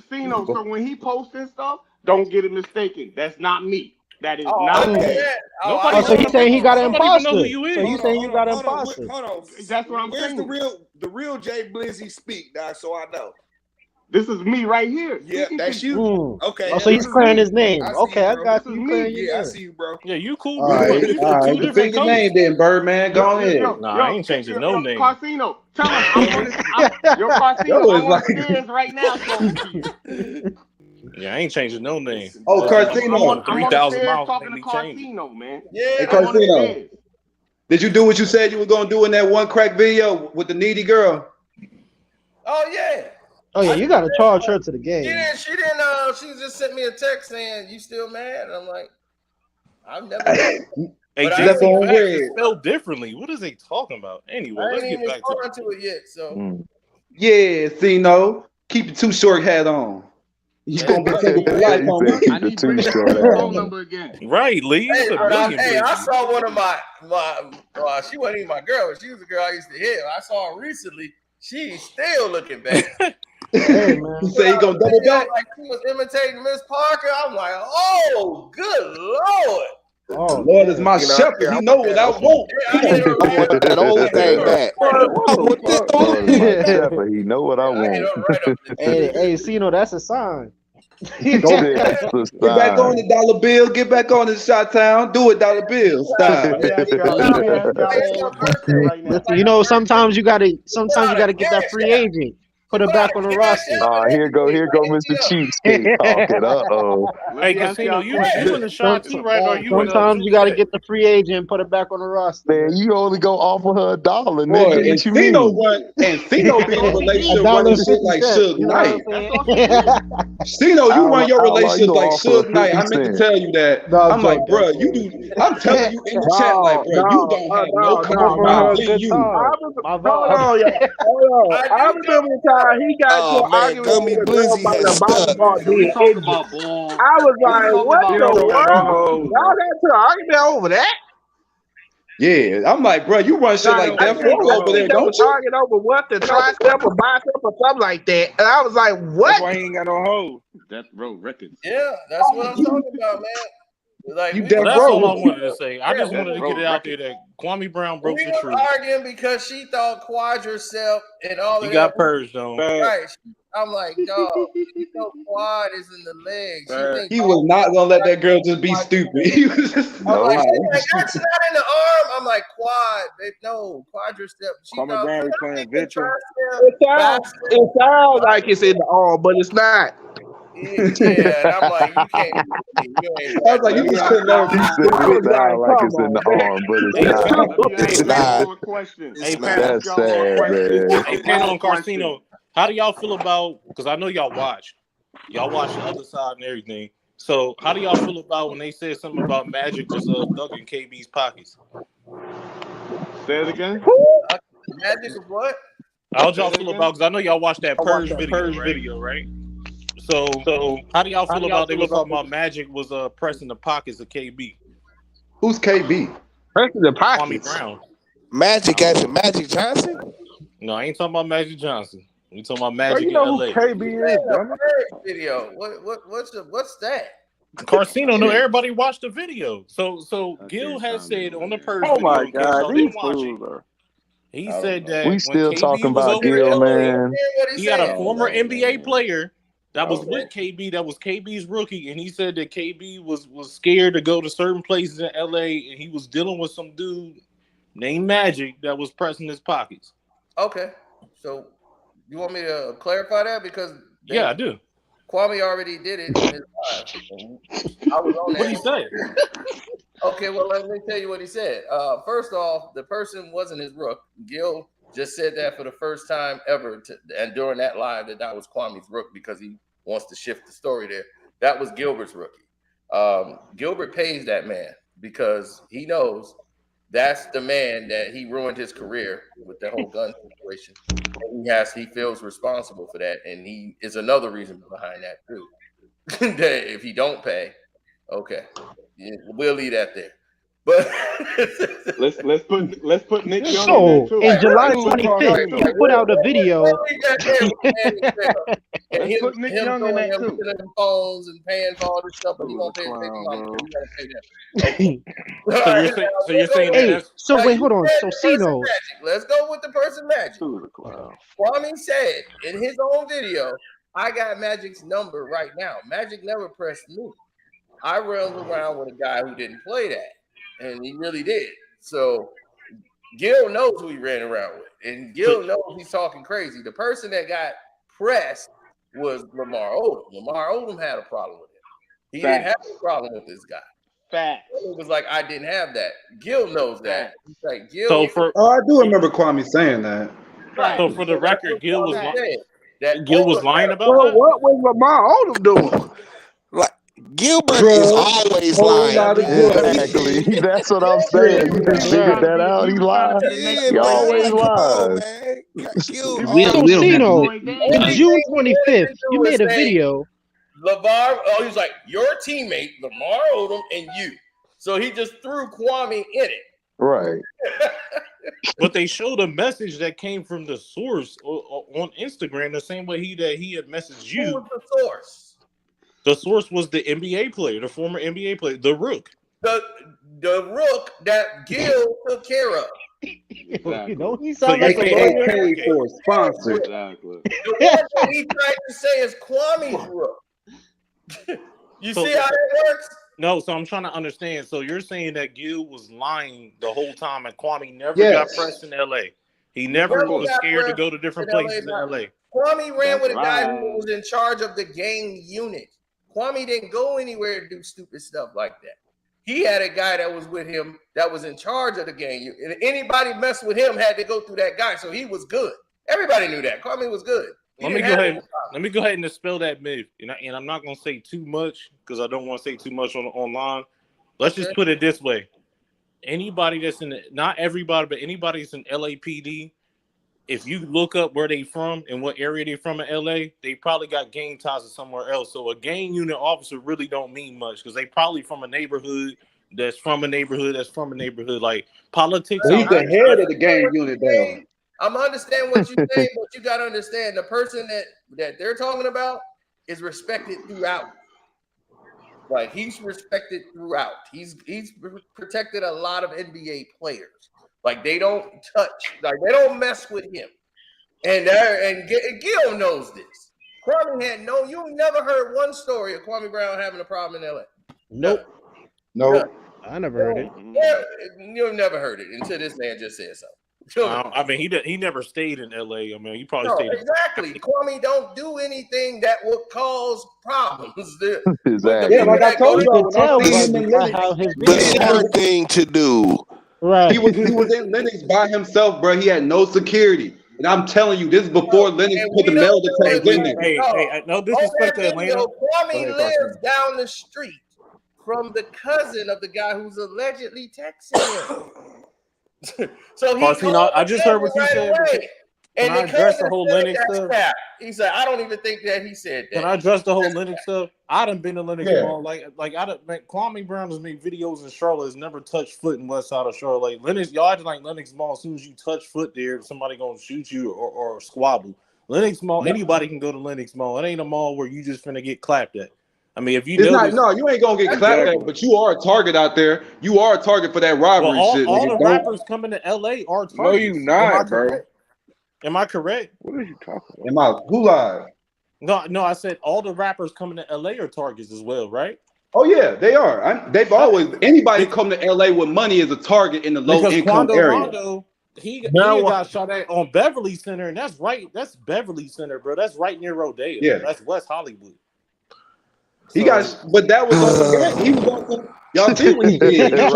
Speaker 12: Cino, so when he posting stuff, don't get it mistaken. That's not me. That is not me.
Speaker 9: So he's saying he got an imposter.
Speaker 5: Know who you is.
Speaker 9: So you saying you got an imposter?
Speaker 10: Hold on.
Speaker 12: That's what I'm saying.
Speaker 10: Where's the real Jay Blizzy speak, now, so I know?
Speaker 12: This is me right here.
Speaker 13: Yeah, that's you. Okay.
Speaker 9: Oh, so he's clearing his name.
Speaker 13: I see
Speaker 9: Okay,
Speaker 13: you,
Speaker 9: I
Speaker 13: bro.
Speaker 9: got
Speaker 12: This
Speaker 9: you.
Speaker 12: is
Speaker 9: Clearing
Speaker 12: me.
Speaker 9: your
Speaker 13: Yeah, I
Speaker 9: name.
Speaker 13: see you, bro.
Speaker 5: Yeah, you cool,
Speaker 8: All
Speaker 5: bro.
Speaker 8: right,
Speaker 5: But you
Speaker 8: all
Speaker 5: from
Speaker 8: right.
Speaker 5: two
Speaker 8: Defend
Speaker 5: different
Speaker 8: your
Speaker 5: coasts.
Speaker 8: name, then, Birdman. Go ahead.
Speaker 5: Nah, I ain't changing no name.
Speaker 12: Carsino, tell him yo, Carsino,
Speaker 8: Yo,
Speaker 12: I'm
Speaker 8: it's
Speaker 12: on
Speaker 8: like,
Speaker 12: the stairs right now talking to you.
Speaker 5: Yeah, I ain't changing no name.
Speaker 8: oh,
Speaker 5: Listen,
Speaker 8: Carsino.
Speaker 12: I'm on the
Speaker 5: 3,000
Speaker 12: stairs
Speaker 5: miles
Speaker 12: talking
Speaker 5: make
Speaker 12: to
Speaker 5: me change it.
Speaker 12: Carsino, man.
Speaker 8: Hey,
Speaker 12: I'm on the
Speaker 8: Carsino.
Speaker 12: stairs.
Speaker 8: Did you do what you said you were gonna do in that one crack video with the needy girl?
Speaker 1: Oh yeah.
Speaker 9: Oh yeah, you gotta charge her to the game.
Speaker 1: She didn't. She just sent me a text saying, "You still mad?" And I'm like, "I've never." Hey,
Speaker 5: Hey,
Speaker 1: but
Speaker 5: Jason
Speaker 8: on
Speaker 5: Facts
Speaker 8: red.
Speaker 5: is spelled differently. What is they talking about? Anyway,
Speaker 1: I
Speaker 5: let's
Speaker 1: ain't
Speaker 5: get
Speaker 1: even
Speaker 5: back to
Speaker 1: responded to it yet. So
Speaker 8: Yeah, Cino. Keep the too short hat on. You gonna be single for life, homie.
Speaker 12: I need to bring that phone number again.
Speaker 5: Right, Lee. It's
Speaker 1: Hey,
Speaker 5: a
Speaker 1: but
Speaker 5: million
Speaker 1: I
Speaker 5: places.
Speaker 1: saw one of my she wasn't even my girl, but she was a girl I used to hit. I saw her recently. She's still looking bad.
Speaker 9: Hey man,
Speaker 8: You say you gonna double back?
Speaker 1: Like she was imitating Miss Parker. I'm like, oh, good Lord.
Speaker 9: oh
Speaker 8: Lord is my
Speaker 13: You know,
Speaker 8: shepherd. He know what I want.
Speaker 1: Yeah, I hit her
Speaker 13: I want that old thing back.
Speaker 7: What
Speaker 13: I want this
Speaker 7: the
Speaker 13: old
Speaker 7: fuck?
Speaker 13: thing
Speaker 7: My
Speaker 13: back.
Speaker 7: shepherd, he know what I
Speaker 1: I hit
Speaker 7: want.
Speaker 1: her right up the
Speaker 9: hey, Cino, that's a sign.
Speaker 8: Go
Speaker 7: That's the
Speaker 8: get back on
Speaker 7: sign.
Speaker 8: the dollar bill. Get back on the shot town. Do it, dollar bill style.
Speaker 12: Let me ask y'all a question right now.
Speaker 9: Listen, you know, sometimes you gotta get that free agent. Put her back on the roster.
Speaker 7: Here go Mr. Cheapskate talking. Uh-oh.
Speaker 5: Hey, Casino, you in the shot too, right? Or you in
Speaker 9: Sometimes you gotta get the free agent and put her back on the roster.
Speaker 7: Man, you only go offer her $1,
Speaker 8: Boy,
Speaker 7: nigga.
Speaker 8: and
Speaker 7: What you
Speaker 8: Cino
Speaker 7: mean?
Speaker 8: run and Cino be in a relationship running shit like
Speaker 9: $1.50,
Speaker 8: Suge
Speaker 9: you know what I'm
Speaker 8: Knight.
Speaker 9: saying?
Speaker 8: Cino, you run your
Speaker 7: Outlaw,
Speaker 8: relationship
Speaker 7: you gonna
Speaker 8: like
Speaker 7: offer
Speaker 8: Suge
Speaker 7: her
Speaker 8: Knight.
Speaker 7: 50
Speaker 8: I meant to
Speaker 7: cents.
Speaker 8: tell you that.
Speaker 9: No,
Speaker 8: I'm like,
Speaker 9: joking,
Speaker 8: bro, you do. I'm telling you in the chat, like, bro, you don't have no
Speaker 9: I'm offering her a
Speaker 8: compromise.
Speaker 9: good
Speaker 8: You.
Speaker 9: time.
Speaker 3: Hold on, y'all. Hold on. I remember the time he got into
Speaker 13: Oh
Speaker 3: an
Speaker 13: man,
Speaker 3: argument
Speaker 13: Gummy
Speaker 3: with a girl
Speaker 13: Blizzy
Speaker 3: about
Speaker 13: has
Speaker 3: the basketball
Speaker 13: stuck.
Speaker 12: Can we
Speaker 3: being
Speaker 12: talk
Speaker 3: ignorant.
Speaker 12: about balls?
Speaker 3: I was
Speaker 12: Can we
Speaker 3: like,
Speaker 12: talk
Speaker 3: what
Speaker 12: about
Speaker 3: the
Speaker 12: balls?
Speaker 3: world? Y'all got into an argument over that?
Speaker 8: Yeah, I'm like, bro, you run shit
Speaker 3: Like,
Speaker 8: like
Speaker 3: I
Speaker 8: Death
Speaker 3: think
Speaker 8: Row over there,
Speaker 3: they was
Speaker 8: don't you?
Speaker 3: arguing over what, the tricep or bicep or something like that. And I was like, what?
Speaker 6: That's why he ain't got no hold.
Speaker 12: Death Row Records.
Speaker 1: Yeah, that's what I'm talking about, man. Like
Speaker 8: You
Speaker 1: we
Speaker 8: Death
Speaker 5: Well,
Speaker 1: were,
Speaker 5: that's all I
Speaker 8: Row.
Speaker 5: wanted to say. I just
Speaker 1: we
Speaker 5: wanted to get it out there that Kwame Brown broke the
Speaker 1: was
Speaker 5: truth.
Speaker 1: arguing because she thought quadricep and all
Speaker 5: He
Speaker 1: of
Speaker 5: got
Speaker 1: that.
Speaker 5: purged on.
Speaker 1: Right. I'm like, dog, you know, quad is in the legs. She think
Speaker 8: He was not gonna let that girl just be stupid. He was just
Speaker 1: I'm like,
Speaker 8: no.
Speaker 1: she's like, that's not in the arm. I'm like, quad. No, quadricep. She
Speaker 6: Kwame
Speaker 1: thought,
Speaker 6: Brown be playing virtual.
Speaker 3: It sounds like it's in the arm, but it's not.
Speaker 1: Yeah, and I'm like, you can't. You ain't
Speaker 8: I was like, you just couldn't learn.
Speaker 7: He said
Speaker 3: I
Speaker 7: it
Speaker 3: was like,
Speaker 7: sound like
Speaker 3: come
Speaker 7: it's in
Speaker 3: on,
Speaker 7: the
Speaker 3: man.
Speaker 7: arm, but it's not.
Speaker 13: It's not.
Speaker 12: A question.
Speaker 5: Hey,
Speaker 7: That's sad, man.
Speaker 5: Hey, Pano and Carsino, how do y'all feel about? Because I know y'all watch the other side and everything. So, how do y'all feel about when they said something about Magic was thugging KB's pockets?
Speaker 12: Say it again.
Speaker 1: Magic of what?
Speaker 5: How y'all feel about? Because I know y'all watched that Purge video, right? So how do y'all feel about they was talking about Magic was pressing the pockets of KB?
Speaker 8: Who's KB?
Speaker 3: Pressing the
Speaker 5: Kwame
Speaker 3: pockets.
Speaker 5: Brown.
Speaker 13: Magic as in Magic Johnson?
Speaker 5: No, I ain't talking about Magic Johnson. We talking about
Speaker 6: Bro,
Speaker 5: Magic
Speaker 6: you know
Speaker 5: in
Speaker 6: who
Speaker 5: LA.
Speaker 6: KB is, dummy?
Speaker 1: Video. What's that?
Speaker 5: Carsino, no, everybody watched the video. So Gil has said on the Purge
Speaker 6: Oh
Speaker 5: video,
Speaker 6: my
Speaker 5: in case
Speaker 6: God,
Speaker 5: y'all
Speaker 6: these
Speaker 5: didn't watch
Speaker 6: fools
Speaker 5: it,
Speaker 6: are.
Speaker 5: he said
Speaker 7: We
Speaker 5: that when
Speaker 7: still talking
Speaker 5: KB was
Speaker 7: about
Speaker 5: over in
Speaker 7: Gil,
Speaker 5: LA,
Speaker 7: man.
Speaker 5: he had a former NBA player that was with KB, that was KB's rookie, and he said that KB was scared to go to certain places in LA, and he was dealing with some dude named Magic that was pressing his pockets.
Speaker 1: Okay, so you want me to clarify that because
Speaker 5: Yeah, I do.
Speaker 1: Kwame already did it in his live. I was on
Speaker 5: What he say?
Speaker 1: Okay, well, let me tell you what he said. First off, the person wasn't his rook. Gil just said that for the first time ever, and during that live, that was Kwame's rook because he wants to shift the story there. That was Gilbert's rookie. Gilbert pays that man because he knows that's the man that he ruined his career with the whole gun situation. He feels responsible for that, and he is another reason behind that too. That if he don't pay, okay, we'll leave that there. But
Speaker 12: let's put Nick Young
Speaker 9: So,
Speaker 12: in there too.
Speaker 9: in July
Speaker 12: Let's put
Speaker 9: 25th, he put out a video.
Speaker 1: And
Speaker 12: Let's put Nick Young in that too.
Speaker 1: Phones and paying for all this stuff, but he won't pay his baby mama. You gotta pay that.
Speaker 5: Okay. So you're saying that that's
Speaker 9: So wait, hold on. So Cino,
Speaker 1: Let's go with the person Magic. Kwame said in his own video I got Magic's number right now. Magic never pressed me. I ran around with a guy who didn't play that, and he really did. So Gil knows who he ran around with, and Gil knows he's talking crazy. The person that got pressed was Lamar Odom. Lamar Odom had a problem with him. He didn't have a problem with this guy.
Speaker 12: Fact.
Speaker 1: It was like, I didn't have that. Gil knows that. He's like, Gil.
Speaker 8: So I do remember Kwame saying that.
Speaker 1: Right.
Speaker 5: So for the record, Gil was
Speaker 1: Odom
Speaker 5: lying about
Speaker 3: Well,
Speaker 5: that.
Speaker 3: what was Lamar Odom doing?
Speaker 13: Like Gilbert is always lying.
Speaker 15: Exactly. That's what I'm saying. You just figured that out. He lied. He always lies.
Speaker 14: We don't have
Speaker 9: Cino,
Speaker 14: to.
Speaker 9: on June 25th, you made a video.
Speaker 1: LeVar, he's like, your teammate, Lamar Odom, and you. So he just threw Kwame in it.
Speaker 15: Right.
Speaker 5: But they showed a message that came from the source on Instagram the same way he had messaged you.
Speaker 1: Who was the source?
Speaker 5: The source was the NBA player, the former NBA player, the Rook.
Speaker 1: The Rook that Gil took care of.
Speaker 9: Exactly. You know, he sounds like
Speaker 8: AKA paid for, sponsored.
Speaker 12: Exactly.
Speaker 1: The one that he tried to say is Kwame's Rook. You see how that works?
Speaker 5: No, so I'm trying to understand. So you're saying that Gil was lying the whole time, and Kwame never got pressed in LA. He never was scared to go to different places in LA.
Speaker 1: Kwame ran with a guy who was in charge of the gang unit. Kwame didn't go anywhere to do stupid stuff like that. He had a guy that was with him that was in charge of the gang unit. And anybody messed with him had to go through that guy. So he was good. Everybody knew that. Kwame was good. Let me go
Speaker 5: ahead and dispel that myth. And I'm not going to say too much because I don't want to say too much online. Let's just put it this way. Anybody that's not everybody, but anybody that's in LAPD, if you look up where they from and what area they from in LA, they probably got gang ties to somewhere else. So a gang unit officer really don't mean much because they probably from a neighborhood that's from a neighborhood that's from a neighborhood. Like politics.
Speaker 8: But he's the head of the gang unit, though.
Speaker 1: I'm understand what you're saying, but you got to understand the person that they're talking about is respected throughout. Like he's respected throughout. He's protected a lot of NBA players. Like they don't touch, like they don't mess with him. And Gil knows this. Kwame had you never heard one story of Kwame Brown having a problem in LA.
Speaker 9: Nope. I never heard it.
Speaker 1: Yeah, you've never heard it until this man just said so.
Speaker 5: I mean, he never stayed in LA. I mean, he probably stayed.
Speaker 1: Exactly. Kwame don't do anything that will cause problems.
Speaker 15: Exactly.
Speaker 8: Yeah, like I told you,
Speaker 13: the smart thing to do.
Speaker 9: Right.
Speaker 8: He was in Lennox by himself, bro. He had no security. And I'm telling you, this is before Lennox put the metal detectors in there.
Speaker 5: Hey, no disrespect to Atlanta.
Speaker 1: Kwame lives down the street from the cousin of the guy who's allegedly texting him. So
Speaker 5: I just heard what you said.
Speaker 1: And
Speaker 5: Can I address the whole Lennox stuff?
Speaker 1: He said, I don't even think that he said that.
Speaker 5: Can I address the whole Lennox stuff? I done been to Lennox Mall. Kwame Brown has made videos in Charlotte, has never touched foot in West Side of Charlotte. Like Lennox, y'all acting like Lennox Mall. As soon as you touch foot there, somebody gonna shoot you or squabble. Lennox Mall, anybody can go to Lennox Mall. It ain't a mall where you just finna get clapped at. I mean, if you
Speaker 8: you ain't gonna get clapped at, but you are a target out there. You are a target for that robbery shit.
Speaker 5: All the rappers coming to LA are targets.
Speaker 6: No, you not, bro.
Speaker 5: Am I correct?
Speaker 6: What are you talking about?
Speaker 8: Who lied?
Speaker 5: No, I said all the rappers coming to LA are targets as well, right?
Speaker 8: Oh yeah, they are. They've always anybody come to LA with money is a target in the low income area.
Speaker 5: Rondo, he got shot at on Beverly Center, and that's right. That's Beverly Center, bro. That's right near Rodeo.
Speaker 8: Yeah,
Speaker 5: that's West Hollywood.
Speaker 8: He got, but that was on the he was on. Y'all see what he did?
Speaker 5: No,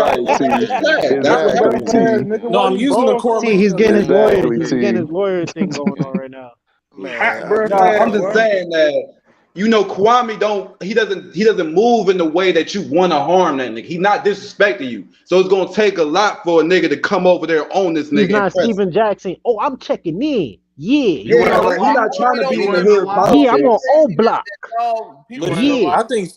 Speaker 5: I'm using the core.
Speaker 9: He's getting his lawyer. He's getting his lawyer thing going on right now.
Speaker 8: I'm just saying that Kwame doesn't move in the way that you want to harm that nigga. He's not disrespecting you, so it's gonna take a lot for a nigga to come over there on this nigga.
Speaker 9: He's not Steven Jackson. Oh, I'm checking in. Yeah,
Speaker 8: he's not trying to be in the hood.
Speaker 9: Yeah, I'm on O Block.
Speaker 5: Yeah, I think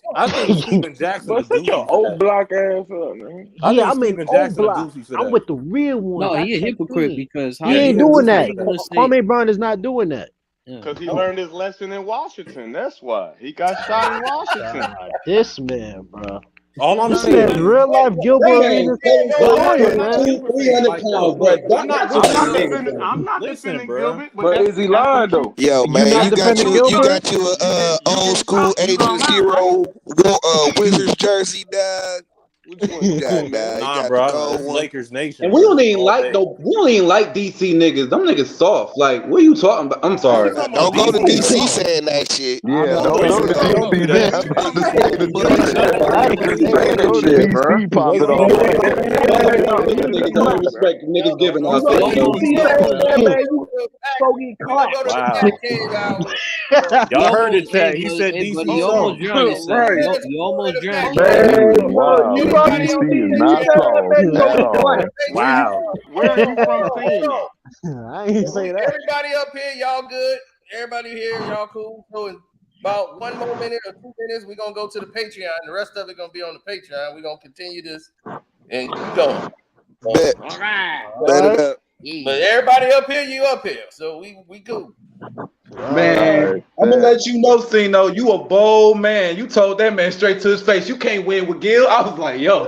Speaker 5: Steven Jackson.
Speaker 6: Shut your O Block ass up, man.
Speaker 9: Yeah, I'm in O Block. I'm with the real one.
Speaker 14: No, he a hypocrite because
Speaker 9: he ain't doing that. Kwame Brown is not doing that.
Speaker 12: Because he learned his lesson in Washington. That's why he got shot in Washington.
Speaker 9: This man, bro.
Speaker 5: All I'm
Speaker 9: This
Speaker 5: saying
Speaker 9: man's
Speaker 5: is,
Speaker 9: real life Gilbert Arenas story, man.
Speaker 8: 300 pounds, bro.
Speaker 12: I'm not defending Gilbert, but
Speaker 2: is he
Speaker 12: that's
Speaker 2: lying
Speaker 12: the
Speaker 2: though?
Speaker 12: truth.
Speaker 6: Yo,
Speaker 9: You
Speaker 6: man,
Speaker 9: not
Speaker 6: you got
Speaker 9: defending
Speaker 6: you
Speaker 9: Gilbert?
Speaker 6: a old school
Speaker 12: Stop. You gonna
Speaker 6: Agents
Speaker 12: lie, right?
Speaker 6: hero Wizards jersey, dog. Which one you got, dog? You
Speaker 5: nah,
Speaker 6: got the
Speaker 5: bro,
Speaker 6: gold
Speaker 5: it's
Speaker 6: one.
Speaker 5: Lakers Nation,
Speaker 8: And we
Speaker 5: bro,
Speaker 8: don't even
Speaker 5: all
Speaker 8: like
Speaker 5: day.
Speaker 8: DC niggas. Them niggas soft. Like, what are you talking about? I'm sorry.
Speaker 6: Don't go to DC saying that shit.
Speaker 15: Yeah,
Speaker 5: No,
Speaker 15: don't go to
Speaker 5: listen, don't do
Speaker 15: DC.
Speaker 5: that.
Speaker 15: I'm about to say the
Speaker 9: Hey,
Speaker 15: go to DC, pop it off.
Speaker 8: Niggas don't respect niggas giving
Speaker 1: You
Speaker 8: us
Speaker 1: go
Speaker 8: it.
Speaker 1: to
Speaker 8: So,
Speaker 1: DC saying, man, you go get clapped. Go to the
Speaker 5: Wow.
Speaker 1: Batcave hour.
Speaker 5: Y'all heard the
Speaker 14: Hey,
Speaker 5: chat. He
Speaker 14: but,
Speaker 5: said
Speaker 14: hey, but
Speaker 5: DC
Speaker 14: you almost
Speaker 5: soft.
Speaker 14: drowned yourself.
Speaker 10: Right.
Speaker 14: You almost drowned
Speaker 15: He
Speaker 14: yourself.
Speaker 15: is
Speaker 10: Man, look,
Speaker 15: wild.
Speaker 10: you go to
Speaker 15: DC
Speaker 10: DC,
Speaker 15: is
Speaker 10: you
Speaker 15: not
Speaker 10: tell that
Speaker 15: soft
Speaker 10: man go
Speaker 15: at
Speaker 10: get
Speaker 15: all.
Speaker 10: clapped.
Speaker 5: Wow.
Speaker 12: Where are you from saying that?
Speaker 9: I ain't say that.
Speaker 1: Everybody up here, y'all good? Everybody here, y'all cool? So in about 1 more minute or 2 minutes, we're gonna go to the Patreon. The rest of it gonna be on the Patreon. We're gonna continue this and keep going.
Speaker 6: Bet.
Speaker 12: All right.
Speaker 6: Bet it up.
Speaker 1: But everybody up here, you up here. So we cool.
Speaker 8: man, I'm gonna let you know, Cino, you a bold man. You told that man straight to his face, you can't win with Gil. I was like, yo,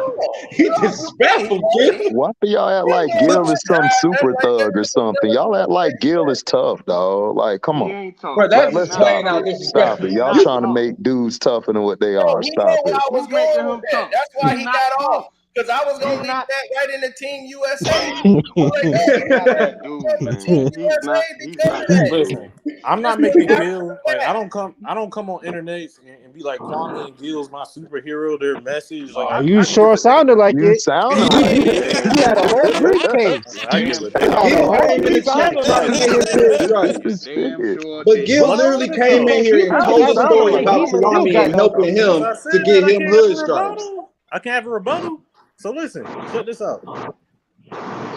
Speaker 8: he disrespectful, Gil.
Speaker 15: Why do y'all act like Gil is some super thug or something? Y'all act like Gil is tough, dog. Like, come
Speaker 12: He
Speaker 15: on.
Speaker 12: ain't tough.
Speaker 8: Bro, that's
Speaker 15: Let's
Speaker 8: just plain
Speaker 15: stop
Speaker 8: out
Speaker 15: it.
Speaker 8: disrespectful.
Speaker 15: Stop it. Y'all
Speaker 12: Not
Speaker 15: trying to
Speaker 12: tough.
Speaker 15: make dudes tougher than what they
Speaker 1: No,
Speaker 15: are.
Speaker 1: he
Speaker 15: Stop
Speaker 1: know
Speaker 15: it.
Speaker 1: where I was
Speaker 12: Who's making
Speaker 1: going
Speaker 12: him
Speaker 1: with that.
Speaker 12: tough?
Speaker 1: That's why
Speaker 12: He's
Speaker 1: he
Speaker 12: not
Speaker 1: got
Speaker 12: tough.
Speaker 1: off. Because I was gonna
Speaker 12: He's
Speaker 1: leave
Speaker 12: not.
Speaker 1: that right in the Team USA.
Speaker 12: He's not that dude, man. He's not. He's not that dude.
Speaker 5: Listen, I'm not making Gil like I don't come on internet and be like Kwame and Gil's my superhero. Their message, like
Speaker 9: You
Speaker 5: I
Speaker 9: sure
Speaker 5: give a damn.
Speaker 9: sounded like
Speaker 15: You
Speaker 9: it.
Speaker 15: sounded
Speaker 9: You
Speaker 15: like
Speaker 9: had a whole briefcase.
Speaker 5: I give a
Speaker 8: Gil
Speaker 5: damn.
Speaker 8: came in the chat trying to get his hood stripes.
Speaker 12: Damn sure
Speaker 8: But
Speaker 12: did.
Speaker 8: Gil
Speaker 5: But
Speaker 8: literally
Speaker 5: listen
Speaker 8: came
Speaker 5: though,
Speaker 8: in here and told a story about Kwame and helping
Speaker 5: as
Speaker 8: him
Speaker 5: I
Speaker 8: to
Speaker 5: said,
Speaker 8: get
Speaker 5: man, I
Speaker 8: him
Speaker 5: can't have a
Speaker 8: hood stripes.
Speaker 5: rebuttal. I can't have a rebuttal. So listen, check this out.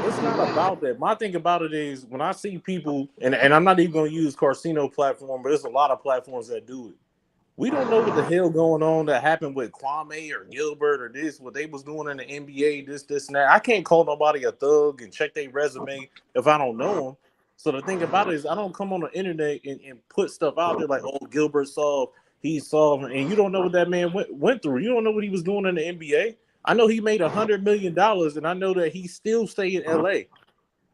Speaker 5: It's not about that. My thing about it is when I see people, and I'm not even going to use Carcino platform, but there's a lot of platforms that do it. We don't know what the hell going on that happened with Kwame or Gilbert or this, what they was doing in the NBA, this, and that. I can't call nobody a thug and check their resume if I don't know them. So the thing about it is I don't come on the internet and put stuff out there like, oh, Gilbert soft, he's soft, and you don't know what that man went through. You don't know what he was doing in the NBA. I know he made $100 million, and I know that he still stay in LA.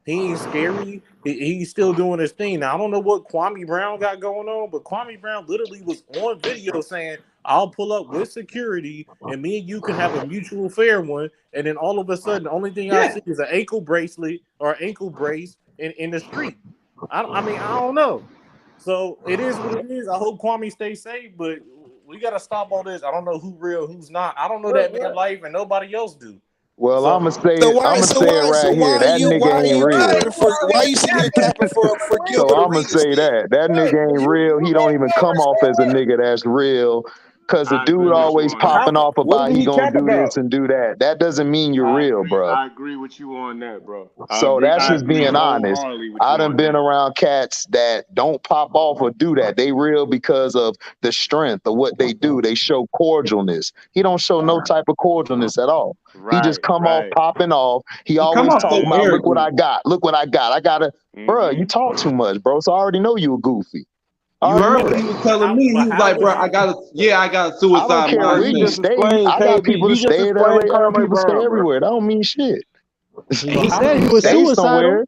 Speaker 5: He ain't scary. He's still doing his thing. Now, I don't know what Kwame Brown got going on, but Kwame Brown literally was on video saying, I'll pull up with security, and me and you can have a mutual fair one. And then all of a sudden, the only thing I see is an ankle bracelet or ankle brace in the street. I mean, I don't know. So it is what it is. I hope Kwame stays safe, but we got to stop all this. I don't know who real, who's not. I don't know that man life, and nobody else do.
Speaker 15: Well, I'm gonna say
Speaker 6: So
Speaker 15: it.
Speaker 6: why?
Speaker 15: I'm gonna say it right here. That nigga ain't real.
Speaker 6: Why are you sitting here capping for Gilbert
Speaker 15: So I'm gonna
Speaker 6: Arenas?
Speaker 15: say that nigga ain't real. He don't even come off as a nigga that's real. Cause the
Speaker 12: I agree
Speaker 15: dude
Speaker 12: with you
Speaker 15: always
Speaker 12: on that.
Speaker 15: popping off
Speaker 8: What
Speaker 15: about
Speaker 8: did
Speaker 15: he
Speaker 8: he
Speaker 15: gonna
Speaker 8: cap
Speaker 15: do
Speaker 8: about?
Speaker 15: this and do that. That doesn't mean you're real, bro.
Speaker 12: I agree with you on that, bro.
Speaker 15: So that's
Speaker 12: I
Speaker 15: just
Speaker 12: agree
Speaker 15: being honest.
Speaker 12: wholeheartedly with
Speaker 15: I
Speaker 12: you
Speaker 15: done
Speaker 12: on
Speaker 15: been
Speaker 12: that.
Speaker 15: around cats that don't pop off or do that. They real because of the strength of what they do. They show cordialness. He don't show no type of cordialness at all. He just come off popping off. He
Speaker 8: Come
Speaker 15: always
Speaker 8: off so
Speaker 15: talking about, look what I
Speaker 8: arrogant.
Speaker 15: got. Look what I got. I gotta, bro, you talk too much, bro. So I already know you a goofy.
Speaker 8: You heard what he was telling me. He was like, bro, I got a
Speaker 15: I don't
Speaker 8: suicide
Speaker 15: care where you
Speaker 8: mindset.
Speaker 15: stay. I got people to stay in LA. I got people to stay everywhere. That don't mean shit.
Speaker 9: He said he was
Speaker 15: Stay
Speaker 9: suicidal.
Speaker 15: somewhere.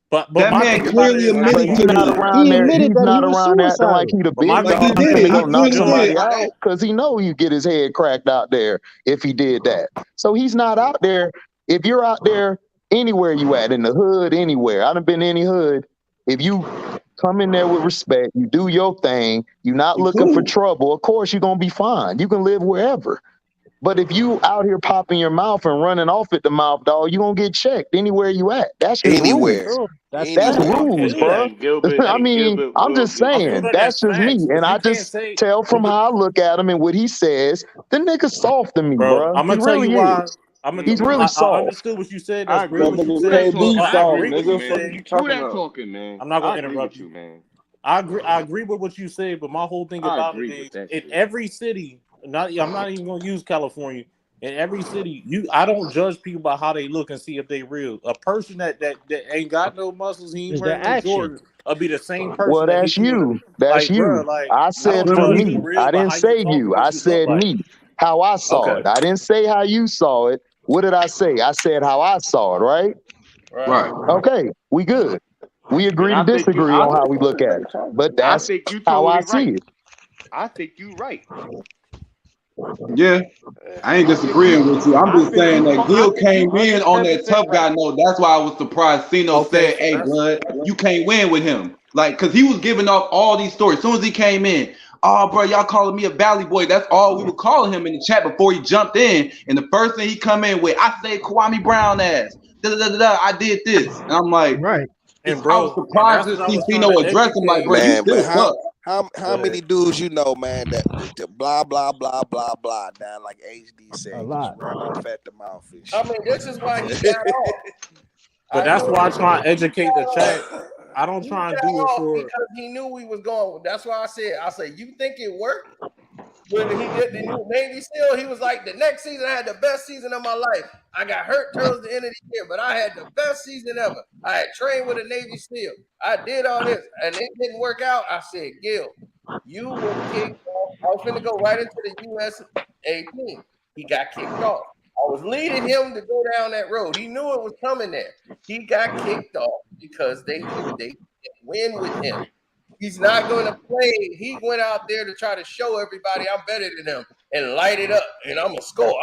Speaker 5: But
Speaker 8: That
Speaker 5: my
Speaker 8: man
Speaker 5: thing about it
Speaker 8: clearly
Speaker 5: is, like,
Speaker 15: But
Speaker 8: admitted
Speaker 15: he's
Speaker 8: to
Speaker 15: not
Speaker 8: this.
Speaker 15: around
Speaker 9: He
Speaker 15: there.
Speaker 9: admitted
Speaker 15: He's
Speaker 9: that he
Speaker 15: not
Speaker 9: was
Speaker 15: around there acting like
Speaker 9: suicidal.
Speaker 15: he the
Speaker 5: but my
Speaker 15: big
Speaker 5: thing
Speaker 8: Like he
Speaker 15: dog. He
Speaker 8: did
Speaker 5: about
Speaker 8: it.
Speaker 5: it,
Speaker 15: finna
Speaker 8: He
Speaker 15: go knock
Speaker 8: clearly
Speaker 15: somebody
Speaker 8: did.
Speaker 15: out because he know you get his head cracked out there if he did that. So he's not out there. If you're out there anywhere you at, in the hood, anywhere. I done been in any hood. If you come in there with respect, you do your thing, you're not
Speaker 8: You
Speaker 15: looking for
Speaker 8: cool.
Speaker 15: trouble, of course you're gonna be fine. You can live wherever. But if you out here popping your mouth and running off at the mouth, dog, you gonna get checked anywhere you at. That's just rules.
Speaker 6: Anywhere.
Speaker 15: That's
Speaker 6: Anywhere.
Speaker 15: rules, bro. I mean, I'm just
Speaker 5: I'm putting
Speaker 15: saying, that's
Speaker 5: that
Speaker 15: just me.
Speaker 5: facts,
Speaker 15: And
Speaker 5: but you
Speaker 15: I
Speaker 5: can't
Speaker 15: just
Speaker 5: say,
Speaker 15: tell from how I look at him and what he says, the nigga's soft to me,
Speaker 5: bro.
Speaker 15: bro.
Speaker 5: I'm
Speaker 15: He
Speaker 5: gonna tell you
Speaker 15: really
Speaker 5: why.
Speaker 15: is. He's really
Speaker 5: I
Speaker 15: soft.
Speaker 5: understood what you said.
Speaker 12: I
Speaker 5: That's
Speaker 12: agree
Speaker 5: real
Speaker 12: with
Speaker 5: what
Speaker 12: you.
Speaker 5: you
Speaker 12: Who that
Speaker 5: said.
Speaker 12: talking?
Speaker 5: I
Speaker 12: I agree
Speaker 5: agree
Speaker 12: with
Speaker 5: what
Speaker 12: you,
Speaker 5: you
Speaker 12: man.
Speaker 5: said.
Speaker 12: Who that talking, man?
Speaker 5: I'm not
Speaker 12: I
Speaker 5: gonna
Speaker 12: agree
Speaker 5: interrupt
Speaker 12: with you,
Speaker 5: you.
Speaker 12: man.
Speaker 5: I agree with what you said, but my whole thing
Speaker 12: I
Speaker 5: about it
Speaker 12: agree with
Speaker 5: is
Speaker 12: that
Speaker 5: in
Speaker 12: shit.
Speaker 5: every city, I'm not even gonna use California. In every city, I don't judge people by how they look and see if they real. A person that ain't got no muscles, he ain't
Speaker 9: Is the
Speaker 5: wearing no
Speaker 9: action.
Speaker 5: Jordans, will be the same person
Speaker 15: Well,
Speaker 5: that
Speaker 15: that's
Speaker 5: hit you in the
Speaker 15: you. That's
Speaker 5: like, bro.
Speaker 15: you.
Speaker 5: Like
Speaker 15: I
Speaker 5: I
Speaker 15: said
Speaker 5: don't
Speaker 15: for
Speaker 5: judge
Speaker 15: me.
Speaker 5: you real
Speaker 15: I
Speaker 5: by
Speaker 15: didn't
Speaker 5: how you
Speaker 15: say
Speaker 5: talk and
Speaker 15: you.
Speaker 5: what
Speaker 15: I
Speaker 5: you look
Speaker 15: said
Speaker 5: like.
Speaker 15: me. how I saw it. I didn't say how you saw it. What did I say? I said how I saw it, right?
Speaker 8: Right.
Speaker 15: Okay, we good. We agree to disagree on how we look at it. But that's
Speaker 12: I think you
Speaker 15: how I
Speaker 12: totally
Speaker 15: see
Speaker 12: right.
Speaker 15: it.
Speaker 12: I think you right.
Speaker 8: Yeah, I ain't disagreeing with you. I'm just saying that Gil came in on that tough guy note. That's why I was surprised Cino said, "Hey, blood, you can't win with him." Like, cause he was giving off all these stories. As soon as he came in, oh, bro, y'all calling me a valley boy. That's all we were calling him in the chat before he jumped in. And the first thing he come in with, I say Kwame Brown ass. I did this, and I'm like,
Speaker 9: right.
Speaker 5: And
Speaker 8: I
Speaker 5: bro,
Speaker 8: was surprised to see Cino address him. Like, bro, you
Speaker 13: Man,
Speaker 8: still
Speaker 13: but
Speaker 8: tough.
Speaker 13: how many dudes you know, man, that blah blah blah blah blah down like HD said,
Speaker 9: A
Speaker 13: just
Speaker 9: lot.
Speaker 13: run off at the mouth and
Speaker 1: I
Speaker 13: shit.
Speaker 1: mean, this is why he got off.
Speaker 5: but that's why I try to educate the chat. I don't
Speaker 1: He
Speaker 5: try and
Speaker 1: got
Speaker 5: do it
Speaker 1: off
Speaker 5: for.
Speaker 1: because he knew we was going. That's why I said, you think it worked? When he did the new Navy SEAL, he was like, the next season I had the best season of my life. I got hurt towards the end of the year, but I had the best season ever. I had trained with a Navy SEAL. I did all this, and it didn't work out. I said, Gil, you were kicked off. I was finna go right into the USA team. He got kicked off. I was leading him to go down that road. He knew it was coming there. He got kicked off because they knew they didn't win with him. He's not going to play. He went out there to try to show everybody I'm better than them and light it up. And I'm a score.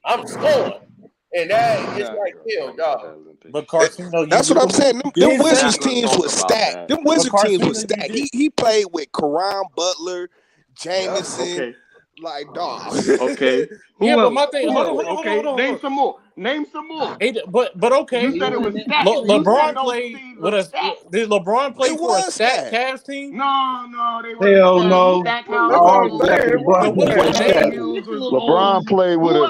Speaker 1: I'm scoring. And that is like Gil, dog.
Speaker 5: But Carcino,
Speaker 13: That's what I'm saying. Them Wizards teams was stacked. Them Wizards teams was
Speaker 5: Carcino,
Speaker 13: stacked. He played with Karan Butler, Jameson, like dog.
Speaker 12: Okay.
Speaker 5: Yeah,
Speaker 12: Who
Speaker 5: but
Speaker 12: else?
Speaker 5: my thing.
Speaker 12: Who
Speaker 5: Hold
Speaker 12: else?
Speaker 5: on.
Speaker 12: Name some more. Name some more.
Speaker 5: But okay.
Speaker 12: You said it was stacked.
Speaker 5: LeBron played with a. Did LeBron play for a stacked Cavs team?
Speaker 12: No, they weren't
Speaker 8: Hell
Speaker 12: stacked.
Speaker 8: no.
Speaker 12: Stacked
Speaker 8: I
Speaker 12: how
Speaker 8: argue that for the
Speaker 5: So
Speaker 8: Bucks.
Speaker 5: what is
Speaker 8: They
Speaker 5: the
Speaker 8: stacked.
Speaker 5: name?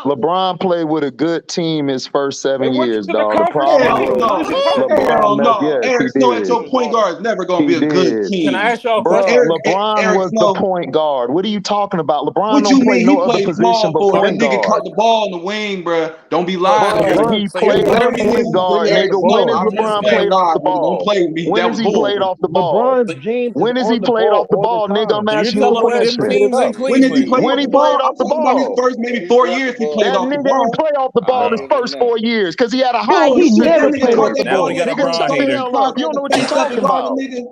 Speaker 15: LeBron played with a good team his first 7 years,
Speaker 5: to the
Speaker 15: dog. The
Speaker 5: conference
Speaker 15: problem
Speaker 8: Hell
Speaker 15: was
Speaker 8: no. Hell
Speaker 15: LeBron.
Speaker 8: no.
Speaker 15: Yes,
Speaker 8: Eric
Speaker 15: he
Speaker 8: Snow at
Speaker 15: did.
Speaker 8: your point guard is never gonna
Speaker 15: He
Speaker 8: be a good
Speaker 15: did.
Speaker 5: Can I
Speaker 8: team.
Speaker 5: ask y'all a
Speaker 15: Bruh,
Speaker 5: question?
Speaker 15: LeBron
Speaker 8: Eric
Speaker 15: was
Speaker 8: Snow.
Speaker 15: the point guard. What are you talking about? LeBron
Speaker 8: What
Speaker 15: don't
Speaker 8: you
Speaker 15: play
Speaker 8: mean?
Speaker 15: no
Speaker 8: He
Speaker 15: other
Speaker 8: played
Speaker 15: position
Speaker 8: small
Speaker 15: but
Speaker 8: forward. That
Speaker 15: point
Speaker 8: nigga
Speaker 15: guard.
Speaker 8: caught the ball in the wing, bruh. Don't be lying to
Speaker 15: Bruh,
Speaker 8: me.
Speaker 15: he
Speaker 5: So
Speaker 15: played
Speaker 8: Whatever
Speaker 15: at
Speaker 8: you
Speaker 15: point
Speaker 8: want to
Speaker 15: guard,
Speaker 8: say, Eric
Speaker 15: nigga. When
Speaker 8: Snow,
Speaker 15: has
Speaker 8: I'm just
Speaker 15: LeBron
Speaker 8: saying,
Speaker 15: played off
Speaker 8: nah,
Speaker 15: the
Speaker 8: nigga, don't
Speaker 15: ball?
Speaker 8: play with me.
Speaker 15: When
Speaker 8: That
Speaker 15: has
Speaker 8: was
Speaker 15: he played
Speaker 8: bull.
Speaker 15: off the ball?
Speaker 9: LeBron James is
Speaker 15: When has
Speaker 9: on
Speaker 15: he
Speaker 9: the
Speaker 15: played
Speaker 9: ball
Speaker 15: off the
Speaker 9: all the
Speaker 15: ball, nigga? I'm
Speaker 9: time.
Speaker 5: you're
Speaker 15: asking you a
Speaker 5: telling me them
Speaker 15: question.
Speaker 5: teams in
Speaker 8: When did he play
Speaker 5: Cleveland?
Speaker 8: off
Speaker 15: When he
Speaker 8: the ball?
Speaker 15: played
Speaker 8: I'm
Speaker 15: off the
Speaker 8: talking about his
Speaker 15: ball?
Speaker 8: first maybe 4 years he played
Speaker 15: That
Speaker 8: off the
Speaker 15: nigga ain't
Speaker 8: ball.
Speaker 15: play off the ball his first 4 years because he had a high
Speaker 8: Bullshit.
Speaker 9: He
Speaker 15: usage
Speaker 8: That
Speaker 9: never
Speaker 8: nigga
Speaker 9: played
Speaker 15: rate.
Speaker 8: caught
Speaker 9: off the
Speaker 8: that
Speaker 5: Now we
Speaker 8: ball.
Speaker 9: ball.
Speaker 5: got a
Speaker 8: That
Speaker 15: Nigga,
Speaker 8: nigga
Speaker 5: Bron
Speaker 15: shut
Speaker 8: caught
Speaker 15: the
Speaker 8: that
Speaker 5: hater.
Speaker 8: nigga
Speaker 15: hell up. You
Speaker 8: contract
Speaker 15: don't know
Speaker 8: to
Speaker 15: what you
Speaker 8: face up and
Speaker 15: talking
Speaker 8: guard
Speaker 15: about.
Speaker 8: the nigga.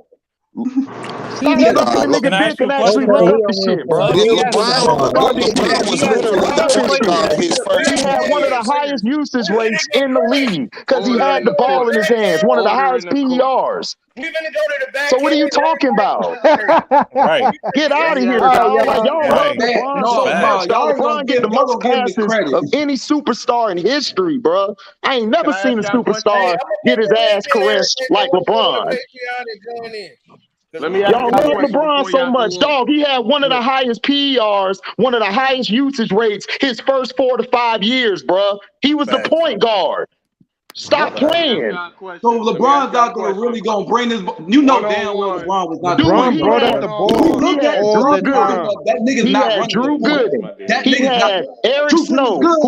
Speaker 15: Stop
Speaker 8: He
Speaker 15: letting
Speaker 8: did.
Speaker 15: the nigga
Speaker 13: Nah,
Speaker 15: Dick and
Speaker 13: look,
Speaker 15: actually
Speaker 9: Okay,
Speaker 15: run
Speaker 9: we
Speaker 15: up the
Speaker 9: don't win
Speaker 15: shit,
Speaker 9: for
Speaker 15: bro.
Speaker 5: So let me ask you
Speaker 15: LeBron
Speaker 5: this.
Speaker 15: run up his shit.
Speaker 13: LeBron
Speaker 5: Let
Speaker 13: was
Speaker 5: me ask you
Speaker 13: literally
Speaker 5: this.
Speaker 15: Run
Speaker 13: the
Speaker 15: up his
Speaker 13: point
Speaker 15: shit.
Speaker 13: guard his first
Speaker 15: He
Speaker 13: 2
Speaker 15: had one of the
Speaker 13: years.
Speaker 15: highest usage rates in the league because he had the
Speaker 12: Order
Speaker 15: ball in his hands. One of the
Speaker 12: in
Speaker 15: highest
Speaker 12: the court.
Speaker 15: PERs.
Speaker 1: We finna go to the back
Speaker 15: So what are
Speaker 1: end.
Speaker 15: you talking about?
Speaker 5: Right.
Speaker 15: Get out of
Speaker 12: Let me
Speaker 15: here,
Speaker 12: ask
Speaker 9: All right,
Speaker 12: you a
Speaker 15: dog. Like
Speaker 9: y'all.
Speaker 12: question.
Speaker 15: y'all love
Speaker 5: Right.
Speaker 15: LeBron so much,
Speaker 5: Facts.
Speaker 15: dog.
Speaker 8: Y'all ain't
Speaker 15: LeBron get the
Speaker 8: gonna
Speaker 15: most
Speaker 8: give him the
Speaker 15: passes
Speaker 8: credit.
Speaker 15: of any superstar in history, bro. I ain't
Speaker 12: Can
Speaker 15: never
Speaker 12: I
Speaker 15: seen
Speaker 12: ask
Speaker 15: a
Speaker 12: y'all a question?
Speaker 1: Hey,
Speaker 15: superstar
Speaker 1: I'm gonna
Speaker 15: get
Speaker 1: put
Speaker 15: his
Speaker 1: the link
Speaker 15: ass
Speaker 1: in there
Speaker 15: caressed
Speaker 1: if they
Speaker 15: like
Speaker 1: want to go to
Speaker 15: LeBron.
Speaker 1: Patreon and join in.
Speaker 12: Let me ask
Speaker 15: Y'all
Speaker 12: y'all a
Speaker 15: love
Speaker 12: question
Speaker 15: LeBron
Speaker 12: before
Speaker 15: so
Speaker 12: y'all go
Speaker 15: much,
Speaker 12: on.
Speaker 15: dog. He had one of the highest PERs, one of the highest usage rates his first 4 to 5 years, bro. He was the
Speaker 5: Facts.
Speaker 15: point guard. Stop
Speaker 12: Let me ask
Speaker 15: playing.
Speaker 12: y'all a question.
Speaker 8: So
Speaker 12: Let me ask
Speaker 8: LeBron's
Speaker 12: y'all a
Speaker 8: out there
Speaker 12: question.
Speaker 8: really gonna bring this. You know
Speaker 12: One
Speaker 8: damn
Speaker 12: on
Speaker 8: well
Speaker 12: one.
Speaker 8: LeBron was not the
Speaker 15: Dude,
Speaker 8: point
Speaker 9: LeBron
Speaker 15: he
Speaker 9: brought
Speaker 8: guard.
Speaker 9: up
Speaker 15: had
Speaker 9: the
Speaker 8: If you
Speaker 9: ball
Speaker 15: he
Speaker 8: look at
Speaker 15: had
Speaker 9: all
Speaker 15: Drew
Speaker 9: the
Speaker 8: Bron
Speaker 15: Gooden.
Speaker 8: growing
Speaker 9: time.
Speaker 8: up, that nigga's
Speaker 15: He
Speaker 8: not
Speaker 15: had
Speaker 8: running the
Speaker 15: Drew
Speaker 8: point.
Speaker 15: Gooden.
Speaker 8: That
Speaker 15: He
Speaker 8: nigga's not.
Speaker 15: had Eric
Speaker 8: Drew Gooden's
Speaker 15: Snow,
Speaker 8: good.